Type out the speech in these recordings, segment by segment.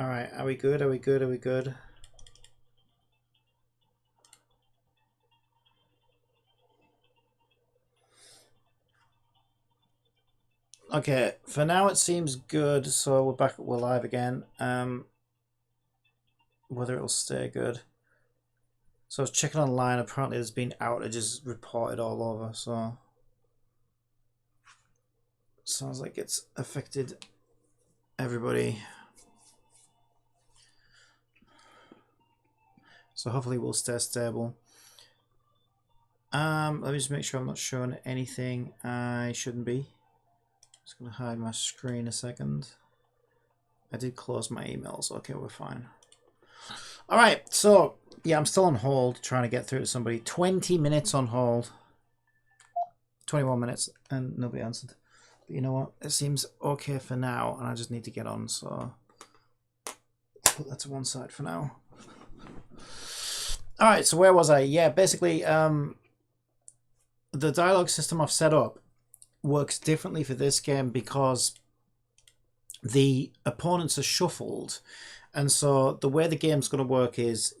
All right, are we good? Are we good? Are we good? Okay, for now it seems good, so we're live again. Whether it'll stay good. So I was checking online, apparently there's been outages reported all over, so sounds like it's affected everybody. So hopefully we'll stay stable. Let me just make sure I'm not showing anything I shouldn't be. Just gonna hide my screen a second. I did close my emails. Okay, we're fine. All right, so yeah, I'm still on hold trying to get through to somebody. 20 minutes on hold. 21 minutes and nobody answered. But you know what? It seems okay for now, and I just need to get on, so put that to one side for now. All right, so where was I? Yeah, basically, the dialogue system I've set up works differently for this game because the opponents are shuffled, and so the way the game's going to work is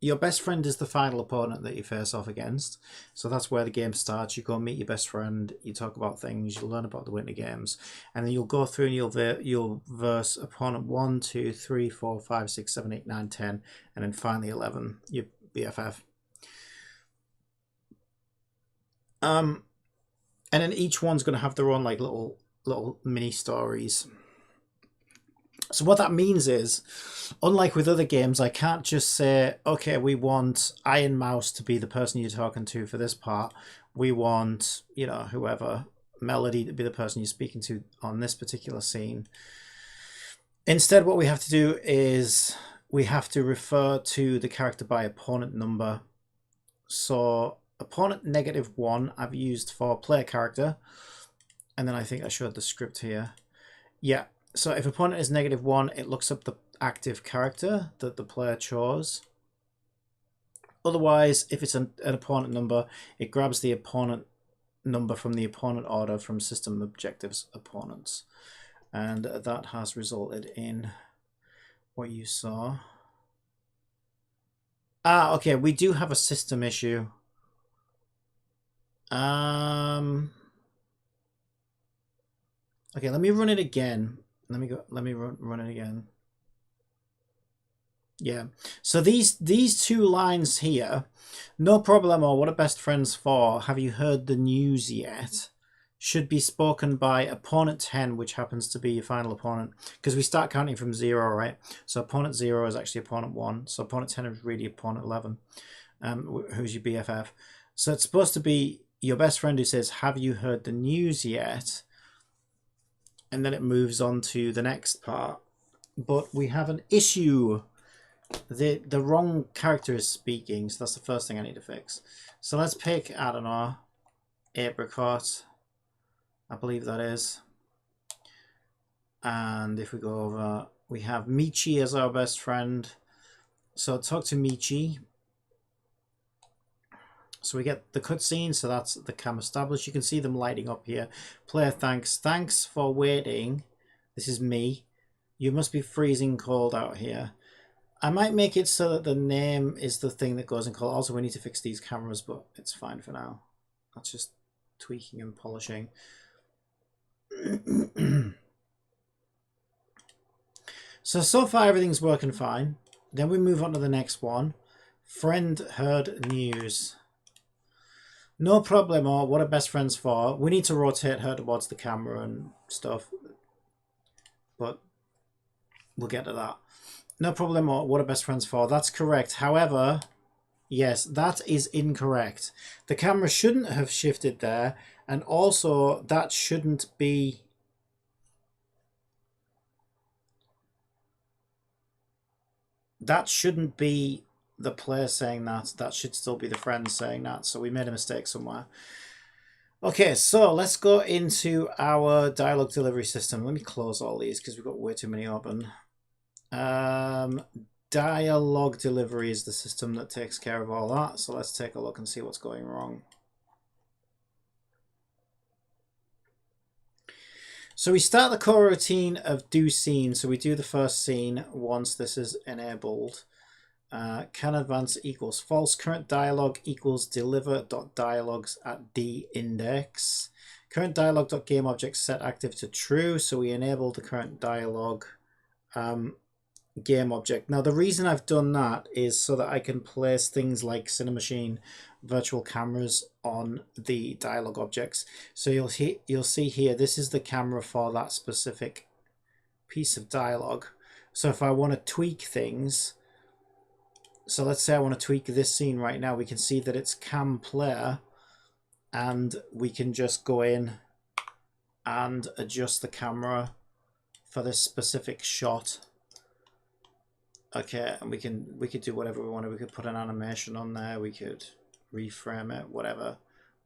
your best friend is the final opponent that you face off against. So that's where the game starts. You go meet your best friend, you talk about things, you learn about the winter games, and then you'll go through and you'll verse opponent 1, 2, 3, 4, 5, 6, 7, 8, 9, 10, and then finally 11, your BFF. And then each one's going to have their own like little mini stories. So what that means is, unlike with other games, I can't just say, okay, we want Iron Mouse to be the person you're talking to for this part. We want, you know, whoever, Melody to be the person you're speaking to on this particular scene. Instead, what we have to do is we have to refer to the character by opponent number. So opponent -1 I've used for player character. And then I think I showed the script here. Yeah. So if opponent is -1, it looks up the active character that the player chose. Otherwise, if it's an opponent number, it grabs the opponent number from the opponent order from system objectives opponents. And that has resulted in what you saw. Ah, okay, we do have a system issue. Okay, let me run it again. Let me run it again. Yeah. So these two lines here, no problem, or what are best friends for? Have you heard the news yet? Should be spoken by opponent 10, which happens to be your final opponent, because we start counting from 0, right? So opponent 0 is actually opponent 1. So opponent 10 is really opponent 11, who's your BFF. So it's supposed to be your best friend who says, have you heard the news yet? And then it moves on to the next part. But we have an issue. The wrong character is speaking, so that's the first thing I need to fix. So let's pick, I don't know, Apricot. I believe that is. And if we go over, we have Michi as our best friend. So talk to Michi. So we get the cutscene, so that's the cam established. You can see them lighting up here. Player thanks. Thanks for waiting. This is me. You must be freezing cold out here. I might make it so that the name is the thing that goes in call. Also, we need to fix these cameras, but it's fine for now. That's just tweaking and polishing. So far everything's working fine. Then we move on to the next one. Friend heard news. No problemo. What are best friends for? We need to rotate her towards the camera and stuff, but we'll get to that. No problemo. What are best friends for? That's correct. However, yes, that is incorrect. The camera shouldn't have shifted there, and also that shouldn't be... That shouldn't be the player saying that. That should still be the friend saying that. So we made a mistake somewhere. Okay, so let's go into our dialogue delivery system. Let me close all these because we've got way too many open. Dialogue delivery is the system that takes care of all that. So let's take a look and see what's going wrong. So we start the core routine of do scene. So we do the first scene once this is enabled. Can advance equals false. Current dialogue equals deliver.dialogues at d index. Current dialogue.game object set active to true. So we enable the current dialogue game object. Now the reason I've done that is so that I can place things like Cinemachine virtual cameras on the dialogue objects. So you'll see here, this is the camera for that specific piece of dialogue. So if I want to tweak things, so let's say I want to tweak this scene right now, we can see that it's cam player, and we can just go in and adjust the camera for this specific shot. Okay, and we could do whatever we want. We could put an animation on there, we could reframe it, whatever.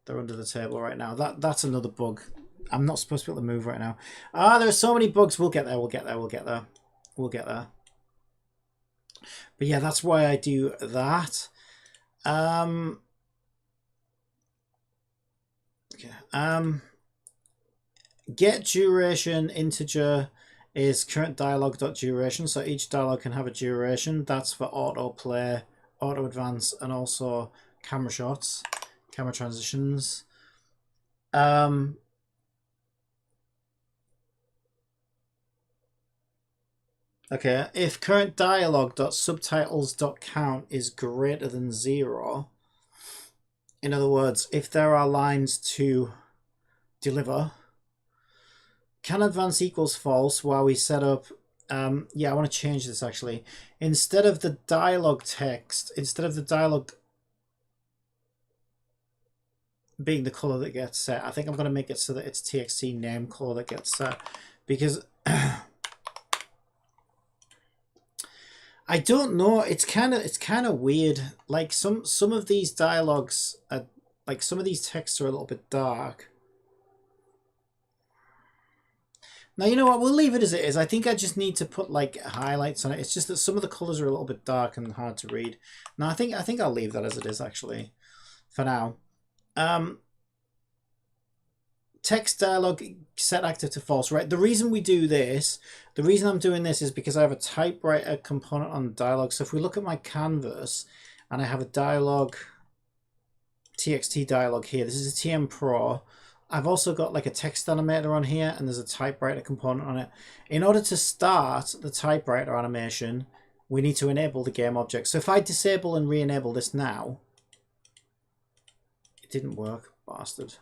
They're under the table right now. That's another bug. I'm not supposed to be able to move right now. There are so many bugs. We'll get there, we'll get there, we'll get there. We'll get there. But yeah, that's why I do that. Okay. Get duration integer is current dialogue.duration. So each dialogue can have a duration. That's for autoplay, auto advance, and also camera shots, camera transitions. Okay, if current dialogue.subtitles.count is greater than 0, in other words, if there are lines to deliver, can advance equals false while we set up, yeah, I want to change this actually. Instead of the dialogue text, instead of the dialogue being the color that gets set, I think I'm going to make it so that it's TXT name color that gets set, because I don't know. It's kind of weird. Like some of these dialogues are, like some of these texts are a little bit dark. Now you know what? We'll leave it as it is. I think I just need to put like highlights on it. It's just that some of the colors are a little bit dark and hard to read. No, I think I'll leave that as it is actually, for now. Text dialogue set active to false, right? The reason we do this, the reason I'm doing this is because I have a typewriter component on dialogue. So if we look at my canvas and I have a dialogue, TXT dialogue here, this is a TM Pro. I've also got like a text animator on here, and there's a typewriter component on it. In order to start the typewriter animation, we need to enable the game object. So if I disable and re-enable this now, it didn't work, bastard.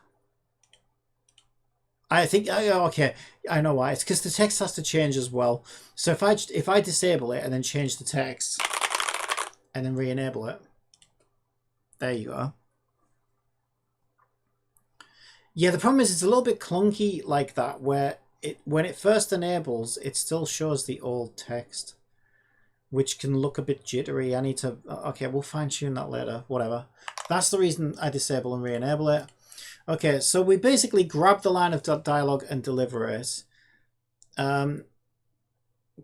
I think, okay, I know why. It's because the text has to change as well. So if I disable it and then change the text and then re-enable it, there you go. Yeah, the problem is it's a little bit clunky like that, where when it first enables, it still shows the old text, which can look a bit jittery. I need to, okay, we'll fine tune that later, whatever. That's the reason I disable and re-enable it. Okay, so we basically grab the line of dialogue and deliver it. Can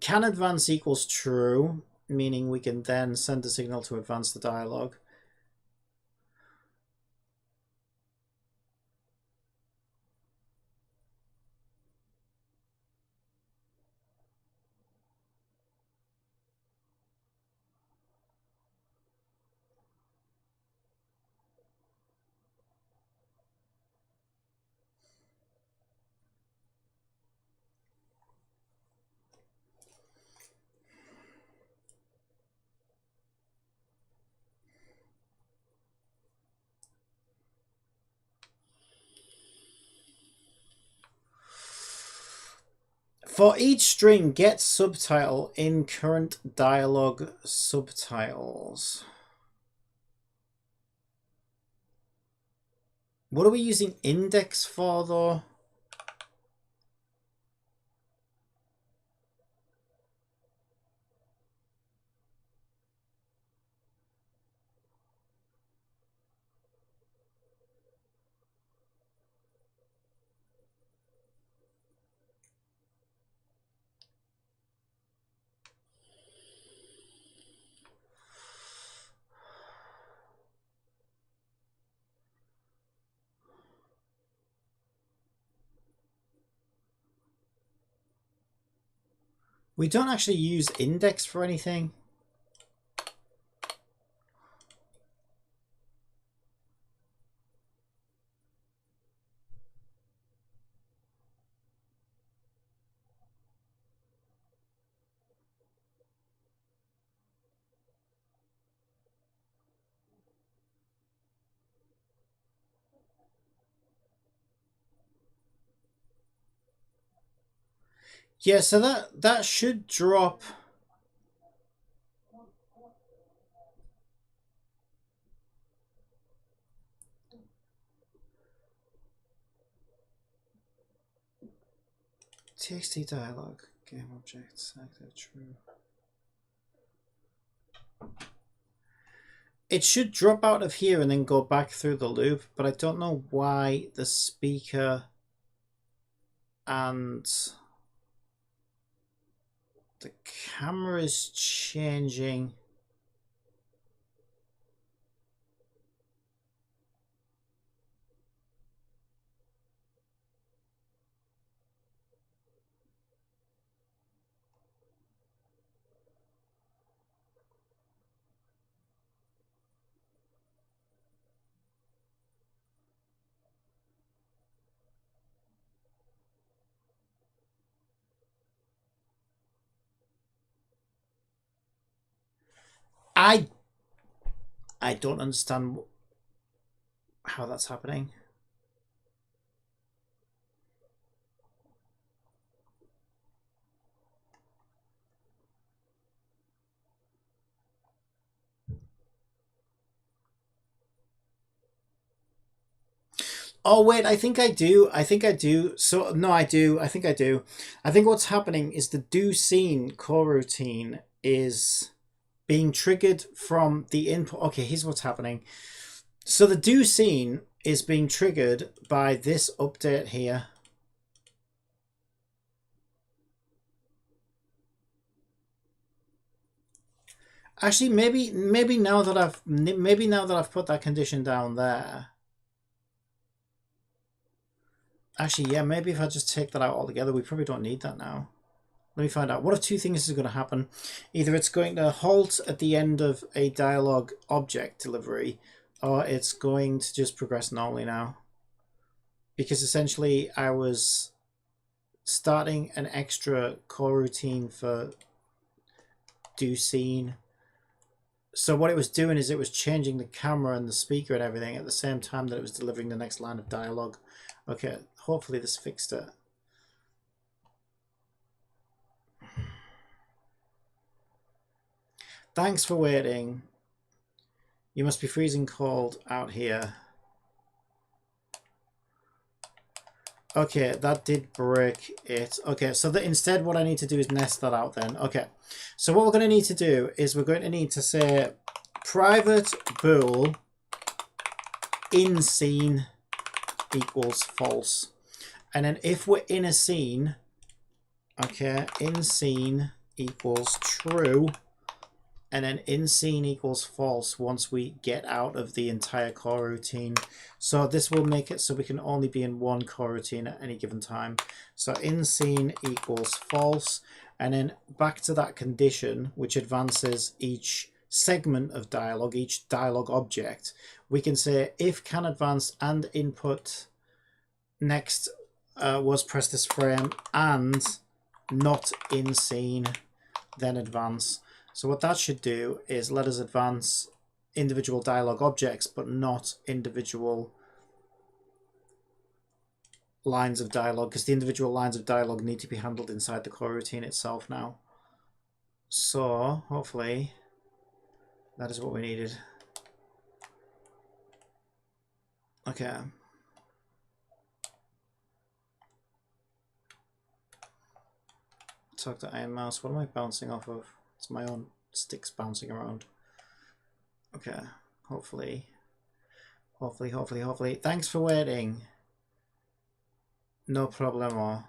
advance equals true, meaning we can then send a signal to advance the dialogue. For each string, get subtitle in current dialogue subtitles. What are we using index for, though? We don't actually use index for anything. Yeah, so that should drop. TXT dialogue, game object, selected, true. It should drop out of here and then go back through the loop, but I don't know why the speaker and the camera is changing. I don't understand how that's happening. Oh wait, I think I do. I think I do. So no, I do. I think I do. I think what's happening is the do scene coroutine is being triggered from the input. Okay, here's what's happening. So the do scene is being triggered by this update here. Actually, maybe now that I've put that condition down there. Actually, yeah, maybe if I just take that out altogether, we probably don't need that now. Let me find out. What if two things is going to happen? Either it's going to halt at the end of a dialogue object delivery, or it's going to just progress normally now. Because essentially I was starting an extra coroutine for do scene. So what it was doing is it was changing the camera and the speaker and everything at the same time that it was delivering the next line of dialogue. Okay, hopefully this fixed it. Thanks for waiting. You must be freezing cold out here. Okay, that did break it. Okay, so that instead what I need to do is nest that out then. Okay, so what we're going to need to do is we're going to need to say private bool in scene equals false. And then if we're in a scene, okay, in scene equals true. And then in scene equals false once we get out of the entire coroutine. So this will make it so we can only be in one coroutine at any given time. So in scene equals false. And then back to that condition, which advances each segment of dialogue, each dialogue object, we can say if can advance and input next was press this frame and not in scene, then advance. So what that should do is let us advance individual dialogue objects, but not individual lines of dialogue, because the individual lines of dialogue need to be handled inside the coroutine itself now. So hopefully that is what we needed. Okay. Talk to Iron Mouse. What am I bouncing off of? It's my own sticks bouncing around. Okay, hopefully. Thanks for waiting. No problemo.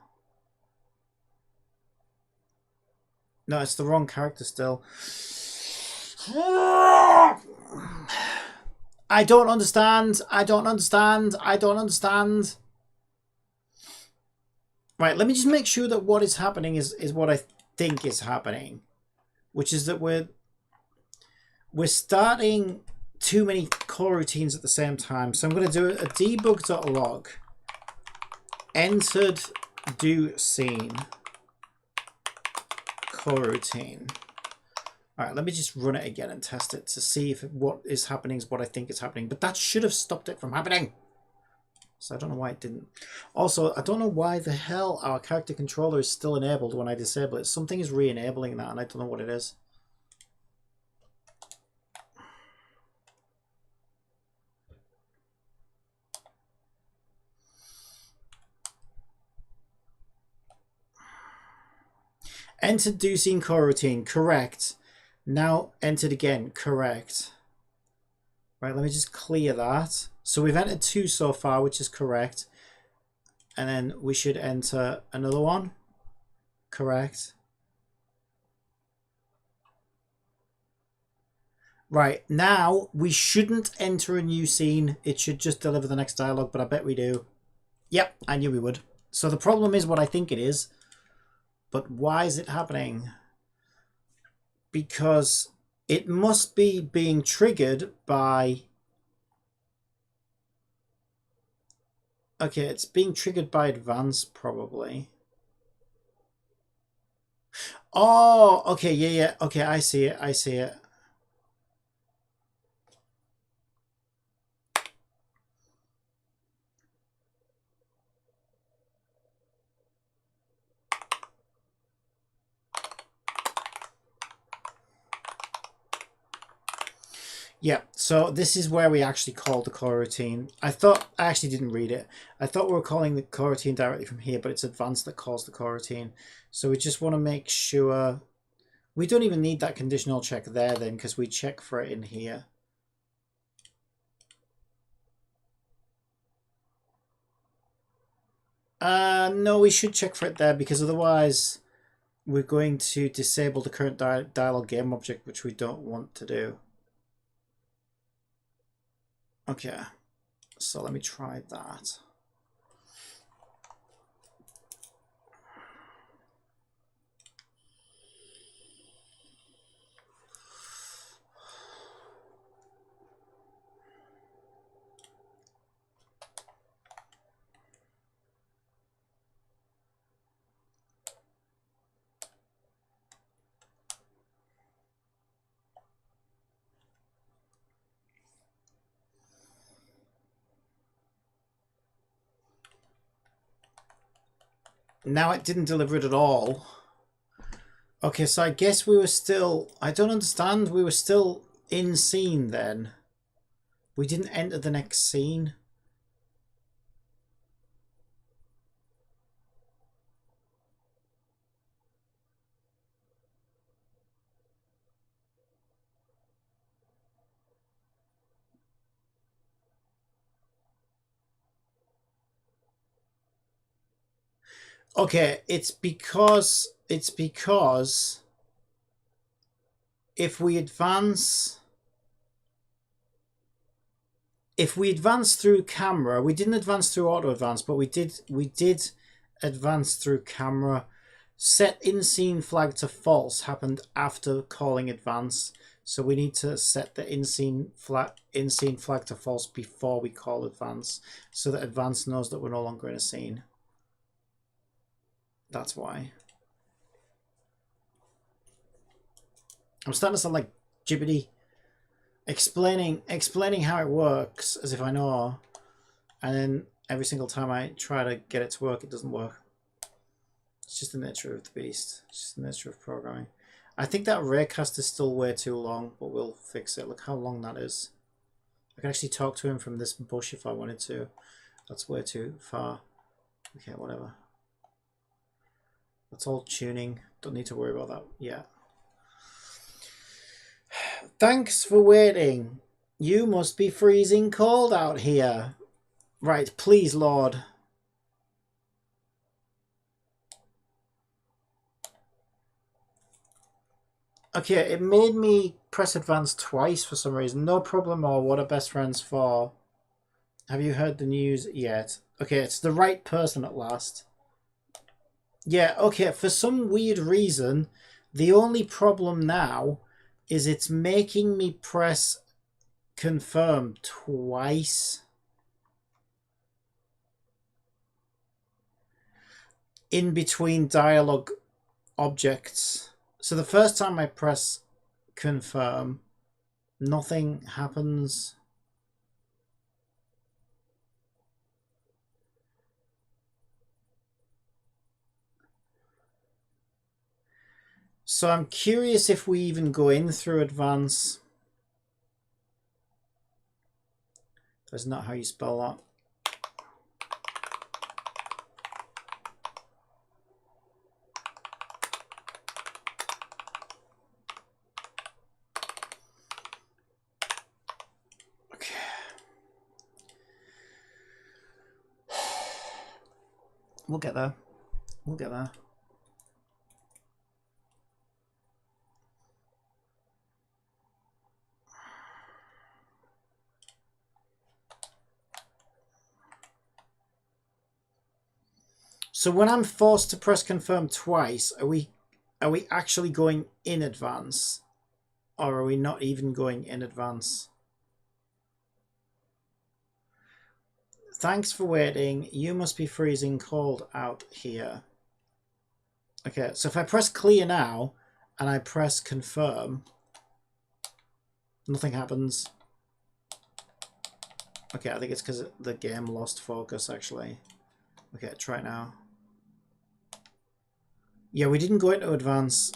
No, it's the wrong character still. I don't understand. Right, let me just make sure that what is happening is what I think is happening, which is that we're starting too many coroutines at the same time. So I'm going to do a debug.log entered do scene coroutine. All right, let me just run it again and test it to see if what is happening is what I think is happening. But that should have stopped it from happening. So I don't know why it didn't. Also, I don't know why the hell our character controller is still enabled when I disable it. Something is re-enabling that and I don't know what it is. Entered do scene coroutine, correct. Now entered again, correct. Right, let me just clear that. So we've entered 2 so far, which is correct. And then we should enter another one. Correct. Right, now we shouldn't enter a new scene. It should just deliver the next dialogue, but I bet we do. Yep, I knew we would. So the problem is what I think it is. But why is it happening? Because it must be being triggered by... Okay, it's being triggered by advance, probably. Oh, okay, yeah. Okay, I see it. Yeah, so this is where we actually call the coroutine. I actually didn't read it. I thought we were calling the coroutine directly from here, but it's advanced that calls the coroutine. So we just want to make sure... We don't even need that conditional check there then, because we check for it in here. No, we should check for it there, because otherwise we're going to disable the current dialog game object, which we don't want to do. Okay, so let me try that. Now it didn't deliver it at all. Okay, so I guess we were still... I don't understand. We were still in scene then. We didn't enter the next scene. Okay, it's because if we advance through camera, we didn't advance through auto advance, but we did advance through camera. Set in scene flag to false happened after calling advance, so we need to set the in scene flag to false before we call advance, so that advance knows that we're no longer in a scene. That's why. I'm starting to sound like Jibbity, explaining how it works as if I know, and then every single time I try to get it to work, it doesn't work. It's just the nature of the beast. It's just the nature of programming. I think that raycast is still way too long, but we'll fix it. Look how long that is. I can actually talk to him from this bush if I wanted to. That's way too far. Okay, whatever. That's all tuning. Don't need to worry about that yet. Thanks for waiting. You must be freezing cold out here. Right, please, Lord. Okay, it made me press advance twice for some reason. No problem, or what are best friends for? Have you heard the news yet? Okay, it's the right person at last. Yeah, okay, for some weird reason, the only problem now is it's making me press confirm twice in between dialogue objects. So the first time I press confirm, nothing happens. So I'm curious if we even go in through advance. That's not how you spell that. Okay. We'll get there. We'll get there. So when I'm forced to press confirm twice, are we actually going in advance? Or are we not even going in advance? Thanks for waiting. You must be freezing cold out here. Okay, so if I press clear now and I press confirm, nothing happens. Okay, I think it's because the game lost focus actually. Okay, try it now. Yeah, we didn't go into advance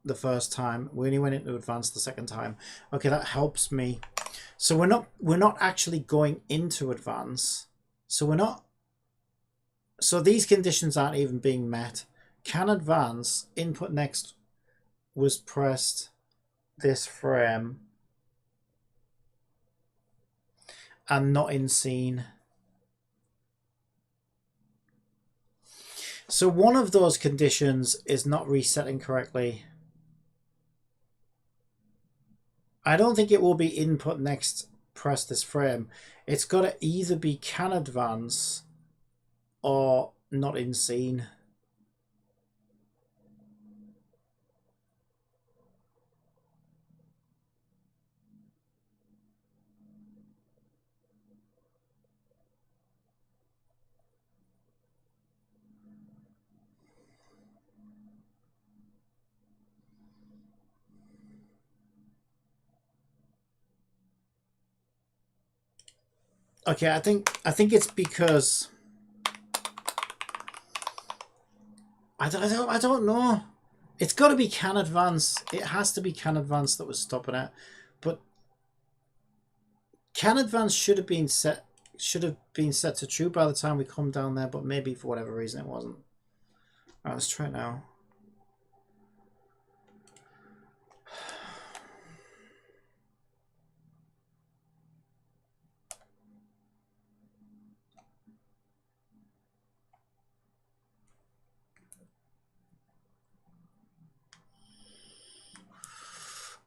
the first time. We only went into advance the second time. Okay, that helps me. So we're not actually going into advance. So we're not. So these conditions aren't even being met. Can advance input next was pressed this frame and not in scene. So one of those conditions is not resetting correctly. I don't think it will be input next press this frame. It's got to either be can advance or not in scene. Okay, I think it's because I don't know. It's got to be can advance. It has to be can advance that was stopping it, but can advance should have been set to true by the time we come down there, but maybe for whatever reason it wasn't. All right, let's try it now.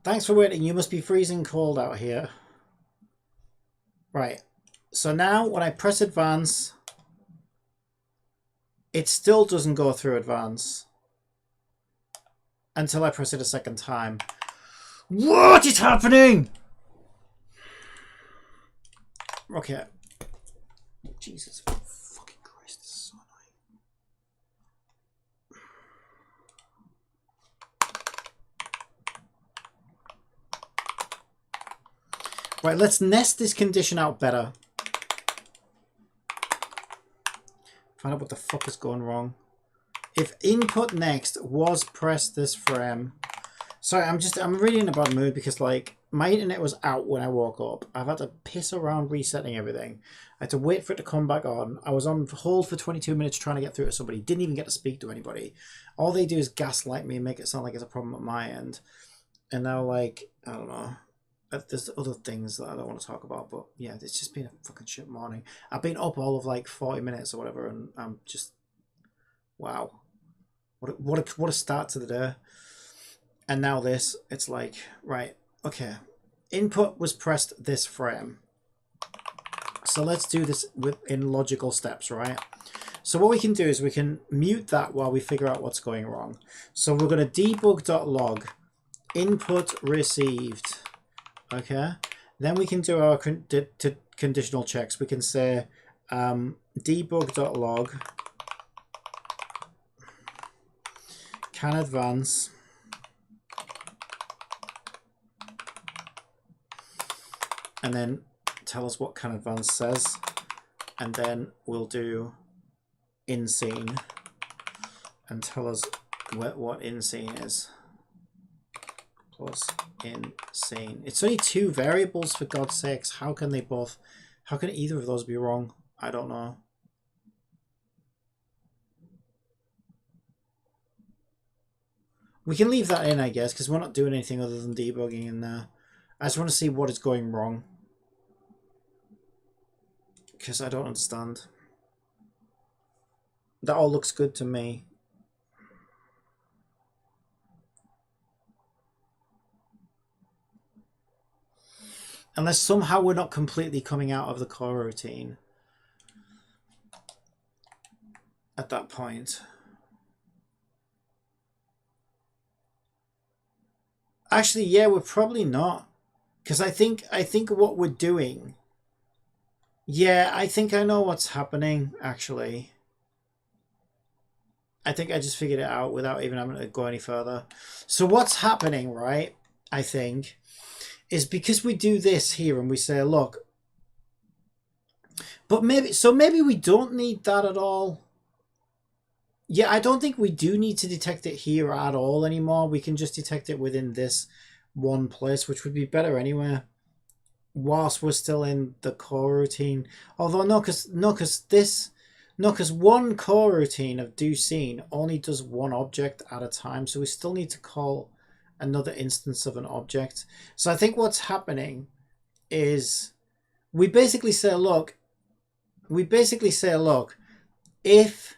Thanks for waiting. You must be freezing cold out here. Right. So now when I press advance, it still doesn't go through advance until I press it a second time. What is happening? Okay. Jesus fucking Christ, this is so annoying. Right, let's nest this condition out better. Find out what the fuck is going wrong. If input next was press this frame. Sorry, I'm really in a bad mood because like my internet was out when I woke up. I've had to piss around resetting everything. I had to wait for it to come back on. I was on hold for 22 minutes trying to get through to somebody. Didn't even get to speak to anybody. All they do is gaslight me and make it sound like it's a problem at my end. And now, like, I don't know. There's other things that I don't want to talk about, but yeah, it's just been a fucking shit morning. I've been up all of like 40 minutes or whatever, and I'm just, wow. What a start to the day. And now this, it's like, right, okay. Input was pressed this frame. So let's do this in logical steps, right? So what we can do is we can mute that while we figure out what's going wrong. So we're going to debug.log input received. Okay. Then we can do our conditional checks. We can say debug.log can advance and then tell us what can advance says, and then we'll do in scene and tell us what in scene is. Plus in scene. It's only two variables, for God's sakes. How can either of those be wrong? I don't know. We can leave that in, I guess, because we're not doing anything other than debugging in there. I just want to see what is going wrong, because I don't understand. That all looks good to me. Unless somehow we're not completely coming out of the coroutine at that point. Actually, yeah, we're probably not. Because I think what we're doing... Yeah, I think I know what's happening, actually. I think I just figured it out without even having to go any further. So what's happening, right, I think, is because we do this here and we say, look, but maybe we don't need that at all. Yeah, I don't think we do need to detect it here at all anymore. We can just detect it within this one place, which would be better anyway, whilst we're still in the coroutine. Although no, because one coroutine of doScene only does one object at a time, so we still need to call another instance of an object. So I think what's happening is we basically say, look, if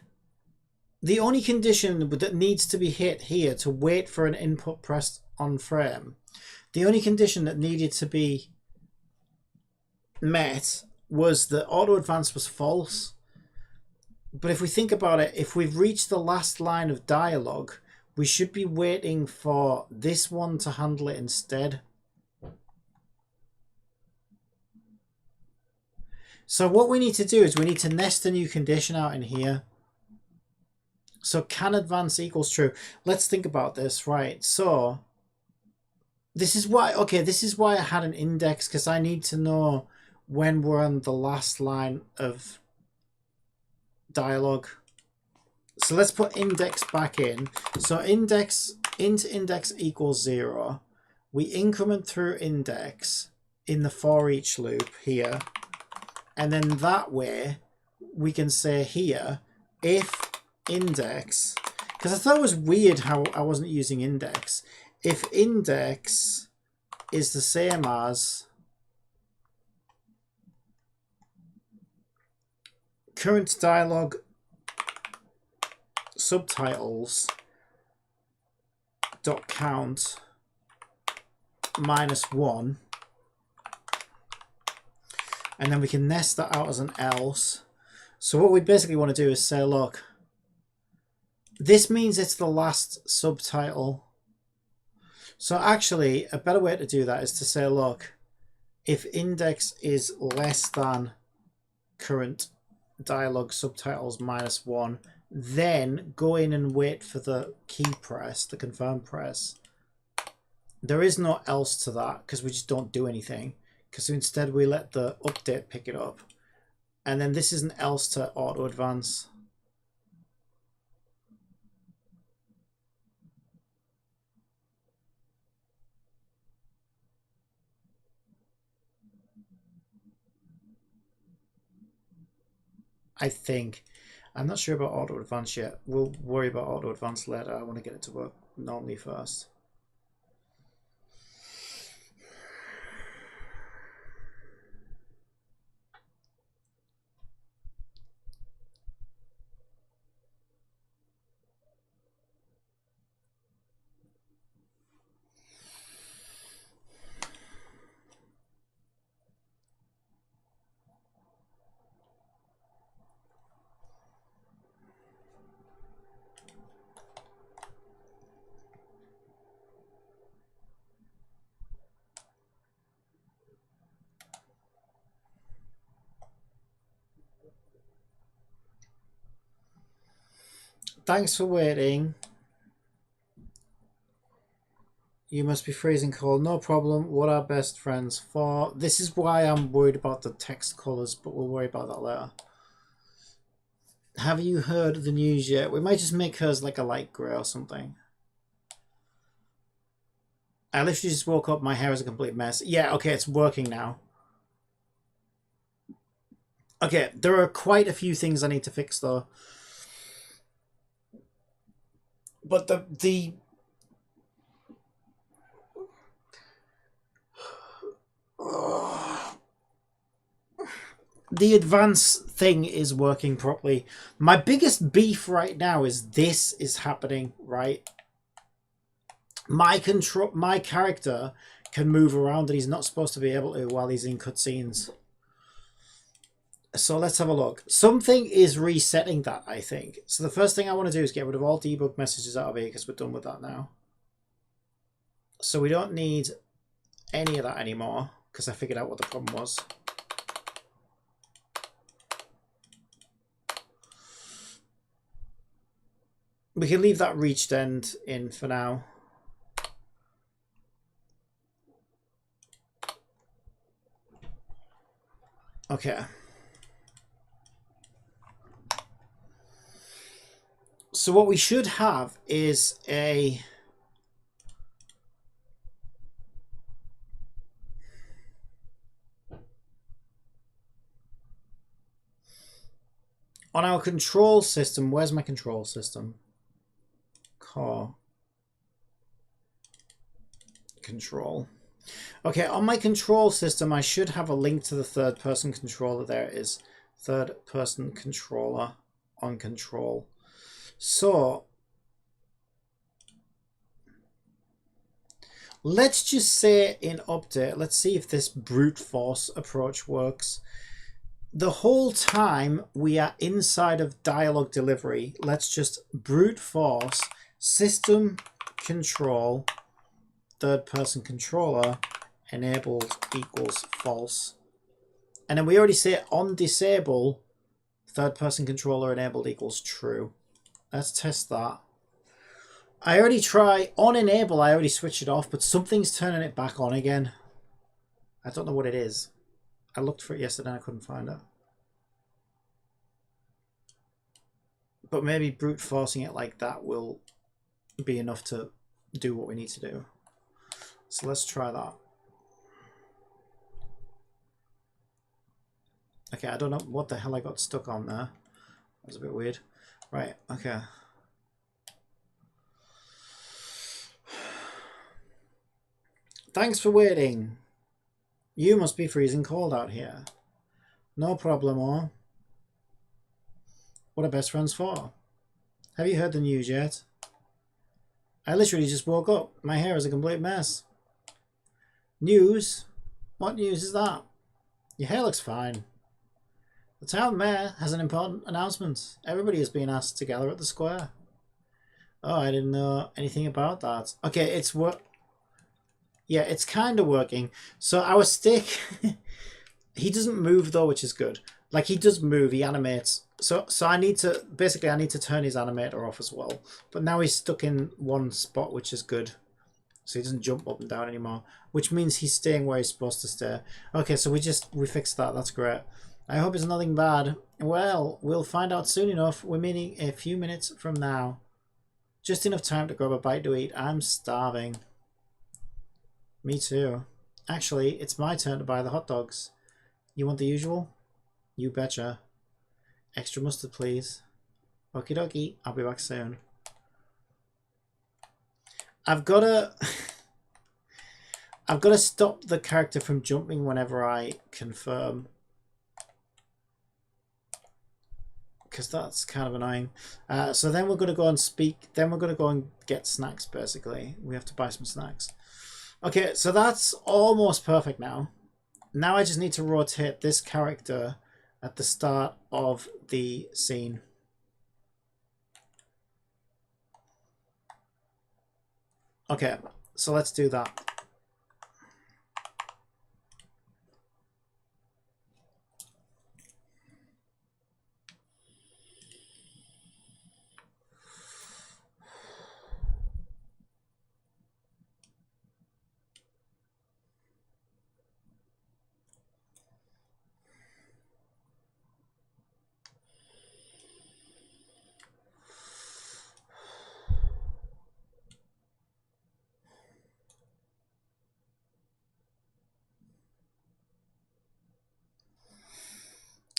the only condition that needs to be hit here to wait for an input pressed on frame, the only condition that needed to be met was that auto advance was false. But if we think about it, if we've reached the last line of dialogue, we should be waiting for this one to handle it instead. So what we need to do is we need to nest a new condition out in here. So can advance equals true. Let's think about this, right? So this is why I had an index, because I need to know when we're on the last line of dialogue. So let's put index back in. So index equals 0. We increment through index in the for each loop here. And then that way we can say here, if index, because I thought it was weird how I wasn't using index. If index is the same as current dialogue subtitles dot count -1, and then we can nest that out as an else. So what we basically want to do is say, look, this means it's the last subtitle. So actually, a better way to do that is to say, look, if index is less than current dialogue subtitles -1, then go in and wait for the key press, the confirm press. There is no else to that because we just don't do anything, because instead we let the update pick it up. And then this is an else to auto advance. I think. I'm not sure about auto advance yet. We'll worry about auto advance later. I want to get it to work normally first. Thanks for waiting. You must be freezing cold. No problem. What are best friends for? This is why I'm worried about the text colours, but we'll worry about that later. Have you heard the news yet? We might just make hers like a light grey or something. I literally just woke up. My hair is a complete mess. Yeah, okay, it's working now. Okay, there are quite a few things I need to fix though. But the advanced thing is working properly. My biggest beef right now is this is happening, right? My character can move around and he's not supposed to be able to while he's in cutscenes. So let's have a look. Something is resetting that, I think. So the first thing I want to do is get rid of all debug messages out of here because we're done with that now. So we don't need any of that anymore because I figured out what the problem was. We can leave that reached end in for now. Okay. So what we should have is a... On our control system, where's my control system? Core. Control. Okay, on my control system, I should have a link to the third-person controller. There it is. Third-person controller on control. So, let's just say in update, let's see if this brute force approach works. The whole time we are inside of dialogue delivery, let's just brute force system control third-person controller enabled equals false. And then we already say on disable third-person controller enabled equals true. Let's test that. I already try on enable, I already switched it off, but something's turning it back on again. I don't know what it is. I looked for it yesterday and I couldn't find it. But maybe brute forcing it like that will be enough to do what we need to do. So let's try that. Okay, I don't know what the hell I got stuck on there. That was a bit weird. Right, okay. Thanks for waiting. You must be freezing cold out here. No problemo. What are best friends for? Have you heard the news yet? I literally just woke up. My hair is a complete mess. News? What news is that? Your hair looks fine. The town mayor has an important announcement. Everybody is being asked to gather at the square. Oh, I didn't know anything about that. Okay, it's what... Yeah, it's kind of working. So our stick... he doesn't move though, which is good. Like, he does move, he animates. So I need to... Basically, I need to turn his animator off as well. But now he's stuck in one spot, which is good. So he doesn't jump up and down anymore. Which means he's staying where he's supposed to stay. Okay, so we fixed that. That's great. I hope it's nothing bad. Well, we'll find out soon enough. We're meeting a few minutes from now. Just enough time to grab a bite to eat. I'm starving. Me too. Actually, it's my turn to buy the hot dogs. You want the usual? You betcha. Extra mustard, please. Okie dokie. I'll be back soon. I've got to... I've got to stop the character from jumping whenever I confirm. Because that's kind of annoying. So then we're going to go and speak. Then we're going to go and get snacks, basically. We have to buy some snacks. Okay, so that's almost perfect now. Now I just need to rotate this character at the start of the scene. Okay, so let's do that.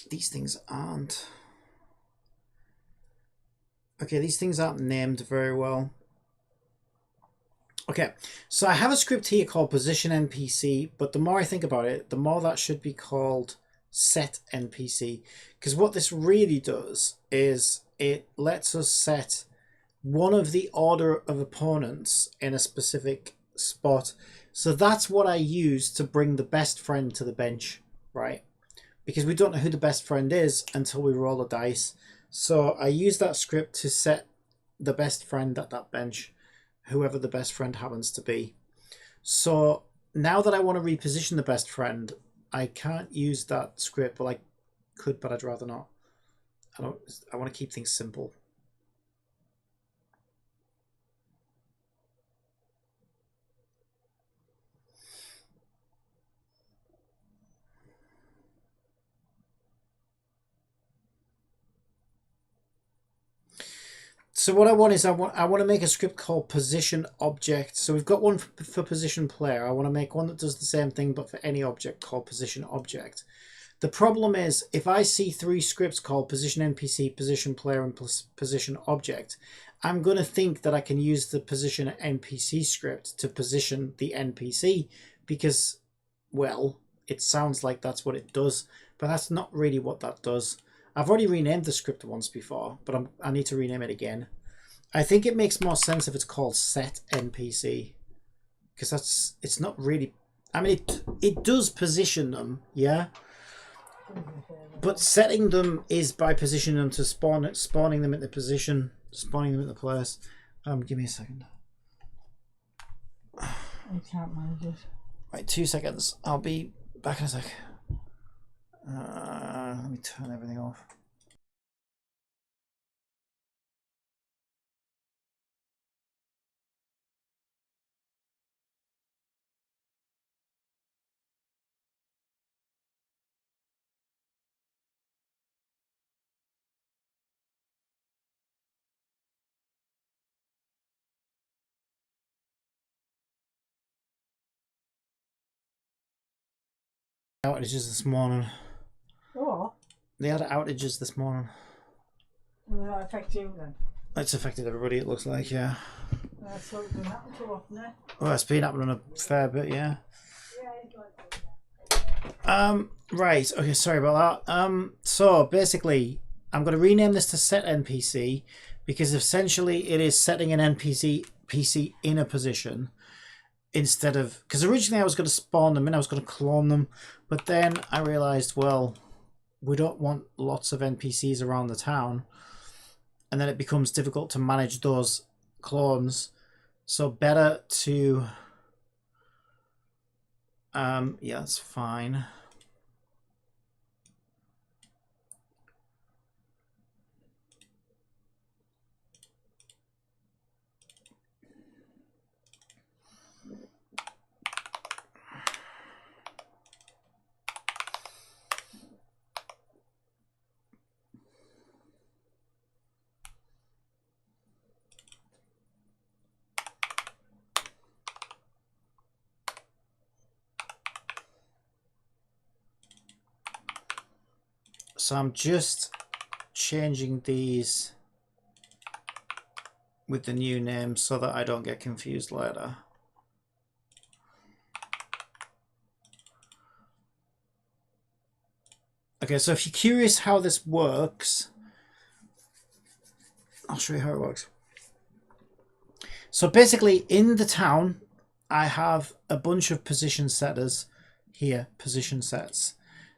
these things aren't. Okay, these things aren't named very well. Okay, so I have a script here called position NPC, but the more I think about it, the more that should be called set NPC. Because what this really does is it lets us set one of the order of opponents in a specific spot. So that's what I use to bring the best friend to the bench, right? Because we don't know who the best friend is until we roll a dice. So I use that script to set the best friend at that bench, whoever the best friend happens to be. So now that I want to reposition the best friend, I can't use that script. Well, I could, but I'd rather not. I want to keep things simple. So what I want is I want to make a script called position object. So we've got one for position player. I want to make one that does the same thing but for any object called position object. The problem is if I see three scripts called position NPC, position player, and position object, I'm going to think that I can use the position NPC script to position the NPC because, well, it sounds like that's what it does, but that's not really what that does. I've already renamed the script once before, but I need to rename it again. I think it makes more sense if it's called set NPC, because it's not really. I mean, it does position them, yeah, but setting them is by positioning them to spawning them into position, spawning them into place. Give me a second. I can't manage it. Right, 2 seconds. I'll be back in a sec. Let me turn everything off. Outages this morning. Oh. They had outages this morning. Will that affect you then? It's affected everybody, it looks like, yeah. So it doesn't happen too often, eh? Well, it's been happening a fair bit, yeah. Right, okay, sorry about that. So basically, I'm going to rename this to set NPC because essentially it is setting an NPC in a position instead of, because originally I was going to spawn them in, I was going to clone them, but then I realized, well, we don't want lots of NPCs around the town, and then it becomes difficult to manage those clones. So better to, yeah, that's fine. So I'm just changing these with the new name so that I don't get confused later. Okay, so if you're curious how this works, I'll show you how it works. So basically in the town, I have a bunch of position setters here, position sets.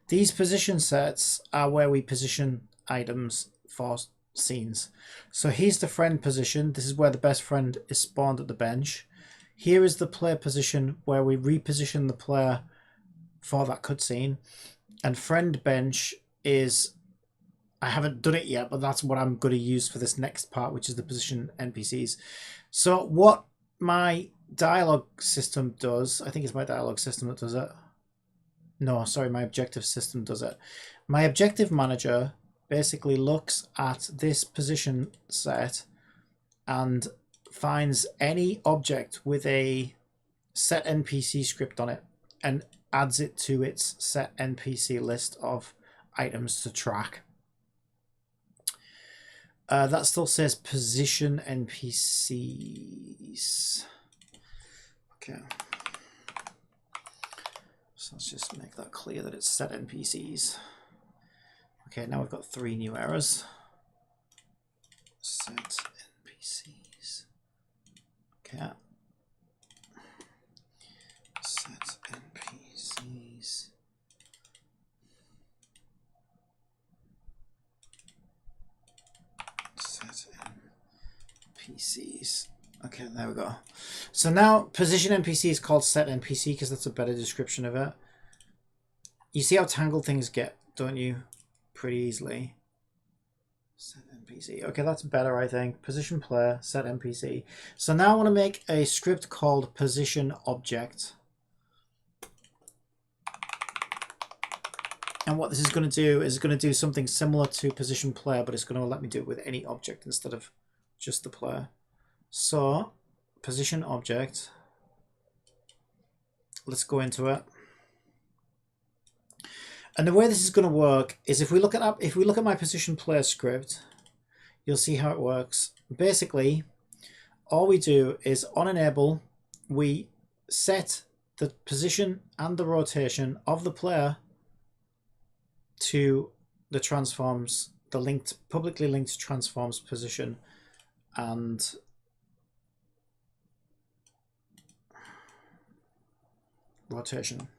These position sets are where we position items for scenes. So here's the friend position. This is where the best friend is spawned at the bench. Here is the player position where we reposition the player for that cutscene. And friend bench is, I haven't done it yet, but that's what I'm going to use for this next part, which is the position NPCs. So what my dialogue system does, I think it's my dialogue system that does it. No, sorry, my objective system does it. My objective manager basically looks at this position set and finds any object with a set NPC script on it and adds it to its set NPC list of items to track. That still says position NPCs. Okay. So let's just make that clear that it's set NPCs. Okay, now we've got 3 new errors. Set NPCs. Okay. Set NPCs. Set NPCs. Okay, there we go. So now position NPC is called set NPC because that's a better description of it. You see how tangled things get, don't you? Pretty easily. Set NPC. Okay, that's better, I think. Position player, set NPC. So now I want to make a script called position object. And what this is going to do is going to do something similar to position player, but it's going to let me do it with any object instead of just the player. So position object. Let's go into it. And the way this is going to work is if we look at my position player script, you'll see how it works. Basically, all we do is on enable, we set the position and the rotation of the player to the transforms, the linked, publicly linked transforms position and rotation.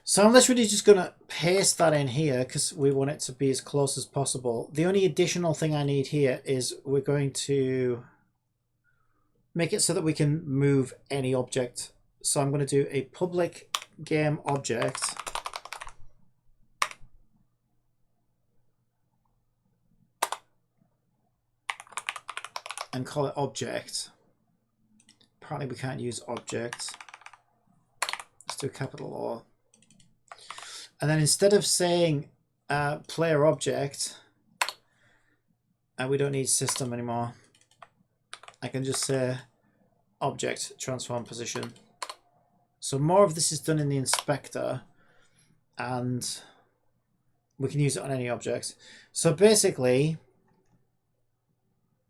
So I'm literally just going to paste that in here because we want it to be as close as possible. The only additional thing I need here is we're going to make it so that we can move any object. So I'm going to do a public game object and call it object. Apparently we can't use object. Let's do a capital O. And then instead of saying player object, we don't need system anymore. I can just say object transform position. So more of this is done in the inspector and we can use it on any object. So basically,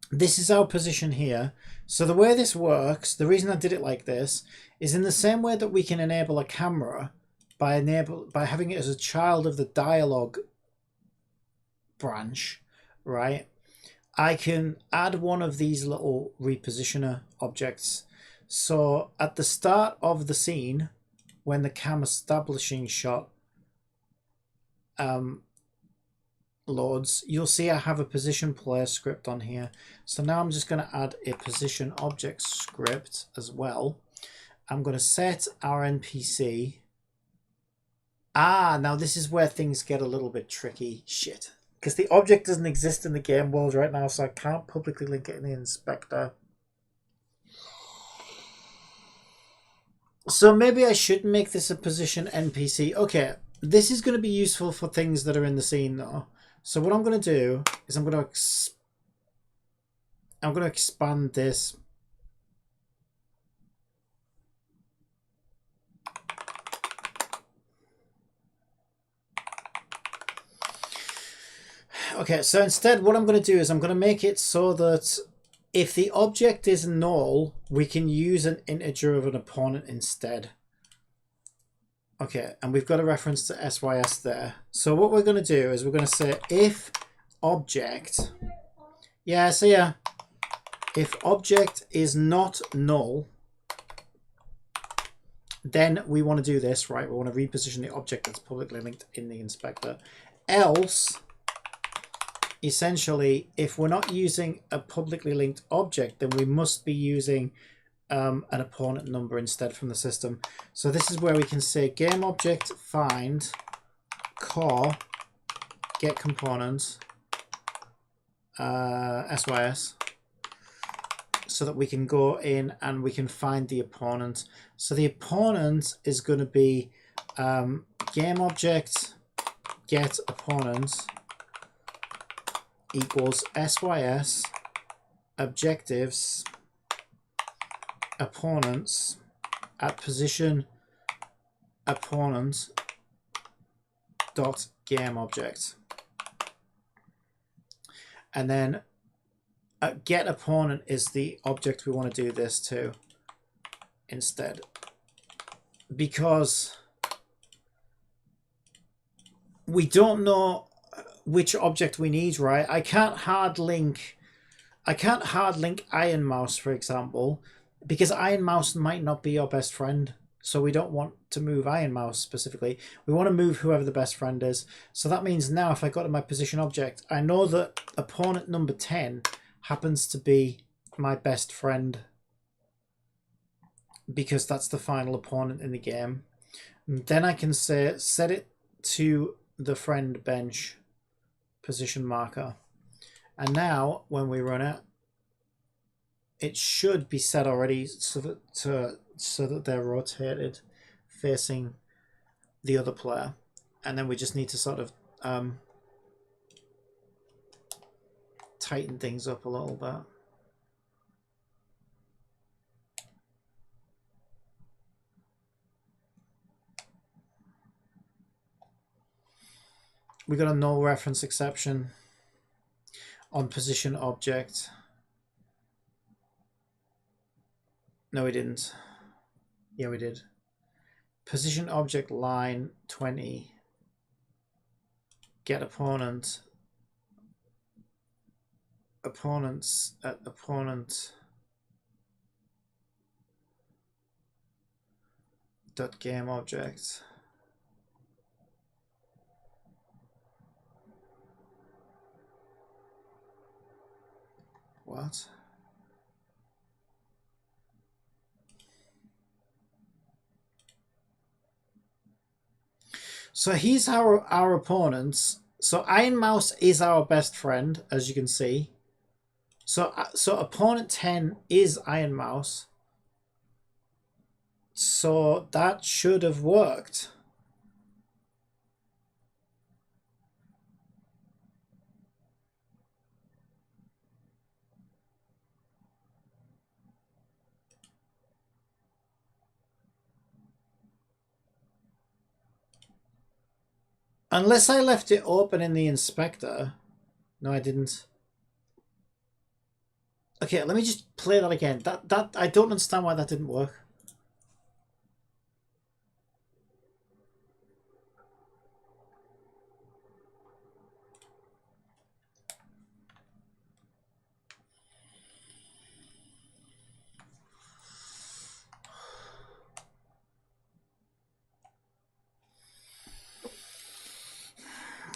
this is our position here. So the way this works, the reason I did it like this, is in the same way that we can enable a camera by having it as a child of the dialogue branch, right? I can add one of these little repositioner objects. So at the start of the scene, when the cam establishing shot loads, you'll see I have a position player script on here. So now I'm just going to add a position object script as well. I'm going to set our NPC. Now this is where things get a little bit tricky. Shit. Because the object doesn't exist in the game world right now, so I can't publicly link it in the inspector. So maybe I should make this a position NPC. Okay, this is going to be useful for things that are in the scene though. So what I'm going to do is I'm going to expand this. Okay, so instead what I'm going to do is I'm going to make it so that if the object is null, we can use an integer of an opponent instead. Okay, and we've got a reference to SYS there. So what we're going to do is we're going to say if object, if object is not null, then we want to do this, right? We want to reposition the object that's publicly linked in the inspector. Else, essentially, if we're not using a publicly linked object, then we must be using an opponent number instead from the system. So this is where we can say game object find core get component SYS, so that we can go in and we can find the opponent. So the opponent is going to be game object get opponent equals SYS objectives opponents at position opponent dot game object. And then get opponent is the object we want to do this to instead. Because we don't know which object we need, right? I can't hard link Iron Mouse, for example, because Iron Mouse might not be your best friend. So we don't want to move Iron Mouse specifically. We want to move whoever the best friend is. So that means now if I go to my position object, I know that opponent number 10 happens to be my best friend because that's the final opponent in the game. And then I can say set it to the friend bench position marker. And now when we run it, it should be set already so that they're rotated facing the other player. And then we just need to sort of tighten things up a little bit. We got a null reference exception on position object. No, we didn't. Yeah, we did. Position object line 20. Get opponent. Opponents at opponent. Dot game object. What? So he's our opponents. So Iron Mouse is our best friend, as you can see. So opponent 10 is Iron Mouse. So that should have worked. Unless I left it open in the inspector. No, I didn't. Okay, let me just play that again. That I don't understand why that didn't work.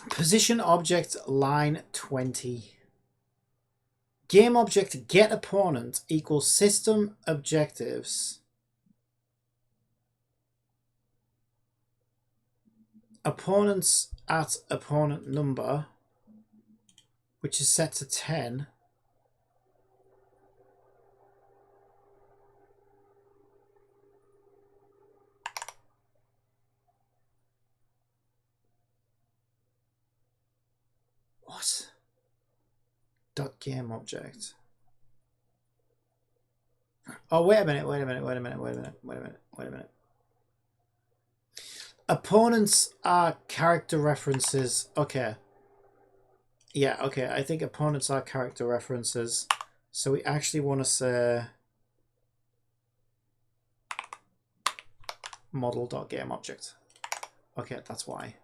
Position object line 20. Game object get opponent equals system objectives. Opponents at opponent number, which is set to 10. What? Dot game object. Oh, wait a minute. Opponents are character references. Okay. Yeah, okay. I think opponents are character references. So we actually want to say model.gameObject. Okay, that's why.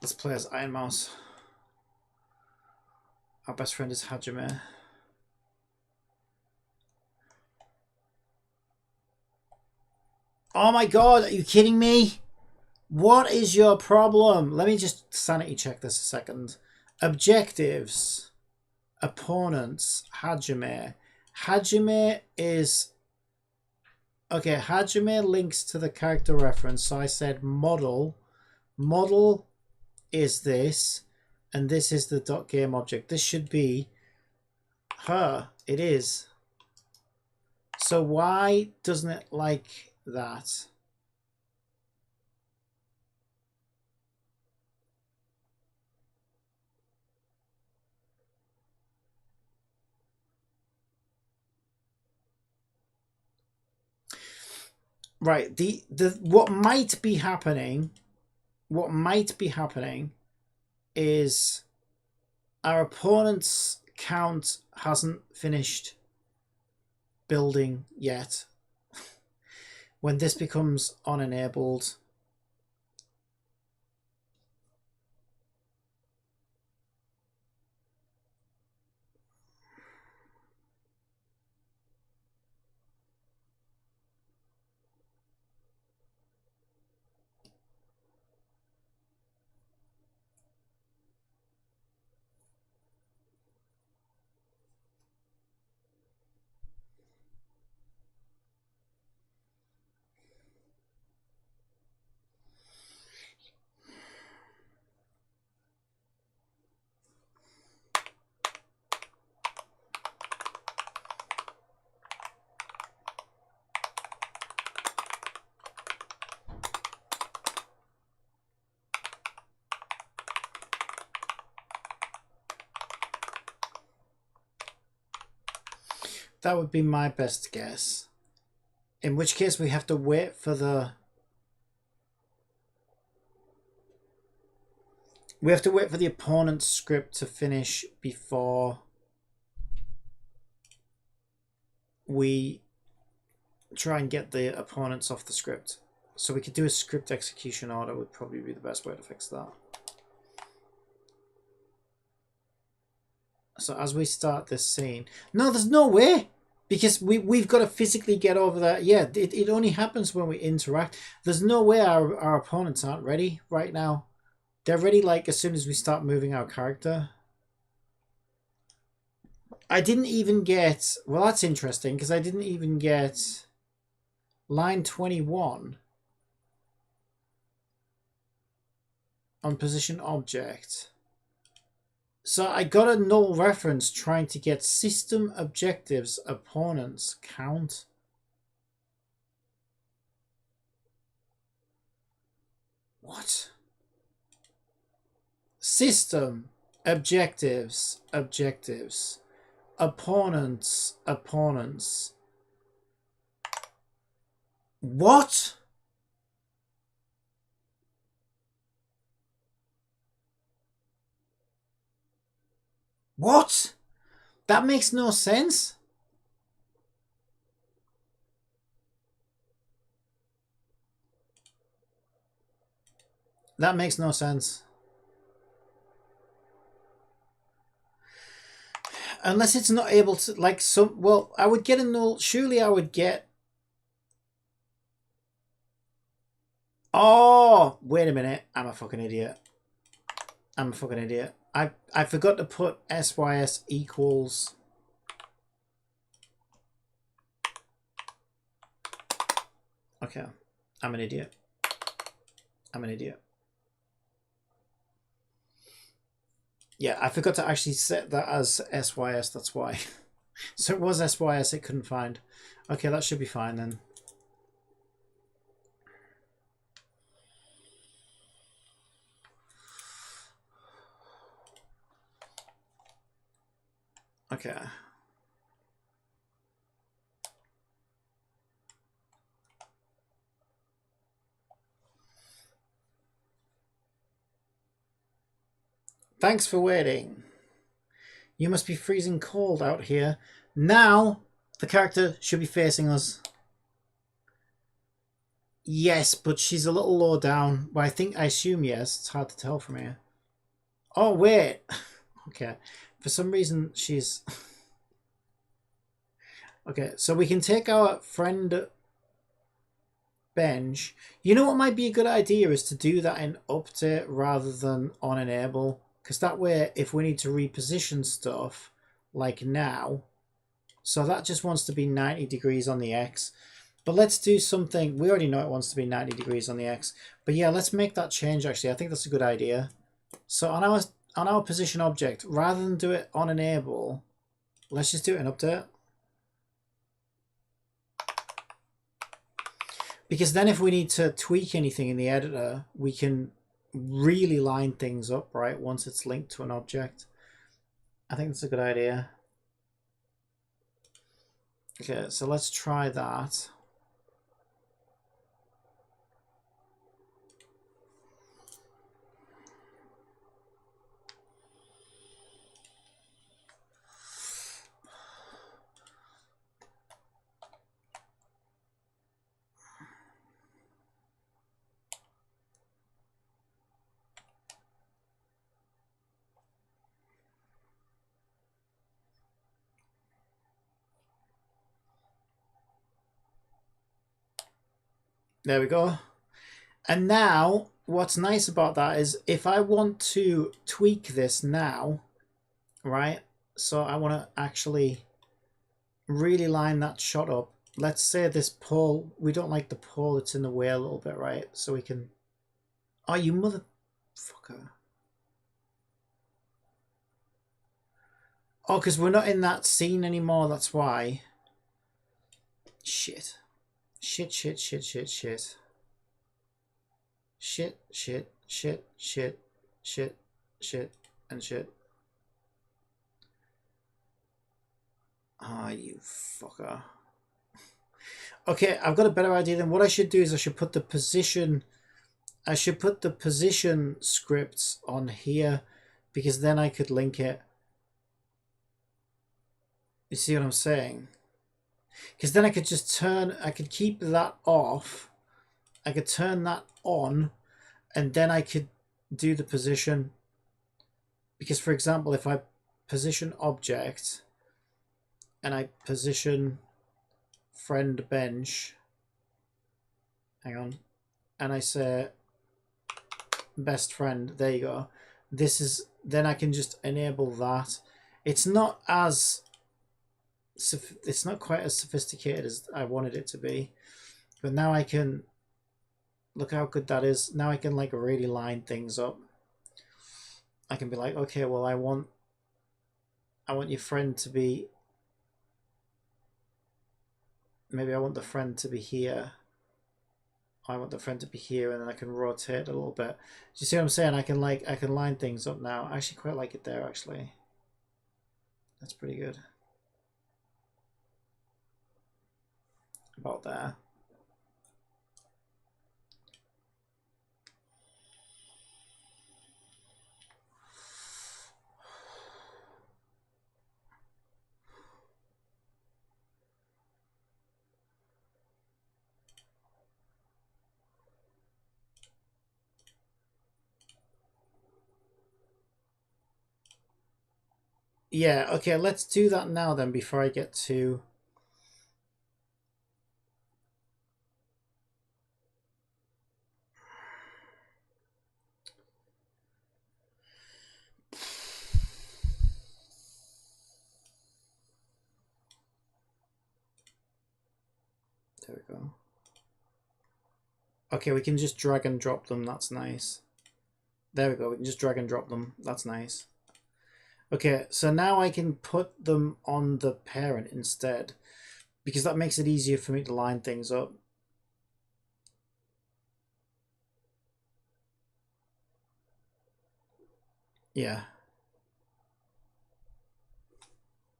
Let's play as Iron Mouse. Our best friend is Hajime. Oh my god, are you kidding me? What is your problem? Let me just sanity check this a second. Objectives. Opponents. Hajime. Hajime is... Okay, Hajime links to the character reference. So I said model. Model is this. And this is the .game object. This should be her. It is. So why doesn't it like that? Right, the what might be happening is our opponent's count hasn't finished building yet. When this becomes unenabled, that would be my best guess. In which case we have to wait for the... We have to wait for the opponent's script to finish before we try and get the opponents off the script. So we could do a script execution order would probably be the best way to fix that. So as we start this scene... No, there's no way! Because we've got to physically get over that. Yeah, it only happens when we interact. There's no way our opponents aren't ready right now. They're ready like as soon as we start moving our character. I didn't even get... Well, that's interesting because I didn't even get line 21 on position object. So I got a null reference trying to get system objectives opponents count. What? System objectives opponents. What? What? That makes no sense. That makes no sense. Unless it's not able to, like, some... Well, I would get a null... Surely I would get... Oh! Wait a minute. I'm a fucking idiot. I forgot to put SYS equals... Okay. I'm an idiot. Yeah, I forgot to actually set that as SYS, that's why. So it was SYS it couldn't find. Okay, that should be fine then. Okay. Thanks for waiting. You must be freezing cold out here. Now, the character should be facing us. Yes, but she's a little low down. Well, I assume yes. It's hard to tell from here. Oh, wait. Okay. For some reason, she's... Okay, so we can take our friend Benj. You know what might be a good idea is to do that in update rather than on enable. Because that way, if we need to reposition stuff, like now... So that just wants to be 90 degrees on the X. But let's do something... We already know it wants to be 90 degrees on the X. But yeah, let's make that change, actually. I think that's a good idea. So on our position object, rather than do it on enable, let's just do it in update. Because then if we need to tweak anything in the editor, we can really line things up, right? Once it's linked to an object. I think that's a good idea. Okay, so let's try that. There we go. And now, what's nice about that is if I want to tweak this now, right? So I want to actually really line that shot up. Let's say this pole, we don't like the pole that's in the way a little bit, right? So we can... Oh, you motherfucker. Oh, because we're not in that scene anymore, that's why. Shit. Shit, shit, shit, shit, shit. Shit, shit, shit, shit, shit, shit, and shit. Ah, you fucker. Okay, I've got a better idea. Then what I should do is I should put the position scripts on here, because then I could link it. You see what I'm saying? Because then I could just I could keep that off, I could turn that on, and then I could do the position. Because for example, if I position object and I position friend bench, hang on, and I say best friend, there you go. This is, then I can just enable that. It's not quite as sophisticated as I wanted it to be, but now I can, look how good that is. Now I can like really line things up. I can be like, okay, well, I want your friend to be, maybe I want the friend to be here. I want the friend to be here, and then I can rotate a little bit. Do you see what I'm saying? I can line things up now. I actually quite like it there, actually. That's pretty good. About there. Yeah, okay, let's do that now then before I get to... There we go. Okay, we can just drag and drop them, that's nice. There we go, we can just drag and drop them, that's nice. Okay, so now I can put them on the parent instead, because that makes it easier for me to line things up. Yeah.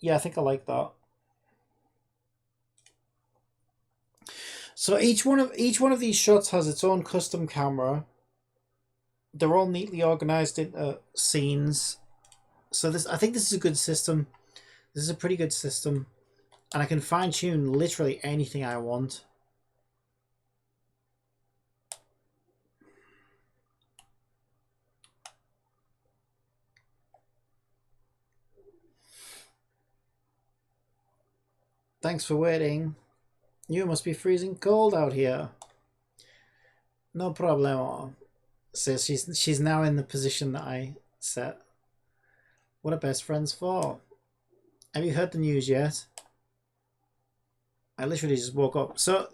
Yeah, I think I like that. So each one of these shots has its own custom camera. They're all neatly organized into scenes. So I think this is a good system. This is a pretty good system. And I can fine tune literally anything I want. Thanks for waiting. You must be freezing cold out here. No problemo. So she's now in the position that I set. What are best friends for? Have you heard the news yet? I literally just woke up. So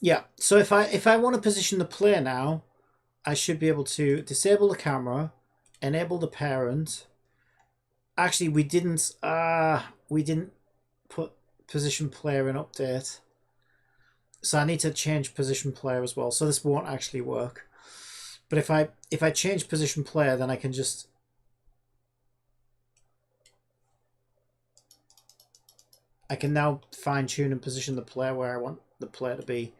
yeah, so if I want to position the player now, I should be able to disable the camera, enable the parent. Actually, we didn't put position player in update. So I need to change position player as well. So this won't actually work. But if I change position player, then I can just now fine tune and position the player where I want the player to be.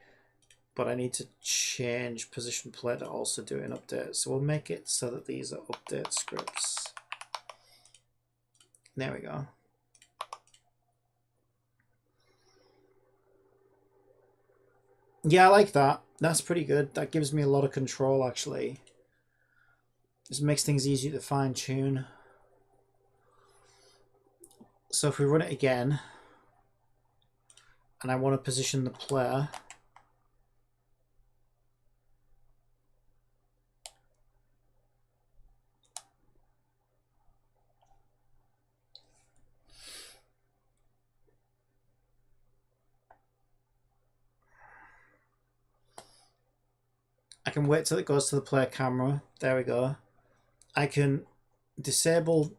But I need to change position player to also do an update. So we'll make it so that these are update scripts. There we go. Yeah, I like that. That's pretty good. That gives me a lot of control, actually. Just makes things easier to fine tune. So if we run it again, and I want to position the player, I can wait till it goes to the player camera. There we go. I can disable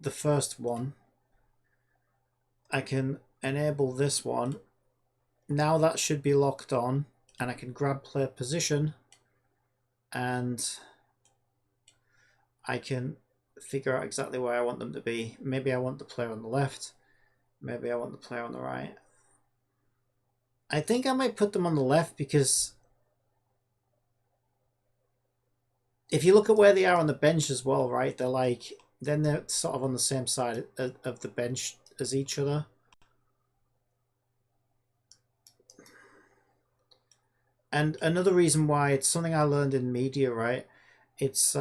the first one. I can enable this one. Now that should be locked on, and I can grab player position, and I can figure out exactly where I want them to be. Maybe I want the player on the left. Maybe I want the player on the right. I think I might put them on the left because if you look at where they are on the bench as well, right, then they're sort of on the same side of the bench as each other. And another reason why, it's something I learned in media, right? It's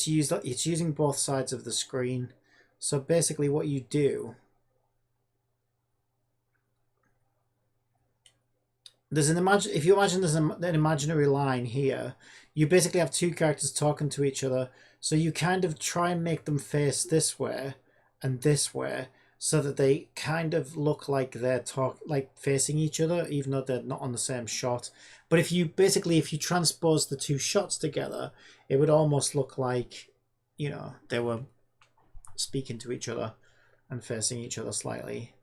using both sides of the screen. So basically what you do, if you imagine there's an imaginary line here, you basically have two characters talking to each other. So you kind of try and make them face this way and this way, so that they kind of look like they're facing each other, even though they're not on the same shot. But if you transpose the two shots together, it would almost look like, you know, they were speaking to each other and facing each other slightly.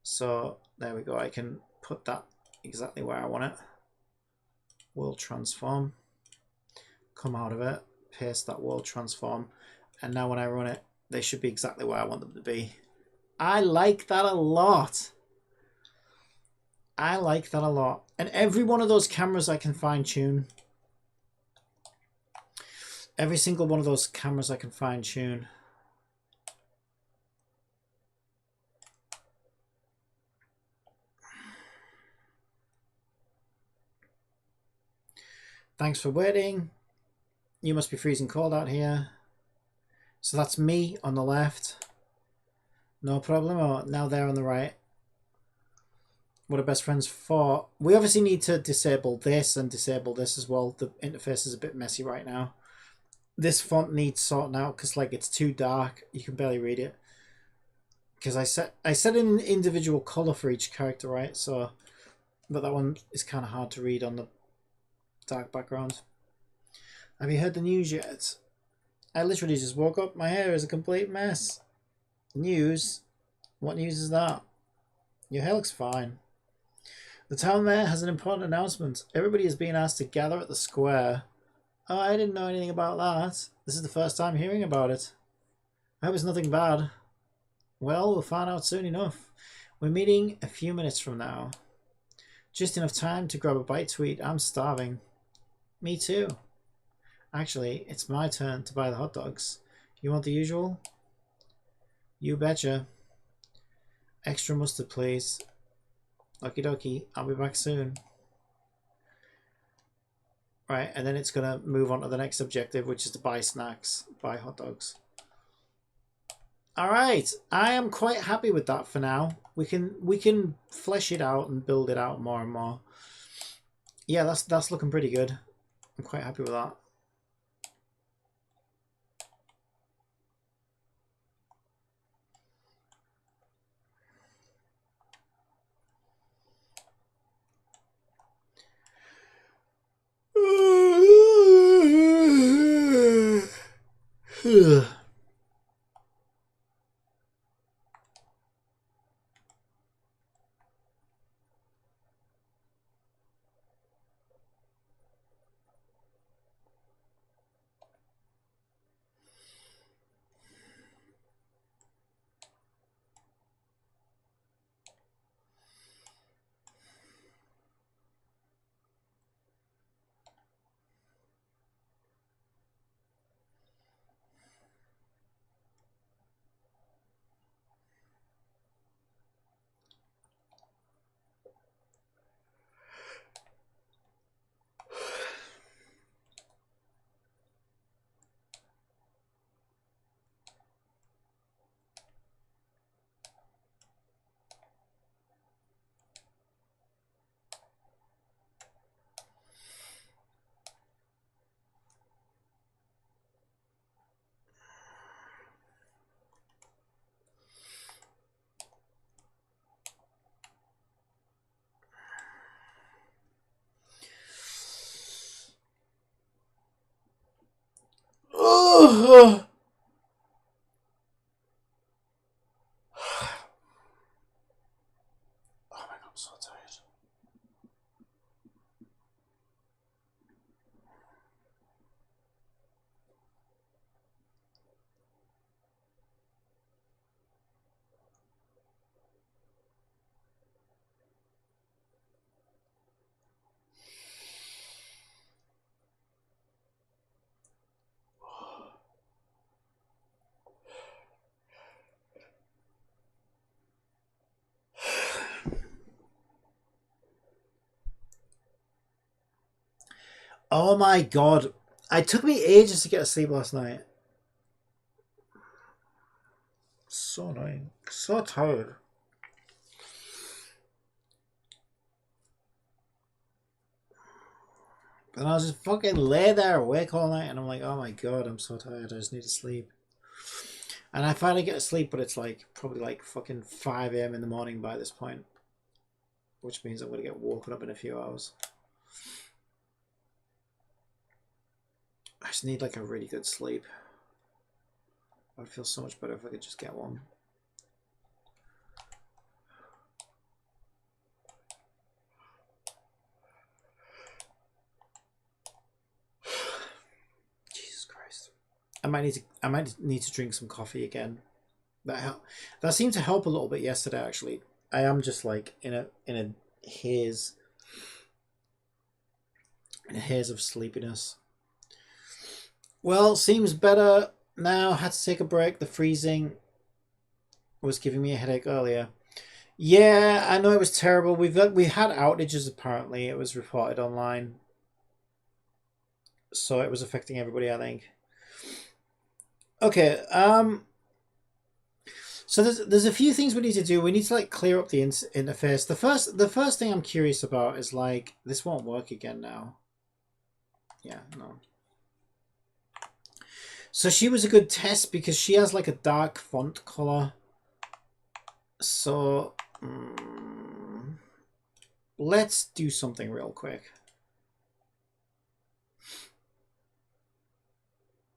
So there we go. I can put that exactly where I want it. World transform. Come out of it. Paste that world transform. And now when I run it, they should be exactly where I want them to be. I like that a lot. I like that a lot. And every one of those cameras I can fine tune. Every single one of those cameras I can fine tune. Thanks for waiting. You must be freezing cold out here. So that's me on the left. No problem. Oh, now they're on the right. What are best friends for? We obviously need to disable this and disable this as well. The interface is a bit messy right now. This font needs sorting out because it's too dark. You can barely read it. Because I set an individual color for each character, right? So, but that one is kind of hard to read on the dark background. Have you heard the news yet? I literally just woke up. My hair is a complete mess. News? What news is that? Your hair looks fine. The town mayor has an important announcement. Everybody is being asked to gather at the square. Oh, I didn't know anything about that. This is the first time hearing about it. I hope it's nothing bad. Well, we'll find out soon enough. We're meeting a few minutes from now. Just enough time to grab a bite to eat. I'm starving. Me too. Actually, it's my turn to buy the hot dogs. You want the usual? You betcha. Extra mustard, please. Okie dokie. I'll be back soon. Right, and then it's going to move on to the next objective, which is to buy snacks, buy hot dogs. All right, I am quite happy with that for now. We can flesh it out and build it out more and more. Yeah, that's looking pretty good. I'm quite happy with that. so tired. Oh my god. It took me ages to get to sleep last night. So annoying. So tired. And I was just fucking lay there awake all night and I'm like, oh my god, I'm so tired. I just need to sleep. And I finally get to sleep, but it's like probably like fucking 5 a.m. in the morning by this point. Which means I'm going to get woken up in a few hours. I just need like a really good sleep. I'd feel so much better if I could just get one. Jesus Christ. I might need to drink some coffee again. That seemed to help a little bit yesterday actually. I am just like in a haze of sleepiness. Well, seems better now. Had to take a break. The freezing was giving me a headache earlier. Yeah, I know it was terrible. We had outages apparently. It was reported online, so it was affecting everybody, I think. Okay. So there's a few things we need to do. We need to like clear up the interface. The first thing I'm curious about is like this won't work again now. Yeah, no. So she was a good test because she has like a dark font color. So let's do something real quick.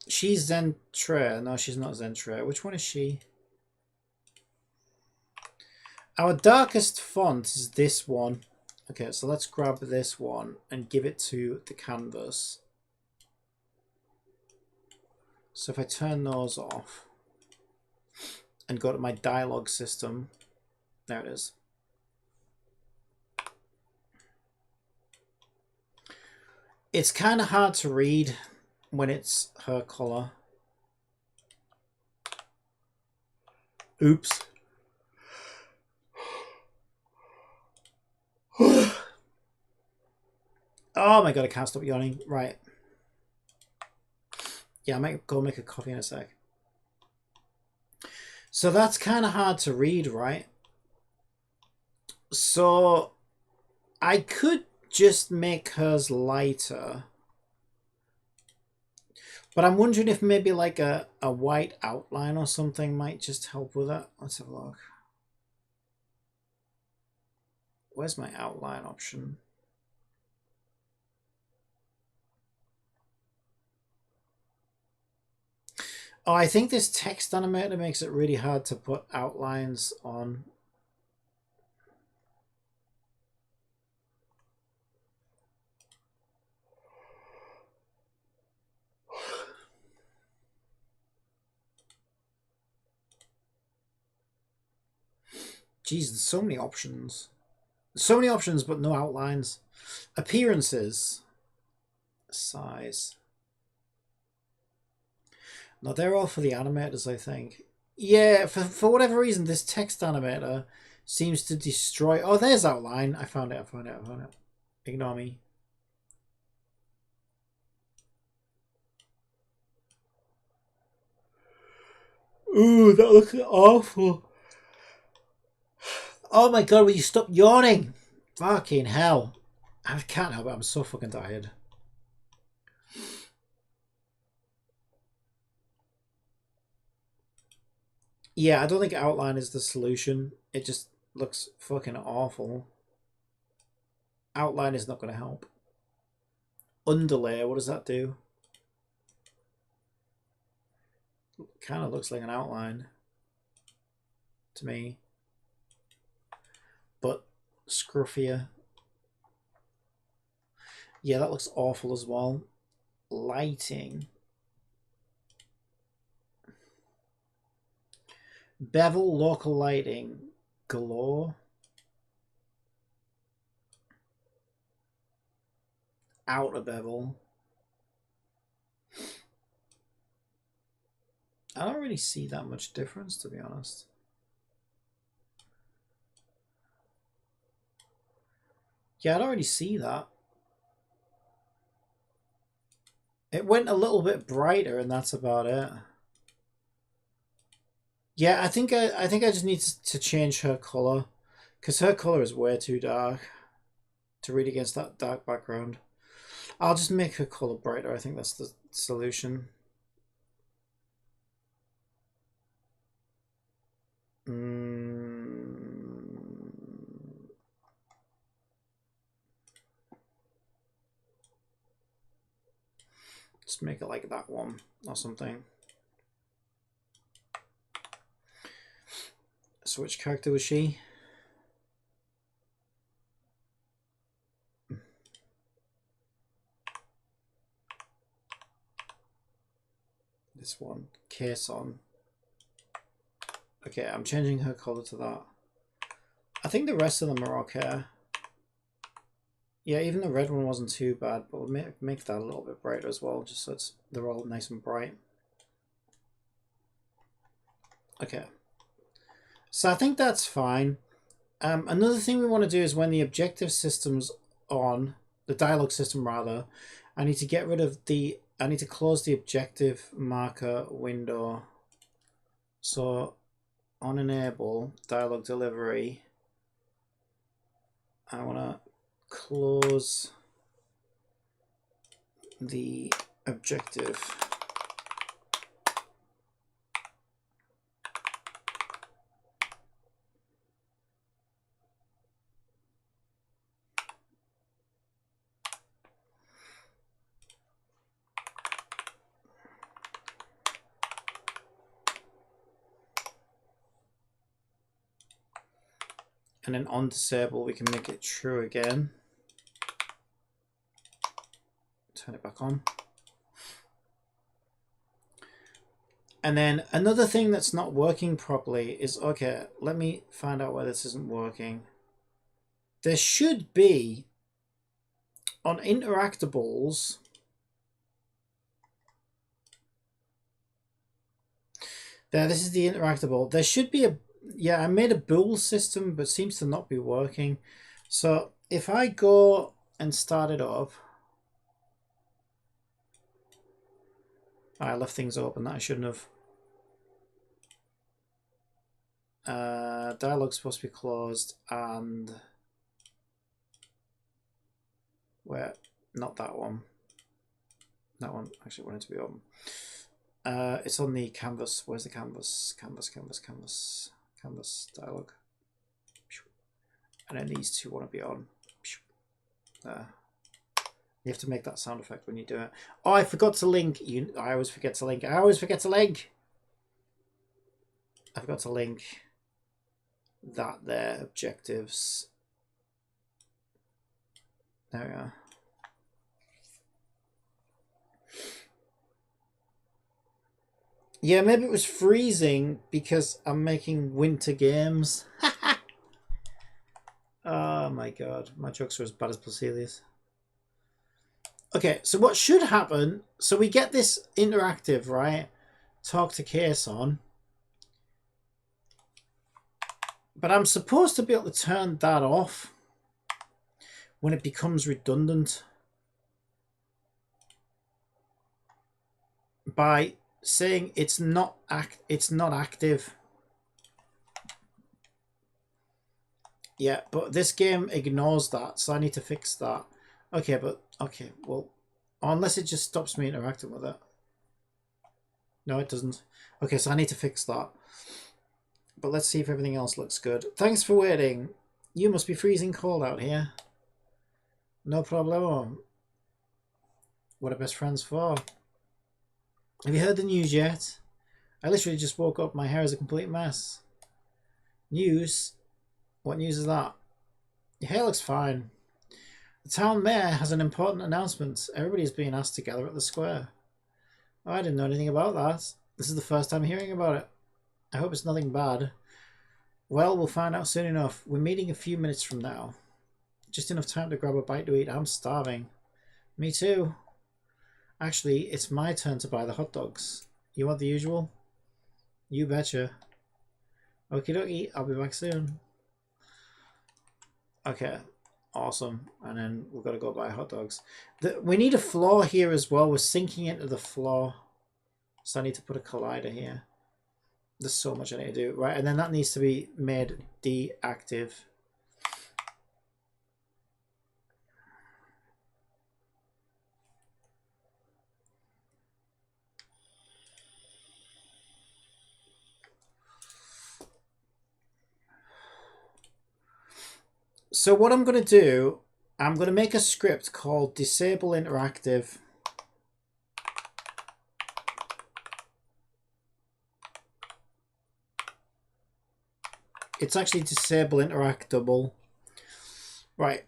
She's Zentre. No, she's not Zentre. Which one is she? Our darkest font is this one. Okay, so let's grab this one and give it to the canvas. So if I turn those off and go to my dialogue system, there it is. It's kind of hard to read when it's her color. Oops. Oh my god, I can't stop yawning. Right. Yeah, I might go make a coffee in a sec. So that's kind of hard to read, right? So I could just make hers lighter. But I'm wondering if maybe like a white outline or something might just help with that. Let's have a look. Where's my outline option? Oh, I think this text animator makes it really hard to put outlines on. Jeez, there's so many options. So many options, but no outlines. Appearances. Size. No, they're all for the animators, I think. Yeah, for whatever reason, this text animator seems to destroy... Oh, there's outline. I found it. Ignore me. Ooh, that looks awful. Oh my god, will you stop yawning? Fucking hell. I can't help it, I'm so fucking tired. Yeah, I don't think outline is the solution. It just looks fucking awful. Outline is not going to help. Underlay, what does that do? Kind of looks like an outline to me. But scruffier. Yeah, that looks awful as well. Lighting. Bevel local lighting. Galore. Outer bevel. I don't really see that much difference, to be honest. Yeah, I don't really see that. It went a little bit brighter, and that's about it. Yeah, I think I just need to change her color, because her color is way too dark to read against that dark background. I'll just make her color brighter. I think that's the solution. Just make it like that one or something. So which character was she? This one, Kason. Okay, I'm changing her color to that. I think the rest of them are okay. Yeah, even the red one wasn't too bad, but we'll make that a little bit brighter as well, just so they're all nice and bright. Okay. So I think that's fine. Another thing we want to do is when the objective system's on, the dialogue system rather, I need to get rid of the, I need to close the objective marker window. So on enable, dialogue delivery, I want to close the objective. And then on disable, we can make it true again. Turn it back on. And then another thing that's not working properly is, okay, let me find out why this isn't working. There should be, on interactables, this is the interactable. There should be a, yeah, I made a bool system, but seems to not be working. So if I go and start it up, I left things open that I shouldn't have. Dialogue's supposed to be closed, and where, not that one. That one actually wanted to be open. It's on the canvas. Where's the canvas? Canvas dialogue. And then these two want to be on. You have to make that sound effect when you do it. Oh, I forgot to link. I always forget to link. I forgot to link that there, objectives. There we are. Yeah, maybe it was freezing because I'm making winter games. Oh my god, my jokes are as bad as Placelius. Okay, so what should happen, so we get this interactive, right? Talk to Kason. But I'm supposed to be able to turn that off when it becomes redundant by saying it's not active. Yeah, but this game ignores that, so I need to fix that. Okay, but okay, well, unless it just stops me interacting with it. No, it doesn't. Okay, so I need to fix that. But let's see if everything else looks good. Thanks for waiting. You must be freezing cold out here. No problem. What are best friends for? Have you heard the news yet? I literally just woke up. My hair is a complete mess. News? What news is that? Your hair looks fine. The town mayor has an important announcement. Everybody's being asked to gather at the square. Oh, I didn't know anything about that. This is the first time hearing about it. I hope it's nothing bad. Well, we'll find out soon enough. We're meeting a few minutes from now. Just enough time to grab a bite to eat. I'm starving. Me too. Actually, it's my turn to buy the hot dogs. You want the usual? You betcha. Okie dokie, I'll be back soon. Okay, awesome. And then we've got to go buy hot dogs. We need a floor here as well. We're sinking into the floor. So I need to put a collider here. There's so much I need to do. Right, and then that needs to be made deactive. So what I'm going to do, I'm going to make a script called Disable Interactive. It's actually Disable Interactable. Right.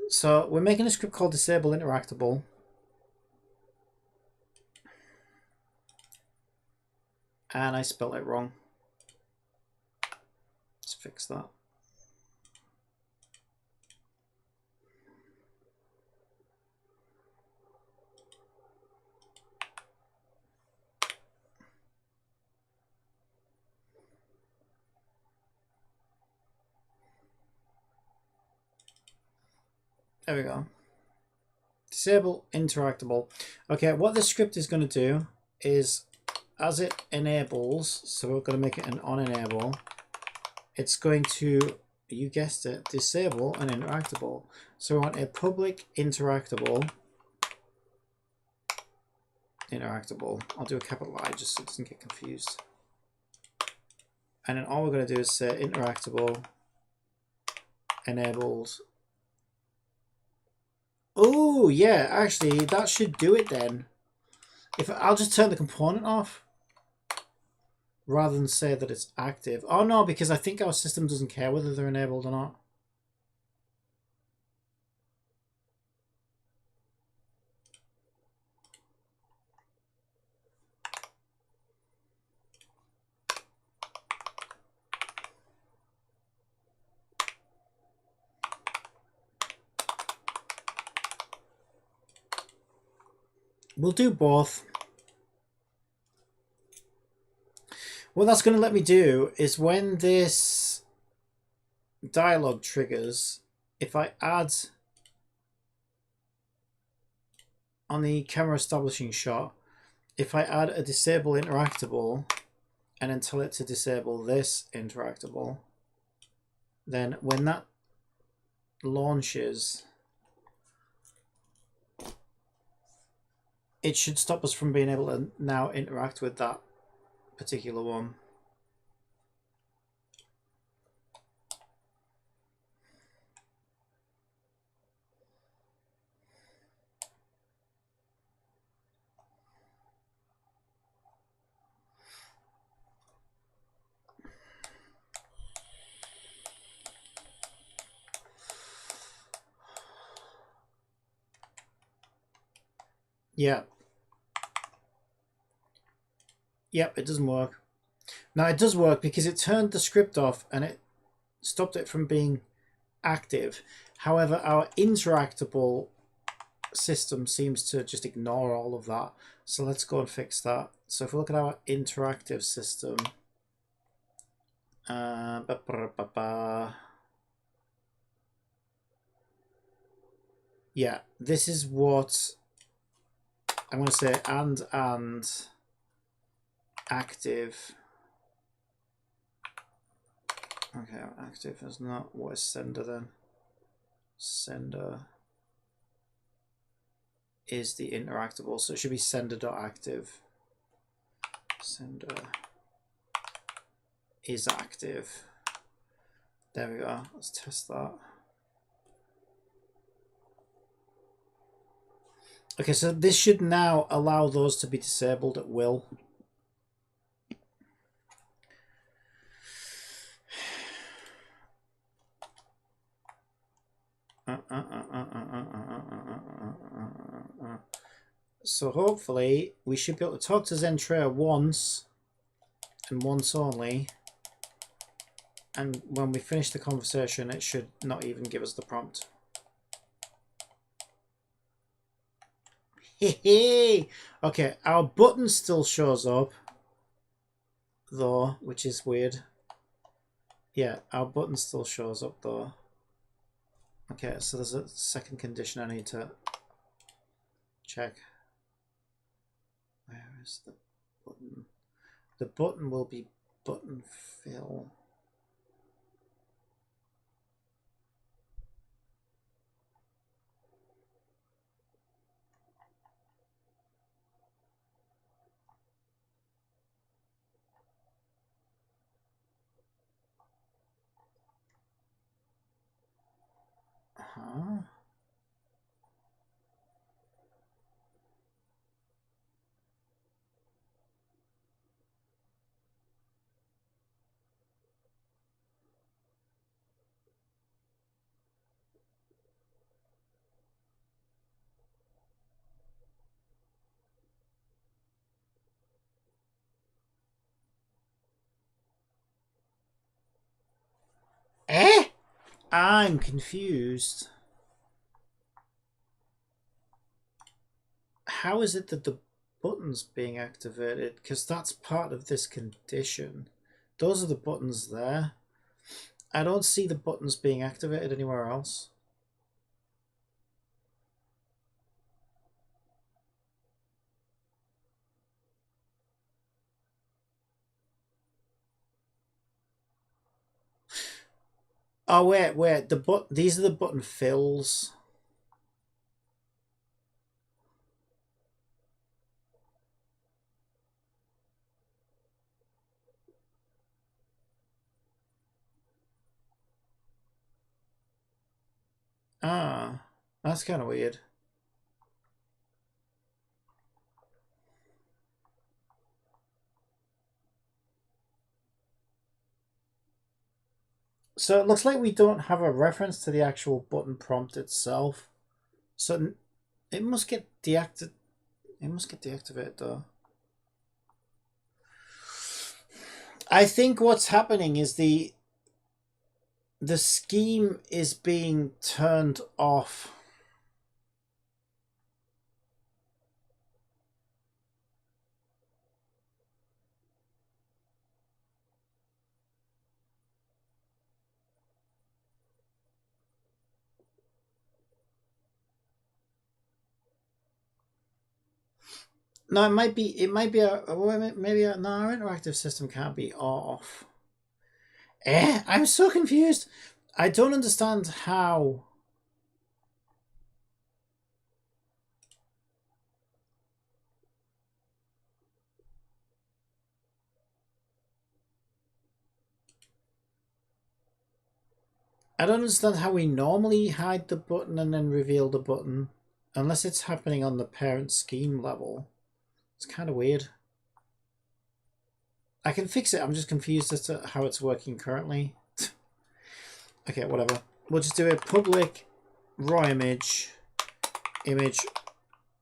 So we're making a script called Disable Interactable. And I spelled it wrong. Let's fix that. There we go. Disable interactable. Okay, what this script is going to do is, as it enables, so we're going to make it an on enable, it's going to, you guessed it, disable an interactable. So we want a public interactable. I'll do a capital I just so it doesn't get confused. And then all we're going to do is say interactable enabled. Oh yeah, actually that should do it then. If I'll just turn the component off rather than say that it's active. Oh no, because I think our system doesn't care whether they're enabled or not. We'll do both. What that's going to let me do is when this dialogue triggers, if I add on the camera establishing shot, if I add a disable interactable and then tell it to disable this interactable, then when that launches, it should stop us from being able to now interact with that particular one. Yeah. Yep, it doesn't work. Now it does work because it turned the script off and it stopped it from being active. However, our interactable system seems to just ignore all of that. So let's go and fix that. So if we look at our interactive system, yeah, this is what I'm going to say, and active. Okay, active is not, what is sender then? Sender is the interactable, so it should be sender.active. Sender is active. There we go. Let's test that. Okay, so this should now allow those to be disabled at will. So hopefully we should be able to talk to Zentrea once and once only. And when we finish the conversation, it should not even give us the prompt. Hey, okay, our button still shows up, though, which is weird. Yeah, our button still shows up, though. Okay, so there's a second condition I need to check. Where is the button? The button will be button fill. Huh? Eh? I'm confused. How is it that the button's being activated? Because that's part of this condition. Those are the buttons there. I don't see the buttons being activated anywhere else. Oh wait, these are the button fills. Ah, that's kind of weird. So it looks like we don't have a reference to the actual button prompt itself. So it must get deactivated. It must get deactivated though. I think what's happening is the scheme is being turned off. No, it might be maybe no, our interactive system can't be off. I'm so confused. I don't understand how. I don't understand how we normally hide the button and then reveal the button, unless it's happening on the parent scheme level. It's kind of weird. I can fix it. I'm just confused as to how it's working currently. Okay, whatever. We'll just do a public raw image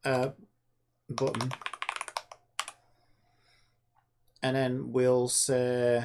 button, and then we'll say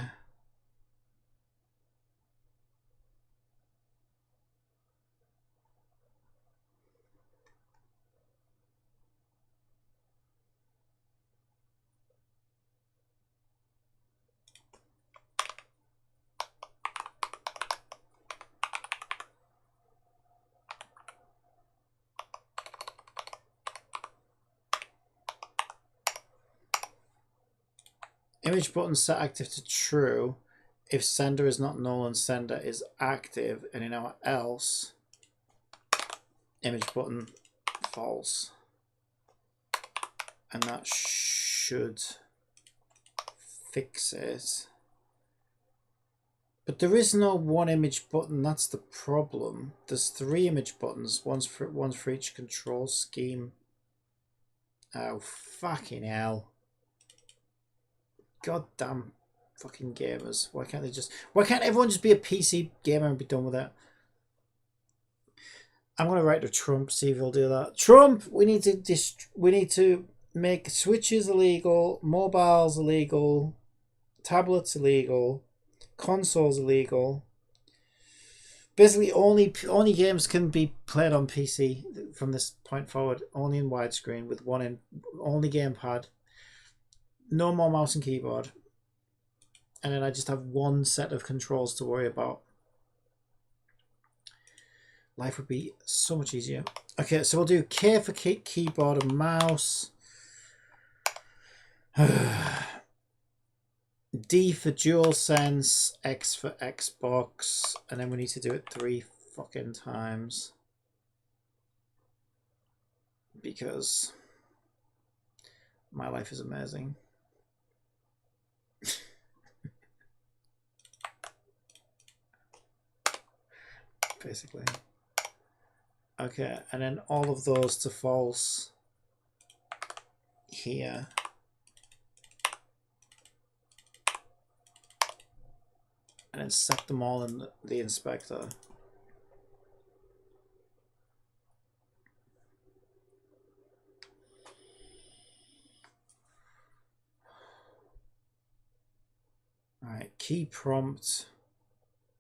image button set active to true if sender is not null and sender is active, and in our else image button false, and that should fix it. But there is no one image button. That's the problem. There's 3 image buttons, one for each control scheme. Oh fucking hell! God damn fucking gamers! Why can't everyone just be a PC gamer and be done with it? I'm gonna write to Trump, see if he'll do that. Trump, we need to make switches illegal, mobiles illegal, tablets illegal, consoles illegal. Basically, only games can be played on PC from this point forward. Only in widescreen with only gamepad. No more mouse and keyboard. And then I just have one set of controls to worry about. Life would be so much easier. Okay, so we'll do K for keyboard and mouse. D for DualSense, X for Xbox, and then we need to do it 3 fucking times. Because my life is amazing. Basically. Okay, and then all of those to false here. And then set them all in the inspector. Alright, key prompt,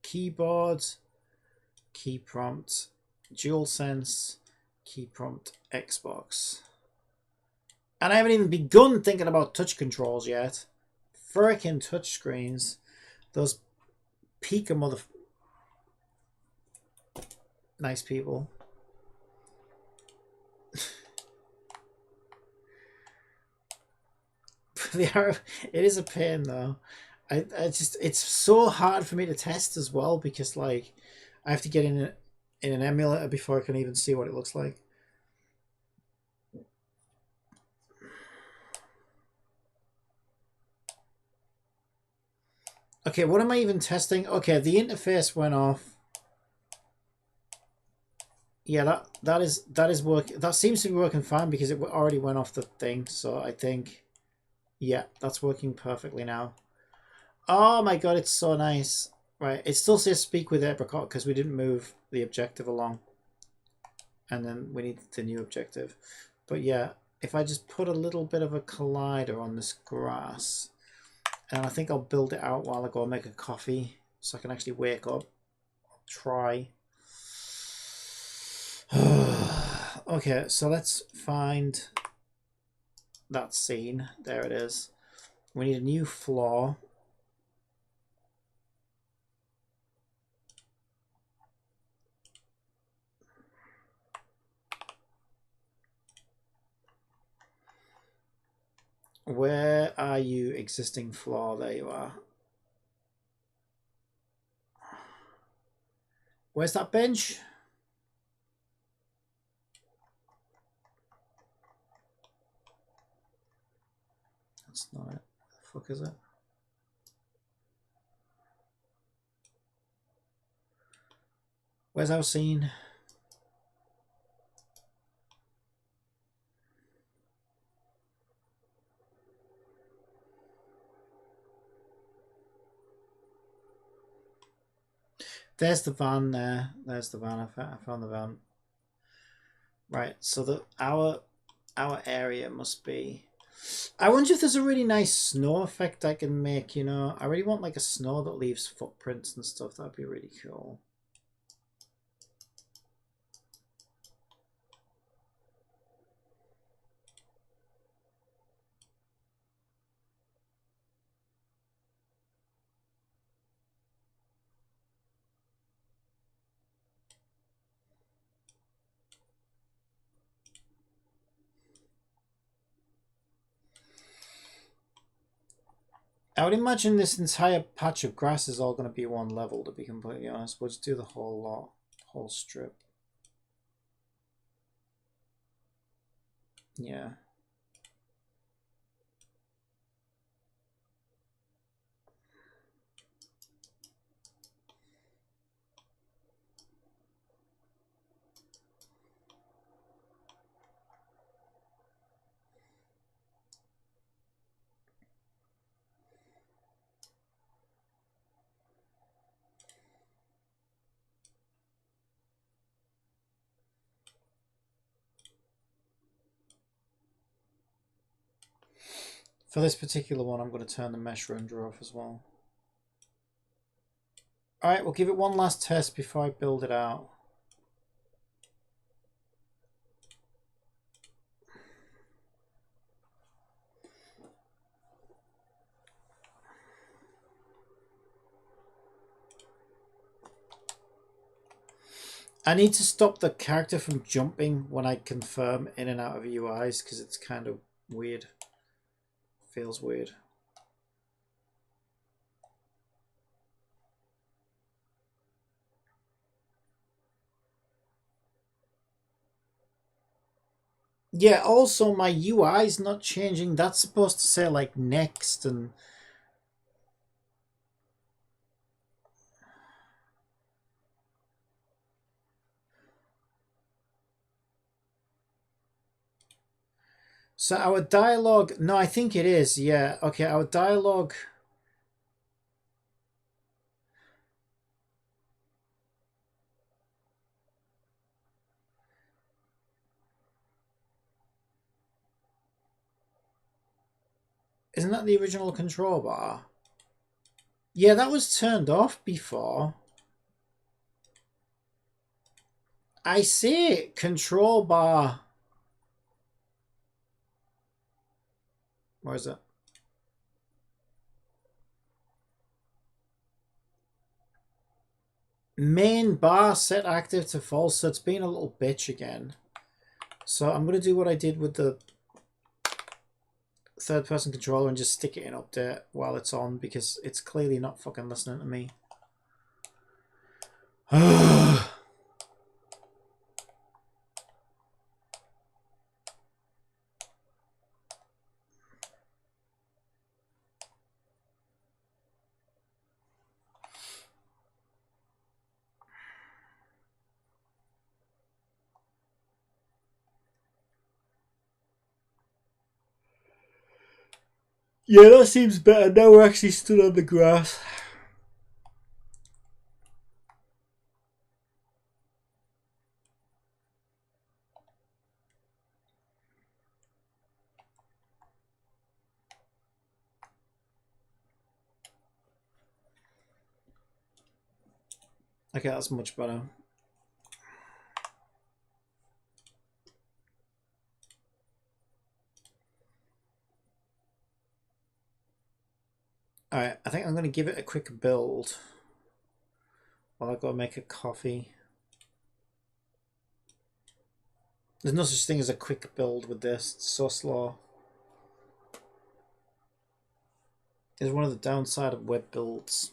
keyboard, key prompt, DualSense, key prompt, Xbox. And I haven't even begun thinking about touch controls yet. Frickin' touch screens. Those Pika mother... Nice people. It is a pain though. I just, it's so hard for me to test as well because like I have to get in an emulator before I can even see what it looks like. Okay, what am I even testing? Okay, the interface went off. Yeah, that is working. That seems to be working fine because it already went off the thing. So I think, yeah, that's working perfectly now. Oh my god, it's so nice. Right, it still says speak with Apricot because we didn't move the objective along. And then we need the new objective. But yeah, if I just put a little bit of a collider on this grass, and I think I'll build it out while I go make a coffee so I can actually wake up. I'll try. Okay, so let's find that scene. There it is. We need a new floor. Where are you, existing floor? There you are. Where's that bench? That's not it. The fuck is it? Where's our scene? There's the van there. There's the van. I found the van. Right, so our area must be... I wonder if there's a really nice snow effect I can make, you know? I really want like a snow that leaves footprints and stuff. That'd be really cool. I would imagine this entire patch of grass is all going to be one level, to be completely honest. We'll just do the whole lot, whole strip. Yeah. For this particular one, I'm going to turn the mesh renderer off as well. Alright, we'll give it one last test before I build it out. I need to stop the character from jumping when I confirm in and out of UIs because it's kind of weird. Feels weird. Yeah, also my UI is not changing. That's supposed to say like next and... So our dialogue... No, I think it is. Yeah. Okay, our dialogue... Isn't that the original control bar? Yeah, that was turned off before. I see it. Control bar. Where is it? Main bar set active to false, so it's being a little bitch again. So I'm going to do what I did with the third person controller and just stick it in update while it's on because it's clearly not fucking listening to me. Yeah, that seems better. Now we're actually stood on the grass. Okay, that's much better. Alright, I think I'm going to give it a quick build while I go make a coffee. There's no such thing as a quick build with this. It's so slow. It's one of the downside of web builds.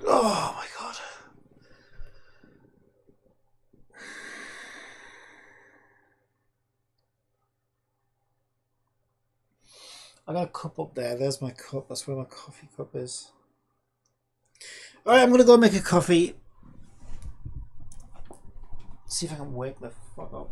Oh my god. I got a cup up there. There's my cup. That's where my coffee cup is. Alright, I'm gonna go make a coffee. See if I can wake the fuck up.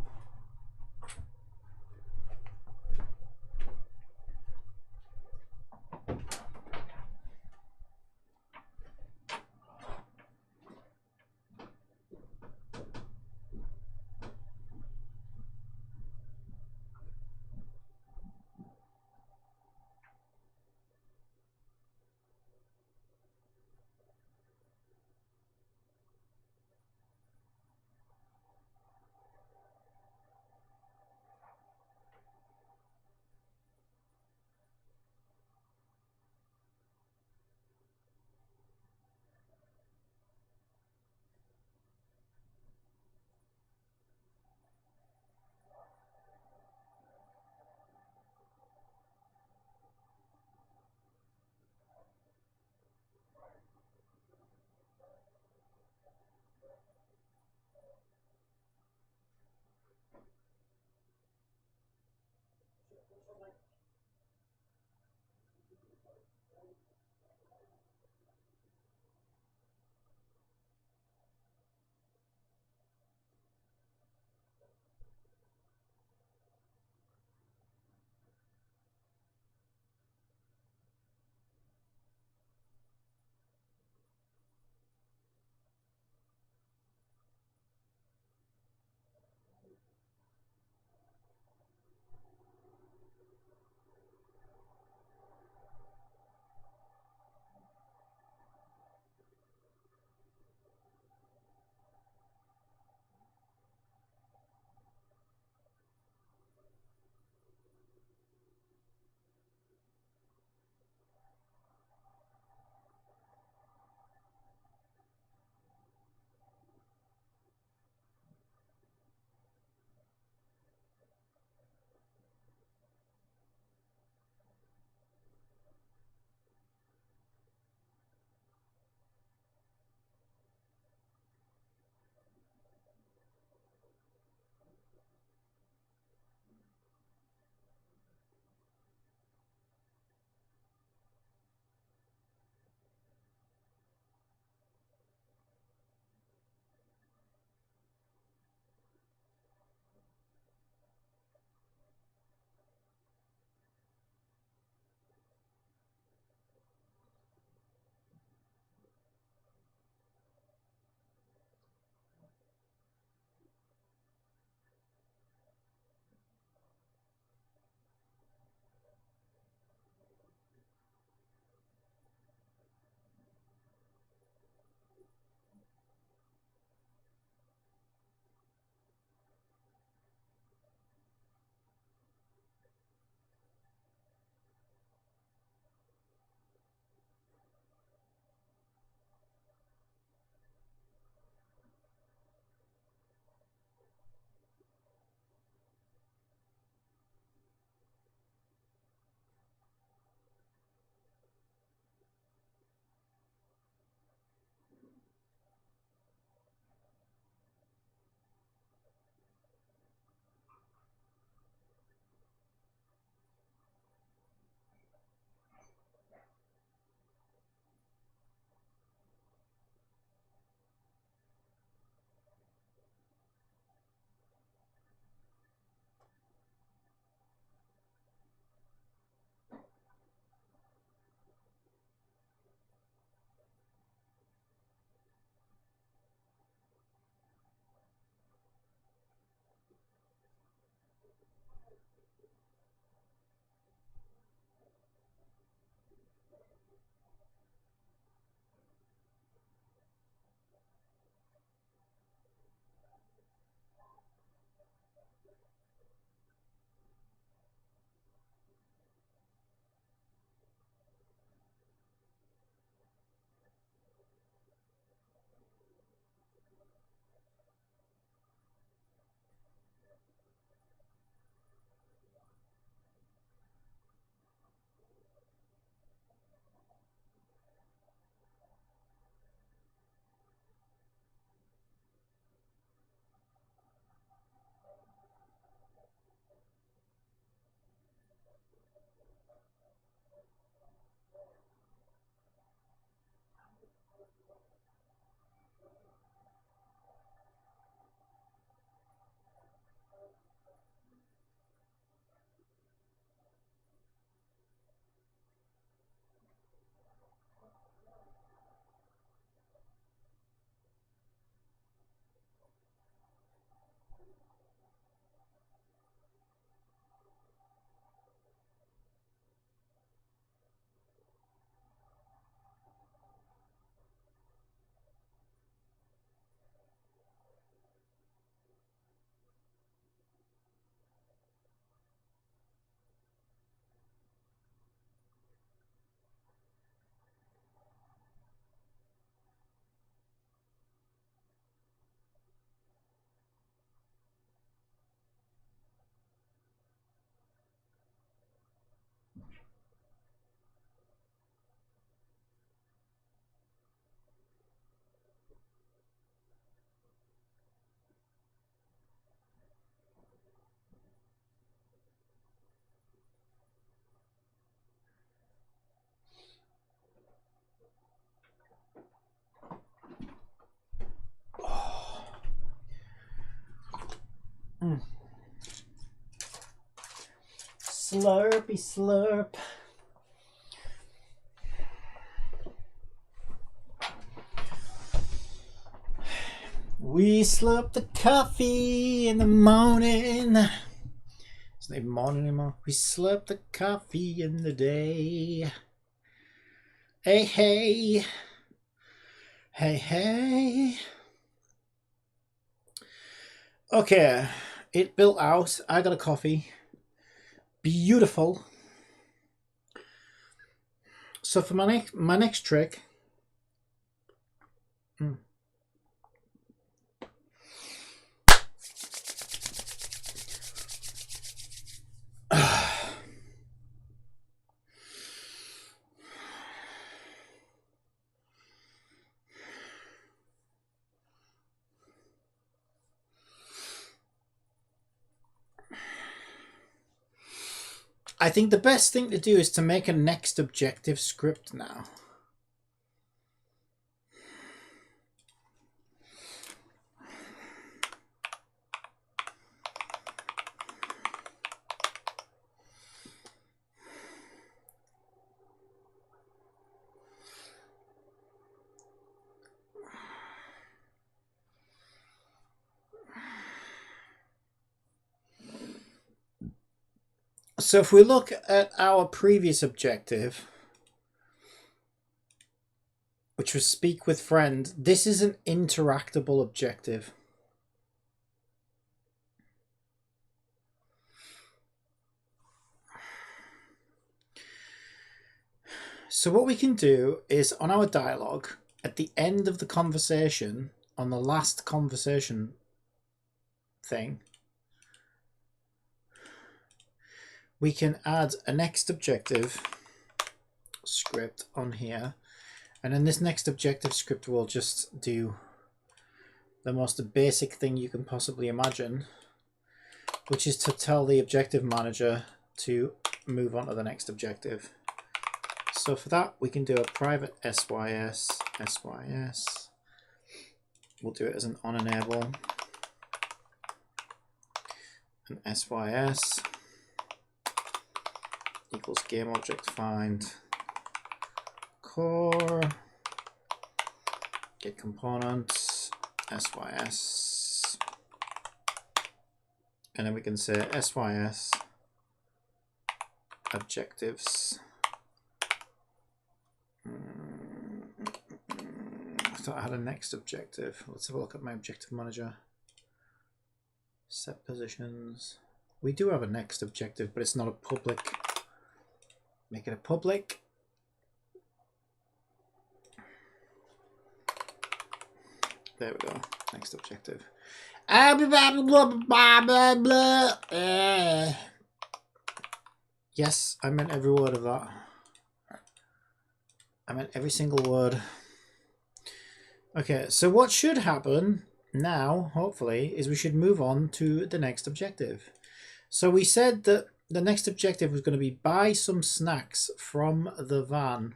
slurpy slurp. We slurp the coffee in the morning. It's not even morning anymore. We slurp the coffee in the day. Hey, hey. Hey, hey. Okay, it built out. I got a coffee. Beautiful. So for my next trick, I think the best thing to do is to make a next objective script now. So if we look at our previous objective, which was speak with friend, this is an interactable objective. So what we can do is on our dialogue, at the end of the conversation, on the last conversation thing, we can add a next objective script on here. And in this next objective script, we'll just do the most basic thing you can possibly imagine, which is to tell the objective manager to move on to the next objective. So for that, we can do a private SYS. We'll do it as an on enable. An SYS equals game object find core get component SYS, and then we can say SYS objectives. I thought I had a next objective. Let's have a look at my objective manager. Set positions. We do have a next objective, but it's not a public. Make it a public. There we go. Next objective. Yes, I meant every word of that. I meant every single word. Okay, so what should happen now, hopefully, is we should move on to the next objective. So we said that the next objective was going to be buy some snacks from the van.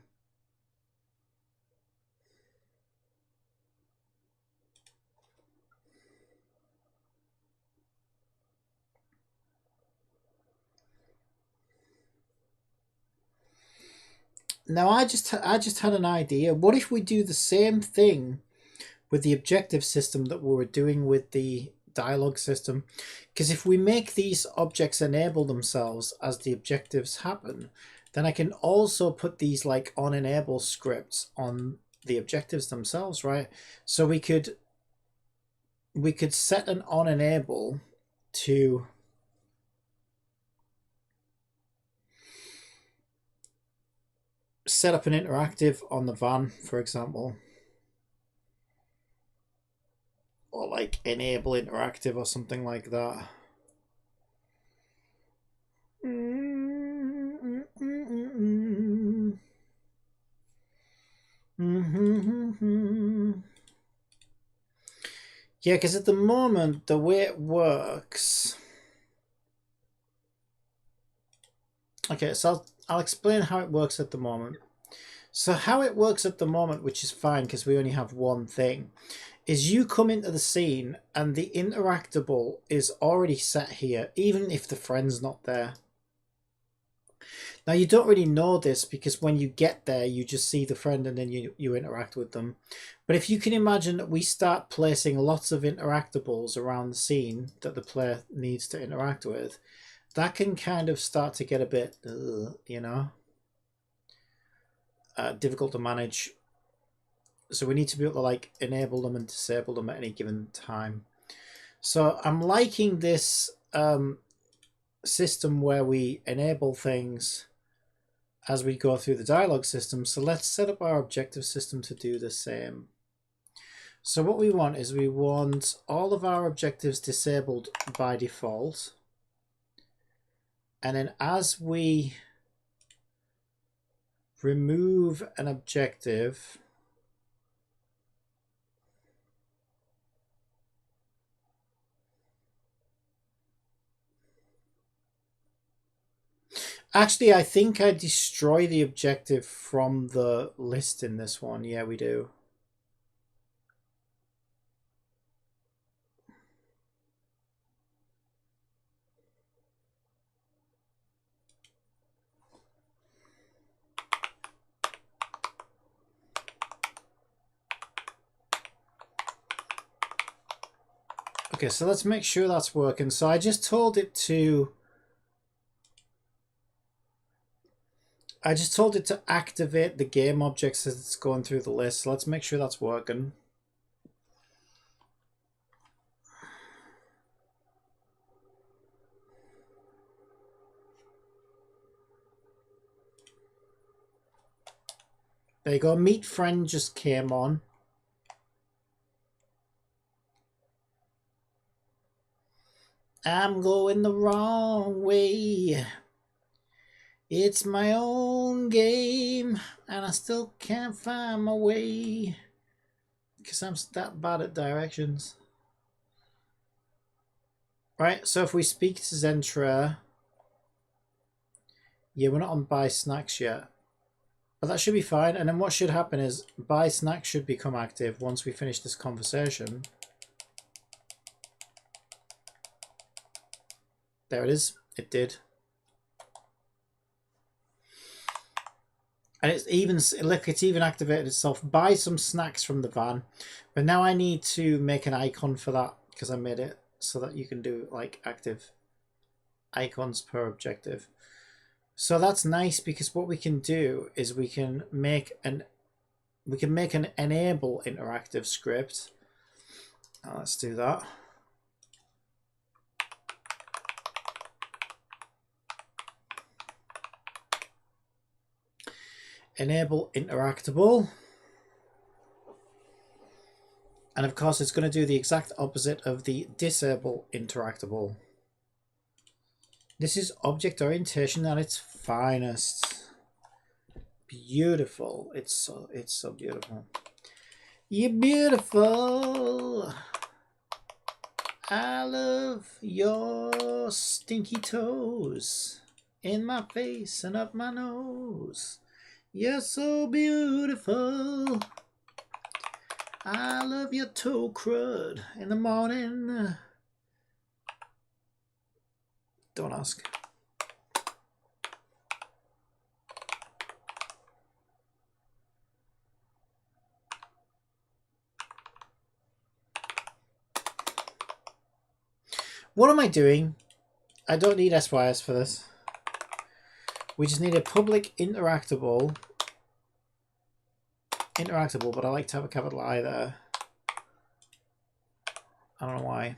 Now I just had an idea. What if we do the same thing with the objective system that we were doing with the dialogue system? Because if we make these objects enable themselves as the objectives happen, then I can also put these like on enable scripts on the objectives themselves, right? So we could set an on enable to set up an interactive on the van, for example, or like enable interactive or something like that. Yeah, because at the moment, the way it works... Okay, so I'll explain how it works at the moment. So how it works at the moment, which is fine because we only have one thing, is you come into the scene and the interactable is already set here, even if the friend's not there. Now you don't really know this because when you get there, you just see the friend and then you interact with them. But if you can imagine that we start placing lots of interactables around the scene that the player needs to interact with, that can kind of start to get a bit, you know, difficult to manage. So we need to be able to like enable them and disable them at any given time. So I'm liking this system where we enable things as we go through the dialogue system. So let's set up our objective system to do the same. So what we want is we want all of our objectives disabled by default. And then as we remove an objective, actually, I think I destroy the objective from the list in this one. Yeah, we do. Okay, so let's make sure that's working. So I just told it to activate the game objects as it's going through the list. So let's make sure that's working. There you go. Meet friend just came on. I'm going the wrong way. It's my own game, and I still can't find my way. Because I'm that bad at directions. Right, so if we speak to Zentra... Yeah, we're not on buy snacks yet. But that should be fine. And then what should happen is buy snacks should become active once we finish this conversation. There it is. It did. And it's even, look, it's even activated itself. Buy some snacks from the van. But now I need to make an icon for that because I made it so that you can do like active icons per objective. So that's nice because what we can do is we can make an enable interactive script. Let's do that. Enable interactable. And of course it's going to do the exact opposite of the disable interactable. This is object orientation at its finest. Beautiful. It's so beautiful. You're beautiful. I love your stinky toes in my face and up my nose. You're so beautiful. I love your toe crud in the morning. Don't ask. What am I doing? I don't need SYS for this. We just need a public interactable, but I like to have a capital I there. I don't know why.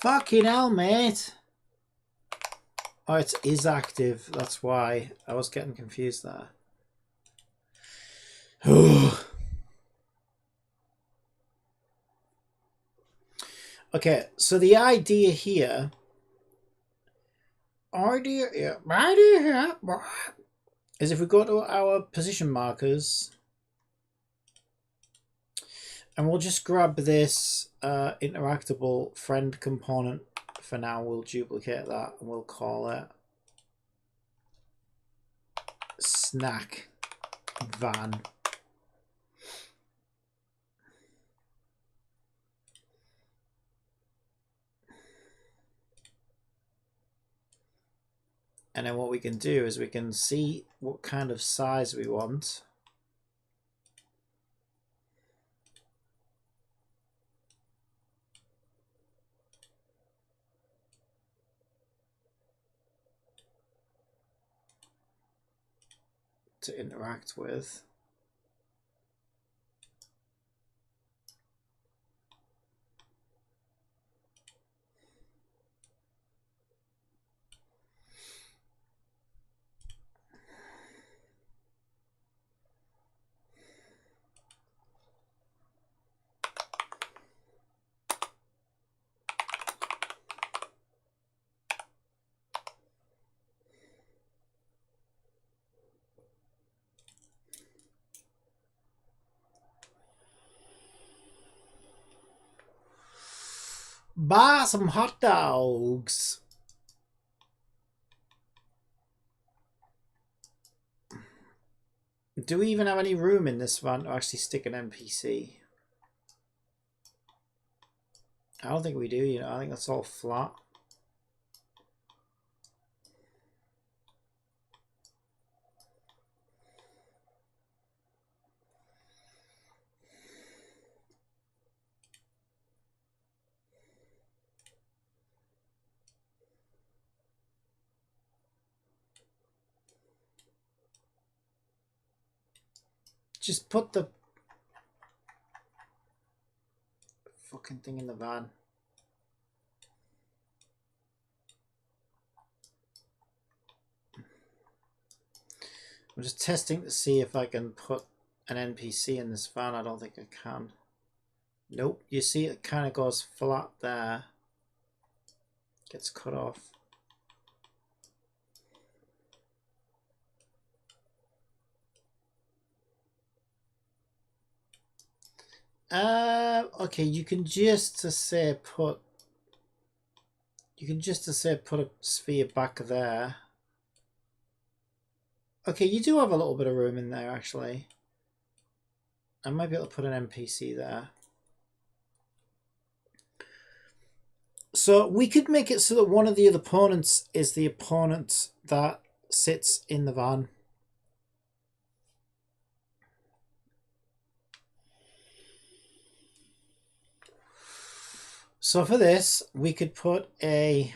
Fucking hell, mate. Oh, it is active. That's why I was getting confused there. Okay, so the idea here is if we go to our position markers, And we'll just grab this interactable friend component for now. We'll duplicate that and we'll call it snack van. And then what we can do is we can see what kind of size we want. To interact with. Buy some hot dogs. Do we even have any room in this van to actually stick an NPC? I don't think we do, you know. I think that's all flat. Just put the fucking thing in the van. I'm just testing to see if I can put an NPC in this van. I don't think I can. Nope. You see it kind of goes flat there. Gets cut off. Okay, you can just to say put a sphere back there. Okay, you do have a little bit of room in there actually. I might be able to put an NPC there. So we could make it so that one of the other opponents is the opponent that sits in the van. So for this, we could put a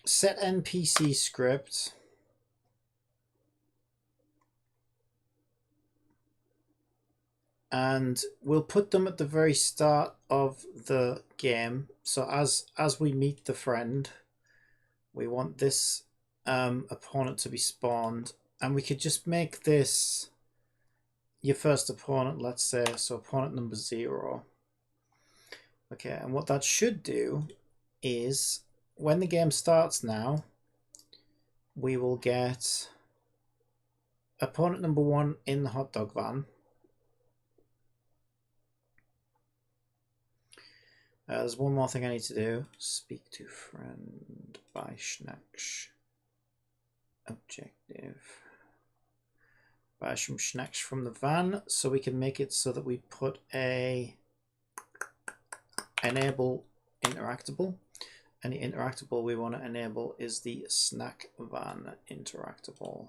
set NPC script. And we'll put them at the very start of the game. So as we meet the friend, we want this opponent to be spawned. And we could just make this your first opponent, let's say. So opponent number 0. Okay, and what that should do is when the game starts now, we will get opponent number 1 in the hot dog van. There's one more thing I need to do. Speak to friend by Schnacks. Objective. Buy some Schnacks from the van, so we can make it so that we put a enable interactable. And the interactable we want to enable is the snack van interactable.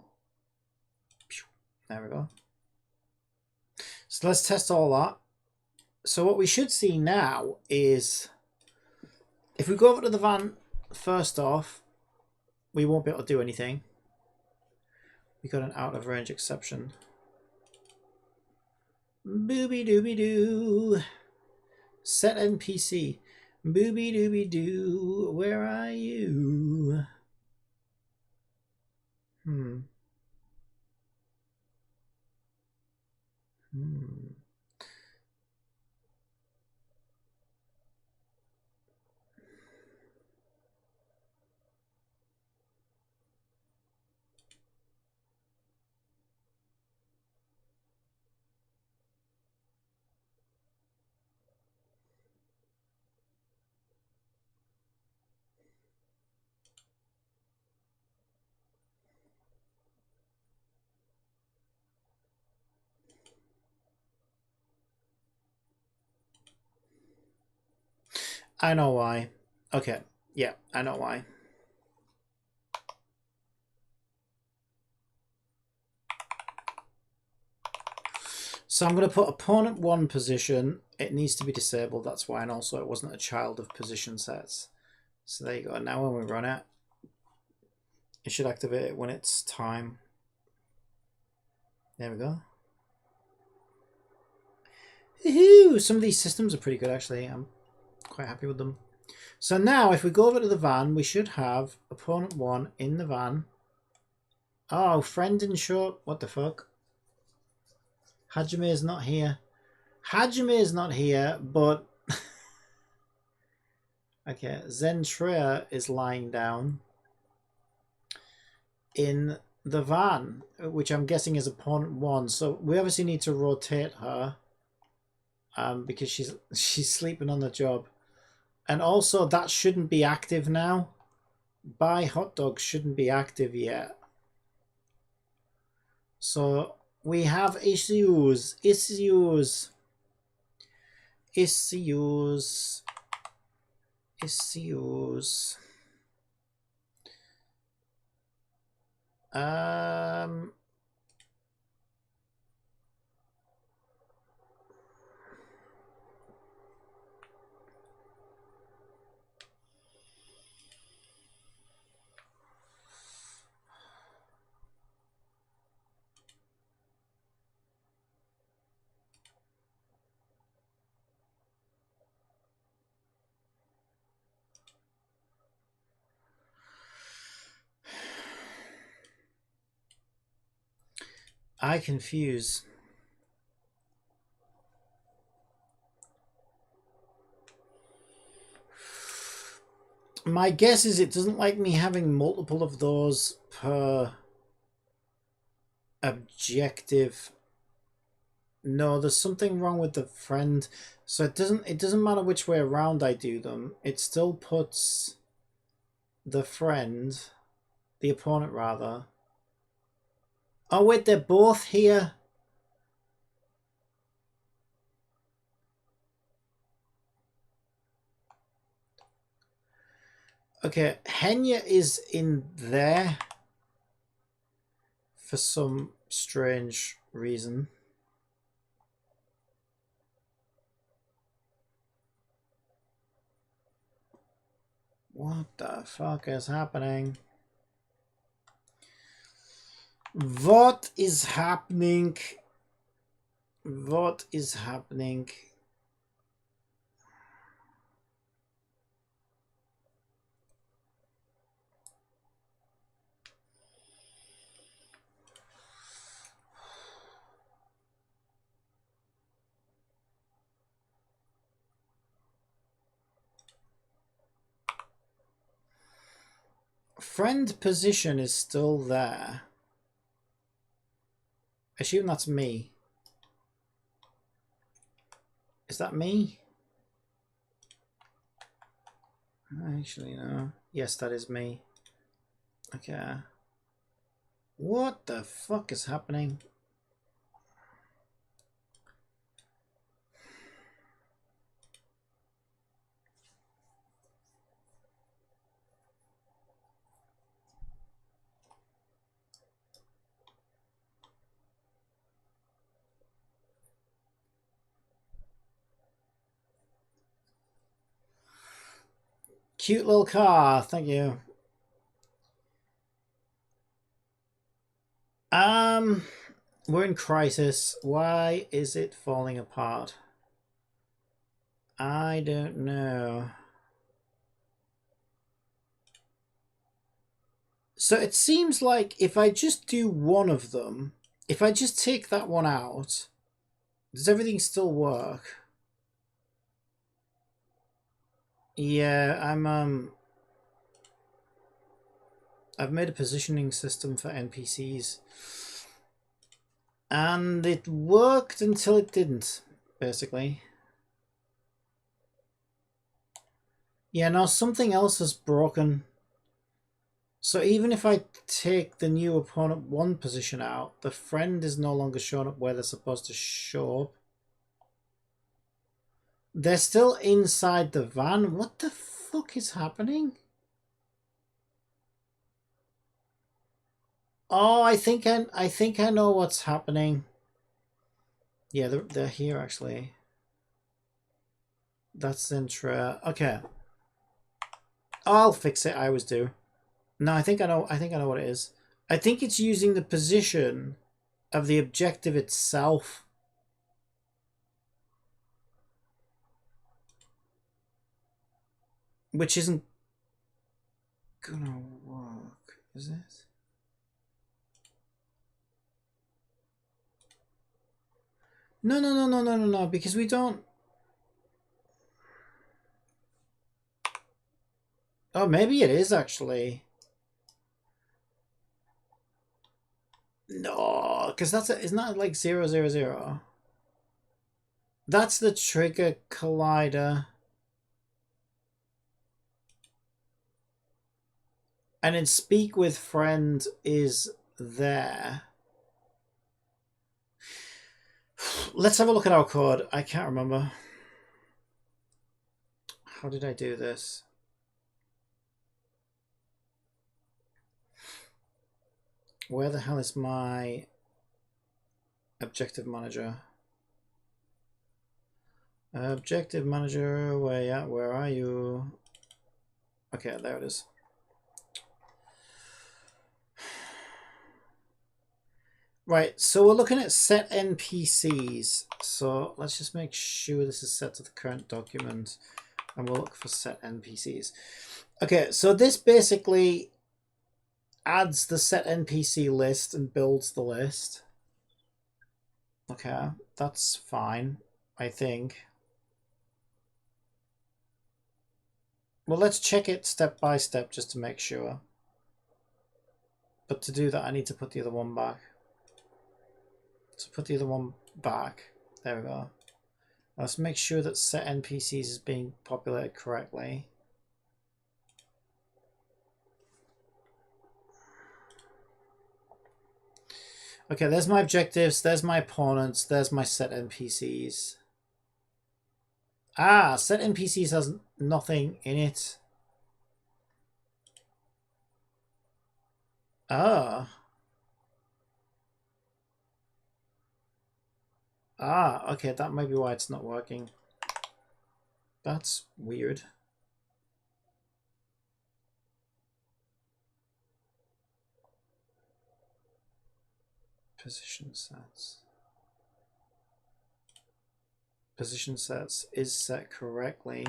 There we go. So let's test all that. So what we should see now is if we go over to the van first off, we won't be able to do anything. We got an out of range exception. Booby dooby doo. Set NPC. Booby dooby doo. Where are you? Hmm. I know why. Okay, yeah, I know why. So I'm going to put opponent 1 position. It needs to be disabled, that's why, and also it wasn't a child of position sets. So there you go. Now when we run it, it should activate it when it's time. There we go. Woohoo! Some of these systems are pretty good, actually. I'm quite happy with them. So now, if we go over to the van, we should have opponent 1 in the van. Oh, friend didn't show up. What the fuck? Hajime is not here. Hajime is not here, but... okay, Zentrea is lying down in the van, which I'm guessing is opponent 1. So we obviously need to rotate her because she's sleeping on the job. And also, that shouldn't be active now. Buy hot dogs shouldn't be active yet. So we have issues. I confuse. My guess is it doesn't like me having multiple of those per objective. No, there's something wrong with the friend. So it doesn't matter which way around I do them. It still puts the friend, the opponent rather. Oh wait, they're both here. Okay, Henya is in there for some strange reason. What the fuck is happening? What is happening? What is happening? Friend position is still there. I assume that's me. Is that me? Actually, no. Yes, that is me. Okay. What the fuck is happening? Cute little car, thank you. We're in crisis. Why is it falling apart? I don't know. So it seems like if I just do one of them, if I just take that one out, does everything still work? Yeah, I've made a positioning system for NPCs. And it worked until it didn't, basically. Yeah, no, something else is broken. So even if I take the new opponent 1 position out, the friend is no longer showing up where they're supposed to show up. They're still inside the van. What the fuck is happening? Oh, I think I know what's happening. Yeah, they're here actually. That's Sintra. Okay. Oh, I'll fix it. I always do. No, I think I know what it is. I think it's using the position of the objective itself. Which isn't gonna work, is it? No, because we don't... Oh, maybe it is actually. No, because isn't that like 000? That's the trigger collider. And then speak with friend is there. Let's have a look at our code. I can't remember. How did I do this? Where the hell is my objective manager? Objective manager, where are you? Okay, there it is. Right, so we're looking at set NPCs. So let's just make sure this is set to the current document. And we'll look for set NPCs. Okay, so this basically adds the set NPC list and builds the list. Okay, that's fine, I think. Well, let's check it step by step just to make sure. But to do that, I need to put the other one back. So put the other one back. There we go. Let's make sure that set NPCs is being populated correctly. Okay, there's my objectives, there's my opponents, there's my set NPCs. Ah, set NPCs has nothing in it. Ah. Ah, okay, that might be why it's not working. That's weird. Position sets. Position sets is set correctly.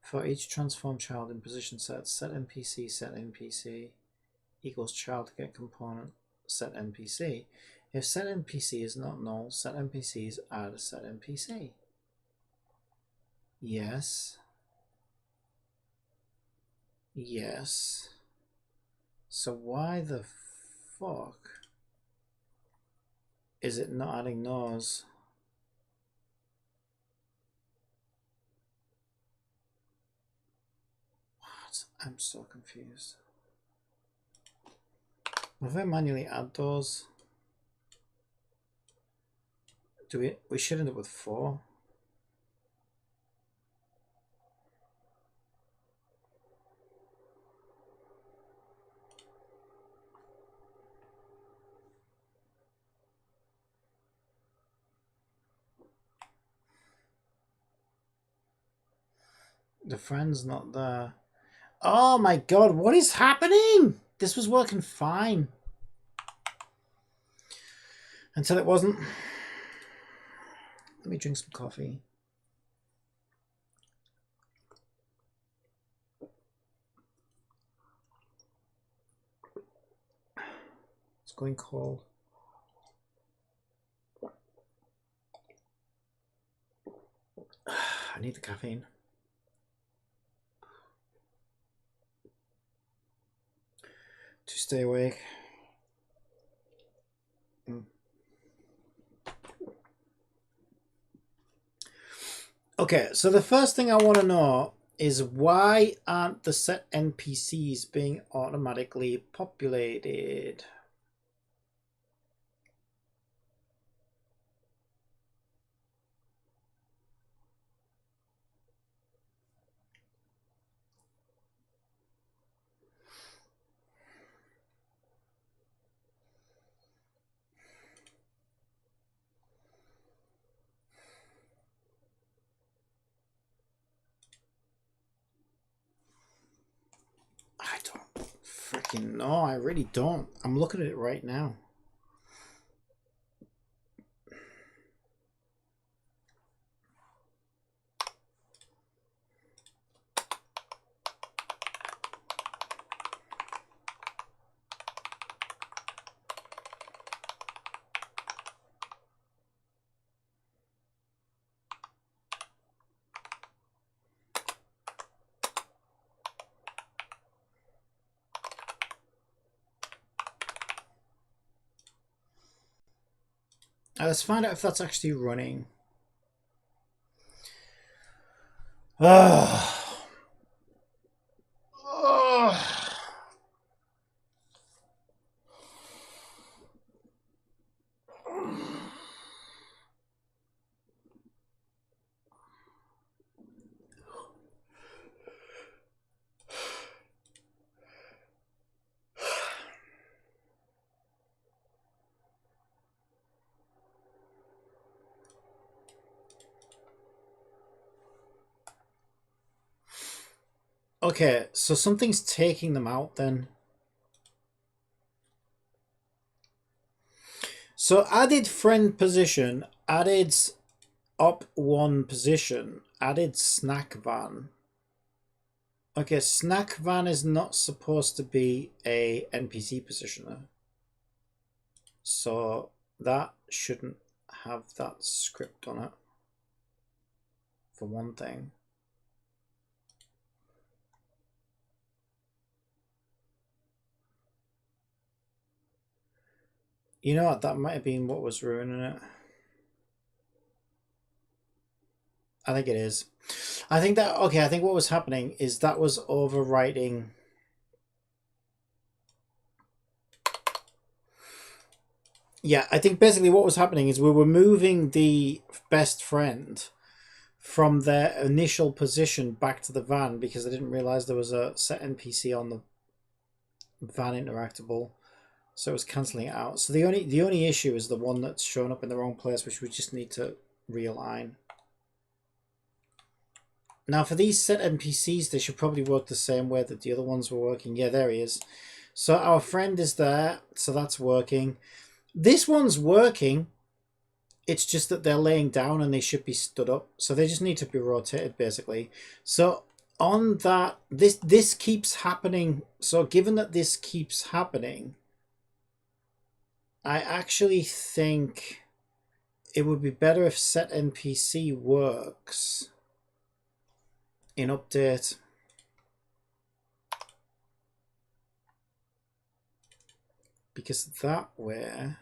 For each transform child in position sets, set NPC equals child get component set NPC. If set NPC is not null, set NPCs add a set NPC. Yes. Yes. So why the fuck is it not adding those? What? I'm so confused. If I manually add those, we should end up with 4. The friend's not there. Oh my god, what is happening? This was working fine. Until it wasn't. Let me drink some coffee. It's going cold. I need the caffeine. To stay awake. Okay, so the first thing I want to know is why aren't the set NPCs being automatically populated? I don't freaking know. I really don't. I'm looking at it right now. Let's find out if that's actually running. Ugh. Ugh. Okay, so something's taking them out then. So added friend position, added up one position, added snack van. Okay, snack van is not supposed to be a NPC positioner. So that shouldn't have that script on it, for one thing. You know what, that might have been what was ruining it. I think it is. I think that, okay, I think what was happening is that was overwriting. Yeah, I think basically what was happening is we were moving the best friend from their initial position back to the van because I didn't realize there was a set NPC on the van interactable. So it was cancelling it out. So the only issue is the one that's shown up in the wrong place, which we just need to realign. Now for these set NPCs, they should probably work the same way that the other ones were working. Yeah, there he is. So our friend is there, so that's working. This one's working. It's just that they're laying down and they should be stood up. So they just need to be rotated, basically. So on that, this keeps happening. So given that this keeps happening, I actually think it would be better if set NPC works in update. Because that way,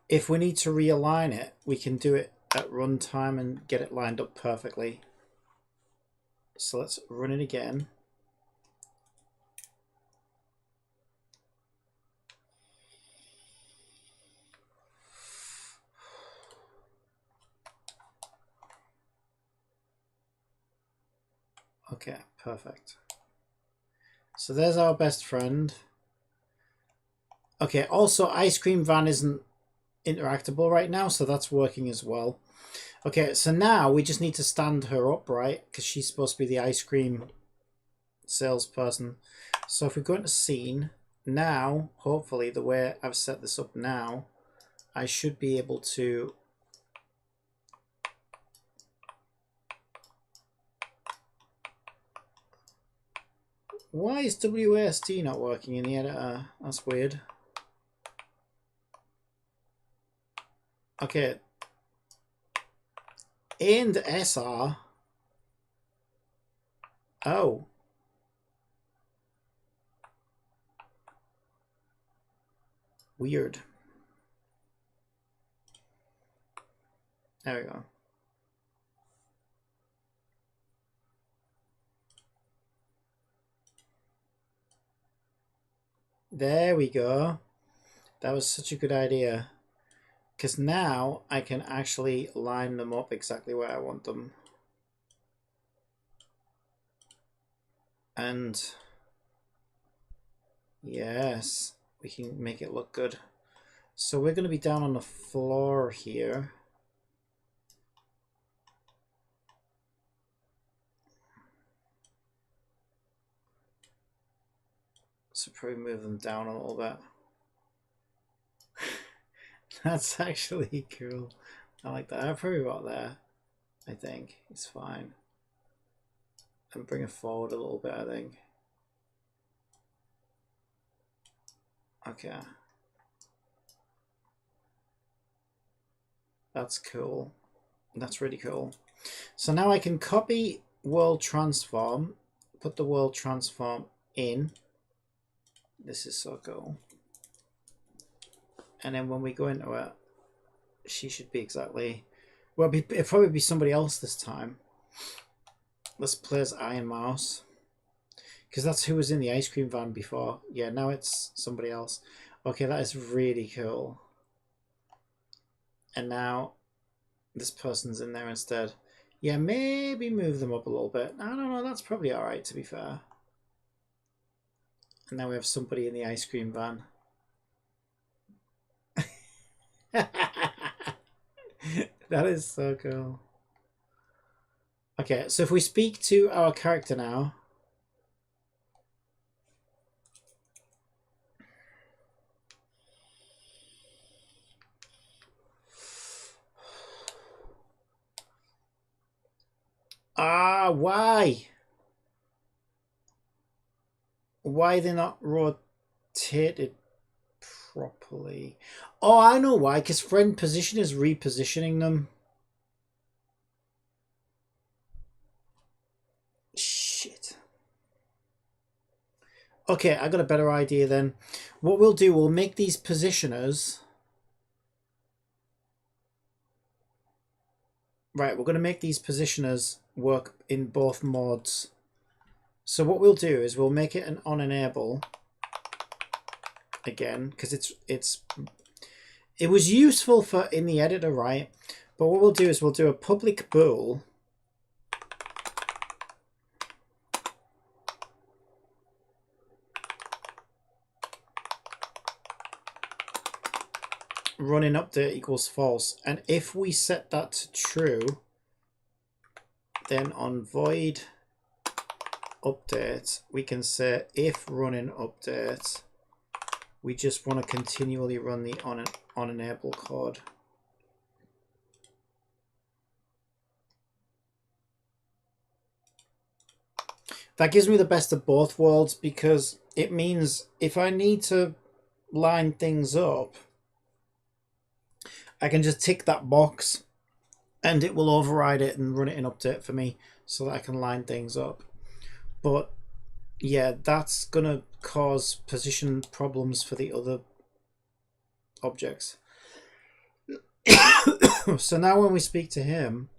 if we need to realign it, we can do it at runtime and get it lined up perfectly. So let's run it again. Okay, perfect. So there's our best friend. Okay, also Ice Cream Van isn't interactable right now, so that's working as well. Okay, so now we just need to stand her up, right? Because she's supposed to be the ice cream salesperson. So if we go into scene, now, hopefully the way I've set this up now, I should be able to why is WASD not working in the editor? That's weird. Okay. A and S are. Oh. Weird. There we go. There we go. That was such a good idea. Because now I can actually line them up exactly where I want them. And yes, we can make it look good. So we're going to be down on the floor here. So probably move them down a little bit. That's actually cool. I like that. I'll probably about there. I think it's fine. And bring it forward a little bit, I think. Okay. That's cool. That's really cool. So now I can copy world transform, put the world transform in. This is so cool. And then when we go into it, she should be exactly... Well, it'll probably be somebody else this time. Let's play as Iron Mouse. Because that's who was in the ice cream van before. Yeah, now it's somebody else. Okay, that is really cool. And now this person's in there instead. Yeah, maybe move them up a little bit. I don't know, that's probably alright, to be fair. And now we have somebody in the ice cream van. That is so cool. Okay, so if we speak to our character now. Ah, why? Why they're not rotated properly? Oh, I know why. Because friend position is repositioning them. Shit. Okay, I got a better idea then. What we'll do, we'll make these positioners. Right, we're going to make these positioners work in both modes. So what we'll do is we'll make it an on enable again, because it was useful for in the editor, right? But what we'll do is we'll do a public bool running update equals false, and if we set that to true, then on void update we can say if running update, we just want to continually run the on enable code. That gives me the best of both worlds, because it means if I need to line things up, I can just tick that box and it will override it and run it in update for me so that I can line things up. But yeah, that's going to cause position problems for the other objects. So now when we speak to him,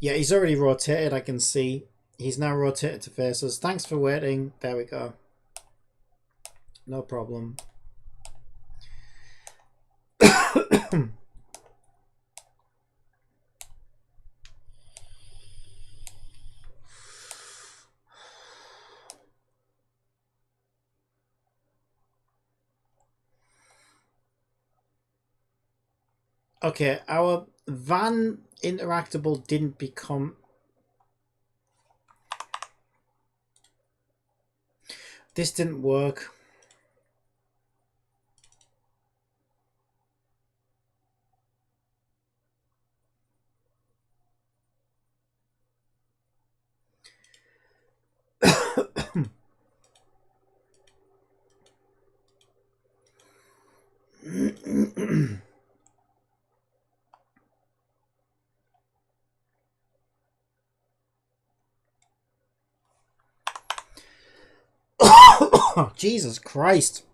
yeah, he's already rotated. I can see he's now rotated to face us. Thanks for waiting. There we go. No problem. Okay, our van interactable didn't become... This didn't work. Oh, Jesus Christ.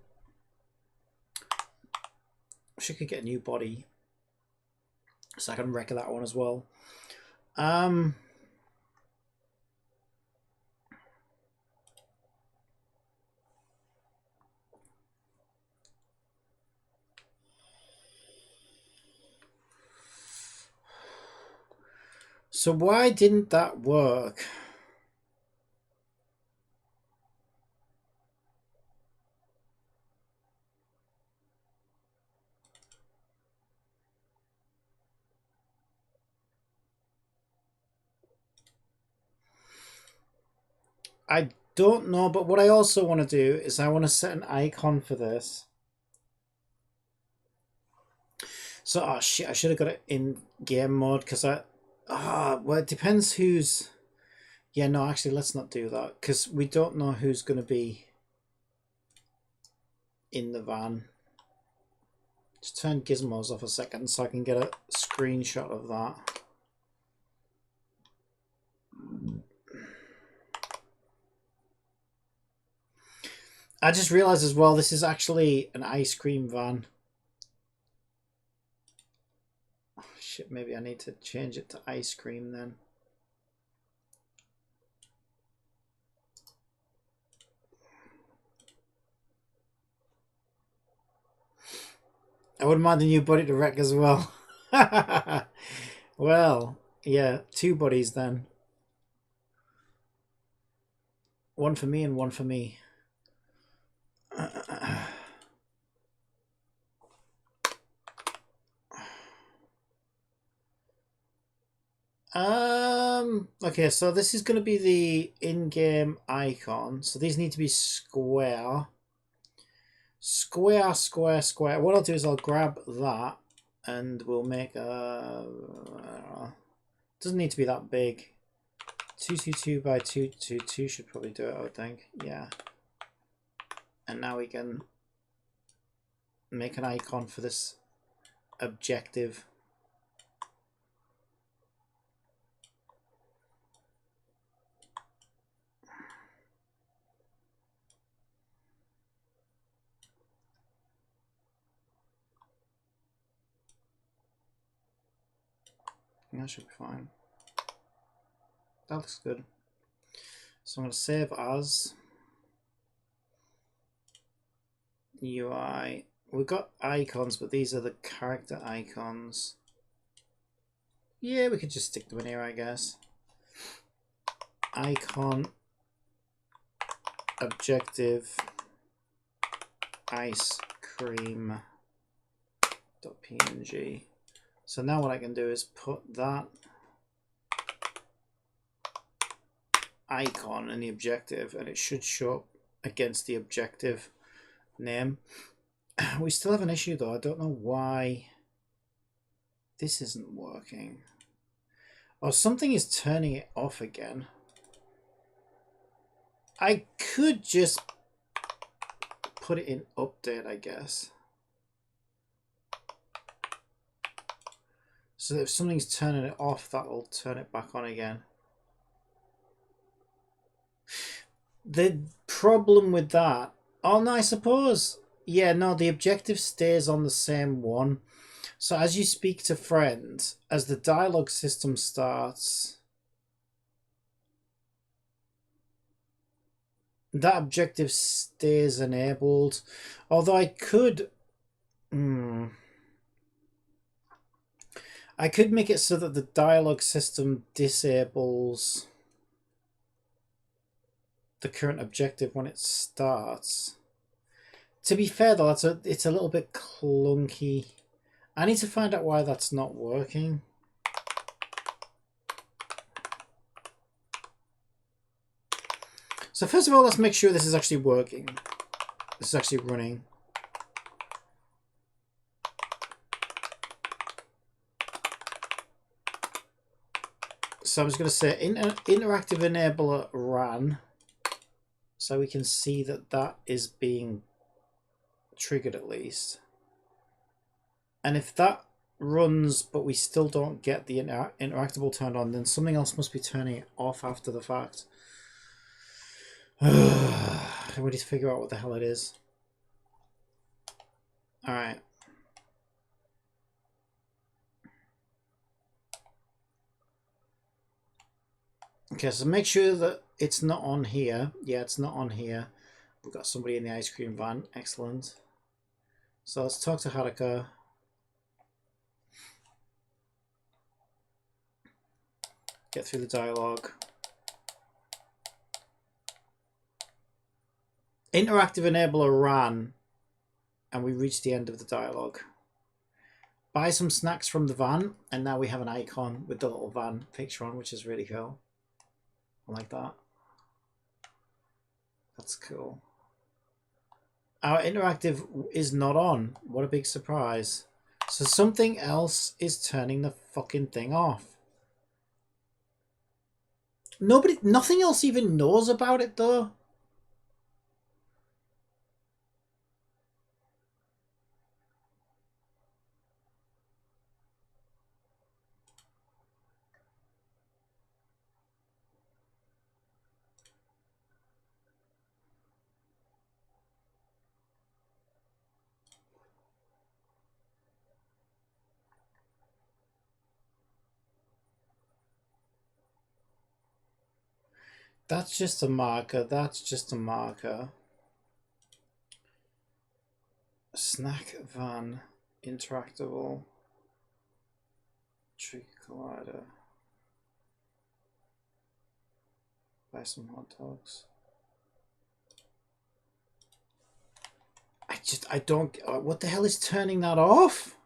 Wish I could get a new body so I can wreck that one as well. So why didn't that work? I don't know, but what I also want to do is I want to set an icon for this. So, oh shit, I should have got it in game mode because well, it depends who's. Yeah, no, actually, let's not do that because we don't know who's going to be in the van. Just turn gizmos off a second so I can get a screenshot of that. I just realized as well, this is actually an ice cream van. Oh, shit, maybe I need to change it to ice cream then. I wouldn't mind the new body to wreck as well. Well, yeah, 2 bodies then. One for me and one for me. Okay, so this is going to be the in-game icon. So these need to be square. Square, square, square. What I'll do is I'll grab that and we'll make a... doesn't need to be that big. 222 by 222 should probably do it, I would think. Yeah. And now we can make an icon for this objective. That should be fine. That looks good. So I'm going to save as UI. We've got icons, but these are the character icons. Yeah, we could just stick them in here, I guess. Icon objective ice cream .png. So now what I can do is put that icon in the objective and it should show up against the objective name. We still have an issue though. I don't know why this isn't working. Or something is turning it off again. I could just put it in update, I guess. So if something's turning it off, that'll turn it back on again. The problem with that... Oh, no, I suppose... Yeah, no, the objective stays on the same one. So as you speak to friends, as the dialogue system starts... that objective stays enabled. Although I could... I could make it so that the dialogue system disables the current objective when it starts. To be fair though, it's a little bit clunky. I need to find out why that's not working. So first of all, let's make sure this is actually working. This is actually running. So I'm just going to say interactive enabler ran, so we can see that that is being triggered at least. And if that runs but we still don't get the interactable turned on, then something else must be turning it off after the fact. We need to figure out what the hell it is. Alright. Okay, so make sure that it's not on here. Yeah, it's not on here. We've got somebody in the ice cream van. Excellent. So let's talk to Haruka. Get through the dialogue. Interactive enabler ran, and we reached the end of the dialogue. Buy some snacks from the van, and now we have an icon with the little van picture on, which is really cool. I like that. That's cool. Our interactive is not on. What a big surprise. So something else is turning the fucking thing off. Nothing else even knows about it though. That's just a marker. That's just a marker. Snack van. Interactable. Tree collider. Buy some hot dogs. I don't. What the hell is turning that off?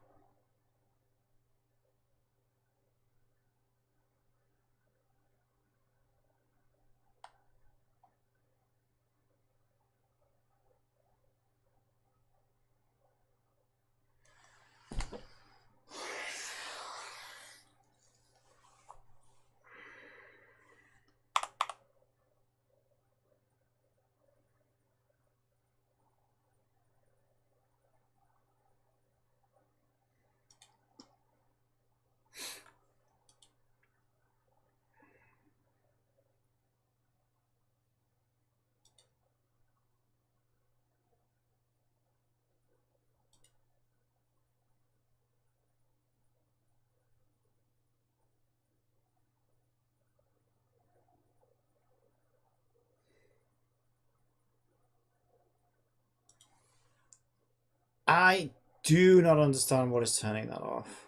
I do not understand what is turning that off.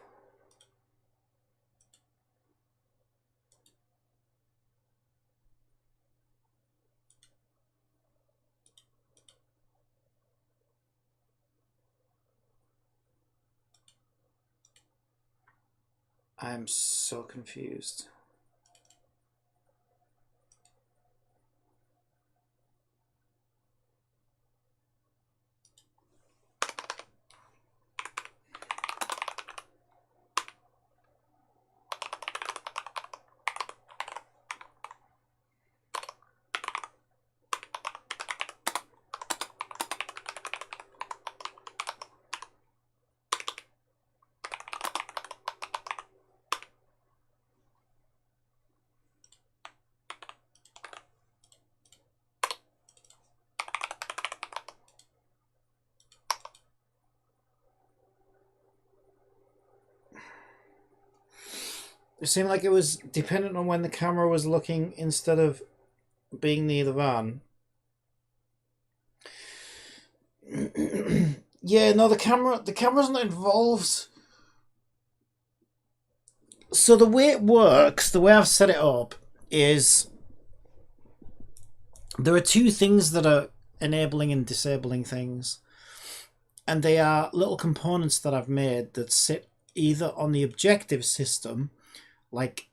I am so confused. It seemed like it was dependent on when the camera was looking instead of being near the van. Yeah, no, the camera's not involved. So the way it works, the way I've set it up is there are two things that are enabling and disabling things. And they are little components that I've made that sit either on the objective system, like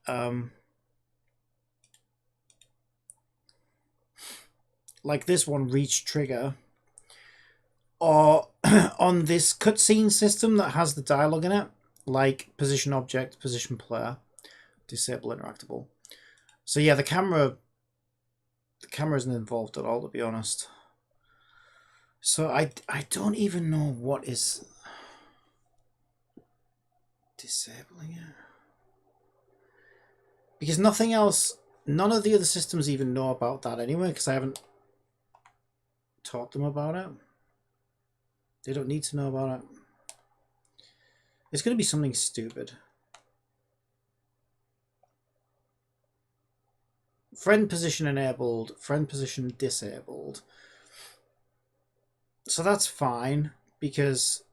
this one, reach trigger, or on this cutscene system that has the dialogue in it, like position object, position player, disable interactable. So yeah, the camera isn't involved at all, to be honest. So I don't even know what is disabling it, because nothing else, none of the other systems even know about that anyway, because I haven't taught them about it. They don't need to know about it. It's going to be something stupid. Friend position enabled, friend position disabled. So that's fine, because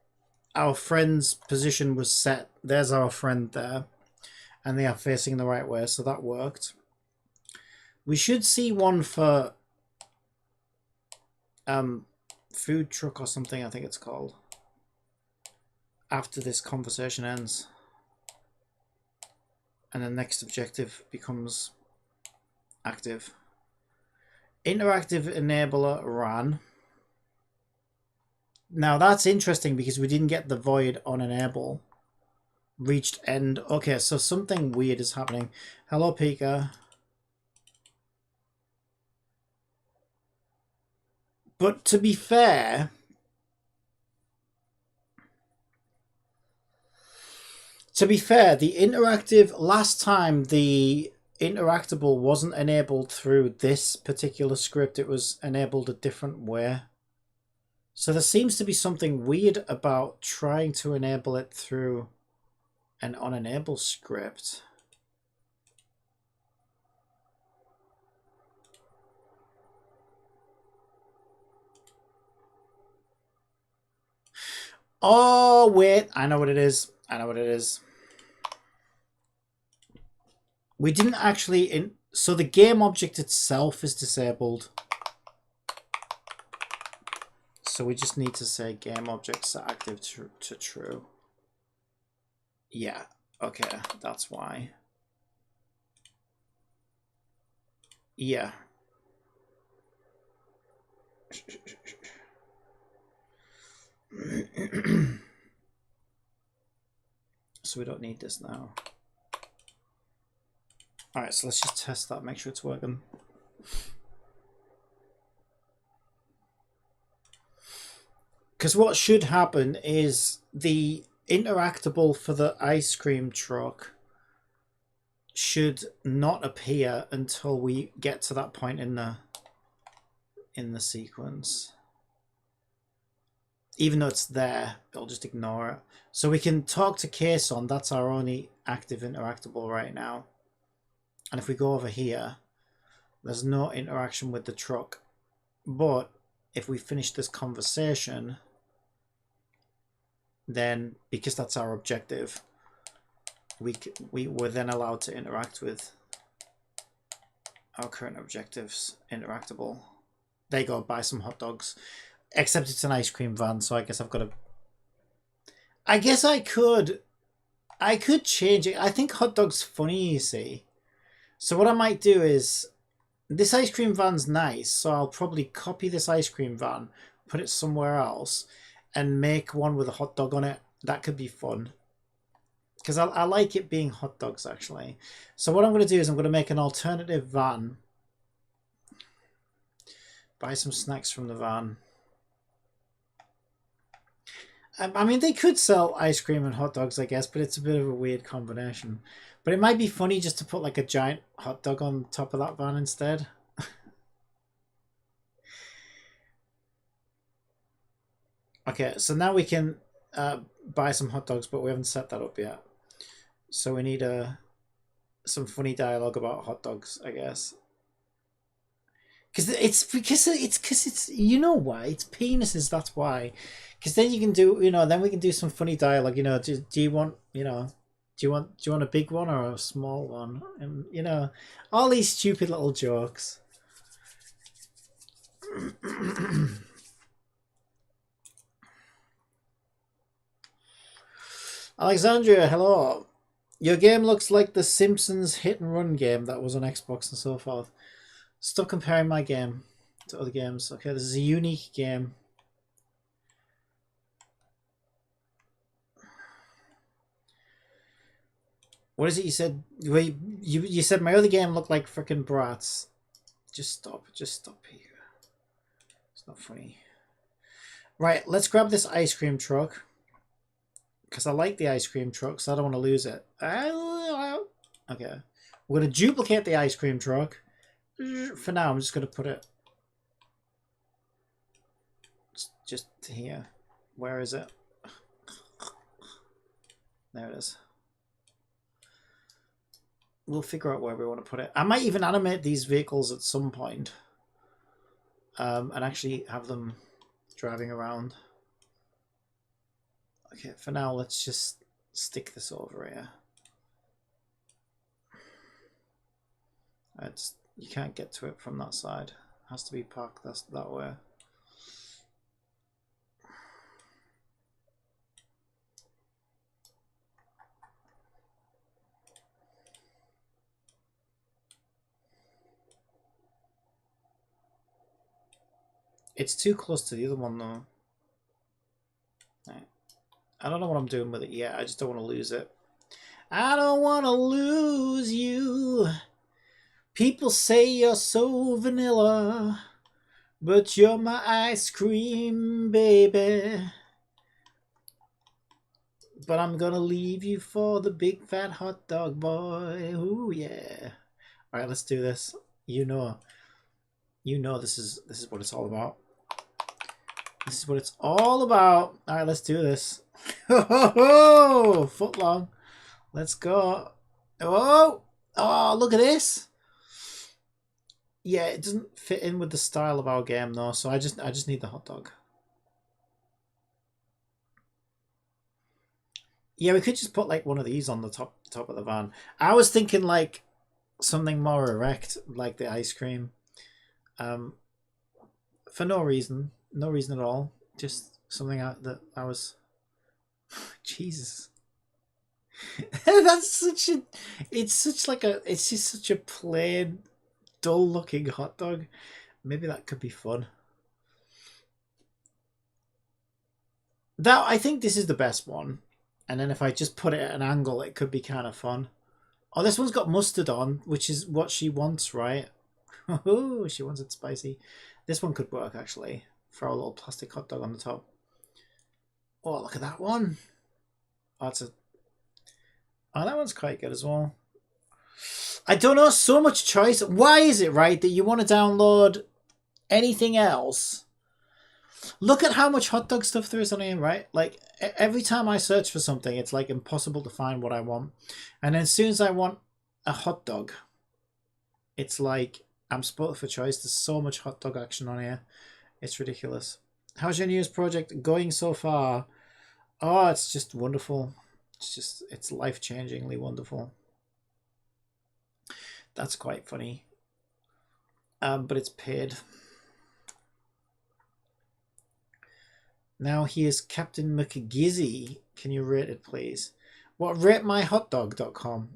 our friend's position was set. There's our friend there, and they are facing the right way, so that worked. We should see one for food truck or something, I think it's called, after this conversation ends, and the next objective becomes active. interactive enabler ran. Now that's interesting because we didn't get the void on enable. Reached end. Okay, so something weird is happening. Hello, Pika. But to be fair, the interactive last time the interactable wasn't enabled through this particular script. It was enabled a different way. So there seems to be something weird about trying to enable it through an unenable script. Oh, wait. I know what it is. We didn't actually... So the game object itself is disabled. So we just need to say game object set active to true. Yeah, okay, that's why. Yeah. So we don't need this now. Alright, so let's just test that, make sure it's working. Because what should happen is the interactable for the ice cream truck should not appear until we get to that point in the sequence. Even though it's there, it'll just ignore it. So we can talk to Kason, that's our only active interactable right now. And if we go over here, there's no interaction with the truck. But if we finish this conversation, then because that's our objective, we're then allowed to interact with our current objectives interactable. There you go, buy some hot dogs. Except it's an ice cream van, so I guess I've got to... I guess I could change it. I think hot dog's funny, you see. So what I might do is... This ice cream van's nice, so I'll probably copy this ice cream van, put it somewhere else, and make one with a hot dog on it. That could be fun. Because I like it being hot dogs, actually. So what I'm going to do is I'm going to make an alternative van. Buy some snacks from the van. I mean, they could sell ice cream and hot dogs, I guess, but it's a bit of a weird combination. But it might be funny just to put like a giant hot dog on top of that van instead. Okay, so now we can buy some hot dogs, but we haven't set that up yet. So we need some funny dialogue about hot dogs, I guess. Because it's you know why, it's penises, that's why. Because then you can do, then we can do some funny dialogue. Do you want, do you want a big one or a small one? And all these stupid little jokes. Alexandria, hello. Your game looks like the Simpsons hit and run game that was on Xbox and so forth. Stop comparing my game to other games. Okay, this is a unique game. What is it you said? Wait, you said my other game looked like frickin' Bratz. Just stop here. It's not funny. Right, let's grab this ice cream truck. Because I like the ice cream truck, so I don't want to lose it. Okay. We're going to duplicate the ice cream truck. For now, I'm just going to put it just here. Where is it? There it is. We'll figure out where we want to put it. I might even animate these vehicles at some point. And actually have them driving around. Okay, for now, let's just stick this over here. You can't get to it from that side. It has to be parked that way. It's too close to the other one though. Right. I don't know what I'm doing with it yet. I just don't want to lose it. I don't want to lose you. People say you're so vanilla, but you're my ice cream, baby. But I'm gonna leave you for the big fat hot dog boy. Ooh yeah. Alright, let's do this. You know this is what it's all about. This is what it's all about. Alright, let's do this. Ho, foot long. Let's go. Oh, look at this. Yeah, it doesn't fit in with the style of our game though, so I just need the hot dog. Yeah, we could just put like one of these on the top of the van. I was thinking like something more erect, like the ice cream. For no reason at all. Just something that I was. Jesus. That's such a. It's just such a plain, dull-looking hot dog. Maybe that could be fun. I think this is the best one. And then if I just put it at an angle, it could be kind of fun. Oh, this one's got mustard on, which is what she wants, right? Oh, she wants it spicy. This one could work, actually. Throw a little plastic hot dog on the top. Oh, look at that one. Oh, that one's quite good as well. I don't know, so much choice. Why is it, right, that you want to download anything else? Look at how much hot dog stuff there is on here, right? Like, every time I search for something, it's like impossible to find what I want. And then as soon as I want a hot dog, it's like I'm spoiled for choice. There's so much hot dog action on here. It's ridiculous. How's your news project going so far? Oh, it's just wonderful. It's life-changingly wonderful. That's quite funny. But it's paid. Now here's Captain McGizzy. Can you rate it, please? What, ratemyhotdog.com?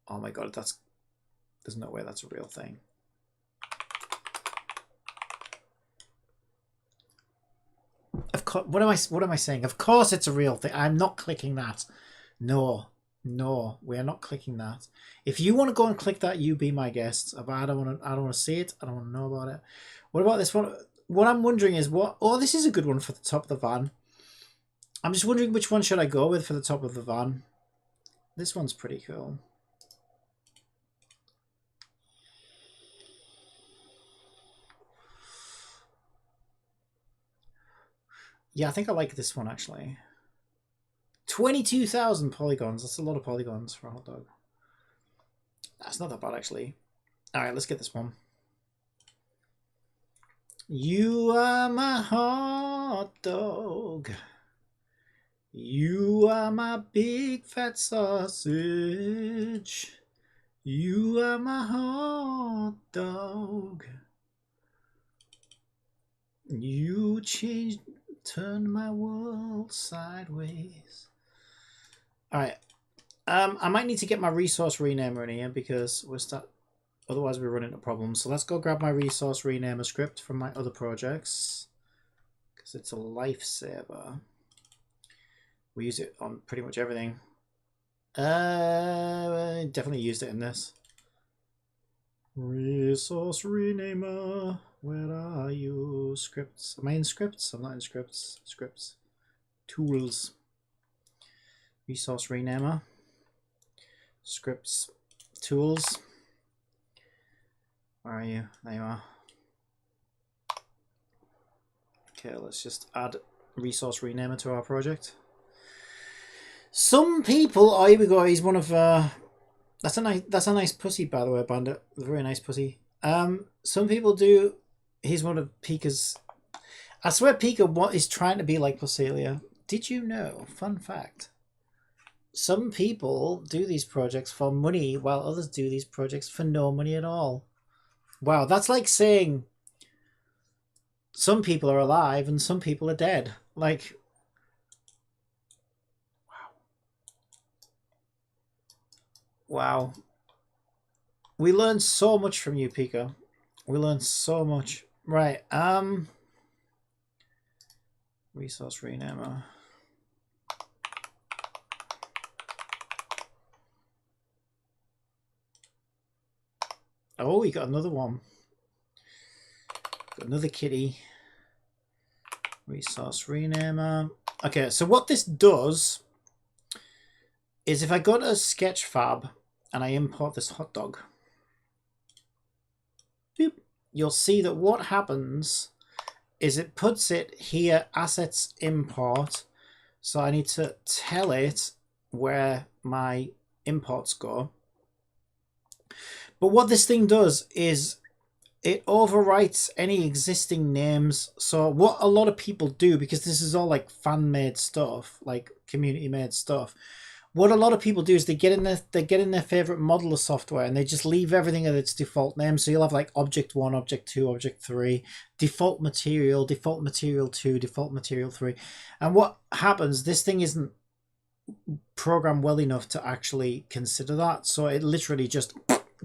Oh my god, there's no way that's a real thing. Of course, what am I saying? Of course it's a real thing. I'm not clicking that. No, we are not clicking that. If you want to go and click that, you be my guest. But I don't want to see it. I don't want to know about it. What about this one? What I'm wondering is what. Oh, this is a good one for the top of the van. I'm just wondering which one should I go with for the top of the van. This one's pretty cool. Yeah, I think I like this one actually. 22,000 polygons. That's a lot of polygons for a hot dog. That's not that bad actually. Alright, let's get this one. You are my hot dog. You are my big fat sausage. You are my hot dog. You turned my world sideways. Alright. I might need to get my resource renamer in here because otherwise we're running into problems. So let's go grab my resource renamer script from my other projects because it's a lifesaver. We use it on pretty much everything. I definitely used it in this. Resource renamer. Where are you? Scripts. Am I in scripts? I'm not in scripts. Scripts. Tools. Resource renamer. Scripts. Tools. Where are you? There you are. Okay, let's just add resource renamer to our project. Some people. Oh, here we go. He's one of. That's a nice pussy, by the way, Bandit. A very nice pussy. Some people do. He's one of Pika's. I swear, Pika is trying to be like Placelia. Did you know? Fun fact. Some people do these projects for money, while others do these projects for no money at all. Wow, that's like saying some people are alive and some people are dead. Like, wow. We learned so much from you, Pika. We learned so much. Right. Resource renamer. Oh, we got another one. Got another kitty. Resource renamer. Okay, so what this does is if I go to Sketchfab and I import this hot dog, boop, you'll see that what happens is it puts it here, assets import. So I need to tell it where my imports go. But what this thing does is it overwrites any existing names. So what a lot of people do, because this is all like fan-made stuff, like community-made stuff, what a lot of people do is they get in their favorite modeler software and they just leave everything at its default name. So you'll have like object 1, object 2, object 3, default material 2, default material 3. And what happens, this thing isn't programmed well enough to actually consider that. So it literally just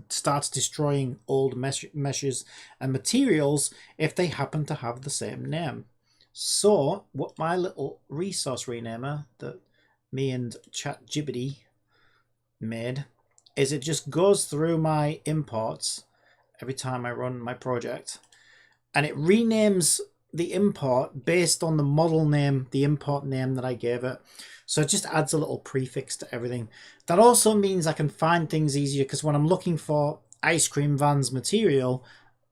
starts destroying old meshes and materials if they happen to have the same name. So what my little resource renamer that me and ChatGPT made is it just goes through my imports every time I run my project, and it renames the import based on the model name, the import name that I gave it. So it just adds a little prefix to everything. That also means I can find things easier, because when I'm looking for ice cream van's material,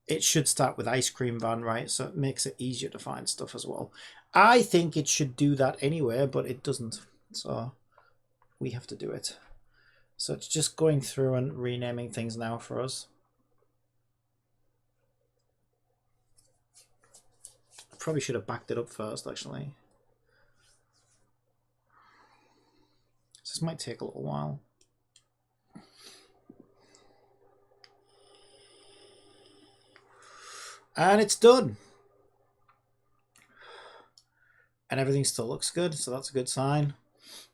it should start with ice cream van, right? So it makes it easier to find stuff as well. I think it should do that anyway, but it doesn't. So we have to do it. So it's just going through and renaming things now for us. I probably should have backed it up first, actually. This might take a little while. And it's done. And everything still looks good, so that's a good sign.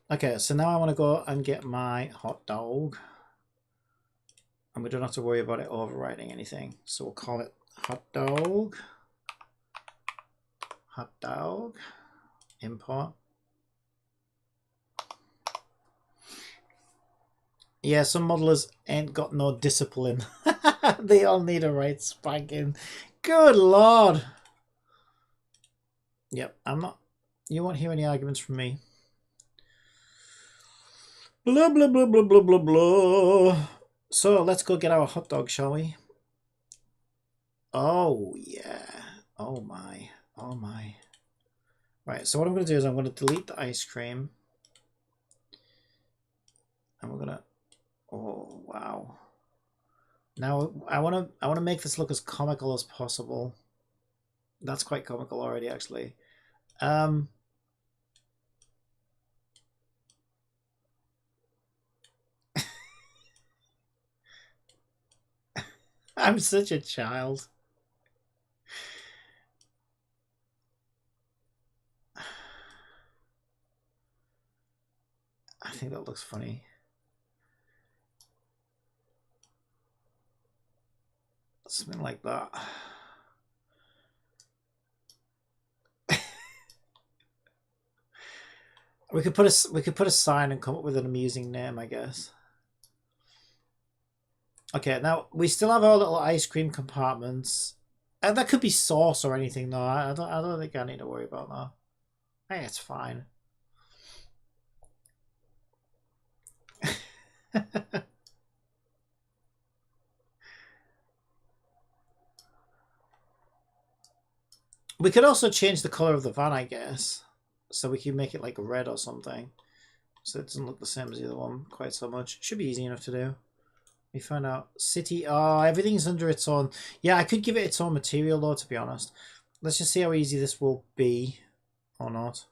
Okay, so now I want to go and get my hot dog. And we don't have to worry about it overwriting anything. So we'll call it hot dog. Hot dog. Import. Yeah, some modelers ain't got no discipline. They all need a right spanking. Good lord. Yep, I'm not... You won't hear any arguments from me. Blah, blah, blah, blah, blah, blah, blah. So let's go get our hot dog, shall we? Oh, yeah. Oh, my. Oh, my. Right, so what I'm going to do is I'm going to delete the ice cream. And we're going to... Oh, wow. Now, I want to make this look as comical as possible. That's quite comical already, actually. I'm such a child. I think that looks funny. Something like that. We could put a sign and come up with an amusing name, I guess. Okay, now we still have our little ice cream compartments. And that could be sauce or anything though. I don't think I need to worry about that. I think it's fine. We could also change the color of the van, I guess. So we can make it like red or something. So it doesn't look the same as the other one quite so much. Should be easy enough to do. We find out city. Oh, everything's under its own. Yeah, I could give it its own material though, to be honest. Let's just see how easy this will be or not.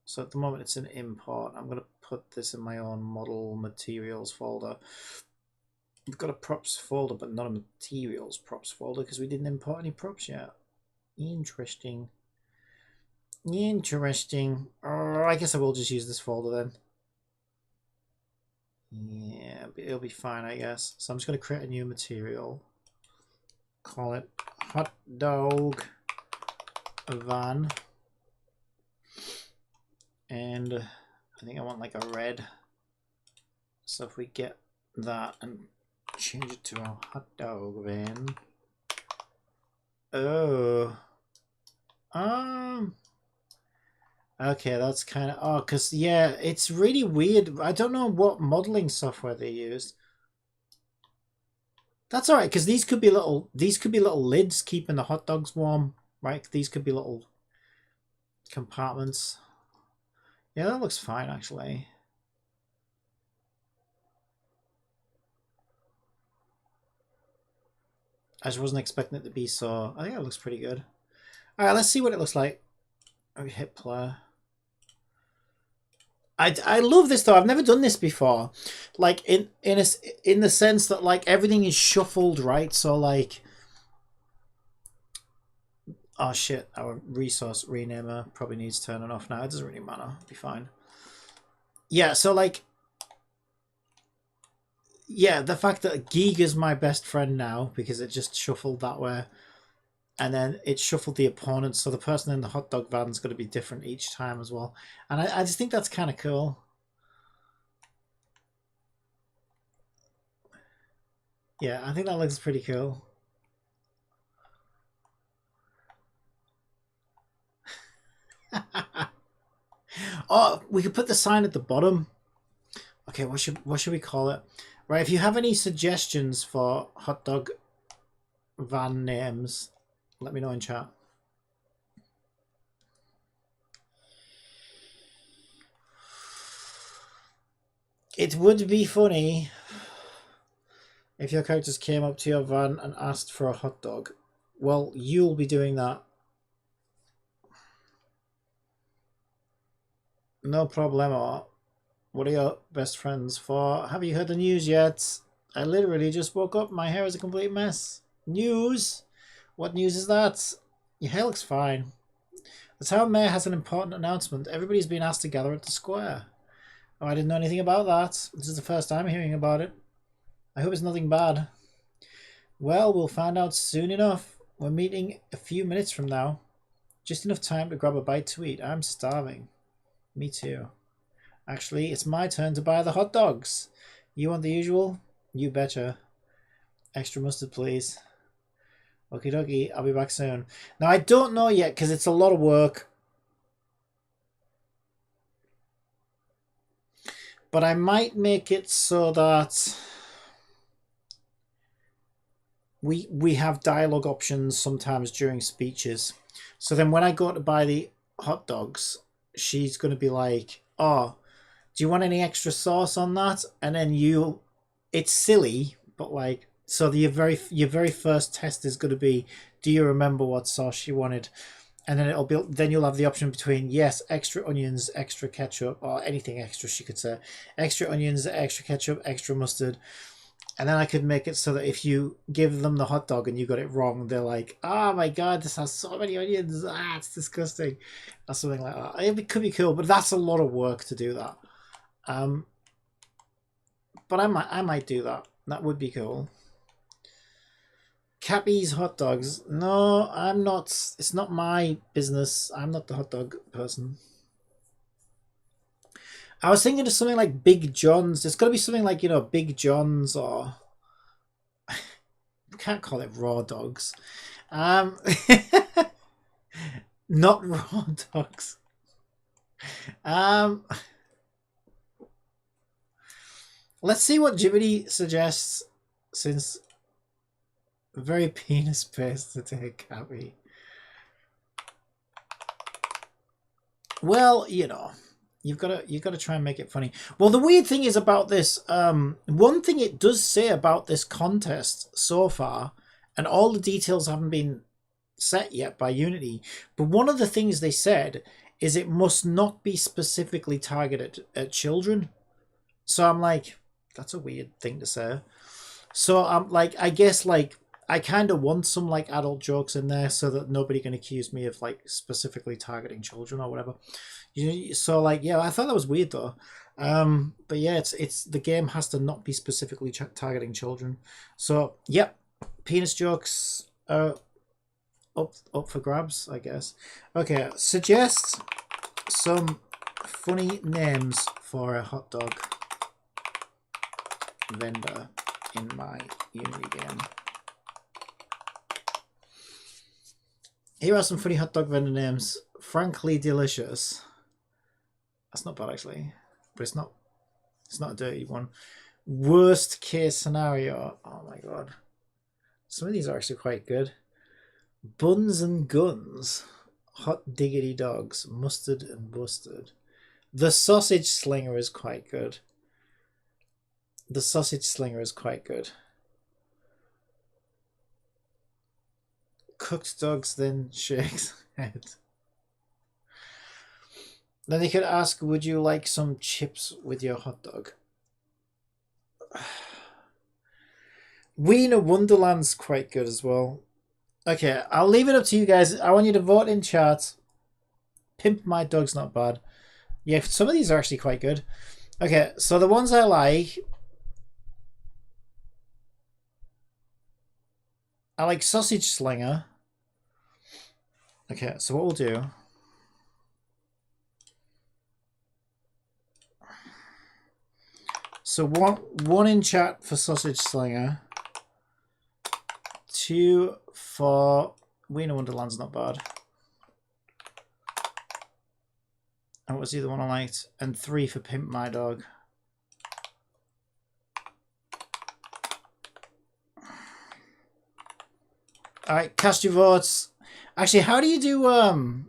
So at the moment it's an import. I'm going to put this in my own model materials folder. We've got a props folder, but not a materials props folder because we didn't import any props yet. Interesting. Interesting. I guess I will just use this folder then. Yeah, it'll be fine, I guess. So I'm just going to create a new material. Call it hot dog van. And I think I want like a red. So if we get that and change it to a hot dog van. Oh. Okay, that's kind of... Oh, because, yeah, it's really weird. I don't know what modeling software they used. That's all right, because these could be little lids keeping the hot dogs warm, right? These could be little compartments. Yeah, that looks fine, actually. I just wasn't expecting it to be so... I think it looks pretty good. All right, let's see what it looks like. We hit play. I love this though. I've never done this before. Like in the sense that like everything is shuffled, right? So like, oh shit, our resource renamer probably needs turning off now. It doesn't really matter. It'll be fine. Yeah. So like, yeah, the fact that Giga's my best friend now because it just shuffled that way. And then it shuffled the opponents, so the person in the hot dog van is going to be different each time as well. And I just think that's kind of cool. Yeah, I think that looks pretty cool. Oh, we could put the sign at the bottom. Okay, what should we call it? Right, if you have any suggestions for hot dog van names, let me know in chat. It would be funny if your characters came up to your van and asked for a hot dog. Well, you'll be doing that. No problemo. What are your best friends for? Have you heard the news yet? I literally just woke up. My hair is a complete mess. News? What news is that? Your hair looks fine. The town mayor has an important announcement. Everybody's been asked to gather at the square. Oh, I didn't know anything about that. This is the first time hearing about it. I hope it's nothing bad. Well, we'll find out soon enough. We're meeting a few minutes from now. Just enough time to grab a bite to eat. I'm starving. Me too. Actually, it's my turn to buy the hot dogs. You want the usual? You betcha. Extra mustard, please. Okie dokie, I'll be back soon. Now, I don't know yet because it's a lot of work. But I might make it so that we have dialogue options sometimes during speeches. So then when I go to buy the hot dogs, she's going to be like, oh, do you want any extra sauce on that? And then it's silly, but like, so your very first test is going to be, do you remember what sauce you wanted? And then you'll have the option between yes, extra onions, extra ketchup, or anything extra she could say, extra onions, extra ketchup, extra mustard. And then I could make it so that if you give them the hot dog and you got it wrong, they're like, oh my god, this has so many onions. Ah, it's disgusting. Or something like that. It could be cool, but that's a lot of work to do that. But I might do that. That would be cool. Cappy's hot dogs. No, I'm not. It's not my business. I'm not the hot dog person. I was thinking of something like Big John's. There's got to be something like, you know, Big John's or... can't call it raw dogs. Not raw dogs. Let's see what Jiminy suggests, since very penis-based to take Cappy. Well, you know, you've got to try and make it funny. Well, the weird thing is about this, one thing it does say about this contest so far, and all the details haven't been set yet by Unity, but one of the things they said is it must not be specifically targeted at children. So I'm like, that's a weird thing to say. So I'm like, I guess like I kind of want some like adult jokes in there so that nobody can accuse me of like specifically targeting children or whatever. So like, yeah, I thought that was weird though. But yeah, it's the game has to not be specifically targeting children. So yep, penis jokes are up for grabs, I guess. Okay, suggest some funny names for a hot dog vendor in my Unity game. Here are some funny hot dog vendor names. Frankly delicious. That's not bad actually, but it's not a dirty one. Worst case scenario. Oh my god. Some of these are actually quite good. Buns and guns. Hot diggity dogs. Mustard and busted. The sausage slinger is quite good. The sausage slinger is quite good. Cooked dogs then shakes head. Then they could ask, would you like some chips with your hot dog? Wiener Wonderland's quite good as well. Okay, I'll leave it up to you guys. I want you to vote in chat. Pimp My Dog's not bad. Yeah, some of these are actually quite good. Okay, so the ones I like Sausage Slinger. Okay, so what we'll do... So one in chat for Sausage Slinger. 2 for Wiener Wonderland's not bad. And what was the other one I liked? And 3 for Pimp My Dog. Alright, cast your votes. Actually, how do you do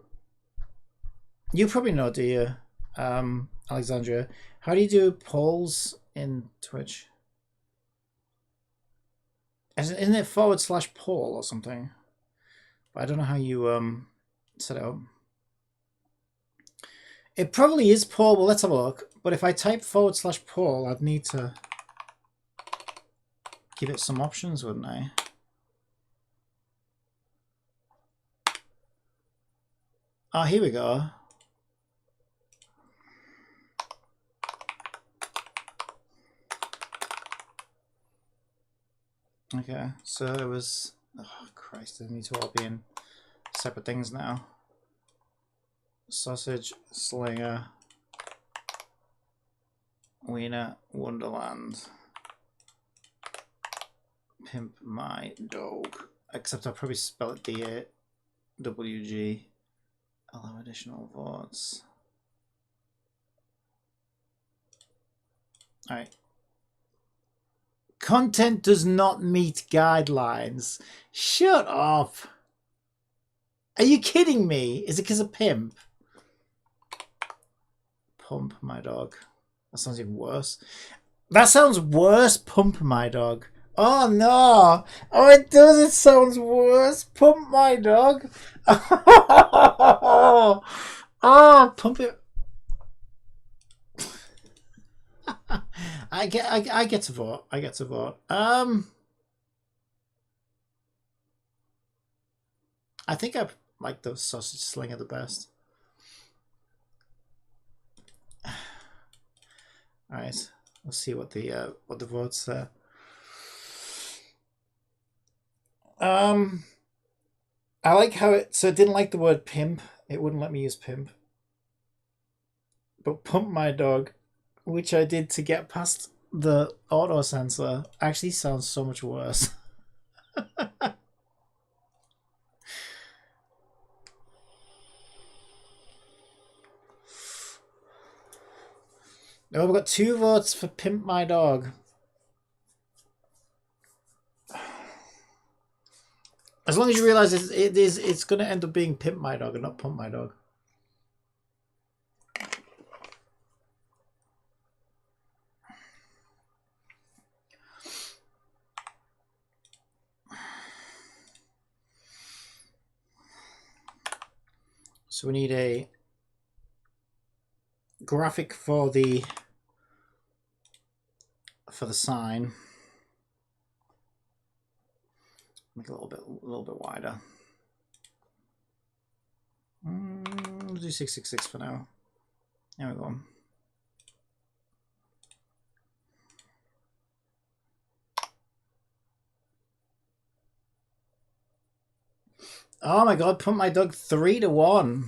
you probably know, do you? Alexandria. How do you do polls in Twitch? Isn't it /poll or something? But I don't know how you set it up. It probably is poll, well let's have a look. But if I type /poll, I'd need to give it some options, wouldn't I? Oh, here we go. Okay, so it was... Oh, Christ, they need to all be in separate things now. Sausage Slinger. Wiener Wonderland. Pimp My Dog. Except I'll probably spell it D-A-W-G. Allow additional votes. Alright. Content does not meet guidelines. Shut up. Are you kidding me? Is it because of pimp? Pump My Dog. That sounds even worse. That sounds worse. Pump My Dog. Oh no. Oh, it does. It sounds worse. Pump My Dog. Oh, pump it. I get to vote. I get to vote. I think I like the Sausage Slinger the best. All right, let's see what the votes there. I like how it didn't like the word pimp. It wouldn't let me use pimp. But Pump My Dog, which I did to get past the auto sensor, actually sounds so much worse. No, we've got 2 votes for Pimp My Dog. As long as you realize it's going to end up being Pimp My Dog and not Pump My Dog. So we need a graphic for the sign. Make it a little bit wider. We'll do 666 for now. There we go. Oh my god, Pimp My Dog 3-1.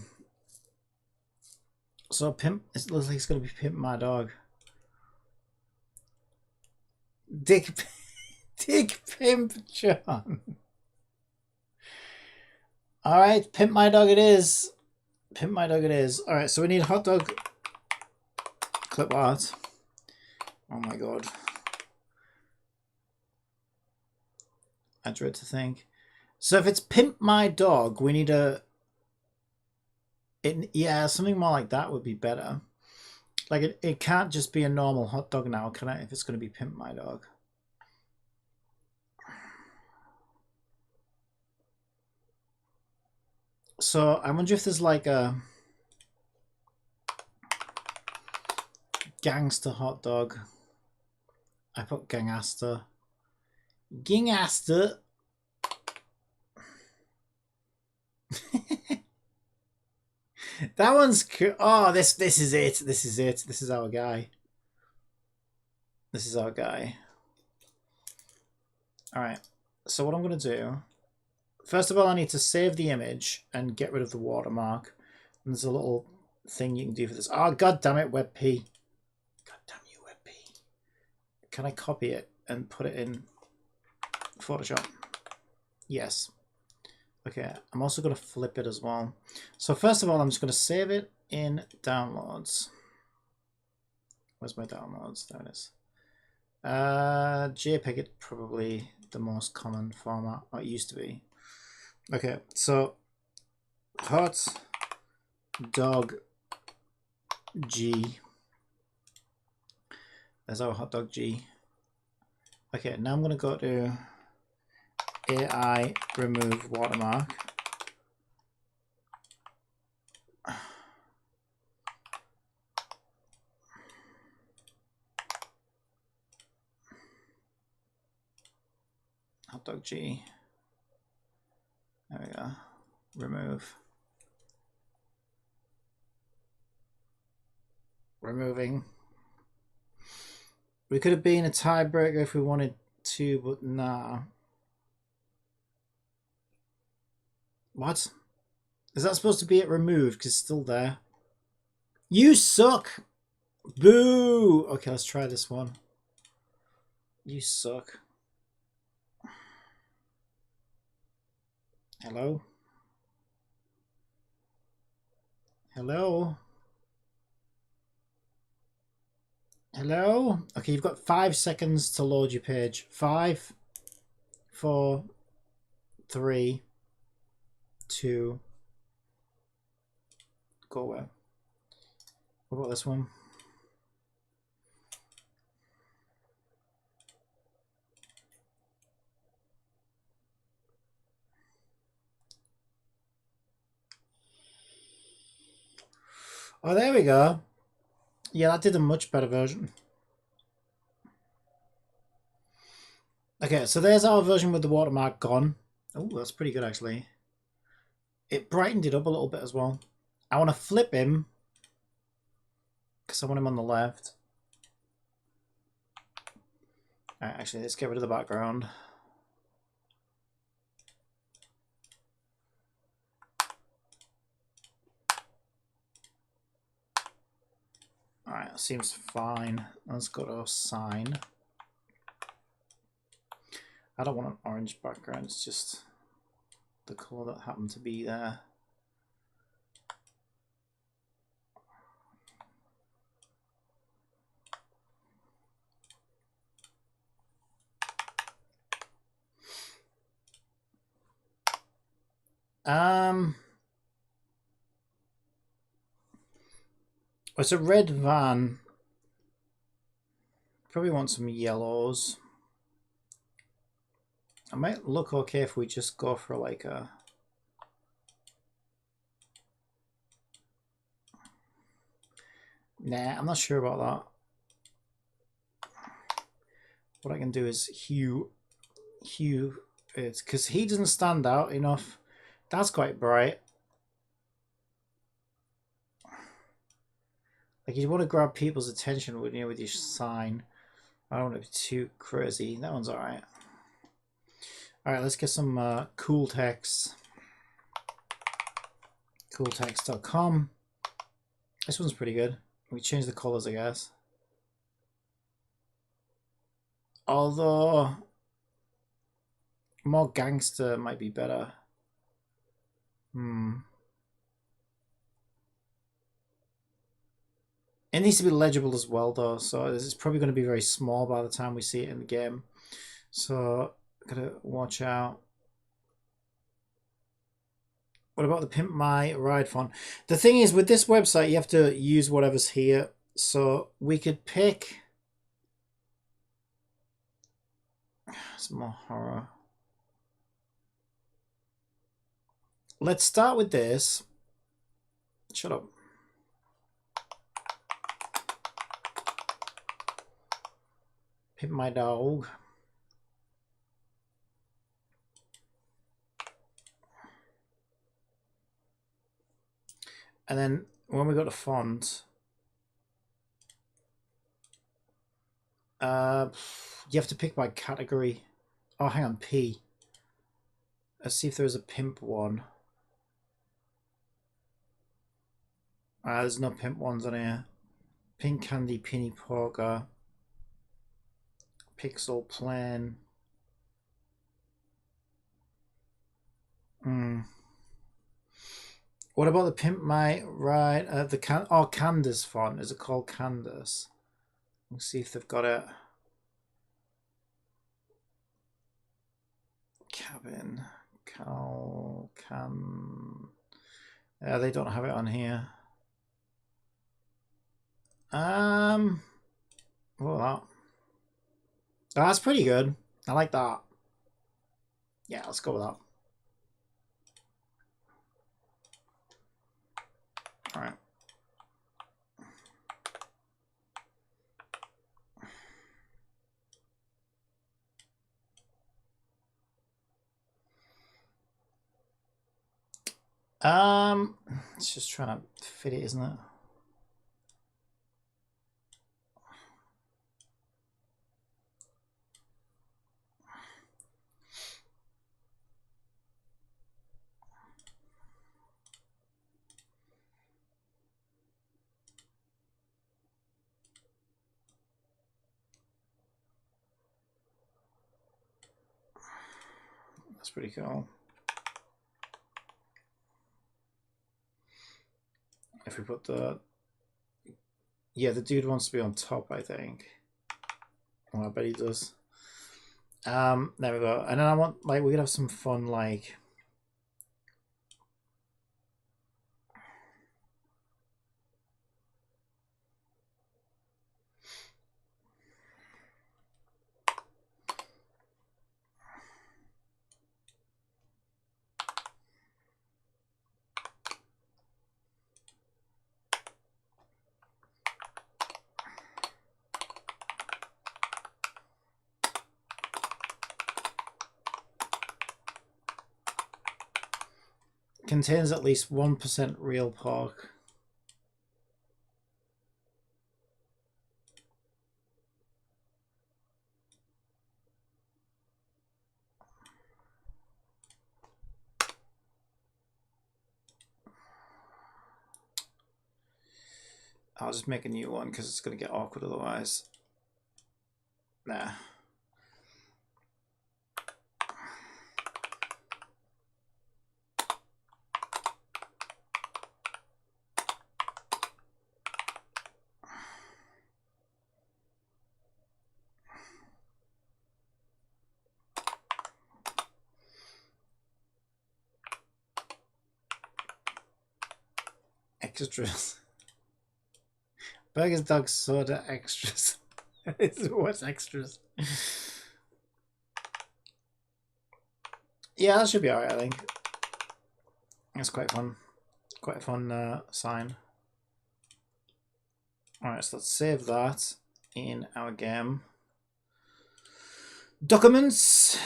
So Pimp, it looks like it's going to be Pimp My Dog. Dick Pimp John. Alright, Pimp My Dog it is. Pimp My Dog it is. Alright, so we need hot dog clip art. Oh my god. I dread to think. So if it's Pimp My Dog, we need a... yeah, something more like that would be better. Like, it can't just be a normal hot dog now, can it? If it's going to be Pimp My Dog. So I wonder if there's like a gangster hot dog. I put Gangaster. Gingaster. That one's cool. Oh, this is it. This is it. This is our guy. This is our guy. All right. So what I'm going to do, first of all, I need to save the image and get rid of the watermark. And there's a little thing you can do for this. Oh, god damn it, WebP. God damn you, WebP. Can I copy it and put it in Photoshop? Yes. Okay, I'm also going to flip it as well. So first of all, I'm just going to save it in downloads. Where's my downloads? There it is. JPEG is probably the most common format, or it used to be. Okay, so hot dog G. There's our hot dog G. Okay, now I'm going to go to AI remove watermark. Hot dog G. There we go. Remove. Removing. We could have been a tiebreaker if we wanted to, but nah. What? Is that supposed to be it removed? Because it's still there. You suck! Boo! Okay, let's try this one. You suck. Hello? Hello? Hello? Okay, you've got 5 seconds to load your page. 5, 4, 3, 2, go away. What about this one? Oh, there we go. Yeah, that did a much better version. Okay, so there's our version with the watermark gone. Oh, that's pretty good, actually. It brightened it up a little bit as well. I want to flip him because I want him on the left. All right, actually, let's get rid of the background. All right, seems fine. Let's go to sign. I don't want an orange background, it's just the color that happened to be there. It's a red van. Probably want some yellows. I might look okay if we just go for like a... Nah, I'm not sure about that. What I can do is hue it, because he doesn't stand out enough. That's quite bright. Like, you want to grab people's attention, wouldn't you, with your sign? I don't want to be too crazy. That one's alright. Alright, let's get some cool text. Cooltext.com. This one's pretty good. We change the colors, I guess. Although more gangster might be better. It needs to be legible as well, though, so this is probably going to be very small by the time we see it in the game. So, gotta watch out. What about the Pimp My Ride font? The thing is, with this website, you have to use whatever's here. So, we could pick some more horror. Let's start with this. Shut up. Pimp My Dog. And then when we got the font, you have to pick by category. Oh, hang on, P. Let's see if there's a pimp one. There's no pimp ones on here. Pink Candy, Penny Poker, Pixel Plan. What about the Pimp My Ride? Candace font. Is it called Candace? Let's see if they've got it. Cabin. They don't have it on here. What about that? Oh, that's pretty good. I like that. Yeah, let's go with that. All right. It's just trying to fit it, isn't it? That's pretty cool. If we put the... Yeah, the dude wants to be on top, I think. Oh, I bet he does. There we go. And then I want, like, we could have some fun, like... Contains at least 1% real pork. I'll just make a new one because it's going to get awkward otherwise. Nah. Extras. Burgers, dogs, soda, extras. What's extras? Yeah, that should be alright, I think. That's quite fun. Quite a fun sign. Alright, so let's save that in our game. Documents,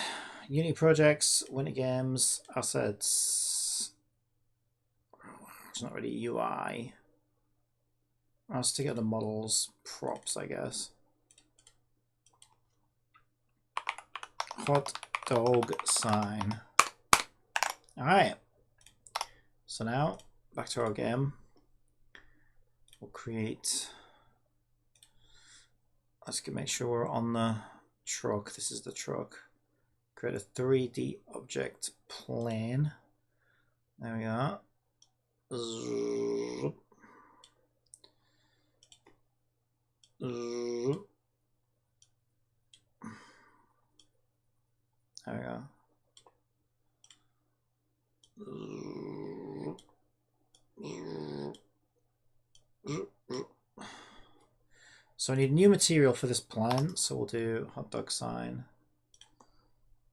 Unity projects, Winter Games, assets. It's not really UI. I'll stick it the models, props, I guess. Hot dog sign. All right. So now back to our game. We'll create. Let's make sure we're on the truck. This is the truck. Create a 3D object plane. There we are. Zoop. Zoop. There we go. So I need new material for this plant, so we'll do hot dog sign.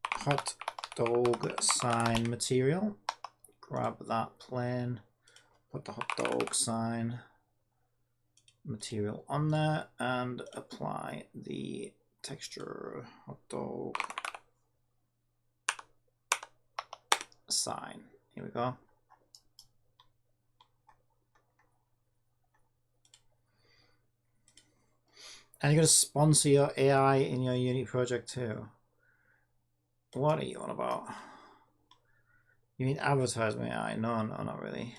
Hot dog sign material. Grab that plane, put the hot dog sign material on there, and apply the texture hot dog sign. Here we go. And you're going to sponsor your AI in your Unity project too. What are you on about? You mean advertisement AI? No, no, not really.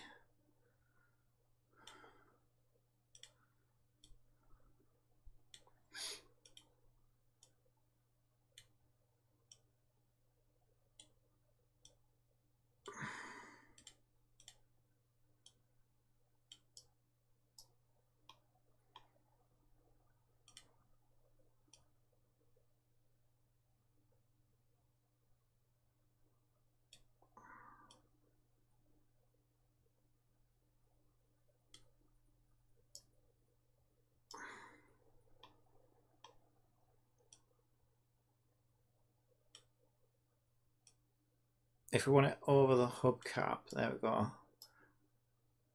If we want it over the hubcap, there we go.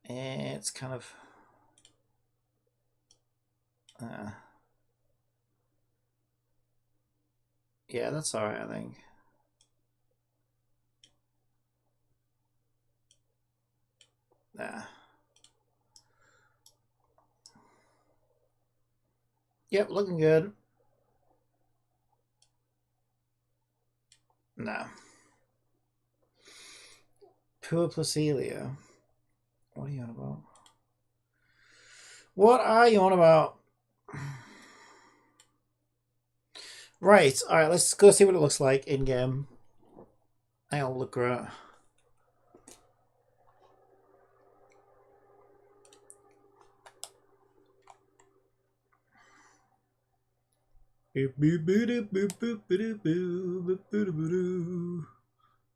It's kind of yeah, that's all right, I think. There. Yep, looking good. No. Poor Placilia. What are you on about? What are you on about? Right, alright, let's go see what it looks like in game. I'll look great.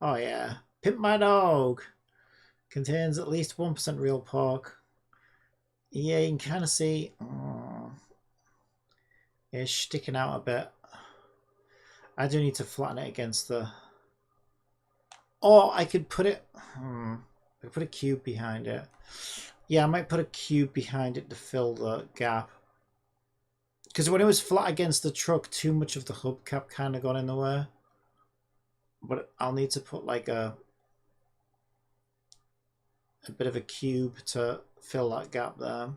Oh yeah. Pimp My Dog. Contains at least 1% real pork. Yeah, you can kind of see it's sticking out a bit. I do need to flatten it against the... Or I could put it... I could put a cube behind it. Yeah, I might put a cube behind it to fill the gap. Because when it was flat against the truck, too much of the hubcap kind of got in the way. But I'll need to put like a bit of a cube to fill that gap there. And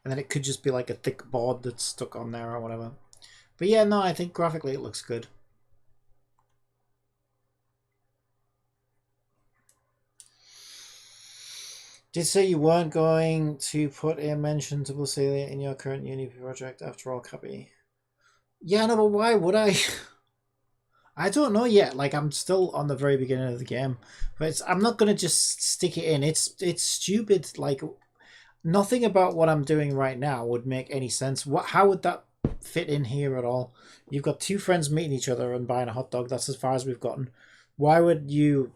then it could just be like a thick board that's stuck on there or whatever. But yeah, no, I think graphically it looks good. Did you say you weren't going to put a mention to Placilia in your current Unity project after all, Cappy? Yeah, no, but why would I? I don't know yet. Like, I'm still on the very beginning of the game. But I'm not going to just stick it in. It's stupid. Like, nothing about what I'm doing right now would make any sense. How would that fit in here at all? You've got two friends meeting each other and buying a hot dog. That's as far as we've gotten. Why would you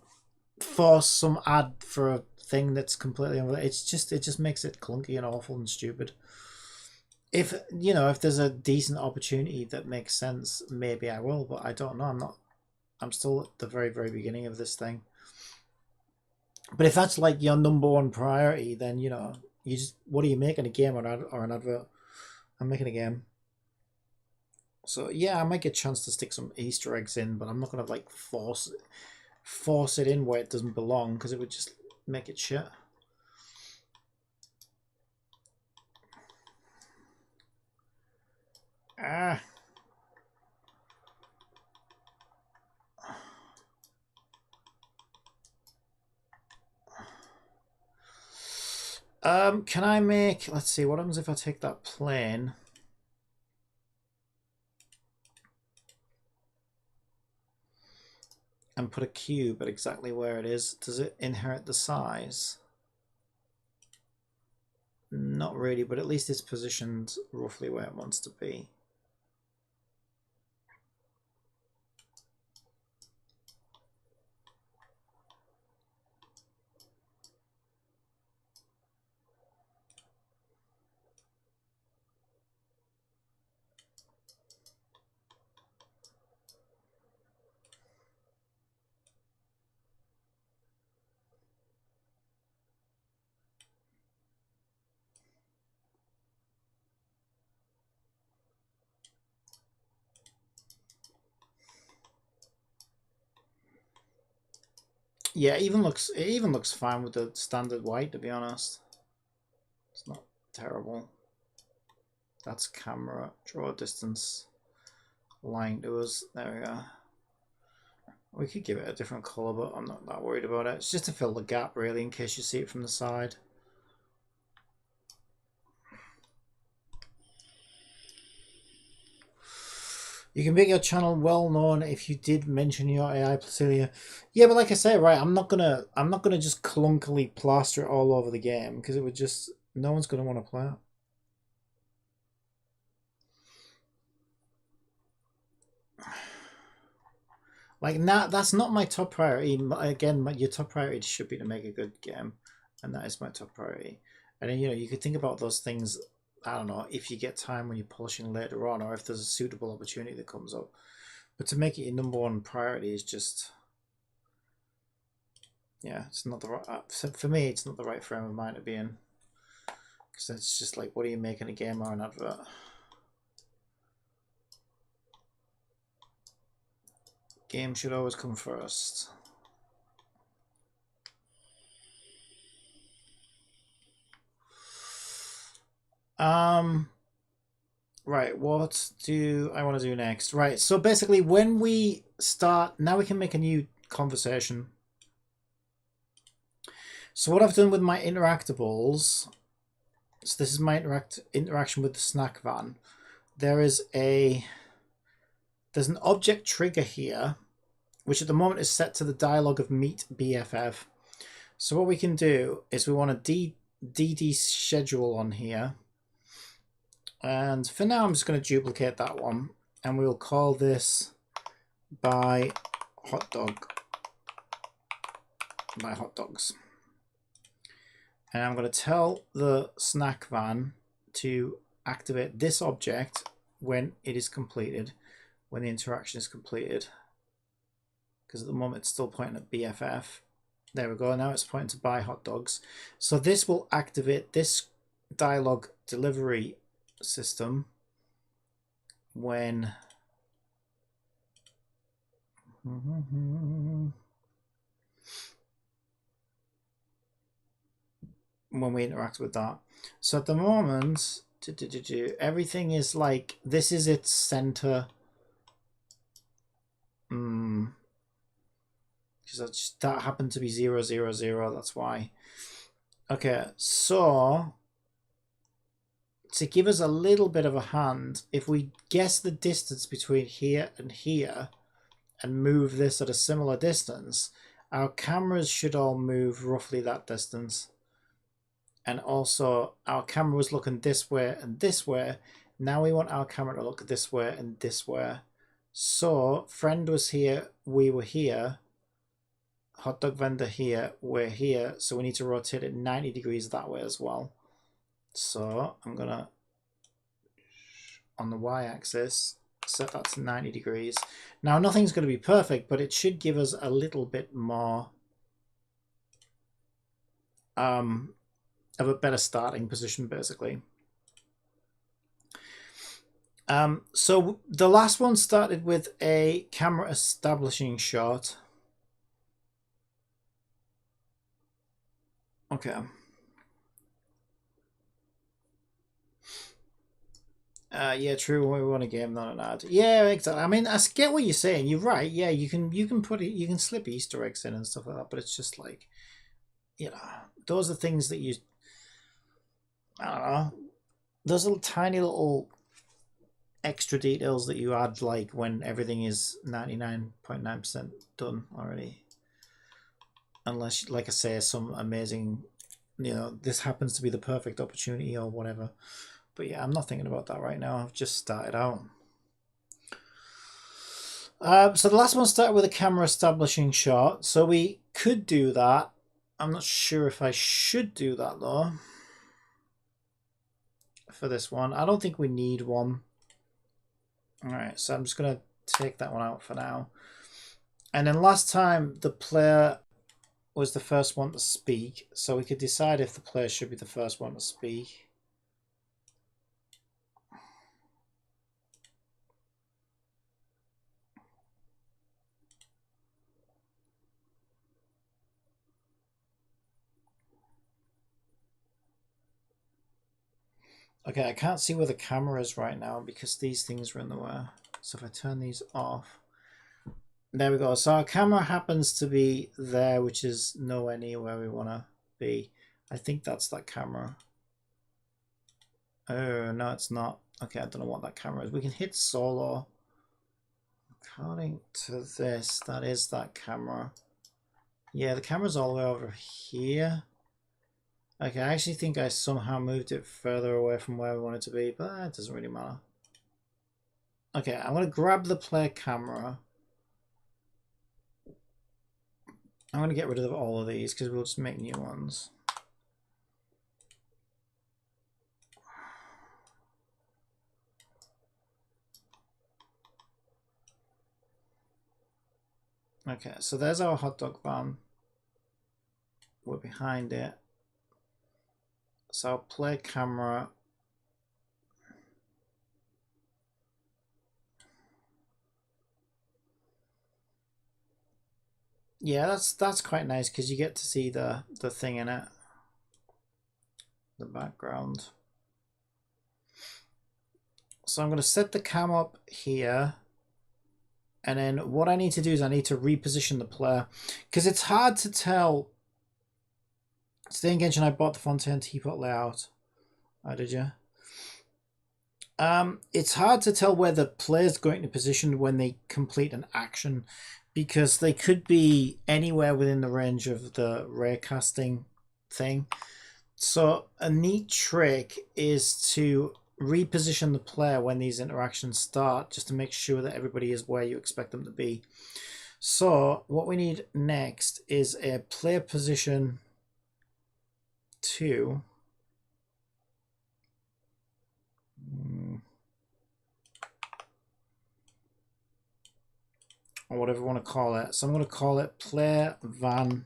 force some ad for a thing that's completely unrelated? It just makes it clunky and awful and stupid. If if there's a decent opportunity that makes sense, maybe I will, but I don't know. I'm still at the very, very beginning of this thing. But if that's like your number one priority, then what are you making, a game or an advert? I'm making a game. So yeah, I might get a chance to stick some Easter eggs in, but I'm not gonna like force it in where it doesn't belong, because it would just make it shit. Ah. Can I make, let's see, what happens if I take that plane and put a cube at exactly where it is? Does it inherit the size? Not really, but at least it's positioned roughly where it wants to be. Yeah, it even looks fine with the standard white, to be honest. It's not terrible. That's camera, draw distance, line to us. There we go. We could give it a different colour, but I'm not that worried about it. It's just to fill the gap, really, in case you see it from the side. You can make your channel well known if you did mention your AI, Placilia. Yeah, but like I say, right, I'm not gonna just clunkily plaster it all over the game, because it would just, no one's gonna want to play it. Like, nah, that's not my top priority. Again, your top priority should be to make a good game, and that is my top priority. And then, you could think about those things, I don't know, if you get time when you're polishing later on, or if there's a suitable opportunity that comes up. But to make it your number one priority is just, yeah, it's not the right, for me, it's not the right frame of mind to be in. Because it's just like, what are you making, a game or an advert? Game should always come first. Right, what do I want to do next? Right, so basically when we start, now we can make a new conversation. So what I've done with my interactables, so this is my interaction with the snack van. There's an object trigger here, which at the moment is set to the dialogue of meet BFF. So what we can do is we want a DD schedule on here. And for now, I'm just going to duplicate that one. And we'll call this by hot dogs. And I'm going to tell the snack van to activate this object when it is completed, when the interaction is completed. Because at the moment it's still pointing at BFF. There we go. Now it's pointing to buy hot dogs. So this will activate this dialogue delivery system when we interact with that. So at the moment, everything is like, this is its center. Because that happened to be 0, 0, 0. That's why. Okay, so to give us a little bit of a hand, if we guess the distance between here and here and move this at a similar distance, our cameras should all move roughly that distance. And also our camera was looking this way and this way. Now we want our camera to look this way and this way. So friend was here, we were here. Hot dog vendor here, we're here. So we need to rotate it 90 degrees that way as well. So I'm gonna, on the y-axis, set that to 90 degrees. Now nothing's going to be perfect, but it should give us a little bit more of a better starting position, basically. So the last one started with a camera establishing shot. Okay. Yeah, true. We want a game, not an ad. Yeah, exactly. I mean, I get what you're saying. You're right. Yeah, you can put it. You can slip Easter eggs in and stuff like that. But it's just like, those are things that you. I don't know. Those little tiny little extra details that you add, like when everything is 99.9% done already. Unless, like I say, some amazing, this happens to be the perfect opportunity or whatever. But yeah, I'm not thinking about that right now. I've just started out. So the last one started with a camera establishing shot. So we could do that. I'm not sure if I should do that though. For this one, I don't think we need one. Alright, so I'm just going to take that one out for now. And then last time the player was the first one to speak, so we could decide if the player should be the first one to speak. Okay, I can't see where the camera is right now because these things are in the way. So if I turn these off, there we go. So our camera happens to be there, which is nowhere near where we want to be. I think that's that camera. Oh, no, it's not. Okay, I don't know what that camera is. We can hit solo. According to this, that is that camera. Yeah, the camera's all the way over here. Okay, I actually think I somehow moved it further away from where we want it to be, but it doesn't really matter. Okay, I'm going to grab the player camera. I'm going to get rid of all of these because we'll just make new ones. Okay, so there's our hot dog van. We're behind it. So I'll play camera. Yeah, that's quite nice because you get to see the thing in it. The background. So I'm going to set the cam up here. And then what I need to do is I need to reposition the player because it's hard to tell. Stay engaged, and I bought the Fontaine teapot layout. Oh, did you? It's hard to tell where the player's going to position when they complete an action because they could be anywhere within the range of the raycasting thing. So a neat trick is to reposition the player when these interactions start just to make sure that everybody is where you expect them to be. So what we need next is a player position 2. Or whatever you want to call it. So I'm going to call it player van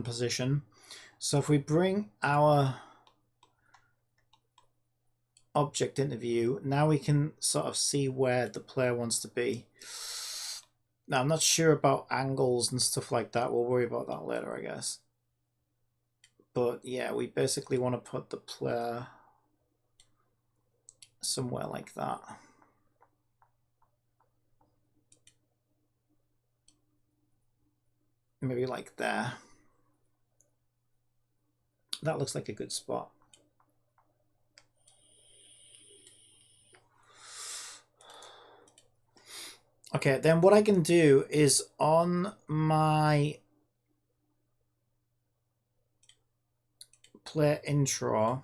position. So if we bring our object into view, now we can sort of see where the player wants to be. Now I'm not sure about angles and stuff like that. We'll worry about that later, I guess. But yeah, we basically want to put the player somewhere like that. Maybe like there. That looks like a good spot. Okay, then what I can do is on my player intro,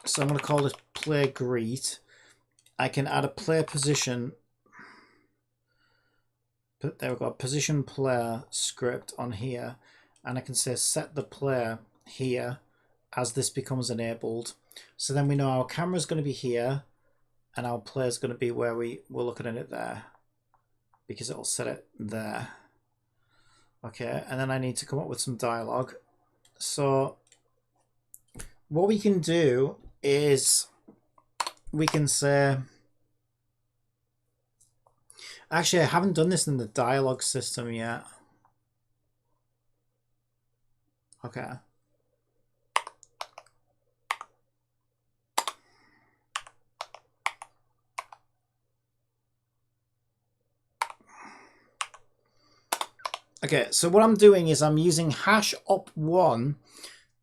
so I'm going to call this player greet. I can add a player position. There we go, position player script on here, and I can say set the player here as this becomes enabled. So then we know our camera is going to be here and our player is going to be where we're looking at it there, because it'll set it there. Okay, and then I need to come up with some dialogue. So what we can do is we can say, actually I haven't done this in the dialogue system yet. Okay. Okay, so what I'm doing is I'm using hash op1.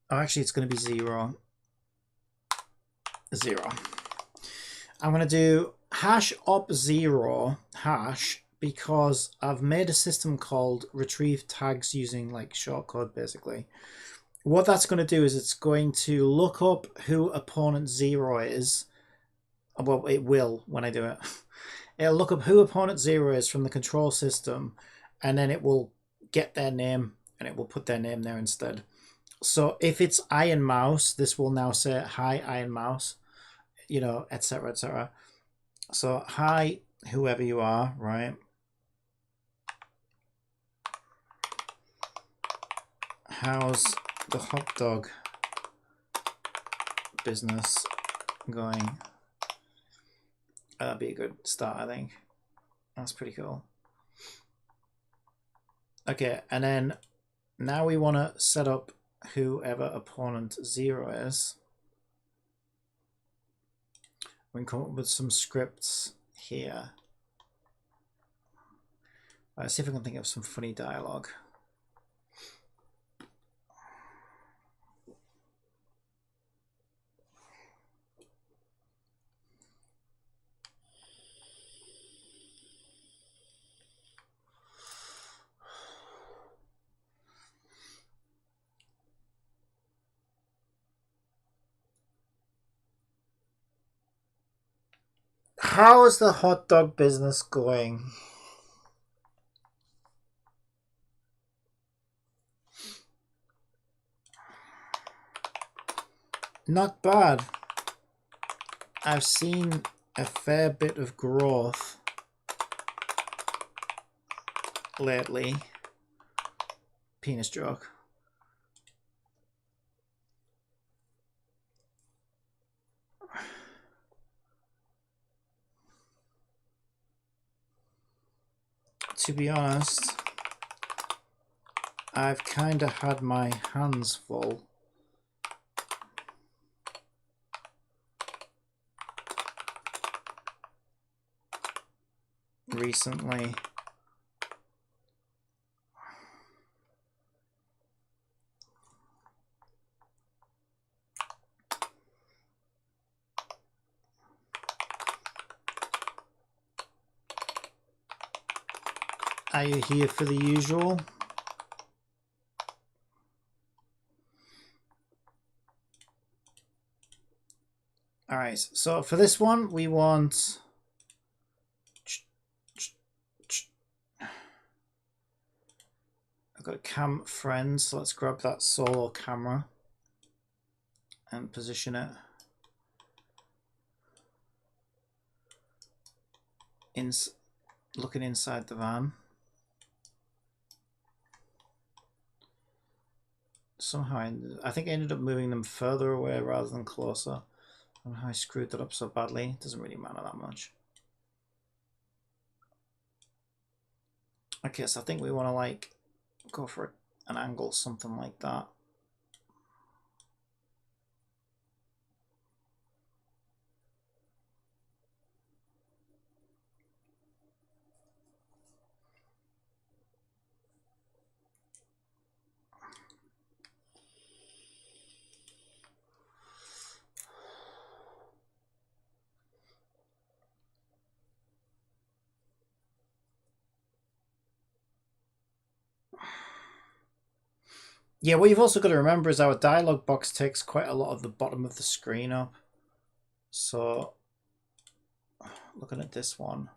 Oh, actually, it's going to be 0. 0. I'm going to do hash op0 hash because I've made a system called retrieve tags using like shortcode basically. What that's going to do is it's going to look up who opponent 0 is. Well, it will when I do it. It'll look up who opponent 0 is from the control system, and then it will get their name and it will put their name there instead. So if it's Iron Mouse, this will now say hi Iron Mouse, you know, etc. etc. So hi whoever you are, right? How's the hot dog business going? That'd be a good start, I think. That's pretty cool. Okay, and then now we want to set up whoever opponent 0 is. We can come up with some scripts here. Let's see if I can think of some funny dialogue. How is the hot dog business going? Not bad. I've seen a fair bit of growth lately. Penis joke. To be honest, I've kind of had my hands full. Recently. Are you here for the usual? Alright, so for this one, we want... I've got a cam friend, so let's grab that solo camera and position it looking inside the van. Somehow I think I ended up moving them further away rather than closer. I don't know how I screwed that up so badly. It doesn't really matter that much. Okay, so I think we want to like go for an angle, something like that. Yeah, what you've also got to remember is our dialog box takes quite a lot of the bottom of the screen up. So, looking at this one,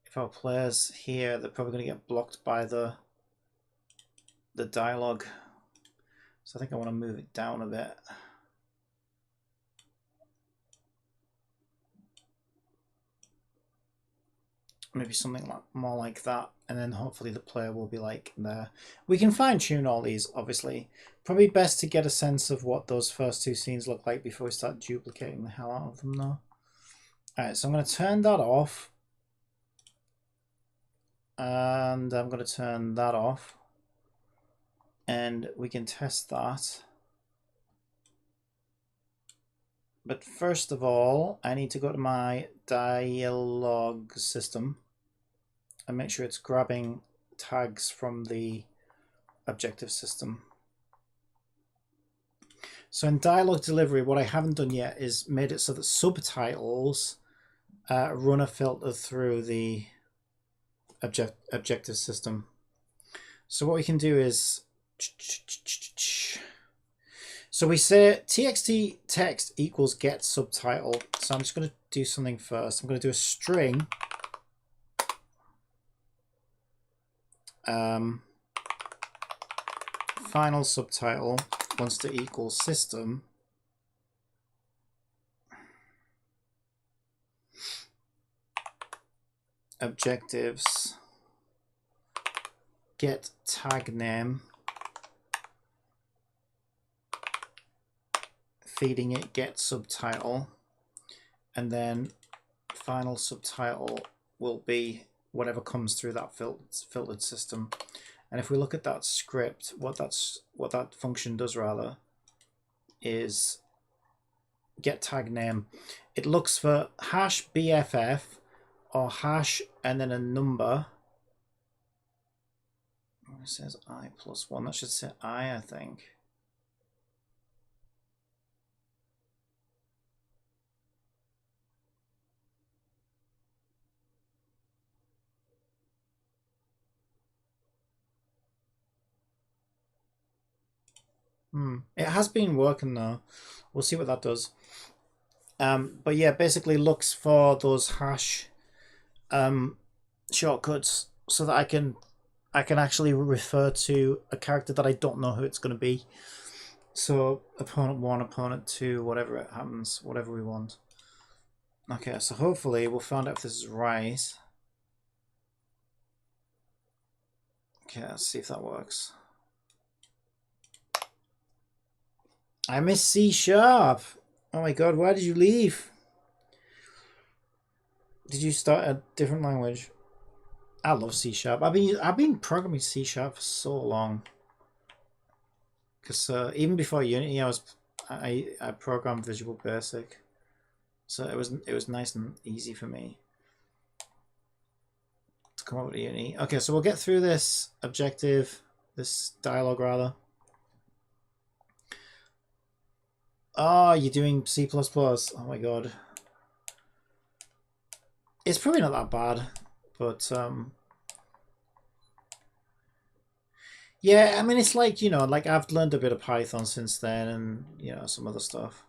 if our players here, they're probably going to get blocked by the dialogue. So I think I want to move it down a bit. Maybe something more like that, and then hopefully the player will be like there. We can fine tune all these, obviously. Probably best to get a sense of what those first two scenes look like before we start duplicating the hell out of them, though. Alright, so I'm going to turn that off. And I'm going to turn that off. And we can test that. But first of all, I need to go to my dialogue system. and make sure it's grabbing tags from the objective system. So in dialogue delivery, what I haven't done yet is made it so that subtitles run a filter through the objective system. So what we can do is, so we say txt text equals get subtitle. So I'm just going to do something first. I'm going to do a string final subtitle wants to equal system objectives get tag name, feeding it get subtitle, and then final subtitle will be whatever comes through that filtered system. And if we look at that script, what that function does rather is get tag name. It looks for hash BFF or hash and then a number. It says I+1. That should say I think. It has been working though. We'll see what that does. But yeah, basically looks for those hash shortcuts so that I can actually refer to a character that I don't know who it's going to be. So opponent 1, opponent 2, whatever it happens, whatever we want. Okay, so hopefully we'll find out if this is right. Okay, let's see if that works. I miss C#. Oh my god, why did you leave? Did you start a different language? I love C#. I've been programming C# for so long. Because even before Unity, I programmed Visual Basic, so it was nice and easy for me to come up with Unity. Okay, so we'll get through this objective, this dialogue rather. Oh, you're doing C++. Oh my god. It's probably not that bad, but yeah, I mean, it's like, you know, like I've learned a bit of Python since then, and you know, some other stuff.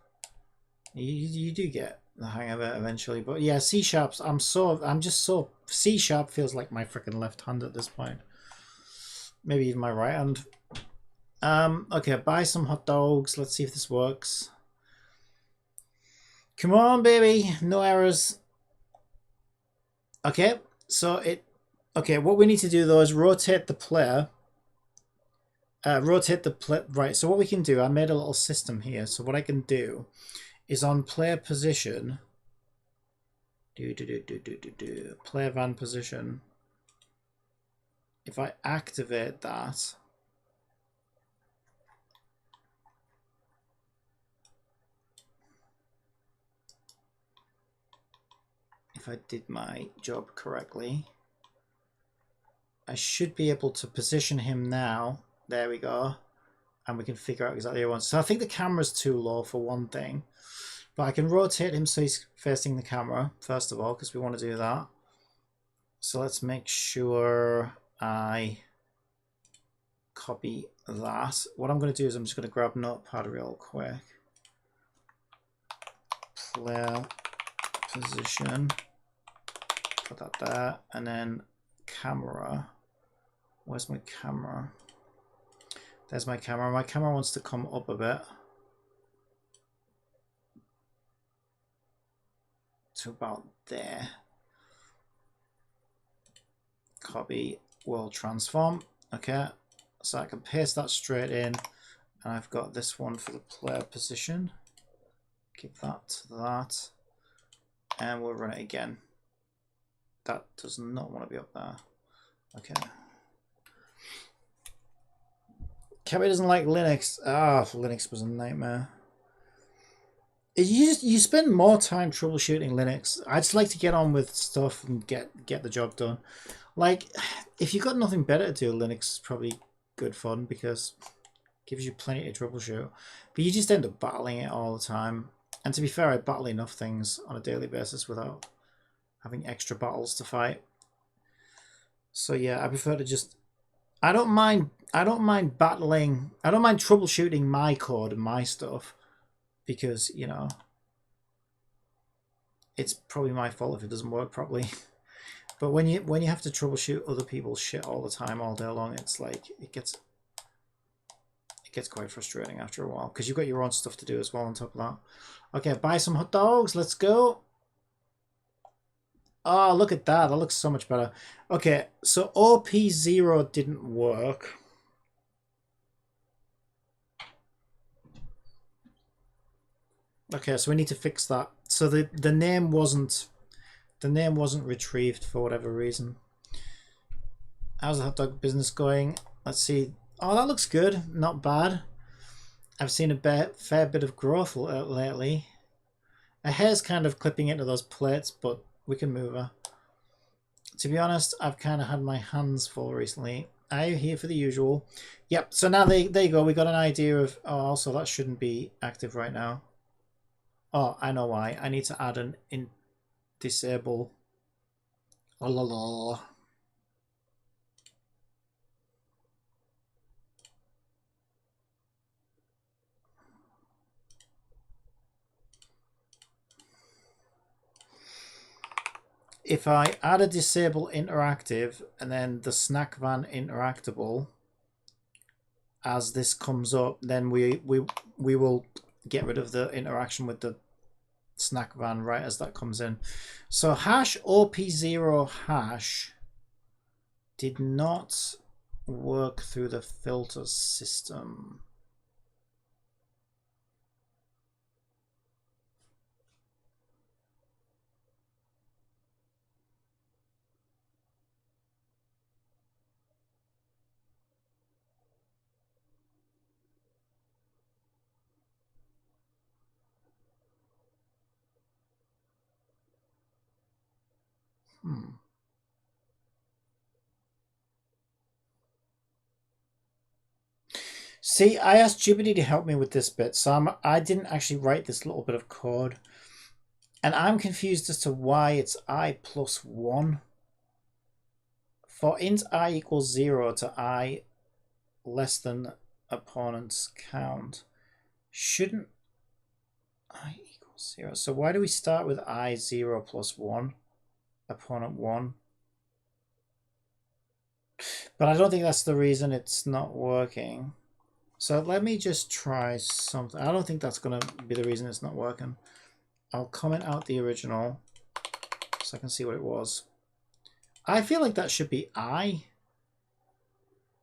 You do get the hang of it eventually, but yeah, C#. I'm just so C# feels like my freaking left hand at this point. Maybe even my right hand. Okay, buy some hot dogs. Let's see if this works. Come on, baby, no errors. Okay, so okay, what we need to do though is rotate the player. Right, so what we can do, I made a little system here. So what I can do is on player position, player van position. If I activate that, if I did my job correctly, I should be able to position him now. There we go. And we can figure out exactly what I want. So I think the camera's too low for one thing. But I can rotate him so he's facing the camera, first of all, because we want to do that. So let's make sure I copy that. What I'm going to do is I'm just going to grab Notepad real quick. Player position. Put that there. And then camera. Where's my camera? There's my camera. My camera wants to come up a bit. To about there. Copy world transform. Okay, so I can paste that straight in, and I've got this one for the player position. Give that to that, and we'll run it again. That does not want to be up there. Okay. Cabby doesn't like Linux. Ah, Linux was a nightmare. You spend more time troubleshooting Linux. I just like to get on with stuff and get the job done. Like, if you've got nothing better to do, Linux is probably good fun because it gives you plenty to troubleshoot. But you just end up battling it all the time. And to be fair, I battle enough things on a daily basis without having extra battles to fight. So yeah, I prefer to just. I don't mind battling. I don't mind troubleshooting my code and my stuff because it's probably my fault if it doesn't work properly. But when you have to troubleshoot other people's shit all the time, all day long, it's like it gets quite frustrating after a while because you've got your own stuff to do as well on top of that. Okay, buy some hot dogs. Let's go. Oh, look at that. That looks so much better. Okay, so OP0 didn't work. Okay, so we need to fix that. So the name wasn't retrieved for whatever reason. How's the hot dog business going? Let's see. Oh, that looks good. Not bad. I've seen a fair bit of growth lately. Her hair's kind of clipping into those plates, but we can move her. To be honest, I've kind of had my hands full recently. Are you here for the usual? Yep, so now there you go. We got an idea of... Oh, also, that shouldn't be active right now. Oh, I know why. I need to add an disable. Oh, la, la. If I add a disable interactive and then the snack van interactable, as this comes up, then we will get rid of the interaction with the snack van right as that comes in. So hash op0 hash did not work through the filter system. See, I asked Jupiter to help me with this bit, so I didn't actually write this little bit of code. And I'm confused as to why it's I plus 1. For int I equals 0 to I less than opponent's count, shouldn't I equals 0? So why do we start with I 0 plus 1, opponent 1? But I don't think that's the reason it's not working. So let me just try something. I don't think that's going to be the reason it's not working. I'll comment out the original so I can see what it was. I feel like that should be I.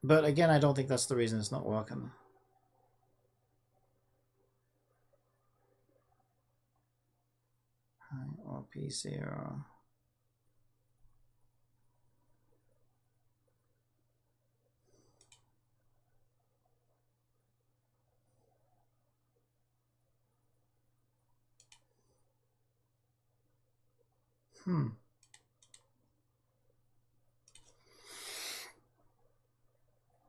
But again, I don't think that's the reason it's not working. OP0.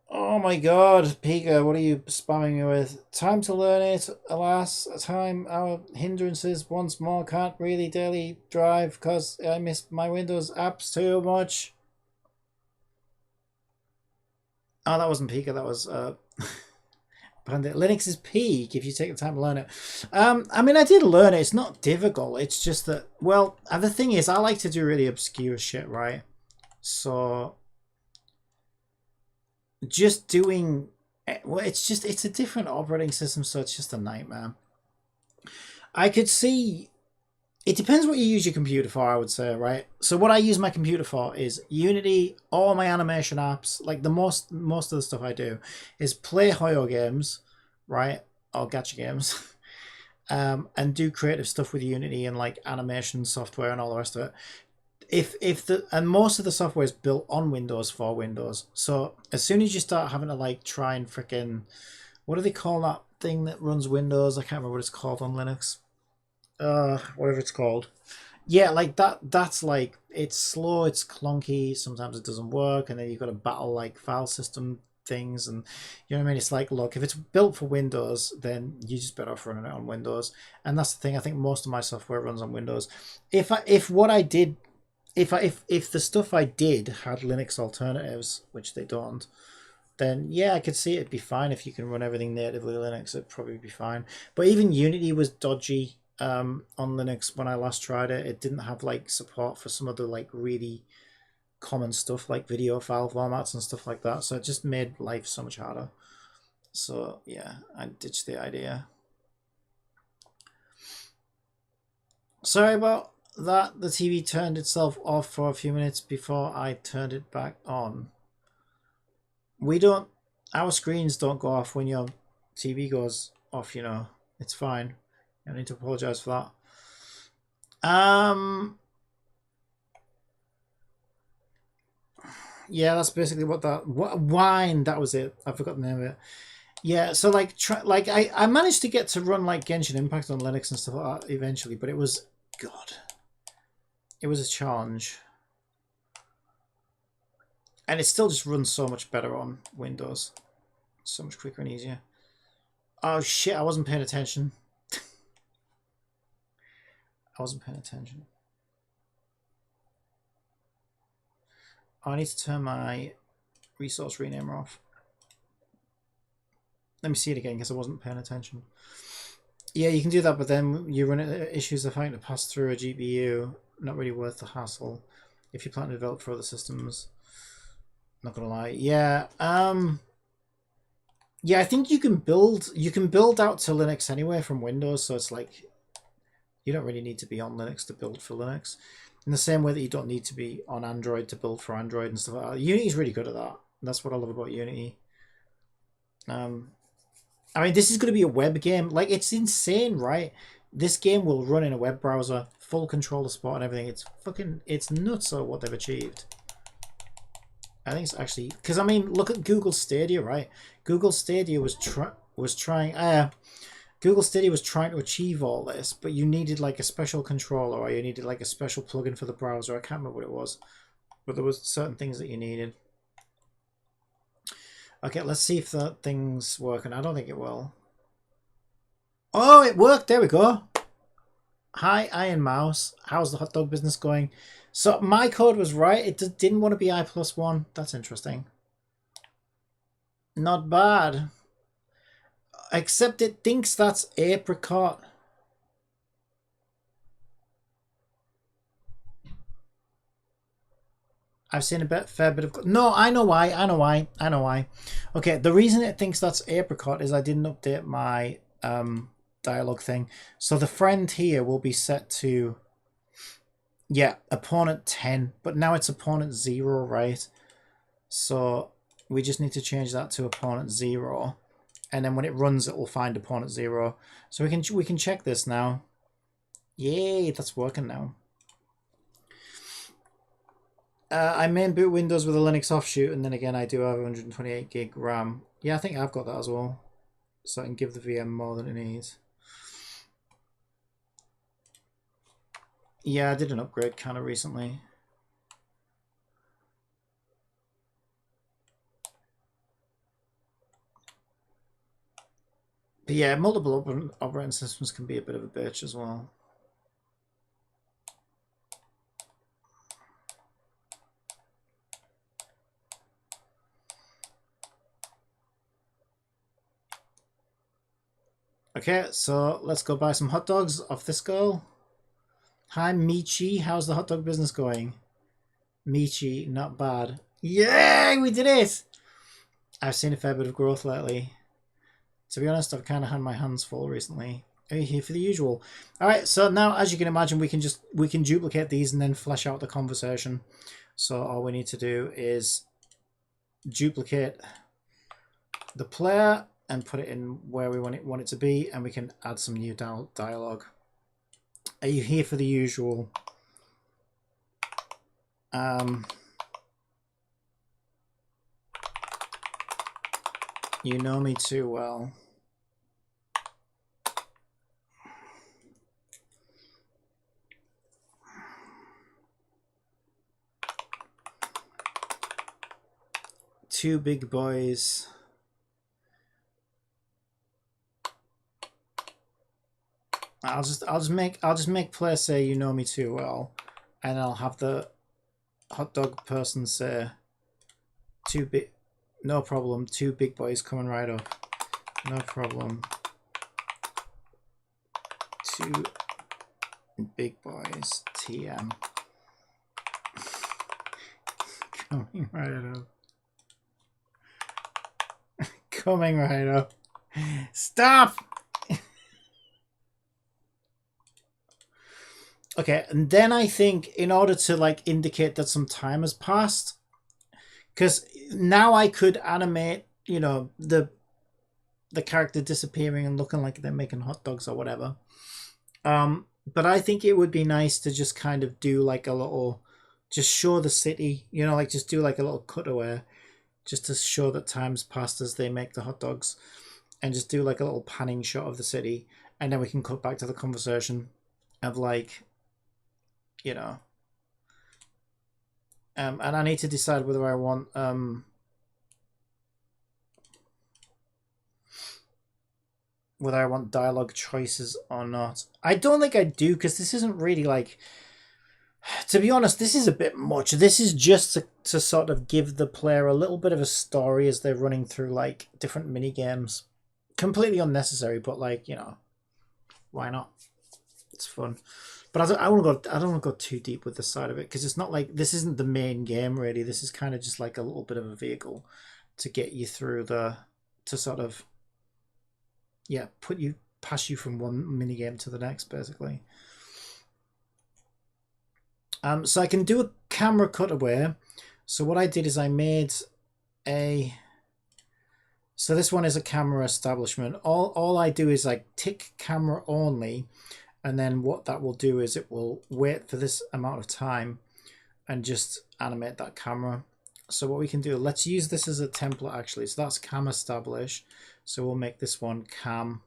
Oh my god, Pika, what are you spamming me with? Time to learn it. Alas, time our hindrances once more. Can't really daily drive because I miss my Windows apps too much. Oh, that wasn't Pika, that was Linux is peak if you take the time to learn it. I mean, I did learn it. It's not difficult. It's just that, well, the thing is, I like to do really obscure shit, right? So just doing, well, it's a different operating system, so it's just a nightmare. I could see, it depends what you use your computer for, I would say, right? So what I use my computer for is Unity, all my animation apps, like the most of the stuff I do is play Hoyo games, right? Or gacha games. And do creative stuff with Unity and like animation software and all the rest of it. And most of the software is built on Windows for Windows. So as soon as you start having to like try and freaking, what do they call that thing that runs Windows? I can't remember what it's called on Linux. whatever it's called. Yeah, like that's like it's slow, it's clunky, sometimes it doesn't work, and then you've got to battle like file system things, and you know what I mean. It's like, look, if it's built for Windows, then you just better off running it on Windows. And that's the thing, I think most of my software runs on Windows. If what I did, if the stuff I did had Linux alternatives, which they don't, then yeah, I could see it'd be fine. If you can run everything natively Linux, it'd probably be fine. But even Unity was dodgy on Linux when I last tried it. It didn't have like support for some of the like really common stuff like video file formats and stuff like that. So it just made life so much harder. So yeah, I ditched the idea. Sorry about that. The TV turned itself off for a few minutes before I turned it back on. We don't, our screens don't go off when your TV goes off, you know. It's fine. I need to apologize for that. Yeah, that's basically what that wine. That was it. I forgot the name of it. Yeah, so like, I managed to get to run like Genshin Impact on Linux and stuff like that eventually, but it was it was a challenge, and it still just runs so much better on Windows, so much quicker and easier. Oh shit! I wasn't paying attention. I wasn't paying attention. Oh, I need to turn my resource renamer off. Let me see it again because I wasn't paying attention. Yeah, you can do that, but then you run into issues of having to pass through a GPU. Not really worth the hassle if you plan to develop for other systems. Not gonna lie. Yeah. Yeah, I think you can build out to Linux anyway from Windows, so it's like you don't really need to be on Linux to build for Linux. In the same way that you don't need to be on Android to build for Android and stuff like that. Unity's really good at that. That's what I love about Unity. I mean, this is going to be a web game. Like, it's insane, right? This game will run in a web browser, full controller support and everything. It's nuts what they've achieved. I think it's actually, because I mean, look at Google Stadia, right? Google Stadia was trying. Google Stadia was trying to achieve all this, but you needed like a special controller, or you needed like a special plugin for the browser. I can't remember what it was, but there was certain things that you needed. Okay, let's see if that thing's working. I don't think it will. Oh, it worked. There we go. Hi, Iron Mouse. How's the hot dog business going? So my code was right. It didn't want to be I+1. That's interesting. Not bad. Except it thinks that's apricot. I've seen a fair bit of... No, I know why. Okay, the reason it thinks that's apricot is I didn't update my dialogue thing. So the friend here will be set to... Yeah, opponent 10. But now it's opponent 0, right? So we just need to change that to opponent 0. And then when it runs, it will find opponent 0. So we can check this now. Yay, that's working now. I main boot Windows with a Linux offshoot, and then again I do have 128 gig RAM. Yeah, I think I've got that as well. So I can give the VM more than it needs. Yeah, I did an upgrade kind of recently. But yeah, multiple operating systems can be a bit of a bitch as well. Okay, so let's go buy some hot dogs off this girl. Hi, Michi. How's the hot dog business going? Michi, not bad. Yay, we did it! I've seen a fair bit of growth lately. To be honest, I've kind of had my hands full recently. Are you here for the usual? All right, so now, as you can imagine, we can duplicate these and then flesh out the conversation. So all we need to do is duplicate the player and put it in where we want it to be, and we can add some new dialogue. Are you here for the usual? You know me too well. 2 big boys. I'll just make player say you know me too well, and I'll have the hot dog person say 2 big, no problem, 2 big boys coming right up, no problem, 2 big boys TM coming right up. Coming right up. Stop! Okay, and then I think in order to like indicate that some time has passed, because now I could animate, you know, the character disappearing and looking like they're making hot dogs or whatever. But I think it would be nice to just kind of do like a little, just show the city, you know, like just do like a little cutaway, just to show that time's passed as they make the hot dogs, and just do like a little panning shot of the city, and then we can cut back to the conversation of like, you know, and I need to decide whether I want dialogue choices or not. I don't think I do, because this isn't really like, to be honest, this is a bit much. This is just to sort of give the player a little bit of a story as they're running through like different mini games. Completely unnecessary, but like, you know, why not? It's fun. But I don't want to go too deep with this side of it, because it's not like, this isn't the main game really. This is kind of just like a little bit of a vehicle to get you through to sort of, yeah, pass you from one mini game to the next, basically. So I can do a camera cutaway. So what I did is I made so this one is a camera establishment. All I do is like tick camera only, and then what that will do is it will wait for this amount of time and just animate that camera. So what we can do, let's use this as a template actually. So that's cam establish. So we'll make this one cam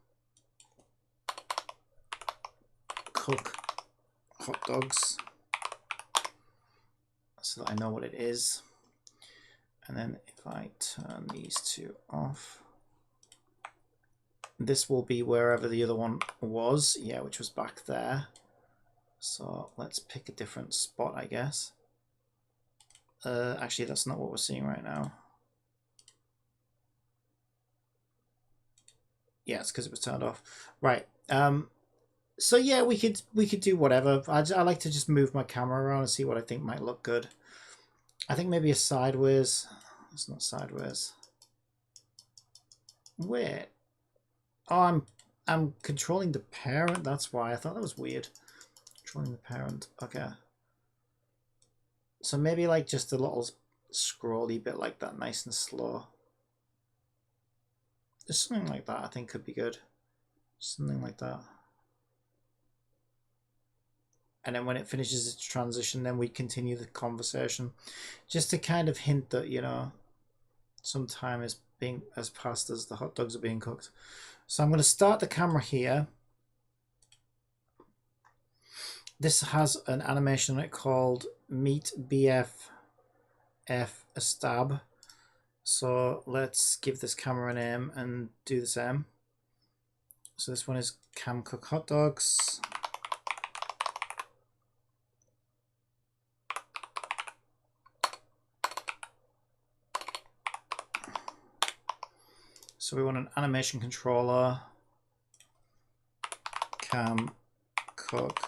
cook hot dogs, so that I know what it is. And then if I turn these 2 off, this will be wherever the other one was, yeah, which was back there. So let's pick a different spot, I guess. Actually, that's not what we're seeing right now. Yeah, it's because it was turned off. Right. So yeah, we could do whatever. I like to just move my camera around and see what I think might look good. I think maybe a sideways. It's not sideways. Wait. Oh, I'm controlling the parent. That's why. I thought that was weird. Controlling the parent. Okay. So maybe like just a little scrolly bit like that, nice and slow. Just something like that I think could be good. Something like that. And then when it finishes its transition, then we continue the conversation. Just to kind of hint that, you know, some time is being as passed as the hot dogs are being cooked. So I'm going to start the camera here. This has an animation on it called Meet BF a stab. So let's give this camera a name and do the same. So this one is Cam Cook Hot Dogs. So we want an animation controller, Cam Cook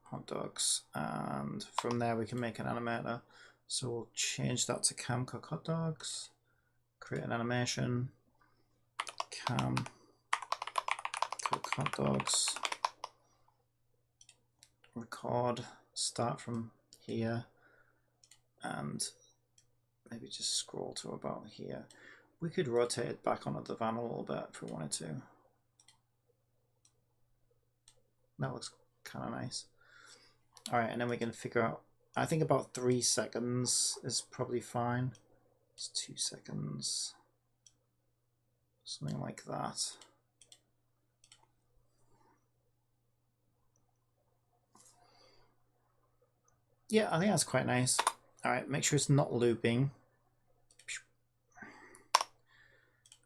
Hot Dogs, and from there we can make an animator. So we'll change that to Cam Cook Hot Dogs, create an animation, Cam Cook Hot Dogs, record, start from here, and maybe just scroll to about here. We could rotate it back onto the van a little bit if we wanted to. That looks kind of nice. All right, and then we can figure out, I think about 3 seconds is probably fine. It's 2 seconds. Something like that. Yeah, I think that's quite nice. All right, make sure it's not looping.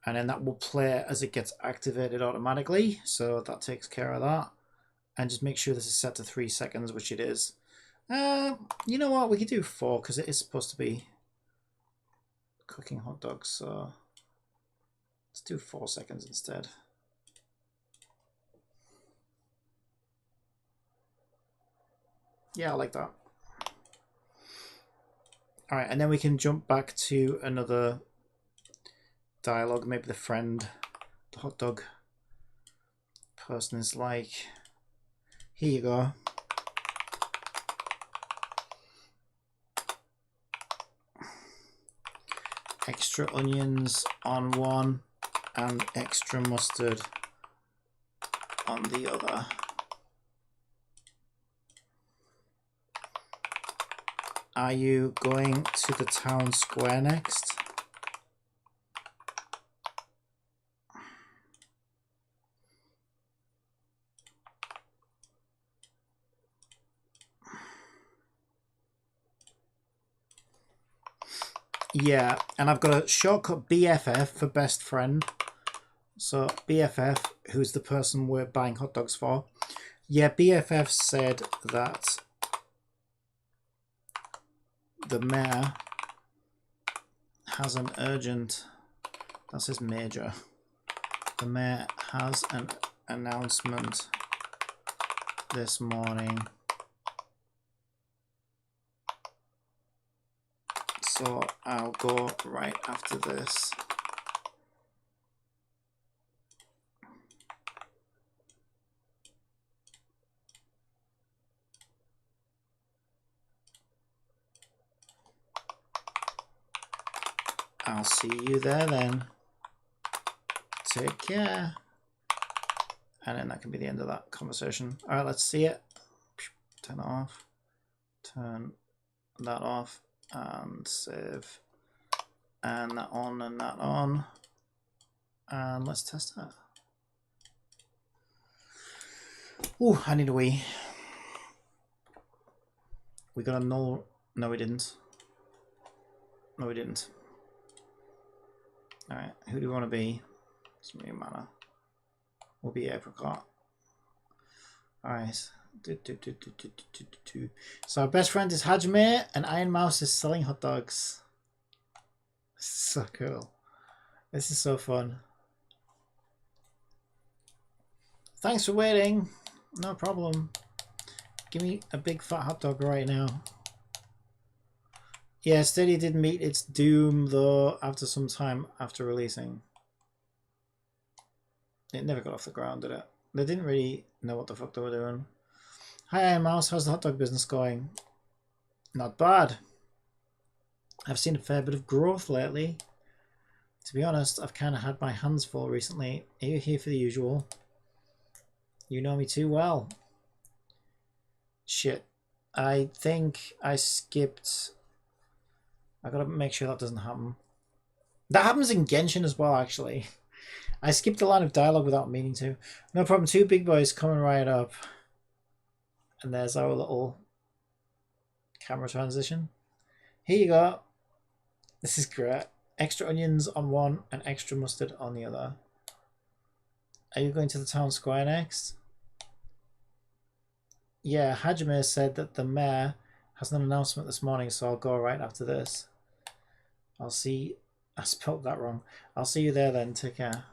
and then that will play as it gets activated automatically. So that takes care of that. And just make sure this is set to 3 seconds, which it is. You know what? We could do 4 because it is supposed to be cooking hot dogs. So let's do 4 seconds instead. Yeah, I like that. All right, and then we can jump back to another dialogue. Maybe the friend, the hot dog person is like, here you go. Extra onions on one and extra mustard on the other. Are you going to the town square next? Yeah, and I've got a shortcut BFF for best friend. So BFF, who's the person we're buying hot dogs for. Yeah, BFF said that the mayor has an urgent, that says major. The mayor has an announcement this morning. So I'll go right after this. I'll see you there then. Take care. And then that can be the end of that conversation. All right, let's see it. Turn it off. Turn that off. And save. And that on and that on. And let's test that. Ooh, I need a wee. We got a null. No, we didn't. No, we didn't. Alright, who do we want to be? Doesn't really matter. We'll be Apricot. Alright. So our best friend is Hajime, and Iron Mouse is selling hot dogs. So cool. This is so fun. Thanks for waiting. No problem. Give me a big fat hot dog right now. Yeah, Stadia did meet its doom though after some time after releasing. It never got off the ground, did it? They didn't really know what the fuck they were doing. Hi Iron Mouse, how's the hot dog business going? Not bad. I've seen a fair bit of growth lately. To be honest, I've kind of had my hands full recently. Are you here for the usual? You know me too well. Shit. I think I skipped... I gotta make sure that doesn't happen. That happens in Genshin as well, actually. I skipped a line of dialogue without meaning to. No problem, 2 big boys coming right up. And there's our little camera transition. Here you go. This is great. Extra onions on one and extra mustard on the other. Are you going to the town square next? Yeah, Hajime said that the mayor has an announcement this morning, so I'll go right after this. I'll see... I spelled that wrong. I'll see you there then. Take care.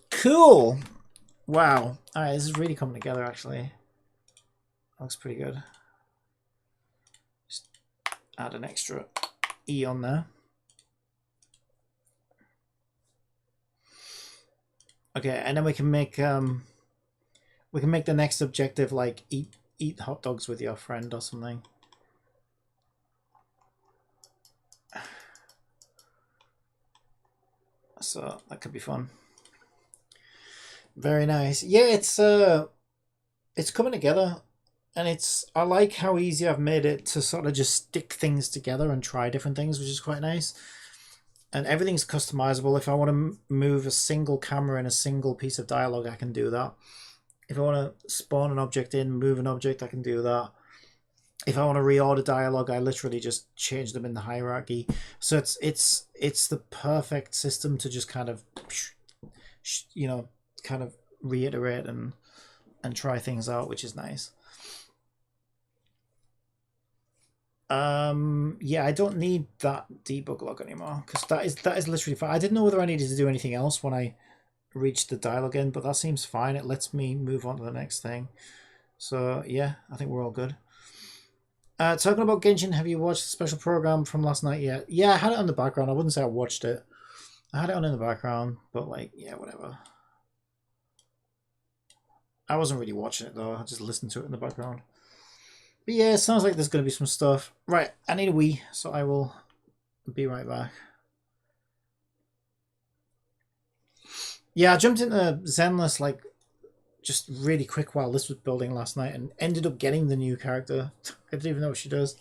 Cool! Wow. Alright, this is really coming together, actually. Looks pretty good. Just add an extra E on there. Okay, and then we can make the next objective like eat hot dogs with your friend or something. So that could be fun. Very nice. Yeah, it's coming together, and I like how easy I've made it to sort of just stick things together and try different things, which is quite nice. And everything's customizable. If I want to move a single camera in a single piece of dialogue, I can do that. If I want to spawn an object in, move an object, I can do that. if I want to reorder dialogue, I literally just change them in the hierarchy. So it's the perfect system to just kind of, you know, kind of reiterate and try things out, which is nice. Yeah, I don't need that debug log anymore because that is literally fine. I didn't know whether I needed to do anything else when I reached the dialogue end, but that seems fine. It lets me move on to the next thing. So yeah, I think we're all good. Talking about Genshin, have you watched the special program from last night yet? Yeah, I had it on the background. I wouldn't say I watched it. I had it on in the background, but like, yeah, whatever. I wasn't really watching it though. I just listened to it in the background. But yeah, it sounds like there's going to be some stuff. Right, I need a wee, so I will be right back. Yeah, I jumped into Zenless like just really quick while this was building last night and ended up getting the new character. I didn't even know what she does.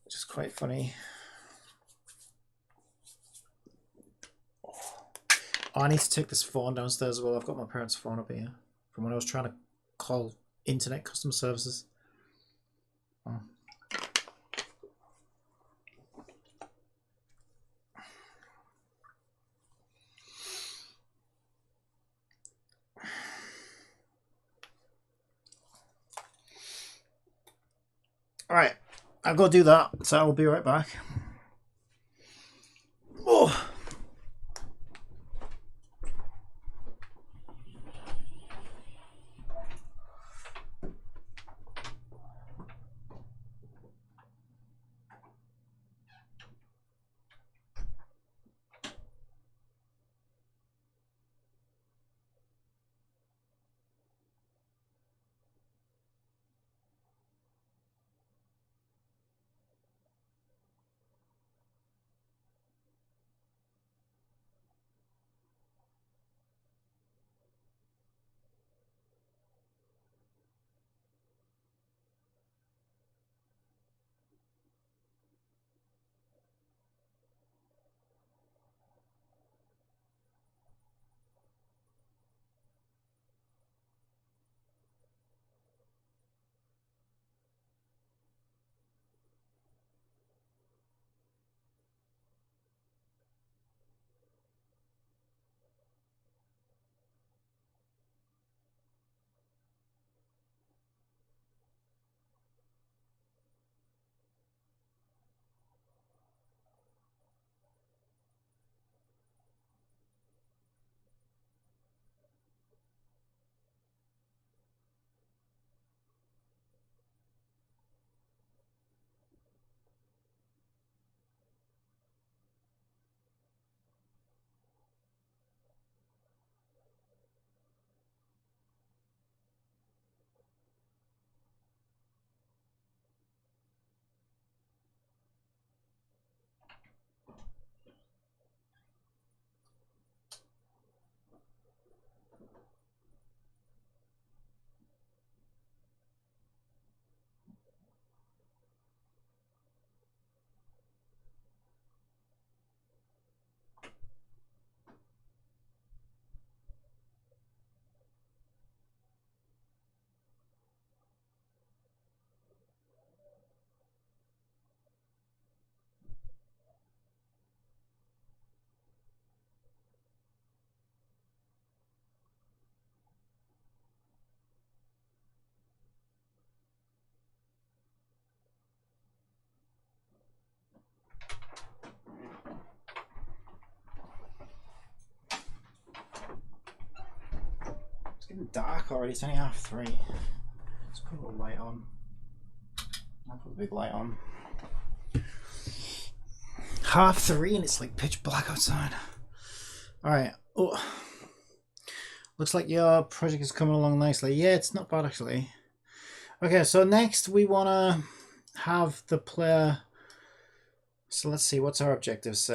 Which is quite funny. Oh, I need to take this phone downstairs as well. I've got my parents' phone up here from when I was trying to call internet customer services. Oh. Alright, I've got to do that, so I will be right back. Oh. It's getting dark already. It's only 3:30. Let's put a little light on. I'll put a big light on. 3:30 and it's like pitch black outside. Alright. Oh. Looks like your project is coming along nicely. Yeah, it's not bad actually. Okay, so next we want to have the player... So let's see, what's our objectives?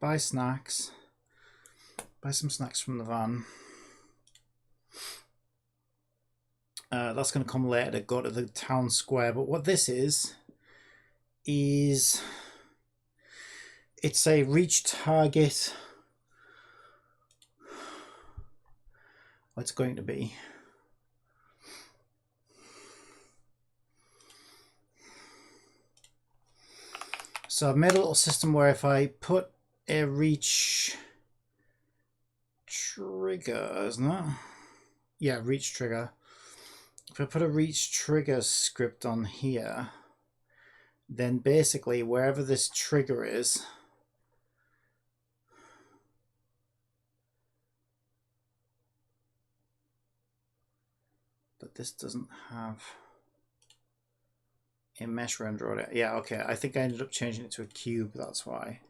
Buy snacks. Buy some snacks from the van. That's going to come later to go to the town square. But what this is it's a reach target. What's going to be? So I've made a little system where if I put a reach trigger, isn't it? Yeah, reach trigger. If I put a reach trigger script on here, then basically wherever this trigger is, but this doesn't have a mesh render on it. Yeah, okay. I think I ended up changing it to a cube, that's why.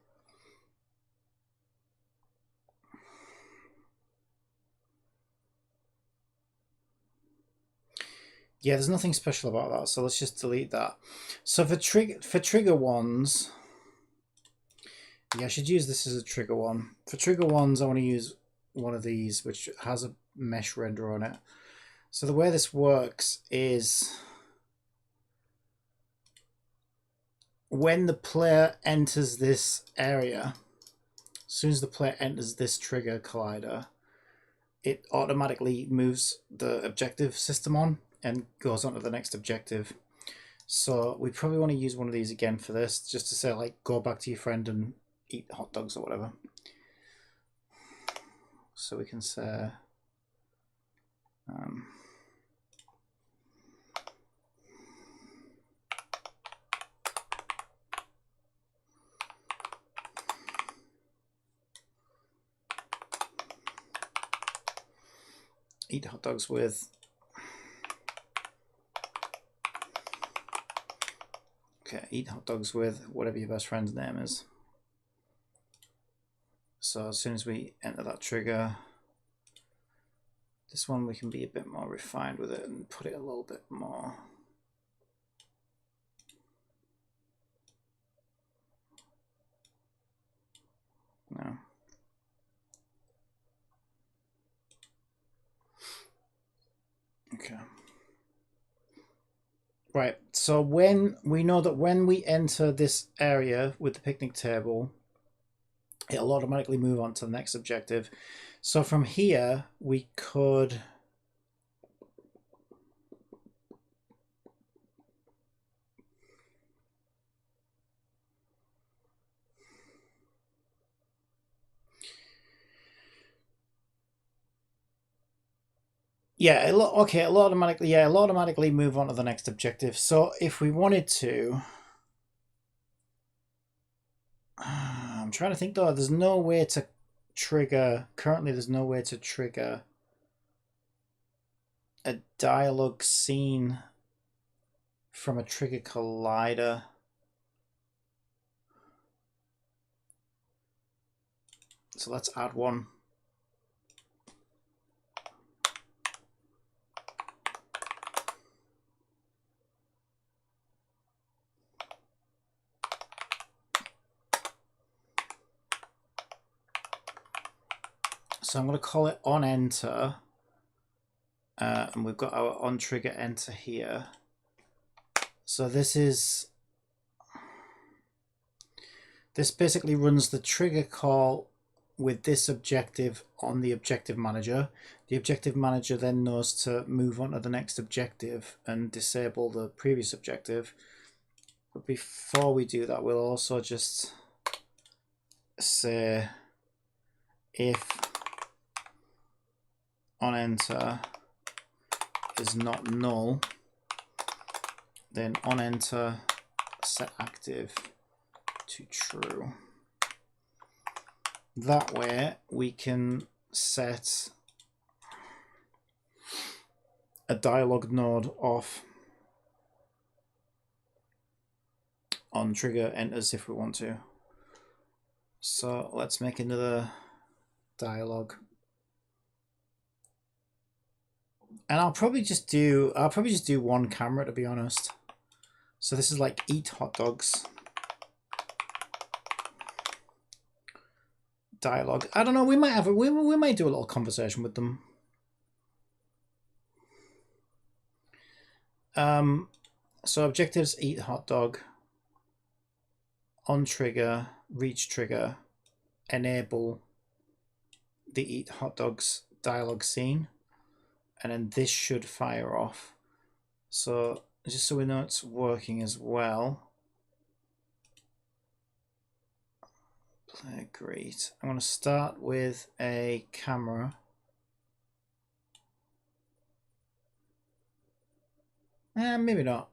Yeah, there's nothing special about that, so let's just delete that. So for trigger ones, yeah, I should use this as a trigger one. For trigger ones, I want to use one of these, which has a mesh render on it. So the way this works is when the player enters this area, as soon as the player enters this trigger collider, it automatically moves the objective system on and goes on to the next objective. So we probably want to use one of these again for this, just to say like go back to your friend and eat hot dogs or whatever. So we can say eat hot dogs with, okay, eat hot dogs with whatever your best friend's name is. So as soon as we enter that trigger, this one we can be a bit more refined with it and put it a little bit more. No. Okay. Right, so when we know that when we enter this area with the picnic table, it'll automatically move on to the next objective. So from here, we could yeah, it'll automatically move on to the next objective. So if we wanted to, I'm trying to think though, there's no way to trigger, currently there's no way to trigger a dialogue scene from a trigger collider. So let's add one. So I'm going to call it on enter, and we've got our on trigger enter here. So this basically runs the trigger call with this objective on the objective manager. The objective manager then knows to move on to the next objective and disable the previous objective. But before we do that, we'll also just say if on enter is not null, then on enter set active to true. That way we can set a dialog node off on trigger enters if we want to. So let's make another dialog. And I'll probably just do one camera, to be honest. So this is like eat hot dogs. Dialogue. I don't know, we might do a little conversation with them. So objectives eat hot dog, on trigger, reach trigger, enable the eat hot dogs dialogue scene, and then this should fire off. So just so we know it's working as well, Great. I'm going to start with a camera. Maybe not.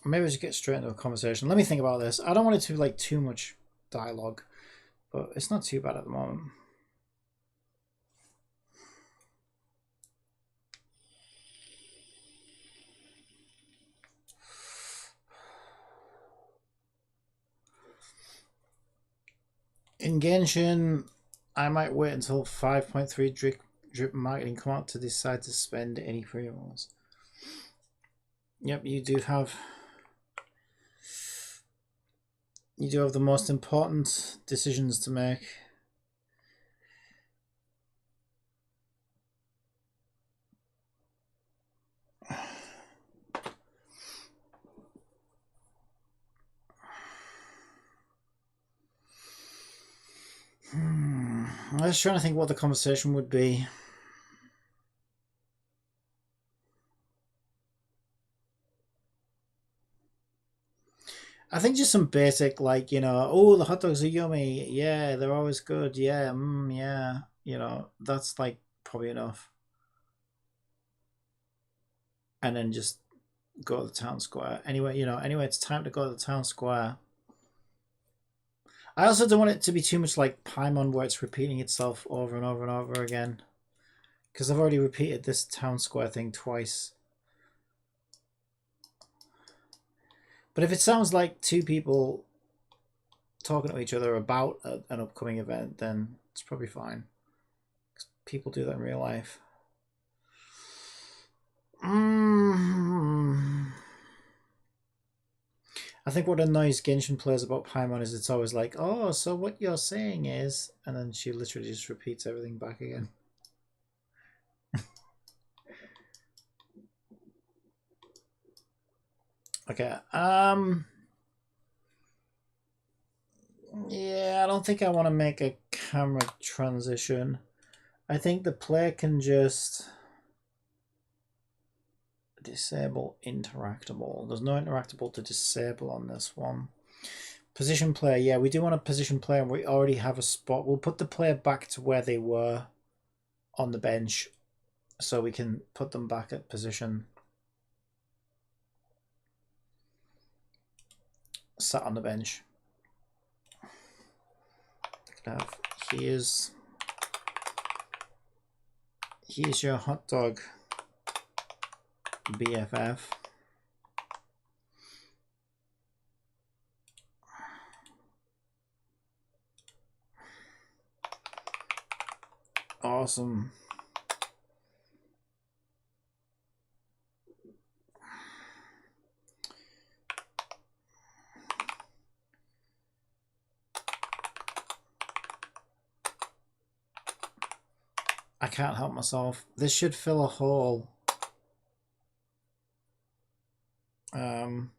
Maybe I just get straight into a conversation. Let me think about this. I don't want it to be like too much dialogue, but it's not too bad at the moment. In Genshin, I might wait until 5.3 drip marketing come out to decide to spend any pre-rolls. Yep, you do have the most important decisions to make. I was trying to think what the conversation would be. I think just some basic, like, you know, oh, the hot dogs are yummy. Yeah, they're always good. Yeah, yeah. You know, that's like probably enough. And then just go to the town square. Anyway, you know, anyway, it's time to go to the town square. I also don't want it to be too much like Paimon where it's repeating itself over and over and over again. Because I've already repeated this town square thing twice. But if it sounds like two people talking to each other about an upcoming event, then it's probably fine. Because people do that in real life. I think what annoys Genshin players about Paimon is it's always like, oh, so what you're saying is... And then she literally just repeats everything back again. Okay, yeah, I don't think I want to make a camera transition. I think the player can just disable interactable. There's no interactable to disable on this one. Position player, yeah, we do want a position player and we already have a spot. We'll put the player back to where they were on the bench so we can put them back at position. Sat on the bench. Have, here's your hot dog, BFF. Awesome. I can't help myself. This should fill a hole. Don't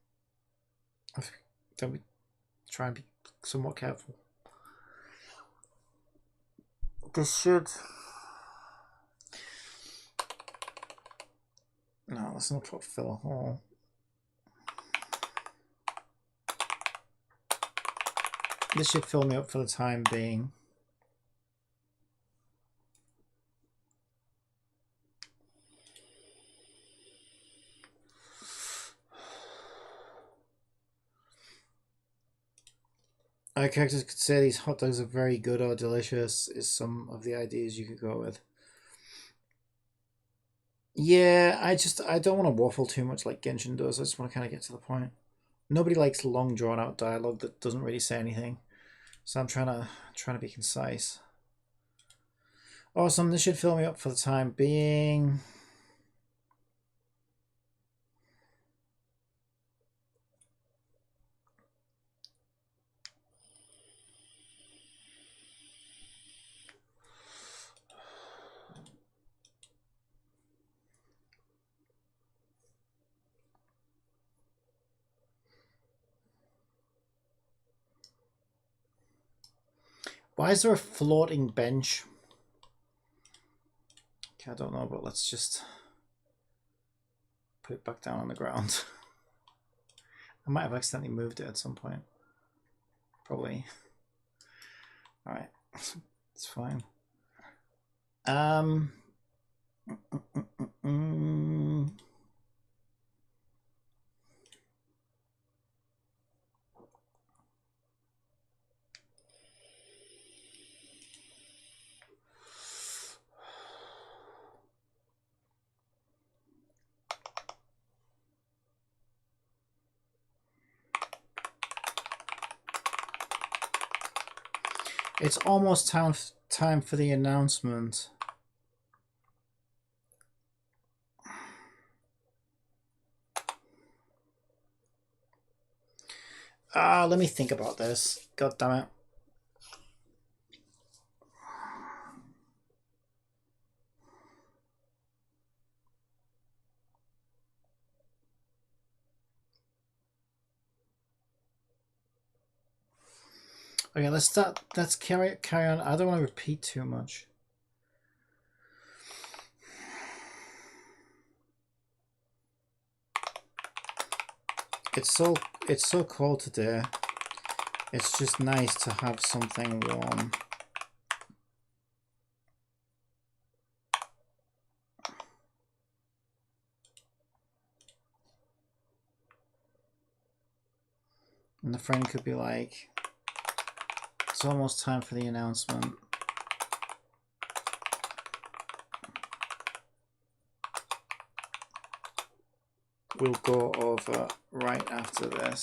we try and be somewhat careful? This should... No, let's not put fill a hole. This should fill me up for the time being. Our characters could say these hot dogs are very good or delicious is some of the ideas you could go with. Yeah, I don't want to waffle too much like Genshin does. I just want to kind of get to the point. Nobody likes long drawn out dialogue that doesn't really say anything. So I'm trying to be concise. Awesome, this should fill me up for the time being. Why is there a floating bench? Okay, I don't know, but let's just put it back down on the ground. I might have accidentally moved it at some point. Probably. Alright. It's fine. It's almost time for the announcement. Let me think about this. God damn it. Okay, let's start. Let's carry on. I don't want to repeat too much. It's so cold today. It's just nice to have something warm. And the friend could be like, it's almost time for the announcement. We'll go over right after this.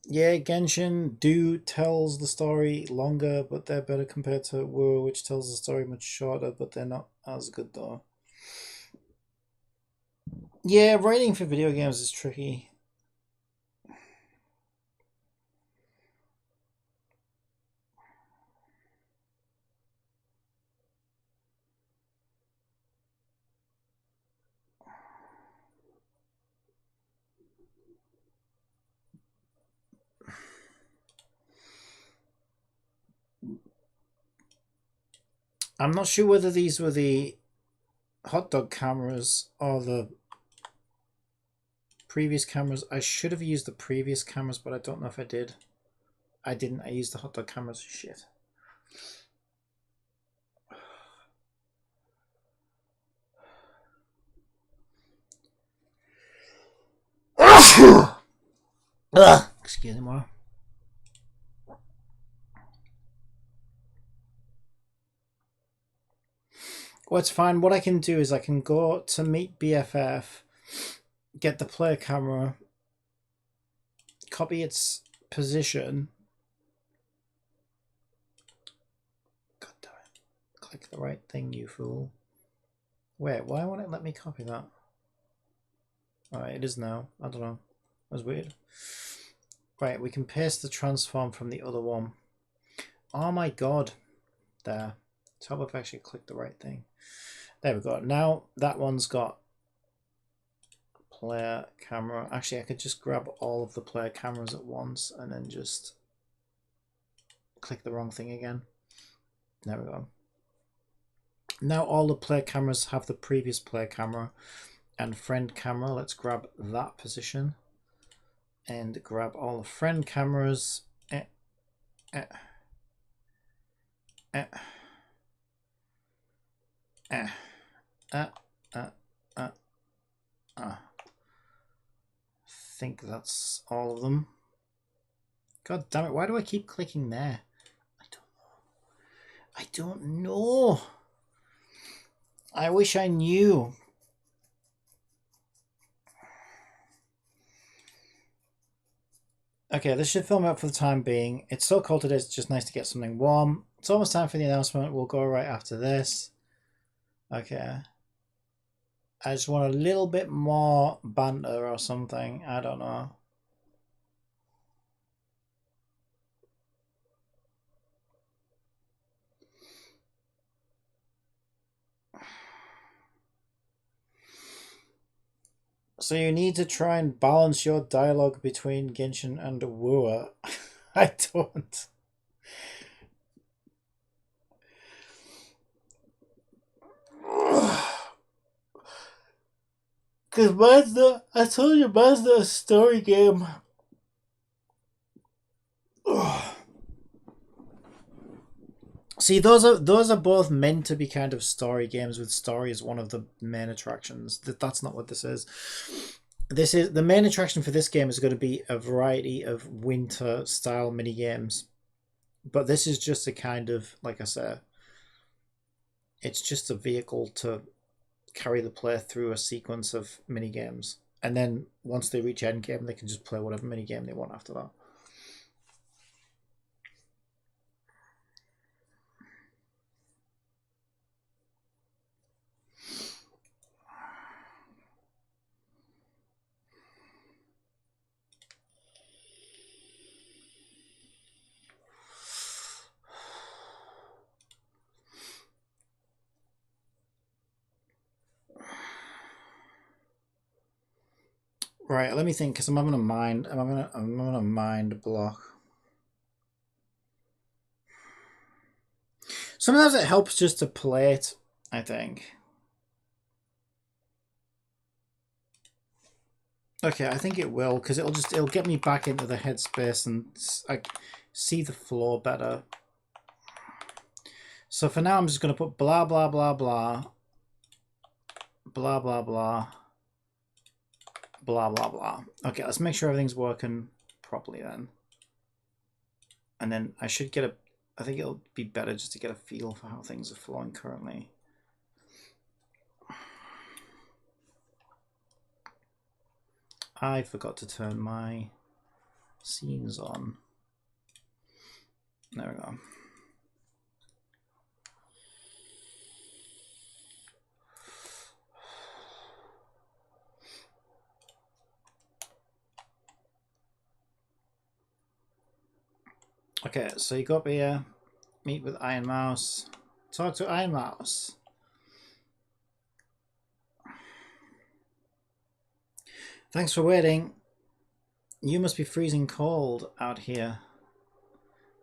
Yeah, Genshin tells the story longer, but they're better compared to WoW, which tells the story much shorter, but they're not as good though. Yeah, writing for video games is tricky. I'm not sure whether these were the hot dog cameras or the previous cameras. I should have used the previous cameras, but I don't know if I did. I didn't. I used the hot dog cameras. Shit. Excuse me, more. Well, it's fine. What I can do is I can go to meet BFF, get the player camera, copy its position. God damn it. Click the right thing, you fool. Wait, why won't it let me copy that? Alright, it is now. I don't know. That's weird. Right, we can paste the transform from the other one. Oh my god. There. Let's hope I've actually clicked the right thing. There we go. Now that one's got player camera. Actually, I could just grab all of the player cameras at once and then just click the wrong thing again. There we go. Now all the player cameras have the previous player camera and friend camera. Let's grab that position and grab all the friend cameras. I think that's all of them. God damn it, why do I keep clicking there? I don't know. I wish I knew. Okay, this should film up for the time being. It's so cold today, it's just nice to get something warm. It's almost time for the announcement. We'll go right after this. Okay. I just want a little bit more banter or something. I don't know. So you need to try and balance your dialogue between Genshin and Wooer. I don't. Because mine's not, I told you, mine's not a story game. See, those are both meant to be kind of story games with story as one of the main attractions. That's not what this is. This is the main attraction for this game is going to be a variety of winter style mini games. But this is just a kind of, like I said, it's just a vehicle to carry the player through a sequence of mini games. And then once they reach end game, they can just play whatever mini game they want after that. Right, let me think, because I'm having a mind block. Sometimes it helps just to play it, I think. Okay, I think it will, because it'll get me back into the headspace and I see the floor better. So for now, I'm just going to put blah, blah, blah, blah, blah, blah, blah, blah, blah, blah. Okay, let's make sure everything's working properly then. And then I should get a, I think it'll be better just to get a feel for how things are flowing currently. I forgot to turn my scenes on. There we go. Okay, so you go up here, meet with Iron Mouse, talk to Iron Mouse. Thanks for waiting. You must be freezing cold out here.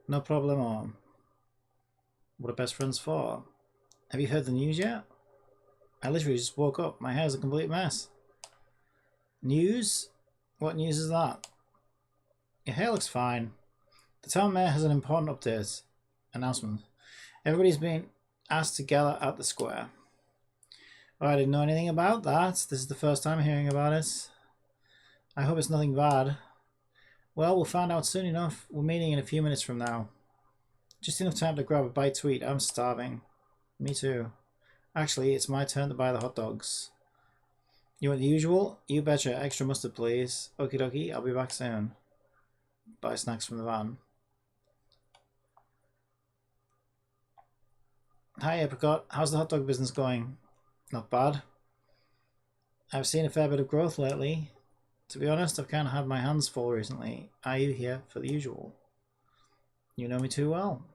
No problemo. What are best friends for? Have you heard the news yet? I literally just woke up. My hair's a complete mess. News? What news is that? Your hair looks fine. The town mayor has an important update. Announcement. Everybody's been asked to gather at the square. Oh, I didn't know anything about that. This is the first time hearing about it. I hope it's nothing bad. Well, we'll find out soon enough. We're meeting in a few minutes from now. Just enough time to grab a bite to eat. I'm starving. Me too. Actually, it's my turn to buy the hot dogs. You want the usual? You betcha. Extra mustard, please. Okie dokie, I'll be back soon. Buy snacks from the van. Hi, Apricot. How's the hot dog business going? Not bad. I've seen a fair bit of growth lately. To be honest, I've kind of had my hands full recently. Are you here for the usual? You know me too well.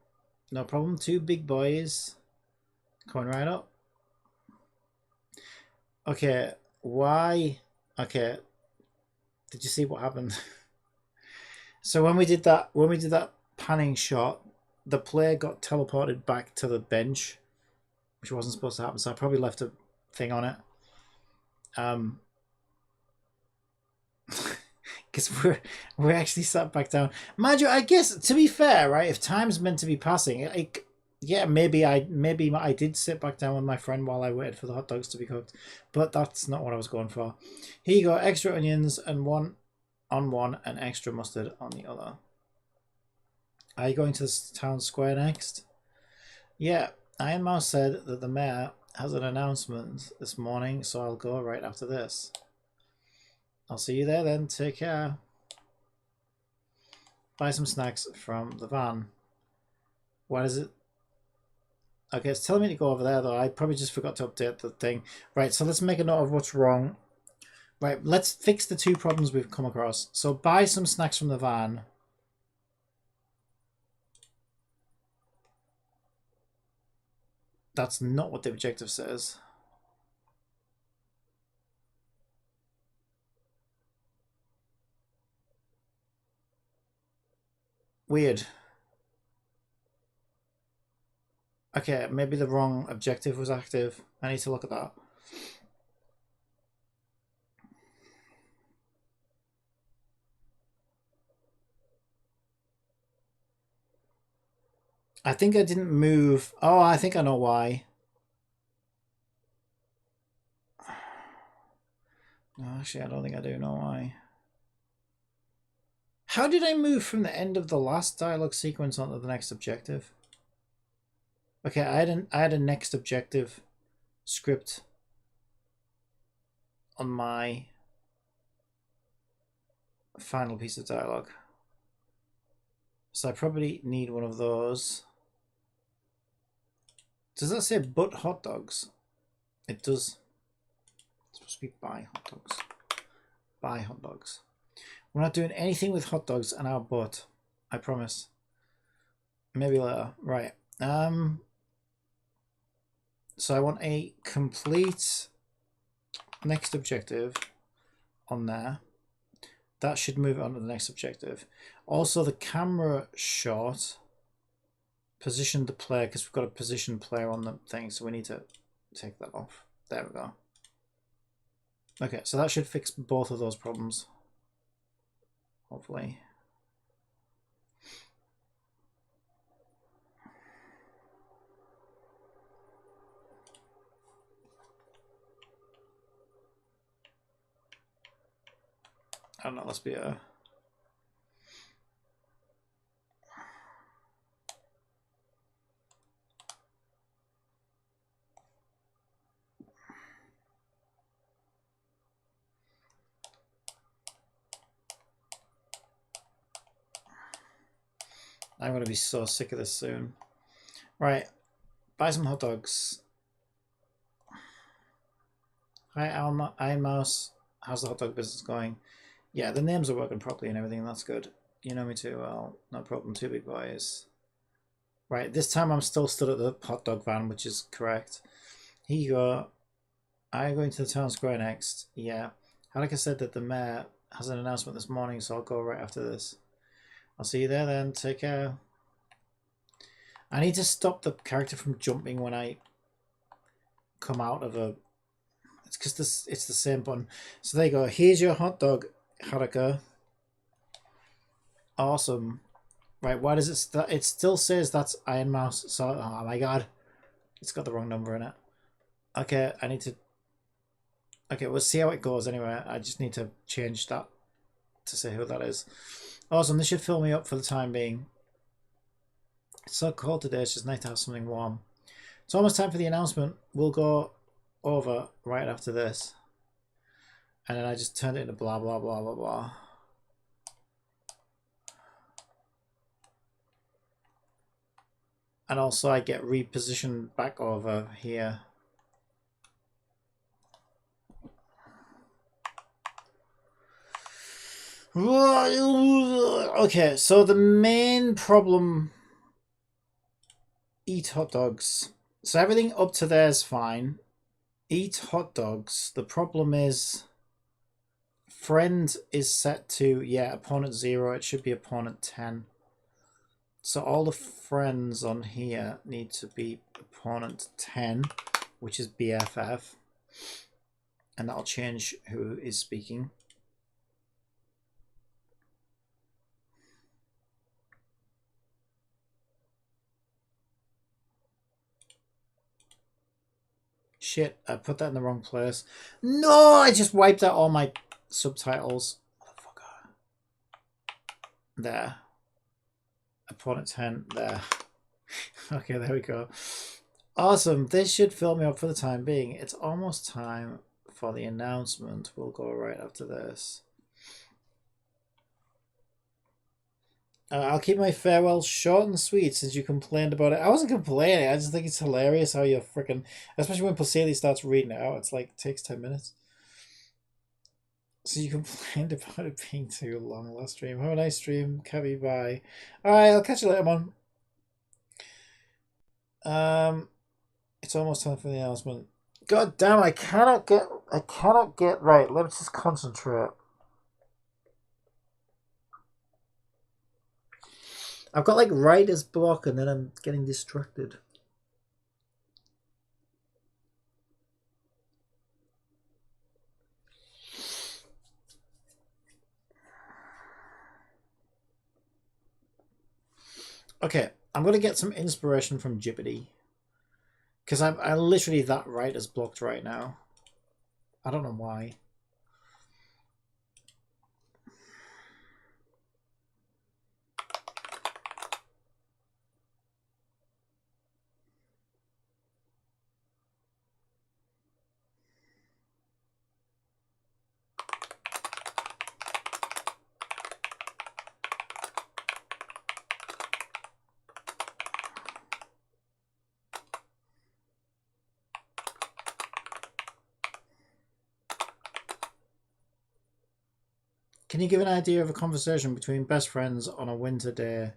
No problem. Two big boys. Coming right up. Okay, why? Okay, did you see what happened? So when we did that panning shot, the player got teleported back to the bench, which wasn't supposed to happen. So I probably left a thing on it. Because we're actually sat back down. Mind you, I guess to be fair, right? If time's meant to be passing, yeah, maybe I did sit back down with my friend while I waited for the hot dogs to be cooked, but that's not what I was going for. Here you go, extra onions and one on one and extra mustard on the other. Are you going to the town square next? Yeah, Iron Mouse said that the mayor has an announcement this morning, so I'll go right after this. I'll see you there then. Take care. Buy some snacks from the van. What is it? Okay, it's telling me to go over there though. I probably just forgot to update the thing. Right, so let's make a note of what's wrong. Right, let's fix the two problems we've come across. So buy some snacks from the van. That's not what the objective says. Weird. Okay, maybe the wrong objective was active. I need to look at that. I think I didn't move. Oh, I think I know why. No, actually, I don't think I do know why. How did I move from the end of the last dialogue sequence onto the next objective? Okay, I had a next objective script on my final piece of dialogue. So I probably need one of those. Does that say but hot dogs? It does. It's supposed to be buy hot dogs. Buy hot dogs. We're not doing anything with hot dogs and our butt. I promise. Maybe later. Right. So I want a complete next objective on there. That should move on to the next objective. Also, the camera shot positioned the player, because we've got a position player on the thing, so we need to take that off. There we go. Okay, so that should fix both of those problems. Hopefully. I don't know, let's be a... I'm going to be so sick of this soon. Right, buy some hot dogs. Hi, Iron Mouse. How's the hot dog business going? Yeah, the names are working properly and everything. That's good. You know me too well. No problem. Two big boys. Right, this time I'm still stood at the hot dog van, which is correct. Here you go. I'm going to the town square next. Yeah. Like I said, that the mayor has an announcement this morning, so I'll go right after this. I'll see you there then. Take care. I need to stop the character from jumping when I come out of a... It's because it's the same button. So there you go. Here's your hot dog, Haruka. Awesome. Right, why does it... It still says that's Iron Mouse. So, oh my god. It's got the wrong number in it. Okay, I need to... Okay, we'll see how it goes anyway. I just need to change that to say who that is. Awesome, this should fill me up for the time being. It's so cold today, it's just nice to have something warm. It's almost time for the announcement. We'll go over right after this. And then I just turned it into blah, blah, blah, blah, blah. And also I get repositioned back over here. Okay, so the main problem... Eat hot dogs. So everything up to there is fine. Eat hot dogs. The problem is... Friend is set to, yeah, opponent 0. It should be opponent 10. So all the friends on here need to be opponent 10, which is BFF. And that'll change who is speaking. Shit, I put that in the wrong place. No, I just wiped out all my subtitles. Motherfucker. There. Opponent 10, there. Okay, there we go. Awesome, this should fill me up for the time being. It's almost time for the announcement. We'll go right after this. I'll keep my farewell short and sweet since you complained about it. I wasn't complaining, I just think it's hilarious how you're freaking... Especially when Poseli starts reading it out, it's like, it takes 10 minutes. So you complained about it being too long last stream. Have a nice stream, Cabby, bye. Alright, I'll catch you later, man. It's almost time for the announcement. God damn, I cannot get right. Let's just concentrate. I've got like writer's block and then I'm getting distracted. Okay, I'm going to get some inspiration from Jibbity. Because I literally that writer's blocked right now. I don't know why. Can you give an idea of a conversation between best friends on a winter day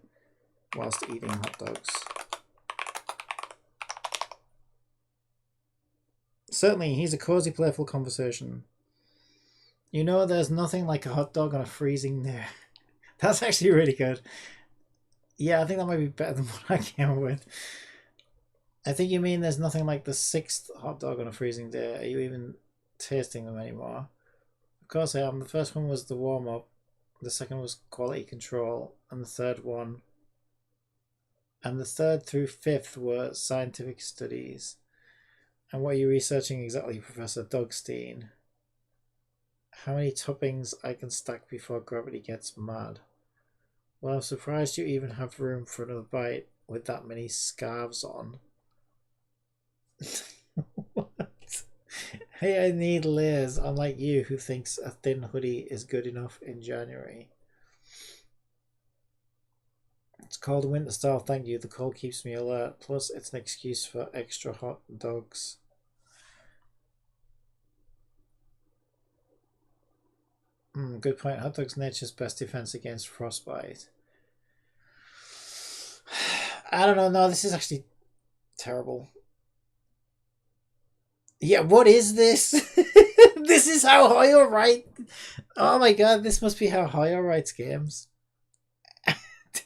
whilst eating hot dogs? Certainly, he's a cozy, playful conversation. You know, there's nothing like a hot dog on a freezing day. That's actually really good. Yeah, I think that might be better than what I came up with. I think you mean there's nothing like the 6th hot dog on a freezing day. Are you even tasting them anymore? Of course I am. The first one was the warm-up. The second was quality control. And the third one... And the 3rd through 5th were scientific studies. And what are you researching exactly, Professor Dogstein? How many toppings I can stack before gravity gets mad? Well, I'm surprised you even have room for another bite with that many scarves on. What? Hey, I need layers, unlike you who thinks a thin hoodie is good enough in January. It's called winter style, thank you. The cold keeps me alert. Plus, it's an excuse for extra hot dogs. Good point. Hot dogs nature's best defense against frostbite. I don't know. No, this is actually terrible. Yeah, what is this? This is how Hoyo writes. Oh my god, this must be how Hoyo writes games.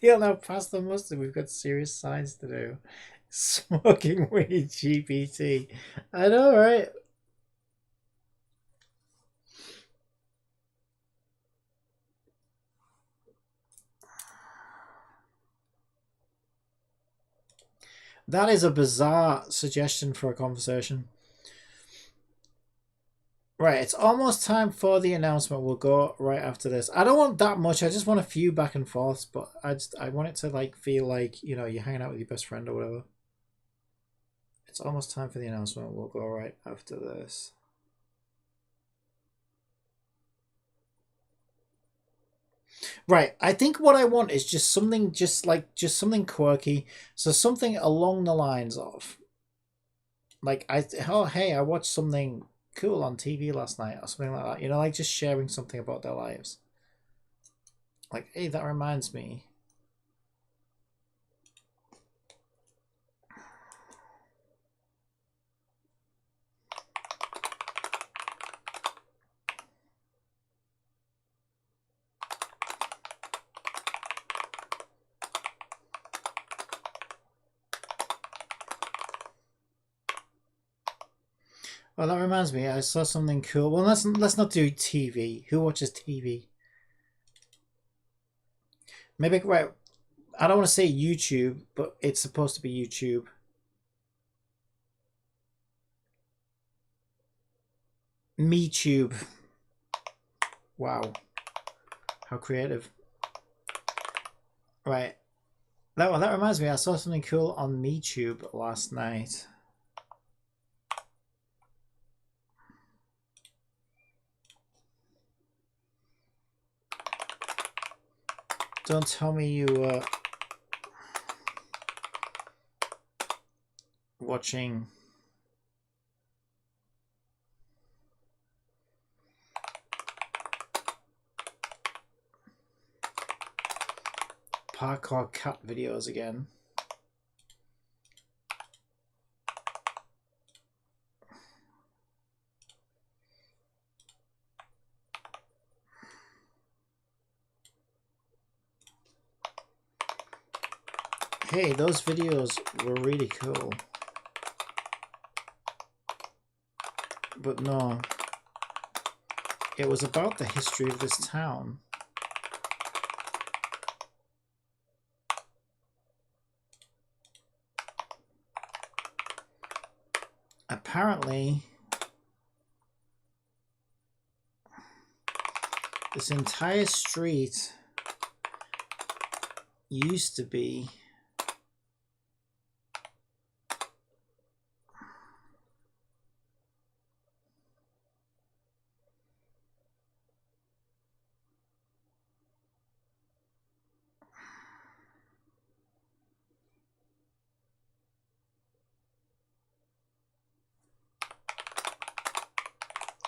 Deal now, past the mustard. We've got serious science to do. Smoking weed, GPT. I know, right? That is a bizarre suggestion for a conversation. Right, it's almost time for the announcement. We'll go right after this. I don't want that much. I just want a few back and forths, but I want it to like feel like, you know, you're hanging out with your best friend or whatever. It's almost time for the announcement. We'll go right after this. Right, I think what I want is just something just something quirky. So something along the lines of like oh hey, I watched something cool on TV last night or something like that. You know, like just sharing something about their lives. Like, hey, that reminds me. Well, that reminds me. I saw something cool. Well, let's not do TV. Who watches TV? Maybe right. I don't want to say YouTube, but it's supposed to be YouTube. MeTube. Wow, how creative. Right. That reminds me. I saw something cool on MeTube last night. Don't tell me you were watching parkour cat videos again. Hey, those videos were really cool. But no, it was about the history of this town. Apparently, this entire street used to be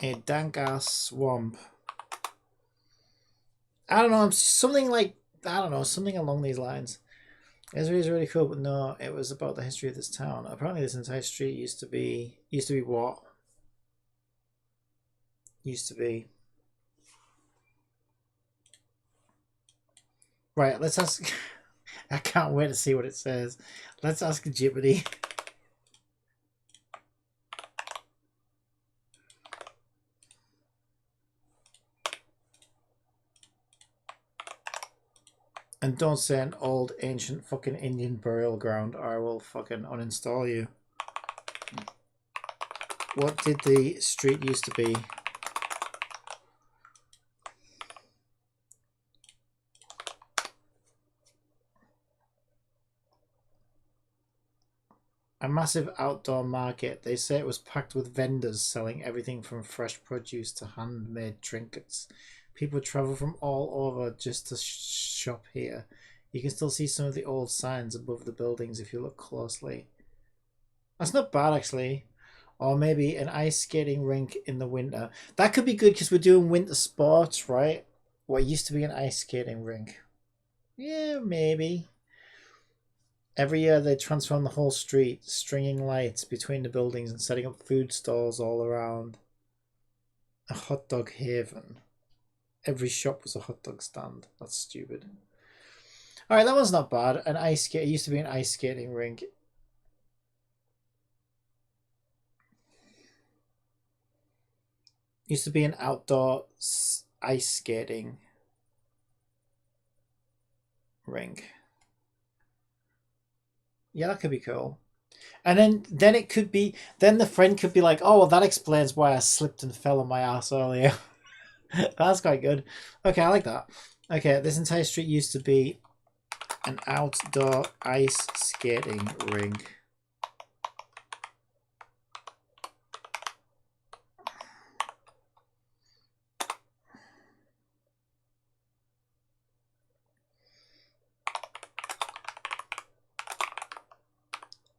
a dank ass swamp. I don't know, something like, I don't know, something along these lines. It's really cool, but no, it was about the history of this town. Apparently this entire street used to be what? Used to be. Right, let's ask. I can't wait to see what it says. Let's ask Jiminy. And don't say an old ancient fucking Indian burial ground or I will fucking uninstall you. What did the street used to be? A massive outdoor market. They say it was packed with vendors selling everything from fresh produce to handmade trinkets. People travel from all over just to shop here. You can still see some of the old signs above the buildings if you look closely. That's not bad, actually. Or maybe an ice skating rink in the winter. That could be good because we're doing winter sports, right? What used to be an ice skating rink. Yeah, maybe. Every year they transform the whole street, stringing lights between the buildings and setting up food stalls all around. A hot dog haven. Every shop was a hot dog stand. That's stupid. Alright, that one's not bad. An ice skate. It used to be an ice skating rink. Used to be an outdoor ice skating rink. Yeah, that could be cool. And then it could be, then the friend could be like, oh, well, that explains why I slipped and fell on my ass earlier. That's quite good. Okay, I like that. Okay, this entire street used to be an outdoor ice skating rink.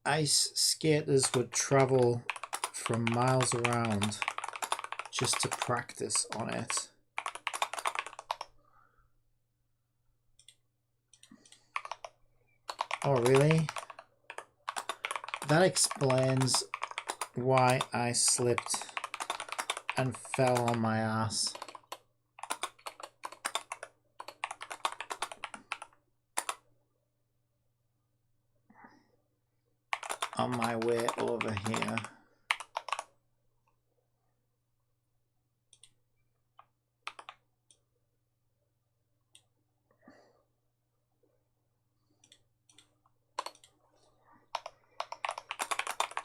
Ice skaters would travel from miles around just to practice on it. Oh, really? That explains why I slipped and fell on my ass. On my way over here.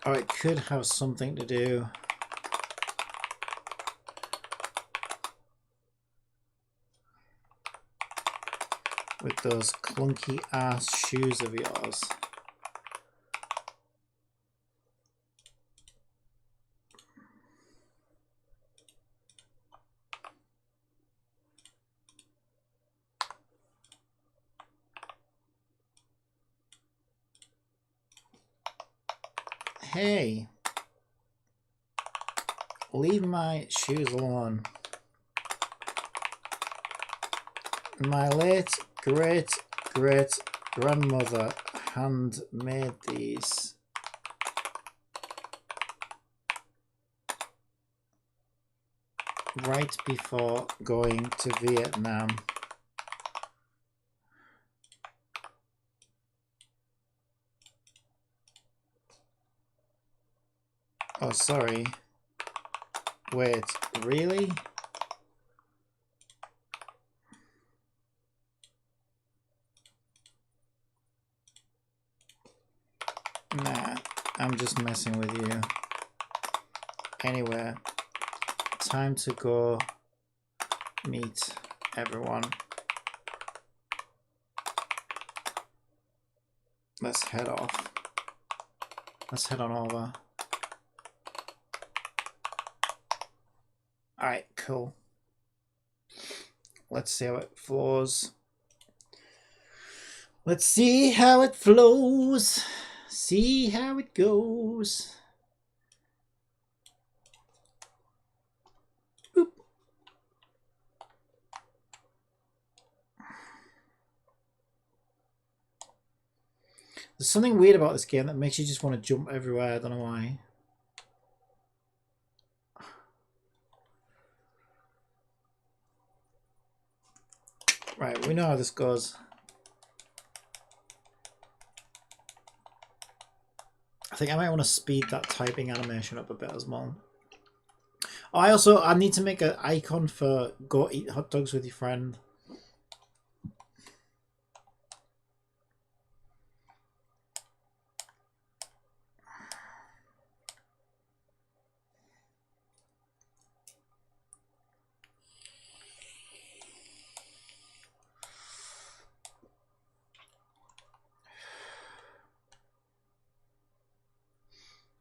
Oh, it could have something to do with those clunky ass shoes of yours. Hey, leave my shoes alone. My late great grandmother handmade these. Right before going to Vietnam. Oh, sorry. Wait, really? Nah, I'm just messing with you. Anyway, time to go meet everyone. Let's head off. Let's head on over. Alright, cool. Let's see how it flows. Let's see how it flows. See how it goes. Boop. There's something weird about this game that makes you just want to jump everywhere. I don't know why. Right, we know how this goes. I think I might want to speed that typing animation up a bit as well. Oh, I need to make an icon for go eat hot dogs with your friend.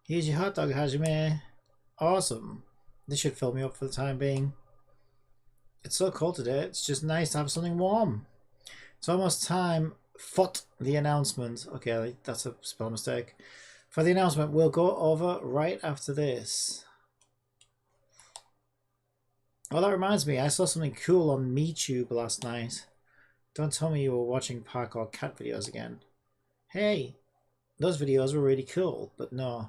Here's your hot dog, Hajime. Awesome. This should fill me up for the time being. It's so cold today. It's just nice to have something warm. It's almost time for the announcement. Okay, that's a spell mistake. For the announcement, we'll go over right after this. Oh, that reminds me. I saw something cool on MeTube last night. Don't tell me you were watching parkour cat videos again. Hey, those videos were really cool, but no.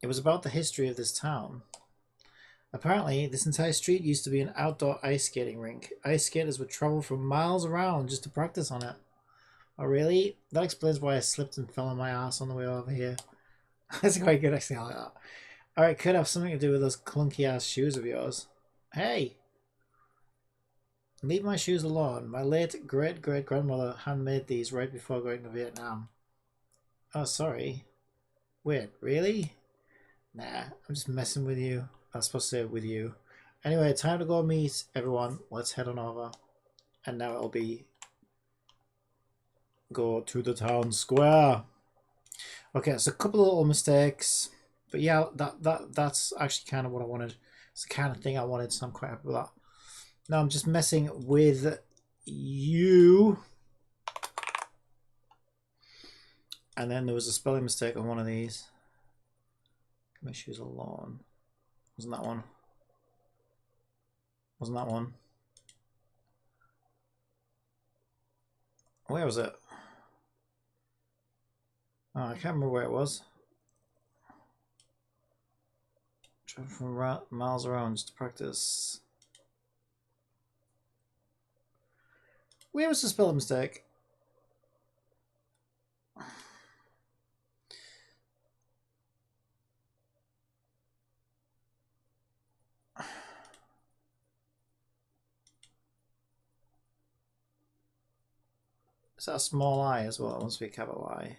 It was about the history of this town. Apparently, this entire street used to be an outdoor ice skating rink. Ice skaters would travel for miles around just to practice on it. Oh, really? That explains why I slipped and fell on my ass on the way over here. That's quite good, actually. I like that. Alright, could have something to do with those clunky ass shoes of yours. Hey! Leave my shoes alone. My late great-great-grandmother handmade these right before going to Vietnam. Oh, sorry. Wait, really? Nah, I'm just messing with you. I was supposed to say with you. Anyway, time to go meet everyone. Let's head on over. And now it'll be go to the town square. Okay, so a couple of little mistakes. But yeah, that's actually kind of what I wanted. It's the kind of thing I wanted, so I'm quite happy with that. Now I'm just messing with you. And then there was a spelling mistake on one of these. My shoes alone. Wasn't that one? Wasn't that one? Where was it? Oh, I can't remember where it was. Travel from miles around just to practice. Where was the spelling mistake? Is that a small I as well? It must be a capital I.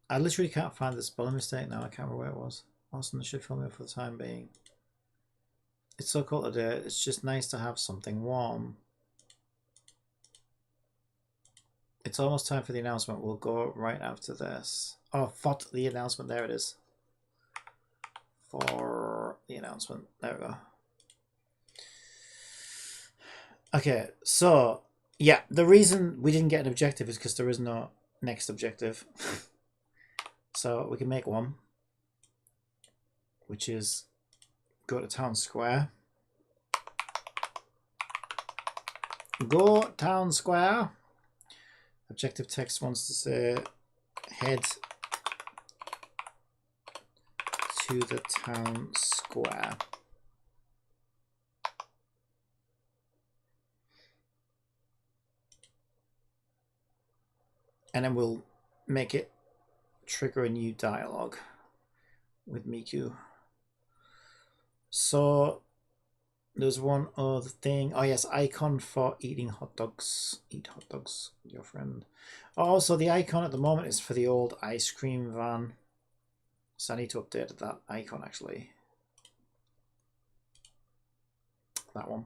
I literally can't find the spelling mistake now. I can't remember where it was. Austin should film it for the time being. It's so cold today. It's just nice to have something warm. It's almost time for the announcement. We'll go right after this. Oh, for the announcement. There it is. For the announcement. There we go. Okay, so yeah, the reason we didn't get an objective is because there is no next objective. So we can make one, which is go to town square. Go town square. Objective text wants to say head to the town square. and then we'll make it trigger a new dialogue with Miku. So there's one other thing. Oh yes, icon for eating hot dogs. Eat hot dogs with your friend. Oh, so the icon at the moment is for the old ice cream van. So I need to update that icon actually. That one.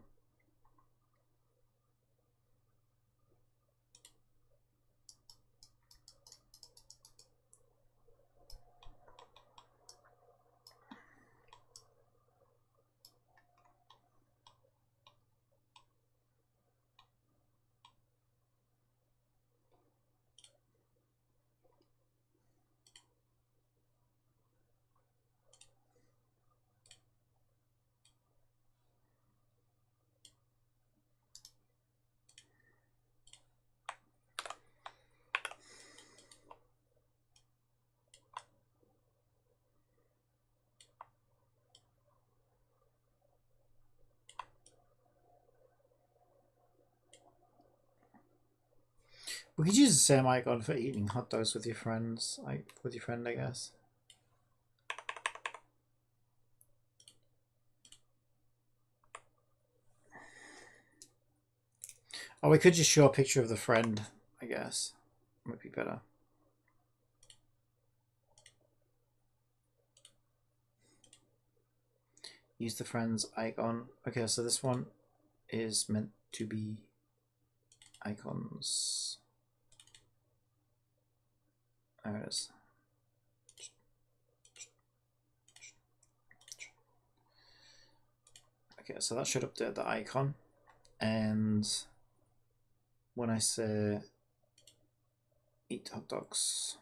We could use the same icon for eating hot dogs with your friends, with your friend, I guess. Or we could just show a picture of the friend, I guess. Might be better. Use the friend's icon. Okay, so this one is meant to be icons. There it is. Okay, so that should update the icon. And when I say eat hot dogs,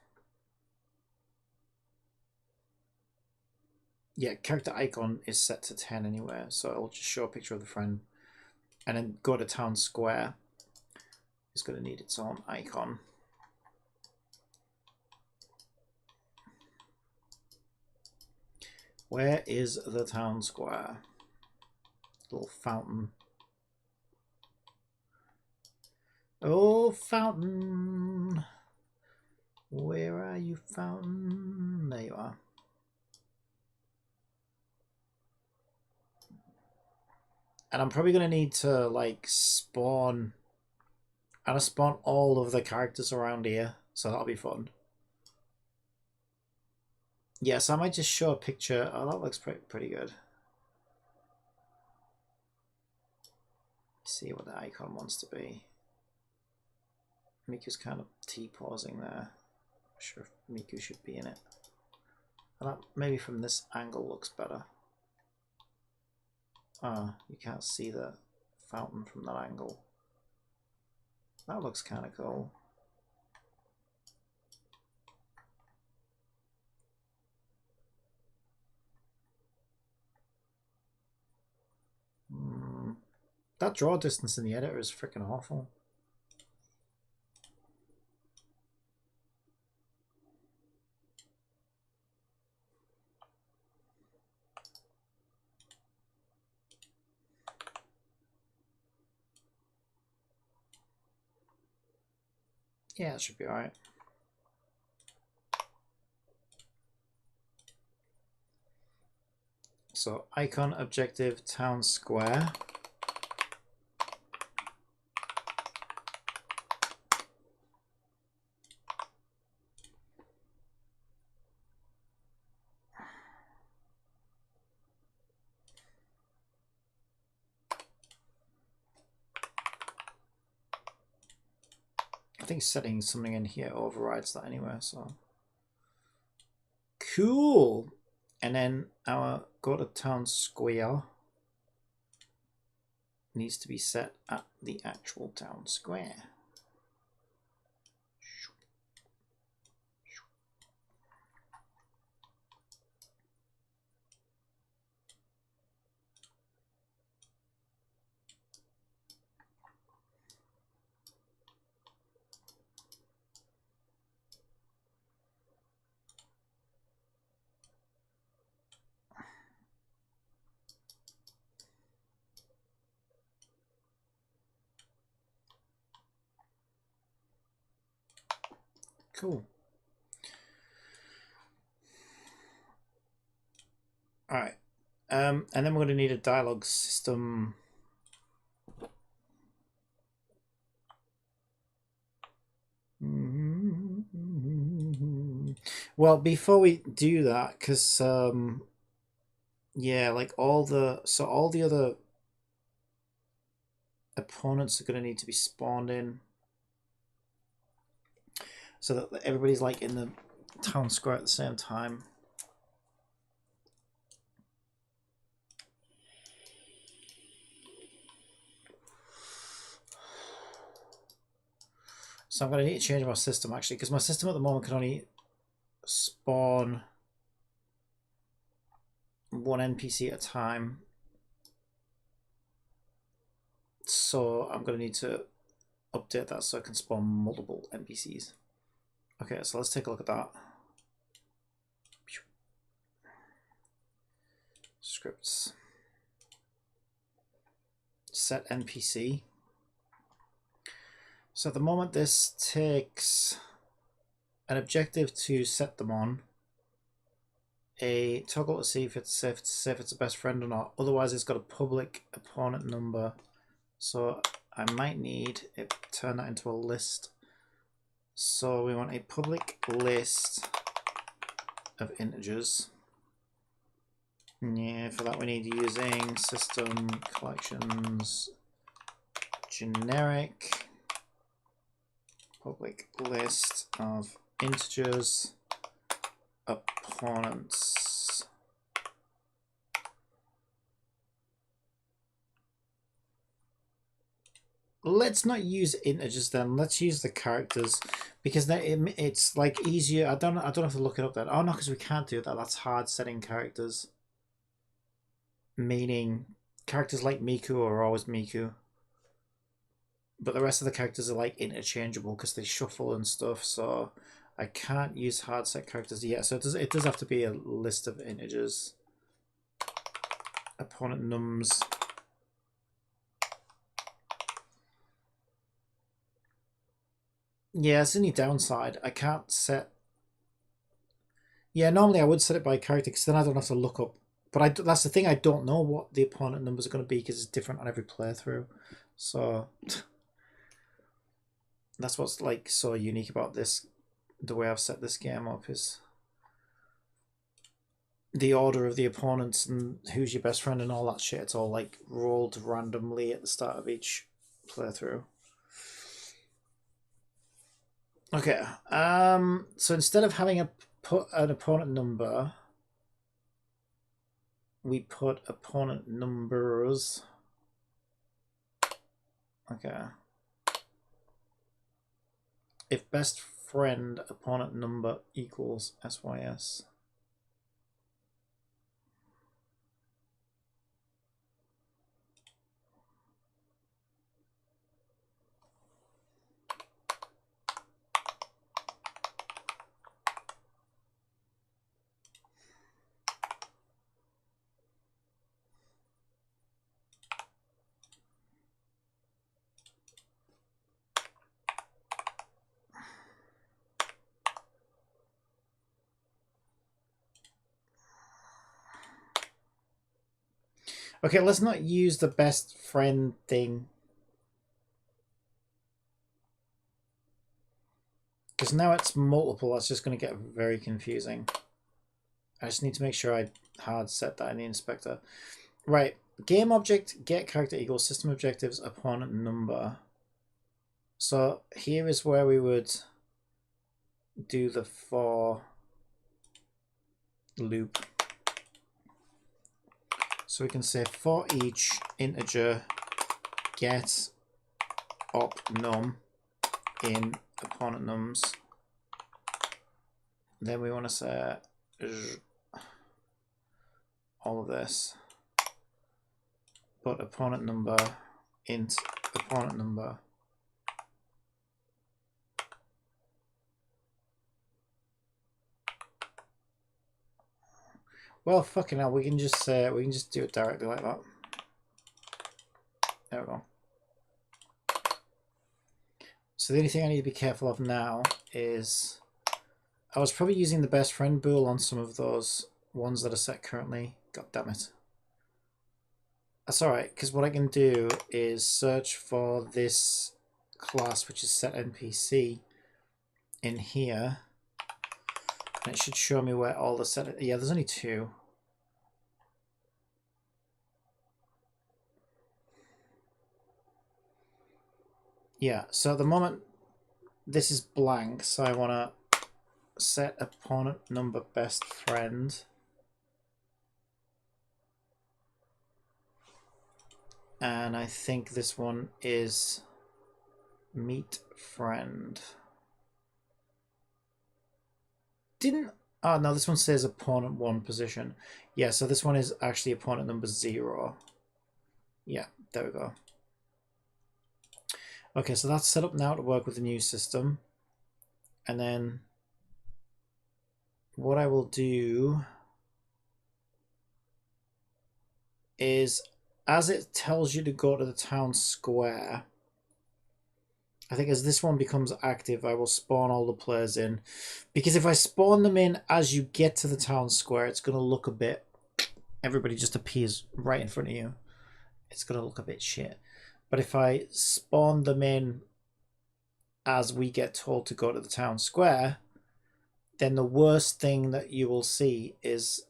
yeah, character icon is set to 10 anyway, so it'll just show a picture of the friend. And then go to town square. It's going to need its own icon. Where is the town square? Little fountain. Oh, fountain. Where are you, fountain? There you are. And I'm probably going to need to, like, spawn... I'm going to spawn all of the characters around here, so that'll be fun. Yes, I might just show a picture. Oh, that looks pretty good. Let's see what the icon wants to be. Miku's kind of T-posing there. I'm sure if Miku should be in it. That maybe from this angle looks better. Ah, you can't see the fountain from that angle. That looks kind of cool. That draw distance in the editor is freaking awful. Yeah, it should be alright. So icon, objective, town square. I think setting something in here overrides that anyway, so cool. And then our go to town square needs to be set at the actual town square. Cool. All right. And then we're going to need a dialogue system. Well, before we do that, because yeah, like all the other opponents are going to need to be spawned in, so that everybody's like in the town square at the same time. So I'm going to need to change my system actually, because my system at the moment can only spawn one NPC at a time. So I'm going to need to update that so I can spawn multiple NPCs. Okay, so let's take a look at that. Scripts. Set NPC. So at the moment this takes an objective to set them on, a toggle to see if it's a best friend or not. Otherwise it's got a public opponent number. So I might need it turn that into a list. So we want a public list of integers. Yeah, for that we need using system collections generic public list of integers opponents. Let's not use integers then. Let's use the characters, because then it's like easier. I don't have to look it up then. Oh no, because we can't do that. That's hard setting characters. Meaning characters like Miku are always Miku, but the rest of the characters are like interchangeable because they shuffle and stuff. So I can't use hard set characters yet. So it does have to be a list of integers. Opponent nums. Yeah, it's the only downside. I can't set. Yeah, normally I would set it by character because then I don't have to look up. But that's the thing, I don't know what the opponent numbers are going to be because it's different on every playthrough. So that's what's like so unique about this. The way I've set this game up is the order of the opponents and who's your best friend and all that shit. It's all like rolled randomly at the start of each playthrough. Okay. So instead of having an opponent number, we put opponent numbers. Okay. If best friend opponent number equals SYS. Okay, let's not use the best friend thing. Because now it's multiple, that's just going to get very confusing. I just need to make sure I hard set that in the inspector. Right, game object, get character equals system objectives, opponent number. So here is where we would do the for loop. So we can say for each integer get op num in opponent nums. Then we want to say all of this, but opponent number int opponent number. Well, fucking hell, we can just do it directly like that. There we go. So the only thing I need to be careful of now is I was probably using the best friend bool on some of those ones that are set currently. God damn it. That's alright, because what I can do is search for this class, which is set NPC, in here. And it should show me where all the set... Yeah, there's only 2. Yeah, so at the moment, this is blank, so I want to set opponent number best friend. And I think this one is meet friend. Didn't... Oh, no, this one says opponent 1 position. Yeah, so this one is actually opponent number 0. Yeah, there we go. Okay, so that's set up now to work with the new system. And then what I will do is, as it tells you to go to the town square, I think as this one becomes active, I will spawn all the players in. Because if I spawn them in as you get to the town square, it's going to look a bit... Everybody just appears right in front of you. It's going to look a bit shit. But if I spawn them in as we get told to go to the town square, then the worst thing that you will see is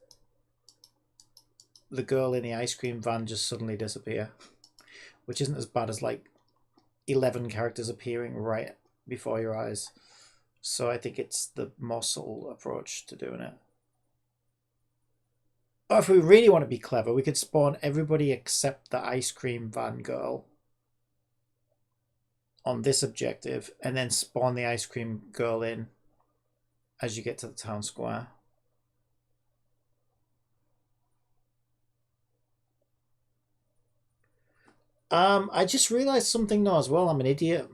the girl in the ice cream van just suddenly disappear. Which isn't as bad as like 11 characters appearing right before your eyes. So I think it's the more subtle approach to doing it. Or if we really want to be clever, we could spawn everybody except the ice cream van girl on this objective, and then spawn the ice cream girl in as you get to the town square. I just realized something now as well. I'm an idiot.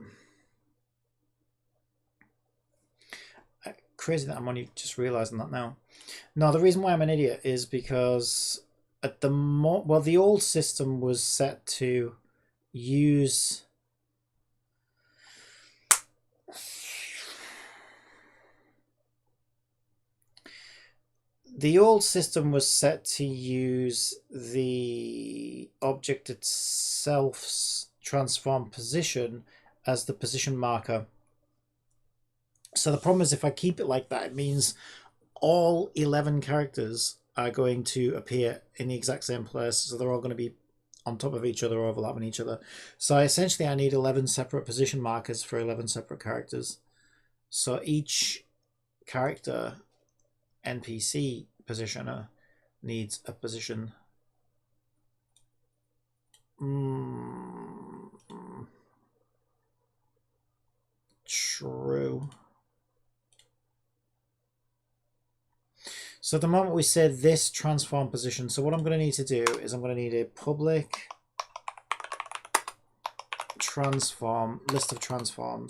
Crazy that I'm only just realizing that now. No, the reason why I'm an idiot is because at the well, the old system was set to use... The old system was set to use the object itself's transform position as the position marker. So the problem is, if I keep it like that, it means all 11 characters are going to appear in the exact same place. So they're all going to be on top of each other, overlapping each other. So essentially I need 11 separate position markers for 11 separate characters. So each character NPC positioner needs a position. True. So at the moment we said this transform position. So what I'm going to need to do is I'm going to need a public transform, list of transform,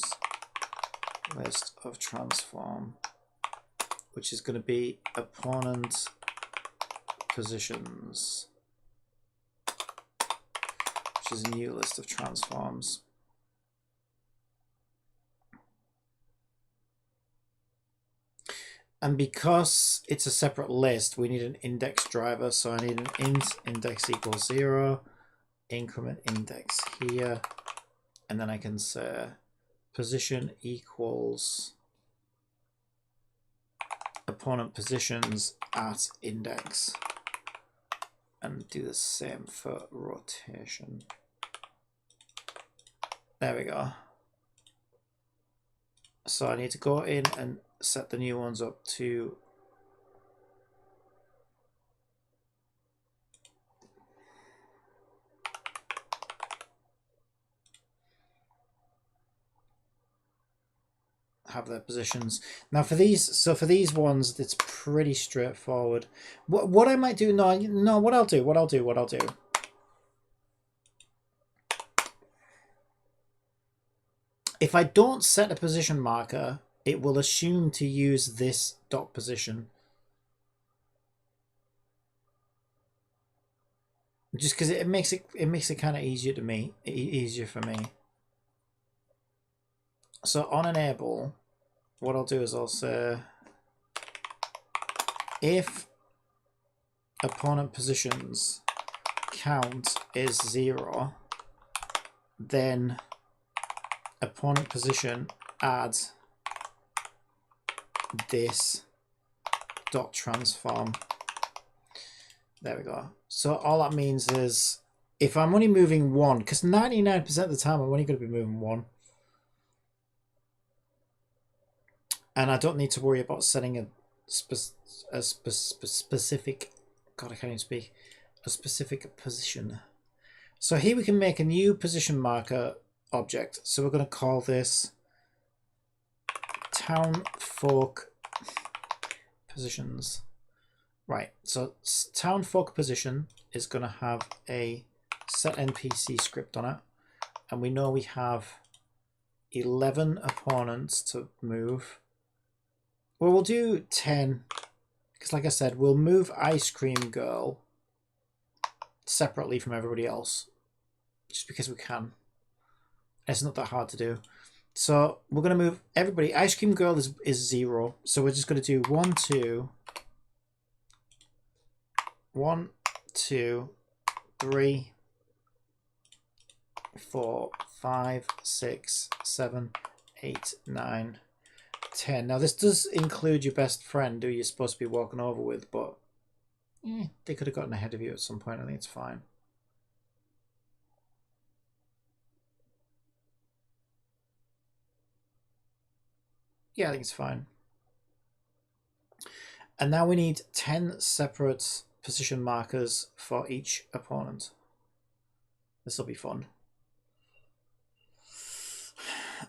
which is going to be opponent positions, which is a new list of transforms. And because it's a separate list, we need an index driver. So I need an int index equals 0, increment index here, and then I can say position equals opponent positions at index, and do the same for rotation. There we go. So I need to go in and set the new ones up to have their positions. Now for these, so for these ones, it's pretty straightforward. What I might do, no, what I'll do. If I don't set a position marker, it will assume to use this dot position. Just because it makes it kind of easier for me. So on enable, what I'll do is I'll say if opponent positions count is 0, then opponent position add this dot transform. There we go. So all that means is if I'm only moving 1, because 99% of the time I'm only going to be moving 1, and I don't need to worry about setting a specific, God, I can't even speak, a specific position. So here we can make a new position marker object. So we're going to call this town folk positions. Right, so town folk position is going to have a set NPC script on it, and we know we have 11 opponents to move. Well, we'll do 10, because like I said, we'll move Ice Cream Girl separately from everybody else, just because we can. It's not that hard to do. So we're going to move everybody. Ice Cream Girl is 0, so we're just going to do 1, 2, 1, 2, 3, 4, 5, 6, 7, 8, 9, 10. Now this does include your best friend who you're supposed to be walking over with, but they could have gotten ahead of you at some point. I think it's fine. Yeah, I think it's fine. And now we need 10 separate position markers for each opponent. This will be fun.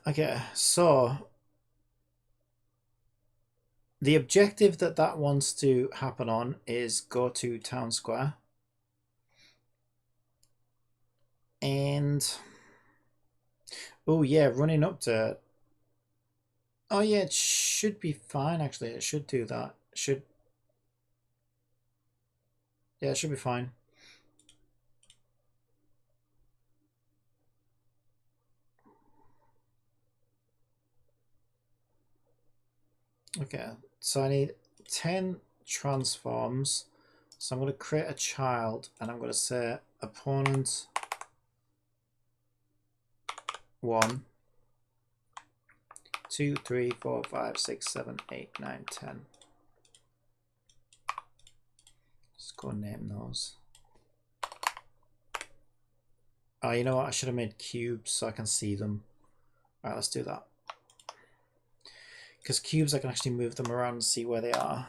Okay, so the objective that wants to happen on is go to town square. And oh yeah, running up to, oh yeah, it should be fine actually. It should do that. Yeah, it should be fine. Okay, so I need 10 transforms. So I'm going to create a child and I'm going to say opponent 1, 2, 3, 4, 5, 6, 7, 8, 9, 10. Let's go and name those. Oh, you know what? I should have made cubes so I can see them. All right, let's do that. Because cubes, I can actually move them around and see where they are.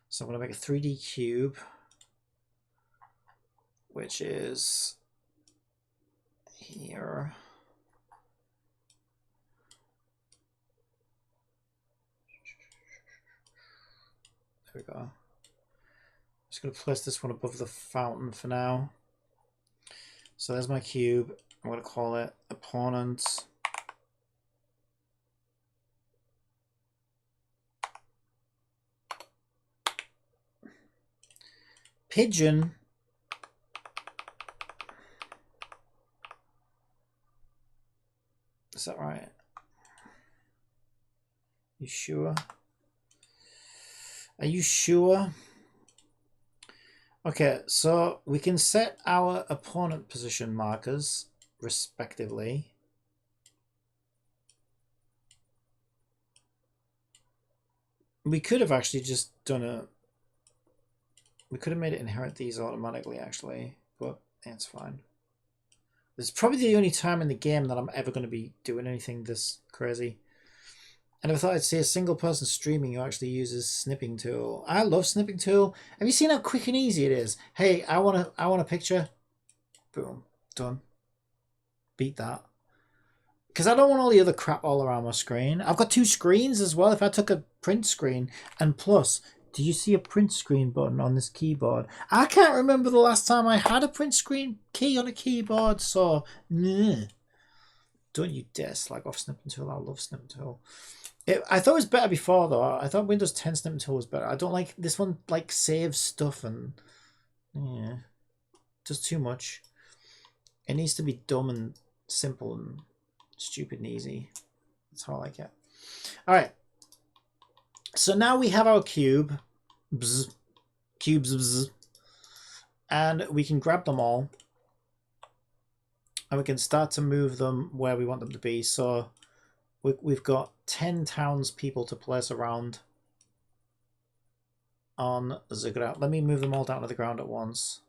So I'm going to make a 3D cube, which is here. There we go. Just going to place this one above the fountain for now. So there's my cube. I'm going to call it opponent. Pigeon. Is that right? You sure? Are you sure? Okay, so we can set our opponent position markers respectively. We could have actually just done a... We could have made it inherit these automatically actually, but it's fine. This is probably the only time in the game that I'm ever going to be doing anything this crazy. I never thought I'd see a single person streaming who actually uses Snipping Tool. I love Snipping Tool. Have you seen how quick and easy it is? Hey, I want a picture. Boom, done. Beat that. Because I don't want all the other crap all around my screen. I've got 2 screens as well. If I took a print screen, and plus, do you see a print screen button on this keyboard? I can't remember the last time I had a print screen key on a keyboard, so nah. Don't you dare slag off Snipping Tool. I love Snipping Tool. I thought it was better before though. I thought Windows 10 Snipping Tool was better. I don't like this one. Like saves stuff and yeah, does too much. It needs to be dumb and simple and stupid and easy. That's how I like it. All right. So now we have our cube. Bzz. Cubes. Bzz. And we can grab them all. And we can start to move them where we want them to be. So we've got 10 townspeople to place around on the ground. Let me move them all down to the ground at once.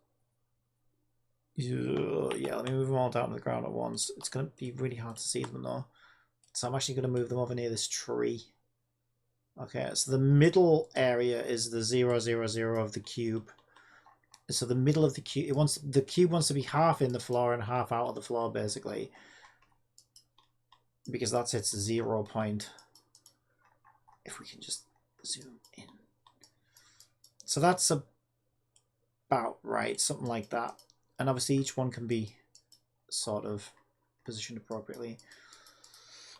Yeah, let me move them all down to the ground at once. It's going to be really hard to see them though. So I'm actually going to move them over near this tree. Okay, so the middle area is the 0, 0, 0 of the cube. So the middle of the cube, the cube wants to be half in the floor and half out of the floor, basically, because that's its 0 point. If we can just zoom in, so that's about right, something like that. And obviously, each one can be sort of positioned appropriately.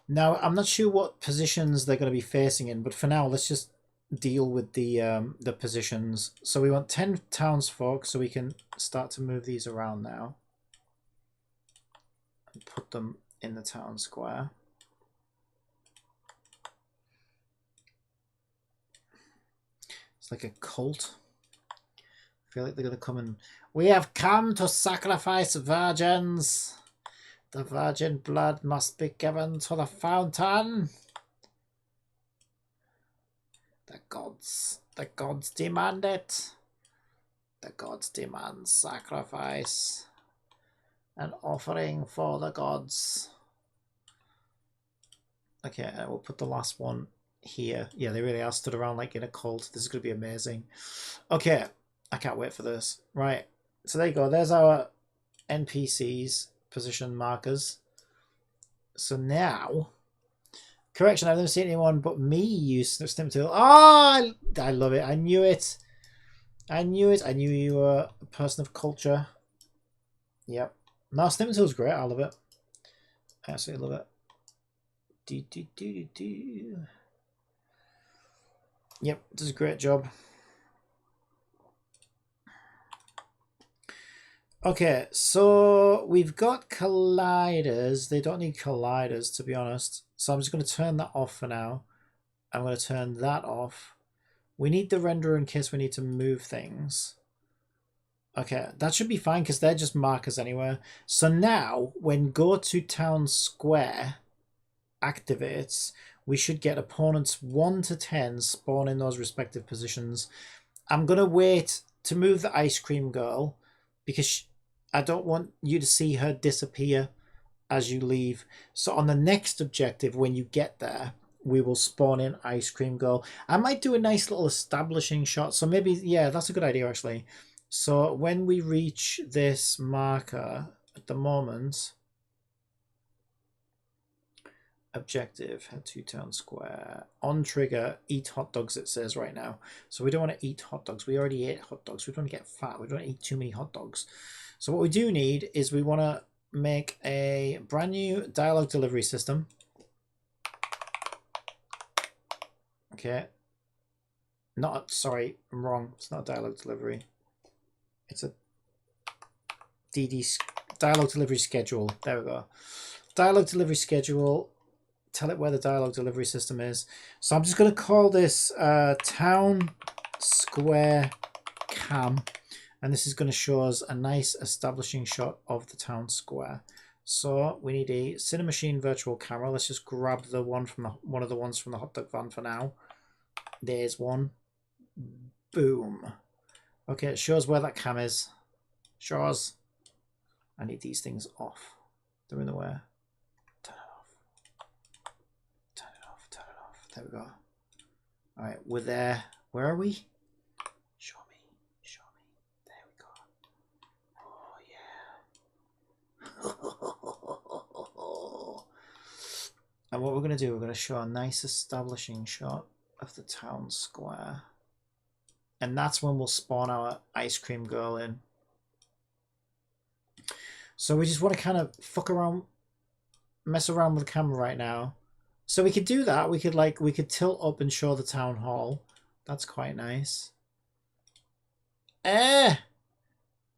Now, I'm not sure what positions they're going to be facing in, but for now, let's just deal with the positions. So we want 10 townsfolk, so we can start to move these around now and put them in the town square. It's like a cult. I feel like they're going to come and... We have come to sacrifice virgins. The virgin blood must be given to the fountain. The gods demand it. The gods demand sacrifice. An offering for the gods. Okay, we'll put the last one here. Yeah, they really are stood around like in a cult. This is going to be amazing. Okay, I can't wait for this. Right, so there you go. There's our NPCs position markers. So now... Correction, I've never seen anyone but me use Snip Tool. Oh, I love it. I knew it. I knew it. I knew you were a person of culture. Yep. No, Snip Tool's great. I love it. I absolutely love it. Yep, does a great job. Okay, so we've got colliders. They don't need colliders, to be honest. So I'm just going to turn that off for now. I'm going to turn that off. We need the renderer in case we need to move things. Okay, that should be fine because they're just markers anyway. So now, when Go to Town Square activates, we should get opponents 1 to 10 spawn in those respective positions. I'm going to wait to move the Ice Cream Girl because I don't want you to see her disappear as you leave. So on the next objective, when you get there, we will spawn in Ice Cream Girl. I might do a nice little establishing shot. So maybe, yeah, that's a good idea, actually. So when we reach this marker at the moment, objective, head to town square, on trigger, eat hot dogs, it says right now. So we don't want to eat hot dogs. We already ate hot dogs. We don't want to get fat. We don't want to eat too many hot dogs. So what we do need is we want to make a brand new dialogue delivery system. Okay. Sorry, I'm wrong. It's not dialogue delivery. It's a dialogue delivery schedule. There we go. Dialogue delivery schedule. Tell it where the dialogue delivery system is. So I'm just going to call this Town Square Cam. And this is going to show us a nice establishing shot of the town square. So we need a Cinemachine virtual camera. Let's just grab the one from one of the ones from the hot dog van for now. There's one. Boom. Okay, it shows where that cam is. Shows. I need these things off. They're in the way. Turn it off. Turn it off. Turn it off. There we go. All right, we're there. Where are we? Show me. Show me. There we go. Oh, yeah. And what we're going to do, we're going to show a nice establishing shot of the town square. And that's when we'll spawn our ice cream girl in. So we just want to kind of fuck around, mess around with the camera right now. So we could do that. We could tilt up and show the town hall. That's quite nice.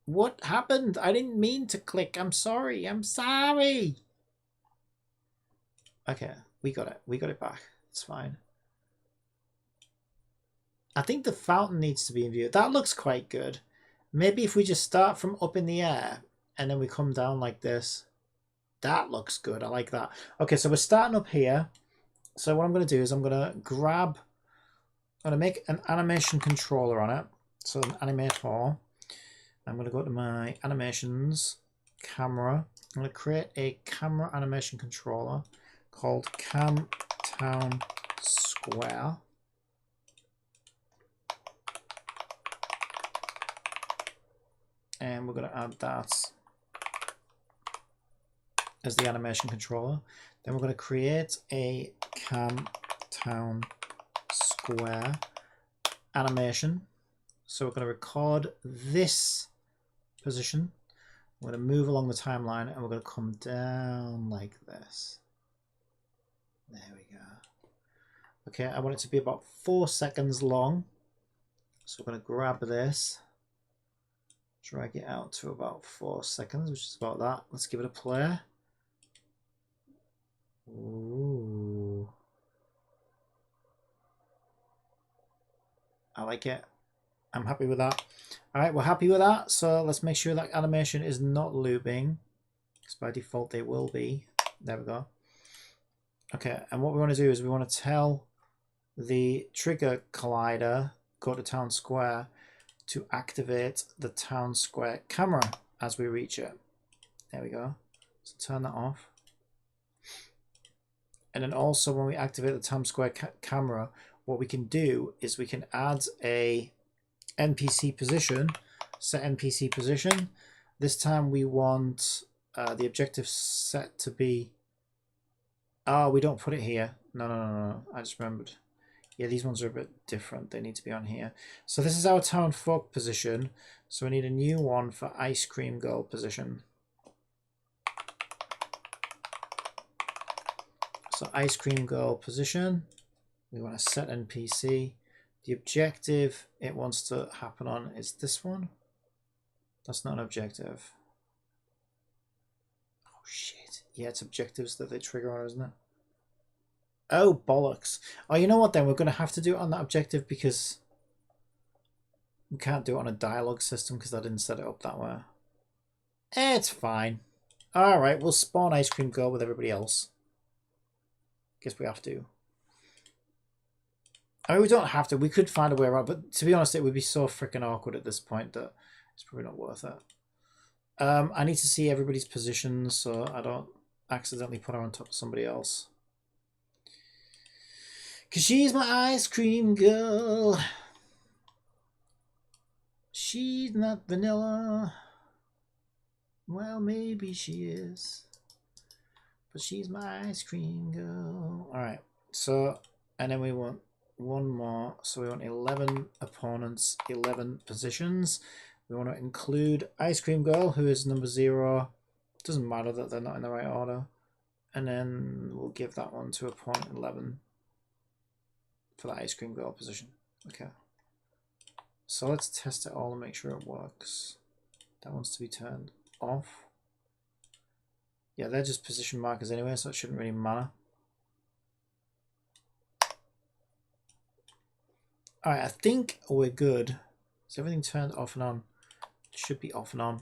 What happened? I didn't mean to click. I'm sorry. I'm sorry. Okay, we got it. We got it back. It's fine. I think the fountain needs to be in view. That looks quite good. Maybe if we just start from up in the air and then we come down like this. That looks good. I like that. Okay, so we're starting up here. So what I'm going to do is I'm going to grab... I'm going to make an animation controller on it. So an animator. I'm going to go to my animations, camera. I'm going to create a camera animation controller called Cam Town Square. And we're going to add that as the animation controller. Then we're going to create a Cam Town Square animation. So we're going to record this position. We're going to move along the timeline and we're going to come down like this. There we go. Okay, I want it to be about 4 seconds long. So we're going to grab this, drag it out to about 4 seconds, which is about that. Let's give it a play. Ooh. I like it. I'm happy with that. All right, we're happy with that. So let's make sure that animation is not looping, because by default they will be. There we go. Okay, and what we want to do is we want to tell the trigger collider, go to town square, to activate the town square camera as we reach it. There we go. So turn that off. And then also when we activate the town square camera, what we can do is we can add a NPC position, set NPC position. This time we want the objective set to be... Oh, we don't put it here. No. I just remembered. Yeah, these ones are a bit different. They need to be on here. So this is our town folk position. So we need a new one for ice cream girl position. So ice cream girl position. We want to set NPC. The objective it wants to happen on is this one. That's not an objective. Oh shit. Yeah, it's objectives that they trigger on, isn't it? Oh, bollocks. Oh, you know what then? We're going to have to do it on that objective because we can't do it on a dialogue system because I didn't set it up that way. It's fine. Alright, we'll spawn Ice Cream Girl with everybody else. Guess we have to. I mean, we don't have to. We could find a way around, but to be honest, it would be so freaking awkward at this point that it's probably not worth it. I need to see everybody's positions so I don't accidentally put her on top of somebody else. Because she's my ice cream girl. She's not vanilla. Well, maybe she is. But she's my ice cream girl. Alright, so, and then we want one more. So we want 11 opponents, 11 positions. We want to include Ice Cream Girl, who is number 0. Doesn't matter that they're not in the right order. And then we'll give that one to opponent 11 for the Ice Cream Girl position. Okay. So let's test it all and make sure it works. That one's to be turned off. Yeah, they're just position markers anyway, so it shouldn't really matter. Alright, I think we're good. Is everything turned off and on? It should be off and on.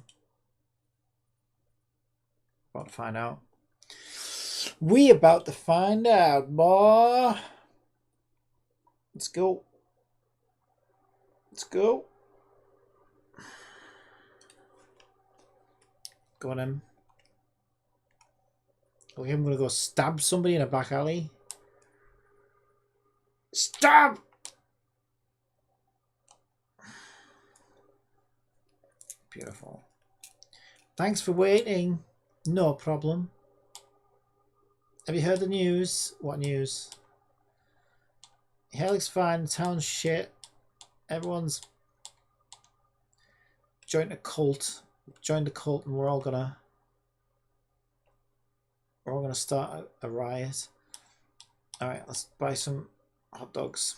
About to find out. We about to find out, boy. Let's go. Let's go. Go on in. Okay, I'm gonna go stab somebody in a back alley. Stab! Beautiful. Thanks for waiting. No problem. Have you heard the news? What news? Hell looks fine. The town's shit. Everyone's joined a cult. Joined a cult, and we're all gonna start a riot. All right, let's buy some hot dogs.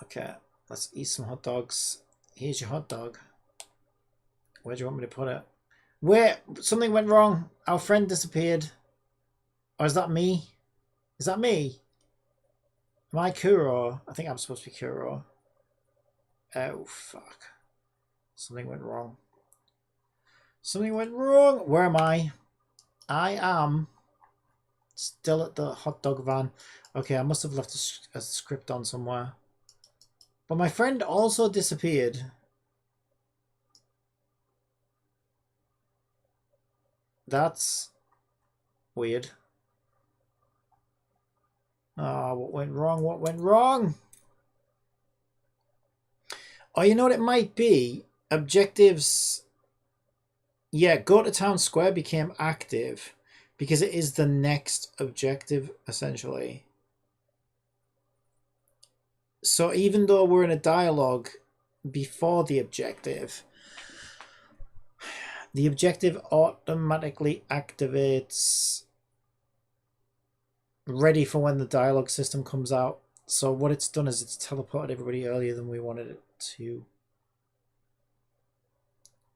Okay, let's eat some hot dogs. Here's your hot dog. Where do you want me to put it? Where something went wrong. Our friend disappeared. Or is that me? Is that me? Am I Kuro? I think I'm supposed to be Kuro. Oh, fuck. Something went wrong. Something went wrong. Where am I? I am still at the hot dog van. Okay, I must have left a script on somewhere. But my friend also disappeared. That's weird. Ah, what went wrong? What went wrong? Oh, you know what it might be? Objectives. Yeah, go to town square became active because it is the next objective, essentially. So even though we're in a dialogue before the objective automatically activates ready for when the dialogue system comes out. So what it's done is it's teleported everybody earlier than we wanted it to.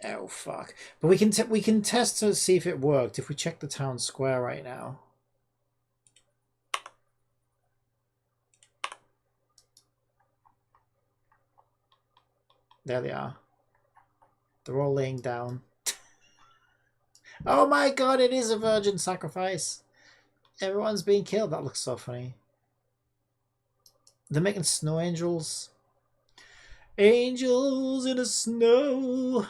Oh fuck! But we can test to see if it worked if we check the town square right now. There they are. They're all laying down. Oh my god! It is a virgin sacrifice. Everyone's being killed. That looks so funny. They're making snow angels. Angels in the snow.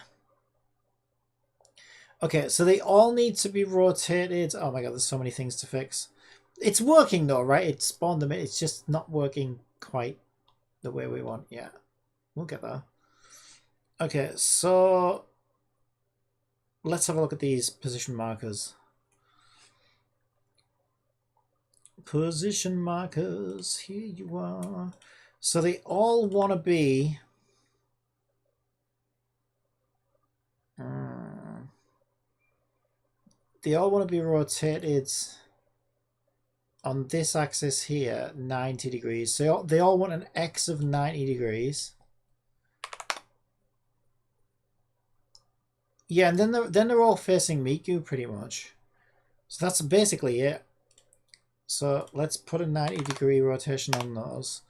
Okay, so they all need to be rotated. Oh my god, there's so many things to fix. It's working though, right? It spawned them. It's just not working quite the way we want. Yeah, we'll get there. Okay, so let's have a look at these position markers. Position markers, here you are. So they all want to be... they all want to be rotated on this axis here, 90 degrees. So they all want an X of 90 degrees. Yeah, and then they're all facing Miku pretty much. So that's basically it. So let's put a 90-degree rotation on those.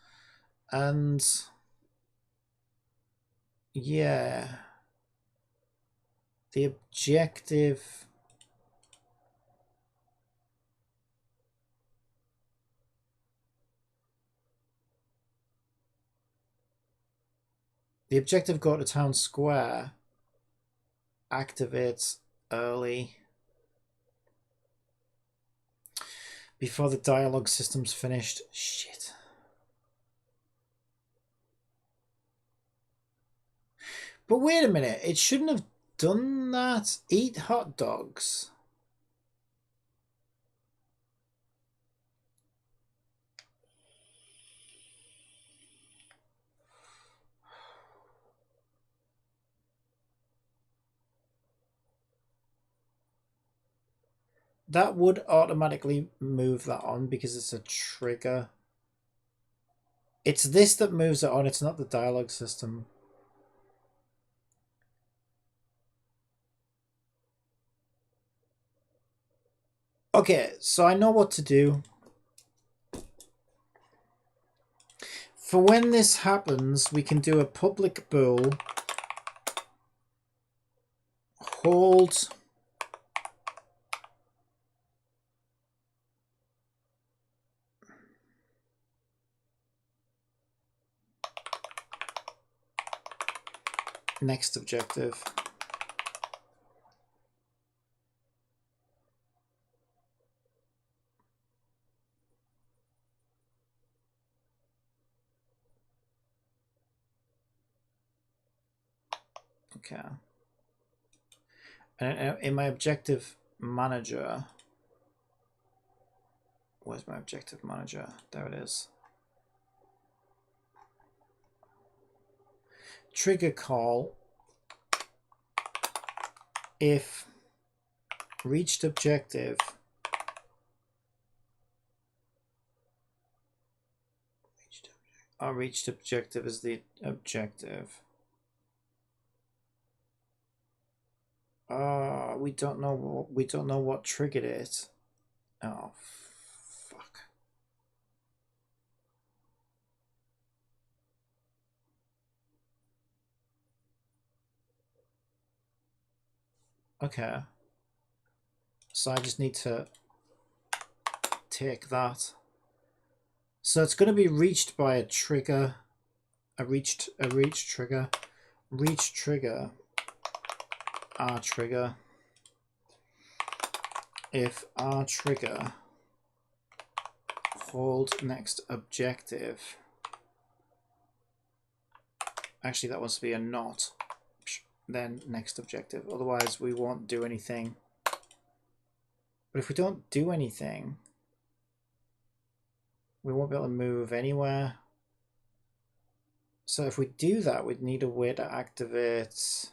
And yeah, the objective... the objective go to town square activates early before the dialogue system's finished. Shit. But wait a minute, it shouldn't have done that. Eat hot dogs. That would automatically move that on because it's a trigger. It's this that moves it on, it's not the dialogue system. Okay, so I know what to do. For when this happens, we can do a public bool. Hold. Next objective. Okay. And in my objective manager, where's my objective manager? There it is. Trigger call if reached objective reached objective is the objective. We don't know what triggered it. Oh, fuck. Okay. So I just need to take that. So it's going to be reached by a trigger, a reach trigger, reach trigger, R trigger. If R trigger hold next objective. Actually, that wants to be a not. Then next objective. Otherwise, we won't do anything. But if we don't do anything, we won't be able to move anywhere. So if we do that, we'd need a way to activate.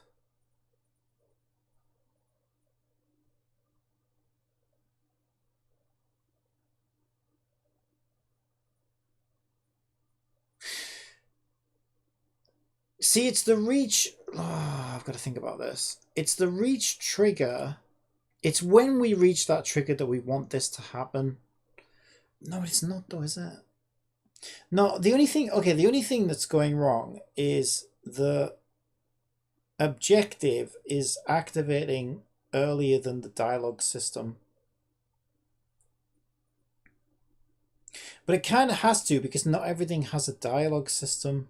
See, it's the reach. Oh, I've got to think about this. It's the reach trigger. It's when we reach that trigger that we want this to happen. No, it's not though, is it? No, the only thing that's going wrong is the objective is activating earlier than the dialogue system. But it kind of has to, because not everything has a dialogue system.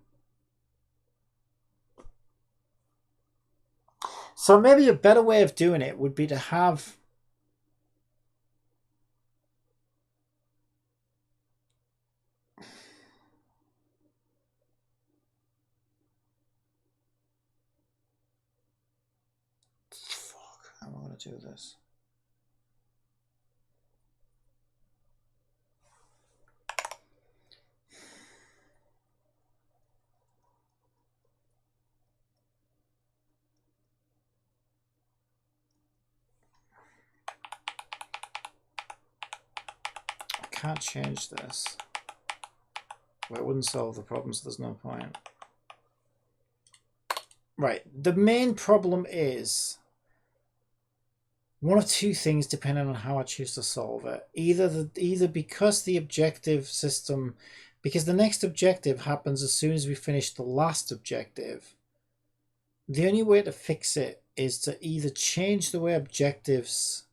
So maybe a better way of doing it would be to have... Fuck, how am I going to do this? I can't change this. Well, it wouldn't solve the problem, so there's no point. Right, the main problem is one of two things depending on how I choose to solve it. Either because the objective system, because the next objective happens as soon as we finish the last objective. The only way to fix it is to either change the way objectives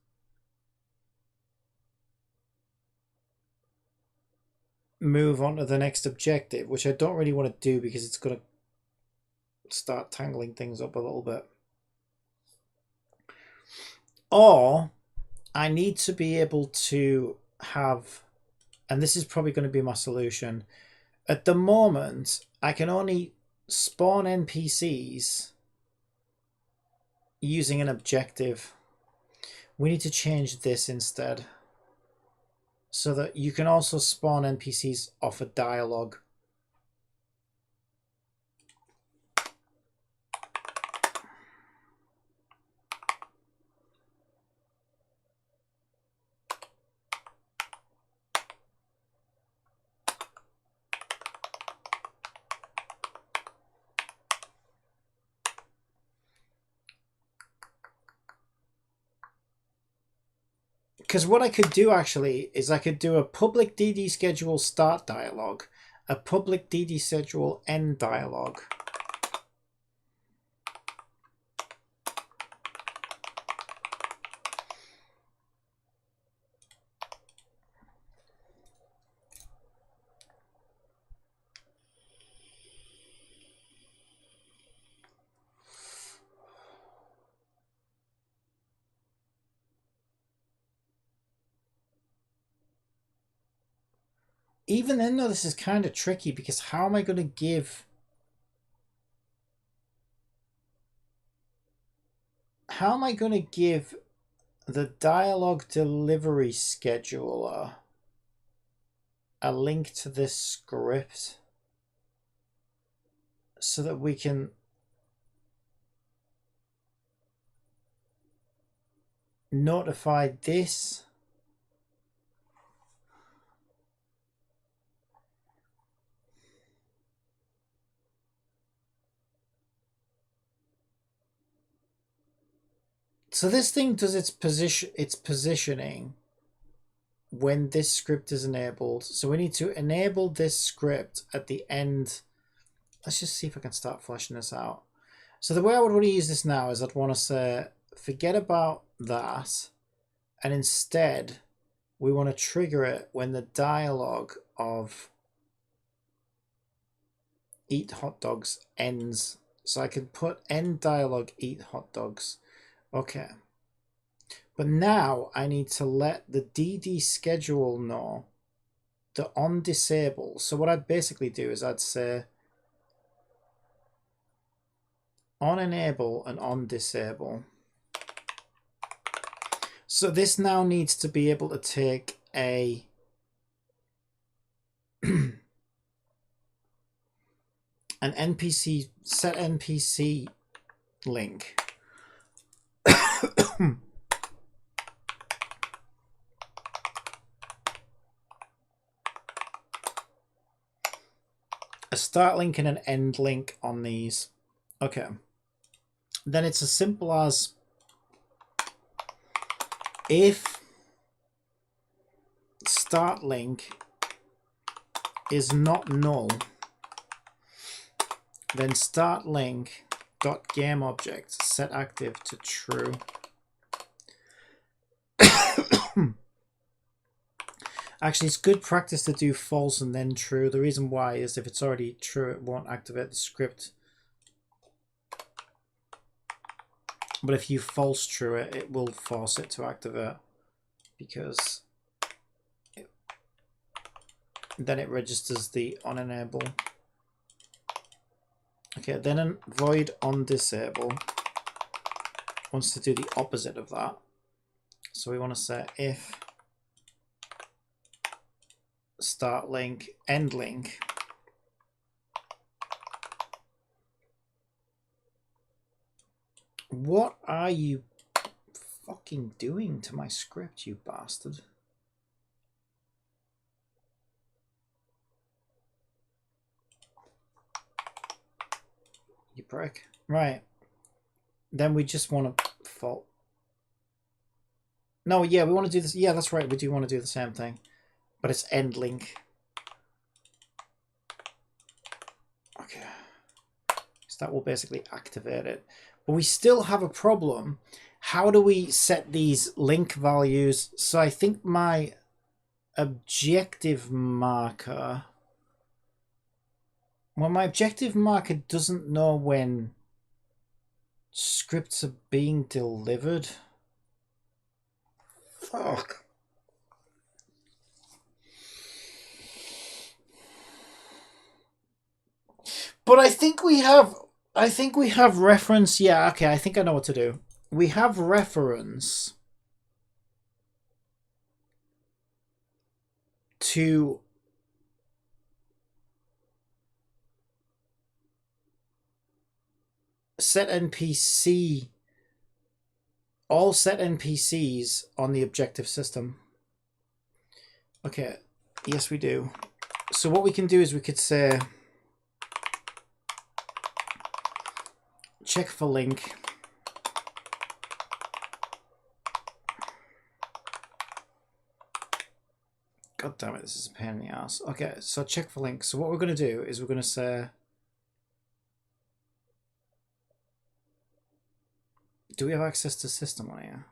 move on to the next objective, which I don't really want to do because it's going to start tangling things up a little bit. Or I need to be able to have, and this is probably going to be my solution. At the moment, I can only spawn NPCs using an objective. We need to change this instead, so that you can also spawn NPCs off a dialogue. Because what I could do actually is I could do a public DD schedule start dialogue, a public DD schedule end dialogue. Even then though, this is kind of tricky because how am I going to give... How am I going to give the dialogue delivery scheduler a link to this script so that we can notify this? So this thing does its positioning when this script is enabled. So we need to enable this script at the end. Let's just see if I can start fleshing this out. So the way I would want to use this now is I'd want to say, forget about that. And instead, we want to trigger it when the dialogue of eat hot dogs ends. So I can put end dialogue eat hot dogs. Okay. But now I need to let the DD schedule know the on disable. So what I'd basically do is I'd say on enable and on disable. So this now needs to be able to take a an NPC set NPC link. A start link and an end link on these. Okay. Then it's as simple as if start link is not null, then start link dot game object set active to true. Actually, it's good practice to do false and then true. The reason why is if it's already true, it won't activate the script. But if you false true it, it will force it to activate because then it registers the on enable. Okay, then a void on disable wants to do the opposite of that. So we want to say if start link, end link. What are you fucking doing to my script, you bastard? You prick. Right. Then we just want to fault. No, yeah, we want to do this. Yeah, that's right. We do want to do the same thing. But it's end link. Okay. So that will basically activate it. But we still have a problem. How do we set these link values? So I think my objective marker... Well, my objective marker doesn't know when scripts are being delivered. Fuck. But I think we have reference. Yeah, okay, I think I know what to do. We have reference to set NPC, all set NPCs on the objective system. Okay, yes we do. So what we can do is we could say check for link. God damn it, this is a pain in the ass. Okay, so check for link. So what we're going to do is we're going to say, do we have access to system on here?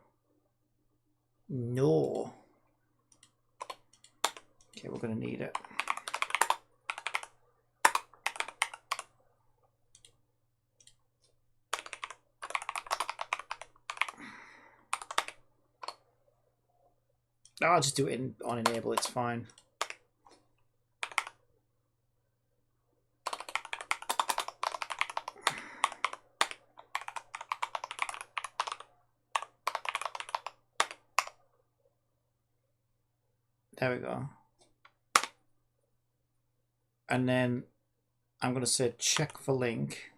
No. Okay, we're going to need it. I'll just do it on enable, it's fine. There we go. And then I'm going to say check for link.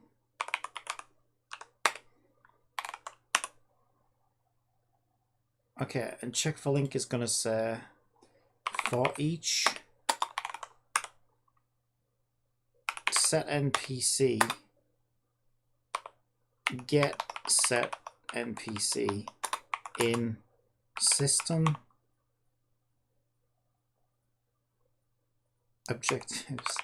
Okay, and check for link is going to say for each set NPC get set NPC. in system objectives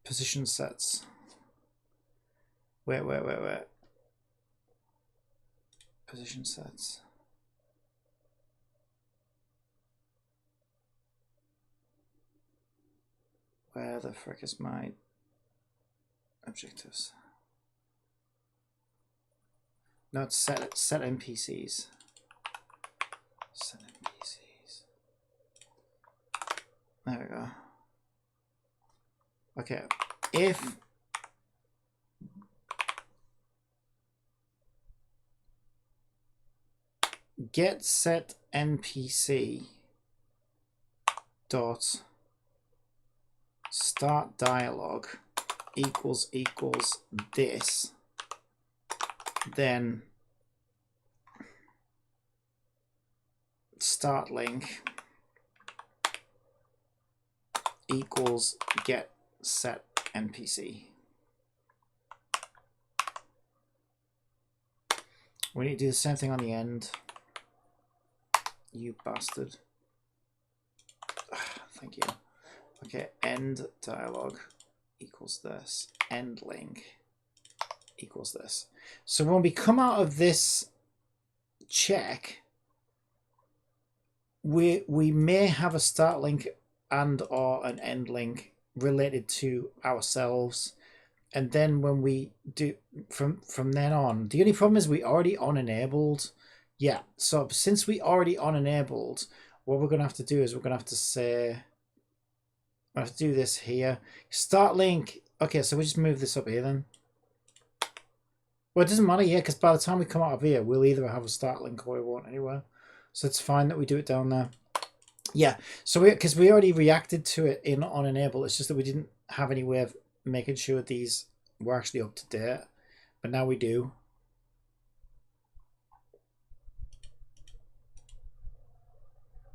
position sets. Wait. Position sets. Where the frick is my objectives? No, it's set NPCs. Set NPCs. There we go. Okay, if get set NPC dot start dialogue equals this, then start link equals get set NPC. We need to do the same thing on the end. You bastard. Thank you. Okay, end dialogue equals this. End link equals this. So when we come out of this check, we may have a start link and or an end link related to ourselves, and then when we do from then on, the only problem is we already on enabled. Yeah, so since we already on enabled, what we're gonna have to do is we're gonna have to say, I have to do this here. Start link. Okay, so we just move this up here then. Well, it doesn't matter, yeah, because by the time we come out of here, we'll either have a start link or we won't anywhere. So it's fine that we do it down there. Yeah, so because we already reacted to it in on enable, it's just that we didn't have any way of making sure these were actually up to date, but now we do.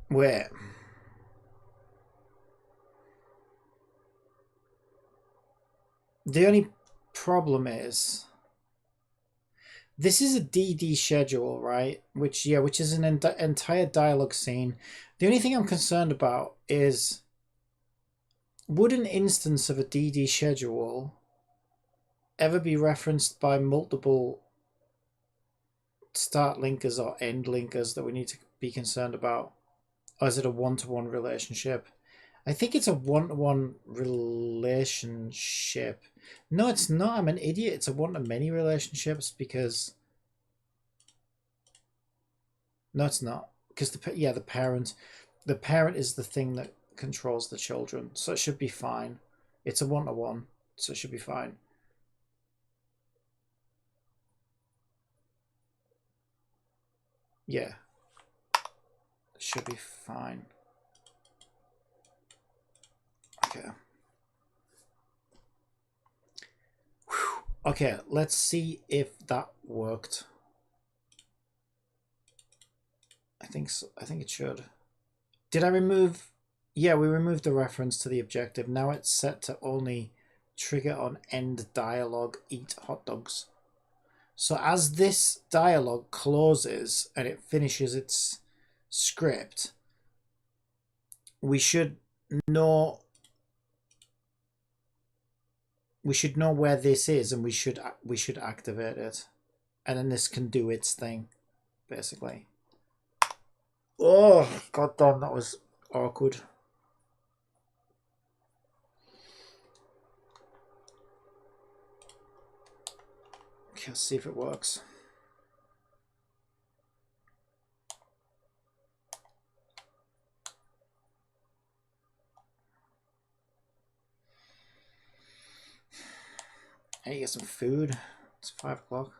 Wait. The only problem is this is a DD schedule, right? Which is an entire dialogue scene. The only thing I'm concerned about is, would an instance of a DD schedule ever be referenced by multiple start linkers or end linkers that we need to be concerned about? Or is it a one-to-one relationship? I think it's a one-to-one relationship. No, it's not. I'm an idiot. It's a one-to-many relationships because... No, it's not. Because the parent is the thing that controls the children, so it should be fine. It's a one-to-one, so it should be fine. Yeah, it should be fine. Okay. Whew. Okay, let's see if that worked. I think so. I think it should. Did I remove? Yeah, we removed the reference to the objective. Now it's set to only trigger on end dialogue, eat hot dogs. So as this dialogue closes and it finishes its script, we should know where this is, and we should activate it, and then this can do its thing, basically. Oh, goddamn, that was awkward. Okay, let's see if it works. I need to get some food. It's 5 o'clock.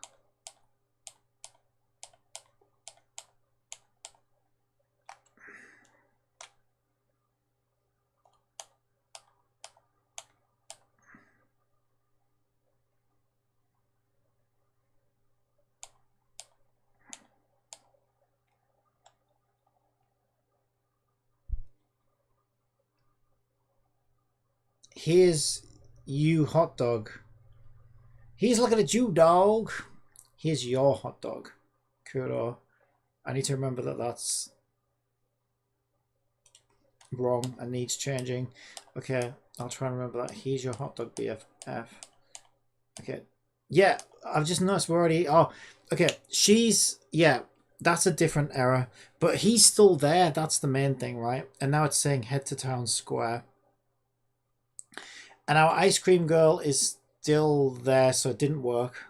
Here's you hot dog. He's looking at you, dog. Here's your hot dog. Kuro. I need to remember that that's wrong and needs changing. Okay, I'll try and remember that. Here's your hot dog, BFF. Okay. Yeah, I've just noticed we're already... Oh, okay. She's... Yeah, that's a different error. But he's still there. That's the main thing, right? And now it's saying head to town square. And our ice cream girl is still there, so it didn't work.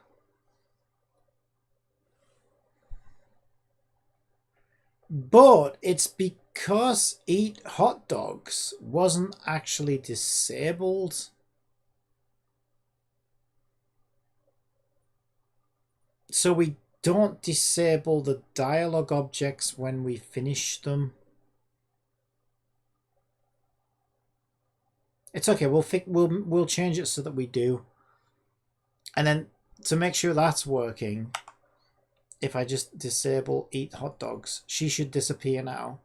But it's because eat hot dogs wasn't actually disabled. So we don't disable the dialogue objects when we finish them. It's okay. We'll change it so that we do. And then to make sure that's working, if I just disable eat hot dogs, she should disappear now.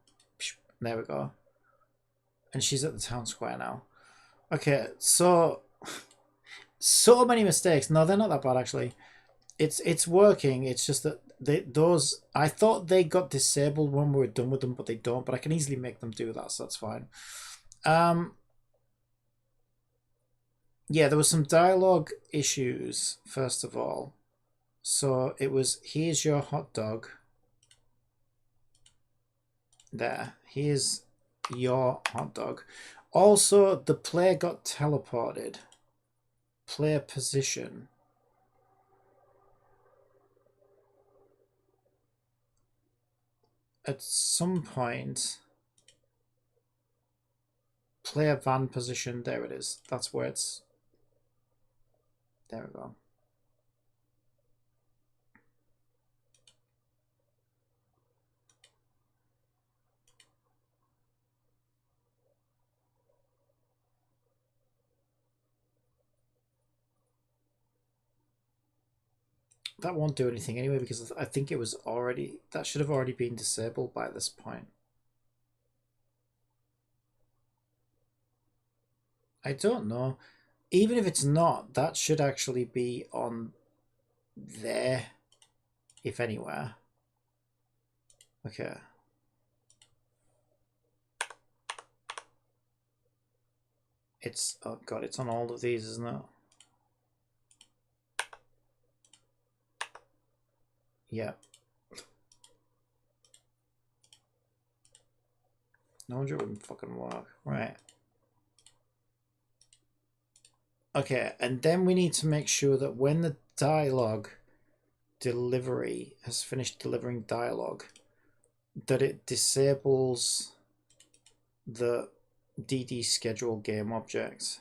There we go. And she's at the town square now. Okay, so many mistakes. No, they're not that bad actually. It's working. It's just that those I thought they got disabled when we were done with them, but they don't. But I can easily make them do that, so that's fine. Yeah, there was some dialogue issues first of all. So it was, here's your hot dog. There, here's your hot dog. Also, the player got teleported. Player position. At some point, player van position, there it is. That's where it's, there we go. That won't do anything anyway, because I think it was already, that should have already been disabled by this point. I don't know. Even if it's not, that should actually be on there, if anywhere. Okay. It's, oh god, it's on all of these, isn't it? Yeah. No wonder it wouldn't fucking work. Right. Okay, and then we need to make sure that when the dialogue delivery has finished delivering dialogue, that it disables the DD schedule game objects.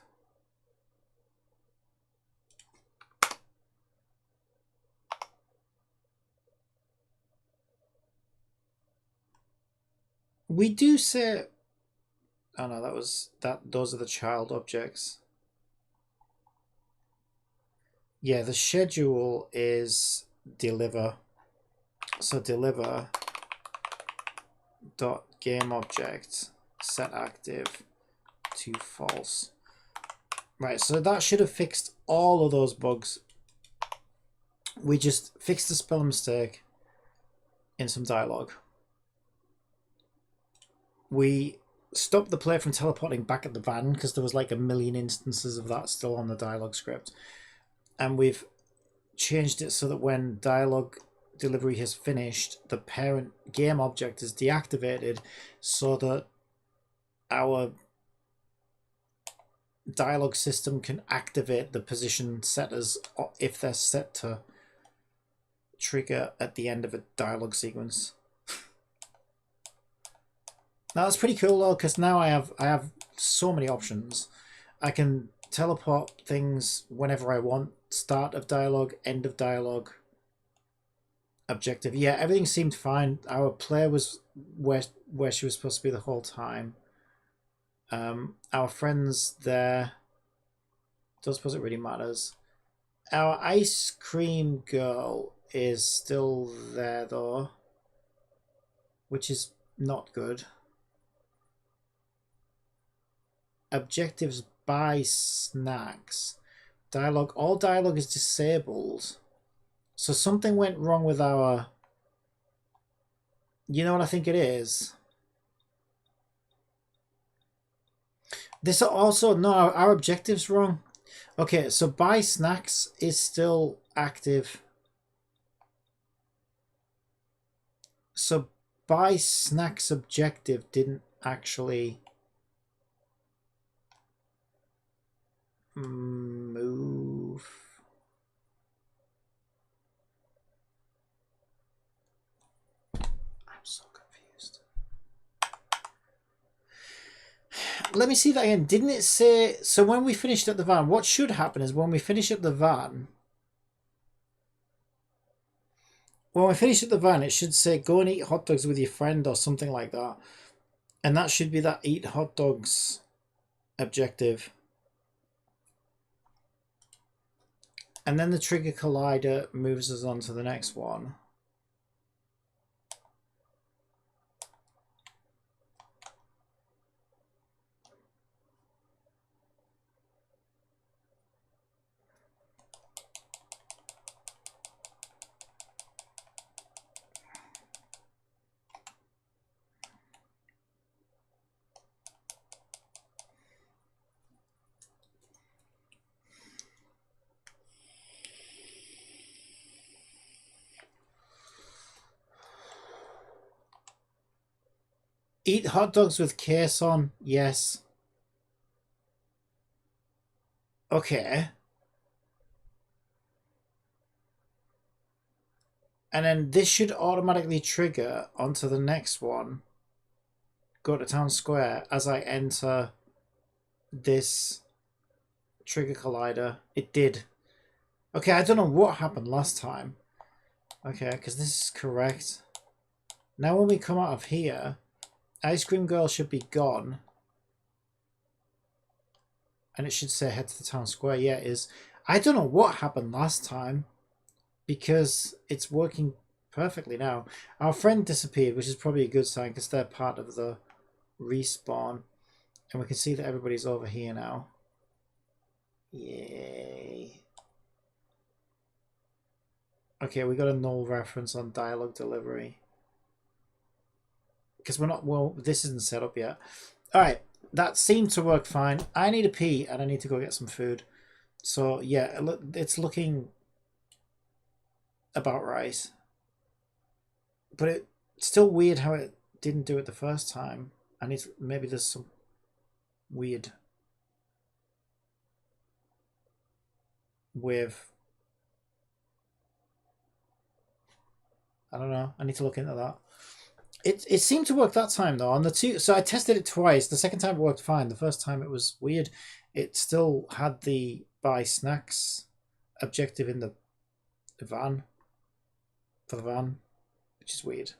We do say, oh no, that was that. Those are the child objects. Yeah, the schedule is deliver. So deliver dot game object set active to false. Right, so that should have fixed all of those bugs. We just fixed the spell mistake in some dialogue. We stopped the player from teleporting back at the van because there was like a million instances of that still on the dialogue script. And we've changed it so that when dialogue delivery has finished, the parent game object is deactivated so that our dialogue system can activate the position setters if they're set to trigger at the end of a dialogue sequence. Now that's pretty cool though, because now I have so many options. I can teleport things whenever I want. Start of dialogue, end of dialogue, objective. Yeah, everything seemed fine. Our player was where she was supposed to be the whole time. Our friends there. Don't suppose it really matters. Our ice cream girl is still there though, which is not good. Objectives buy snacks. Dialogue. All dialogue is disabled. So something went wrong with our... You know what I think it is? This also... No, our objective's wrong. Okay, so buy snacks is still active. So buy snacks objective didn't actually move. I'm so confused. Let me see that again. Didn't it say... So when we finished at the van, what should happen is when we finish at the van... When we finish at the van, it should say go and eat hot dogs with your friend or something like that. And that should be that eat hot dogs objective. And then the trigger collider moves us on to the next one. Eat hot dogs with case on. Yes. Okay. And then this should automatically trigger onto the next one. Go to town square as I enter this trigger collider. It did. Okay, I don't know what happened last time. Okay, because this is correct. Now when we come out of here... Ice Cream Girl should be gone. And it should say head to the town square. Yeah, it is. I don't know what happened last time. Because it's working perfectly now. Our friend disappeared, which is probably a good sign because they're part of the respawn. And we can see that everybody's over here now. Yay. Okay, we got a null reference on dialogue delivery. Because we're not, well, this isn't set up yet. Alright, that seemed to work fine. I need a pee and I need to go get some food. So, yeah, it's looking about right. But it's still weird how it didn't do it the first time. And it's, maybe there's some weird with... I don't know. I need to look into that. It seemed to work that time though on the two. So I tested it twice. The second time it worked fine. The first time it was weird. It still had the buy snacks objective in the van for the van, which is weird.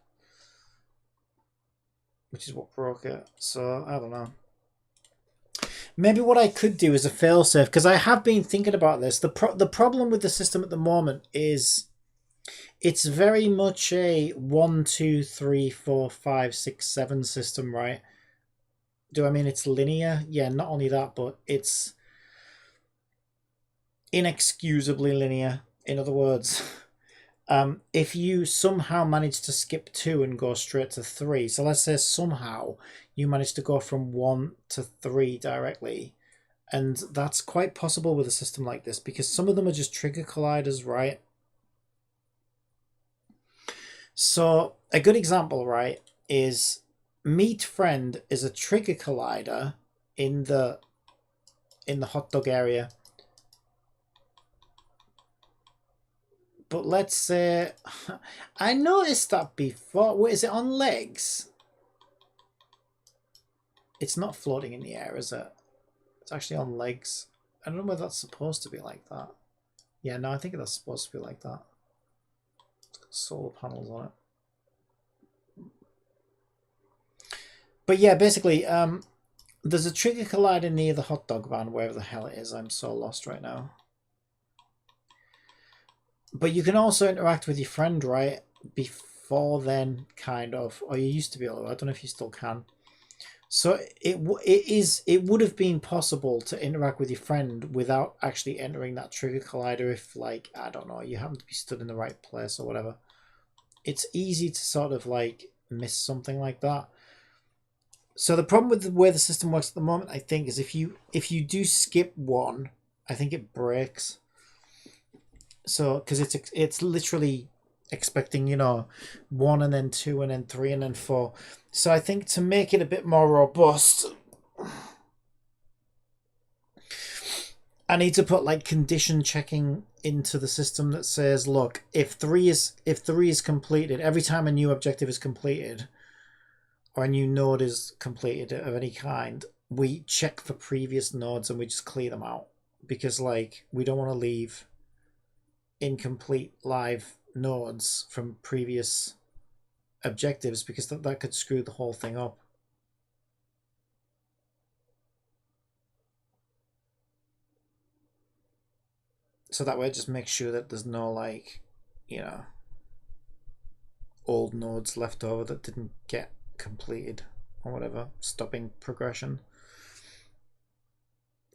Which is what broke it. So I don't know. Maybe what I could do is a failsafe because I have been thinking about this. The problem with the system at the moment is. It's very much a 1, 2, 3, 4, 5, 6, 7 system, right? Do I mean it's linear? Yeah, not only that, but it's inexcusably linear. In other words, if you somehow manage to skip 2 and go straight to 3, so let's say somehow you manage to go from 1 to 3 directly, and that's quite possible with a system like this because some of them are just trigger colliders, right? So a good example, right, is Meet Friend is a trigger collider in the hot dog area. But let's say I noticed that before. Wait, is it on legs? It's not floating in the air, is it? It's actually on legs. I don't know whether that's supposed to be like that. Yeah, no, I think that's supposed to be like that. Solar panels on it. But yeah, basically, there's a trigger collider near the hot dog van, wherever the hell it is. I'm so lost right now. But you can also interact with your friend, right? Before then, kind of. Or you used to be able to. I don't know if you still can. So it would have been possible to interact with your friend without actually entering that trigger collider if, like, I don't know, you happen to be stood in the right place or whatever. It's easy to sort of like miss something like that. So the problem with the way the system works at the moment, I think, is if you do skip one, I think it breaks. So because it's literally expecting, you know, 1 and then 2 and then 3 and then 4. So I think to make it a bit more robust, I need to put like condition checking into the system that says, look, if 3 is completed, every time a new objective is completed or a new node is completed of any kind, we check for previous nodes and we just clear them out, because like we don't want to leave incomplete live nodes from previous objectives, because that could screw the whole thing up. So that way it just makes sure that there's no, like, you know, old nodes left over that didn't get completed or whatever, stopping progression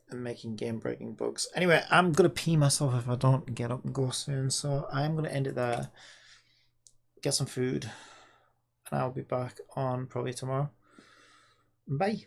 and making game-breaking bugs. Anyway, I'm going to pee myself if I don't get up and go soon, so I'm going to end it there, get some food, and I'll be back on probably tomorrow. Bye.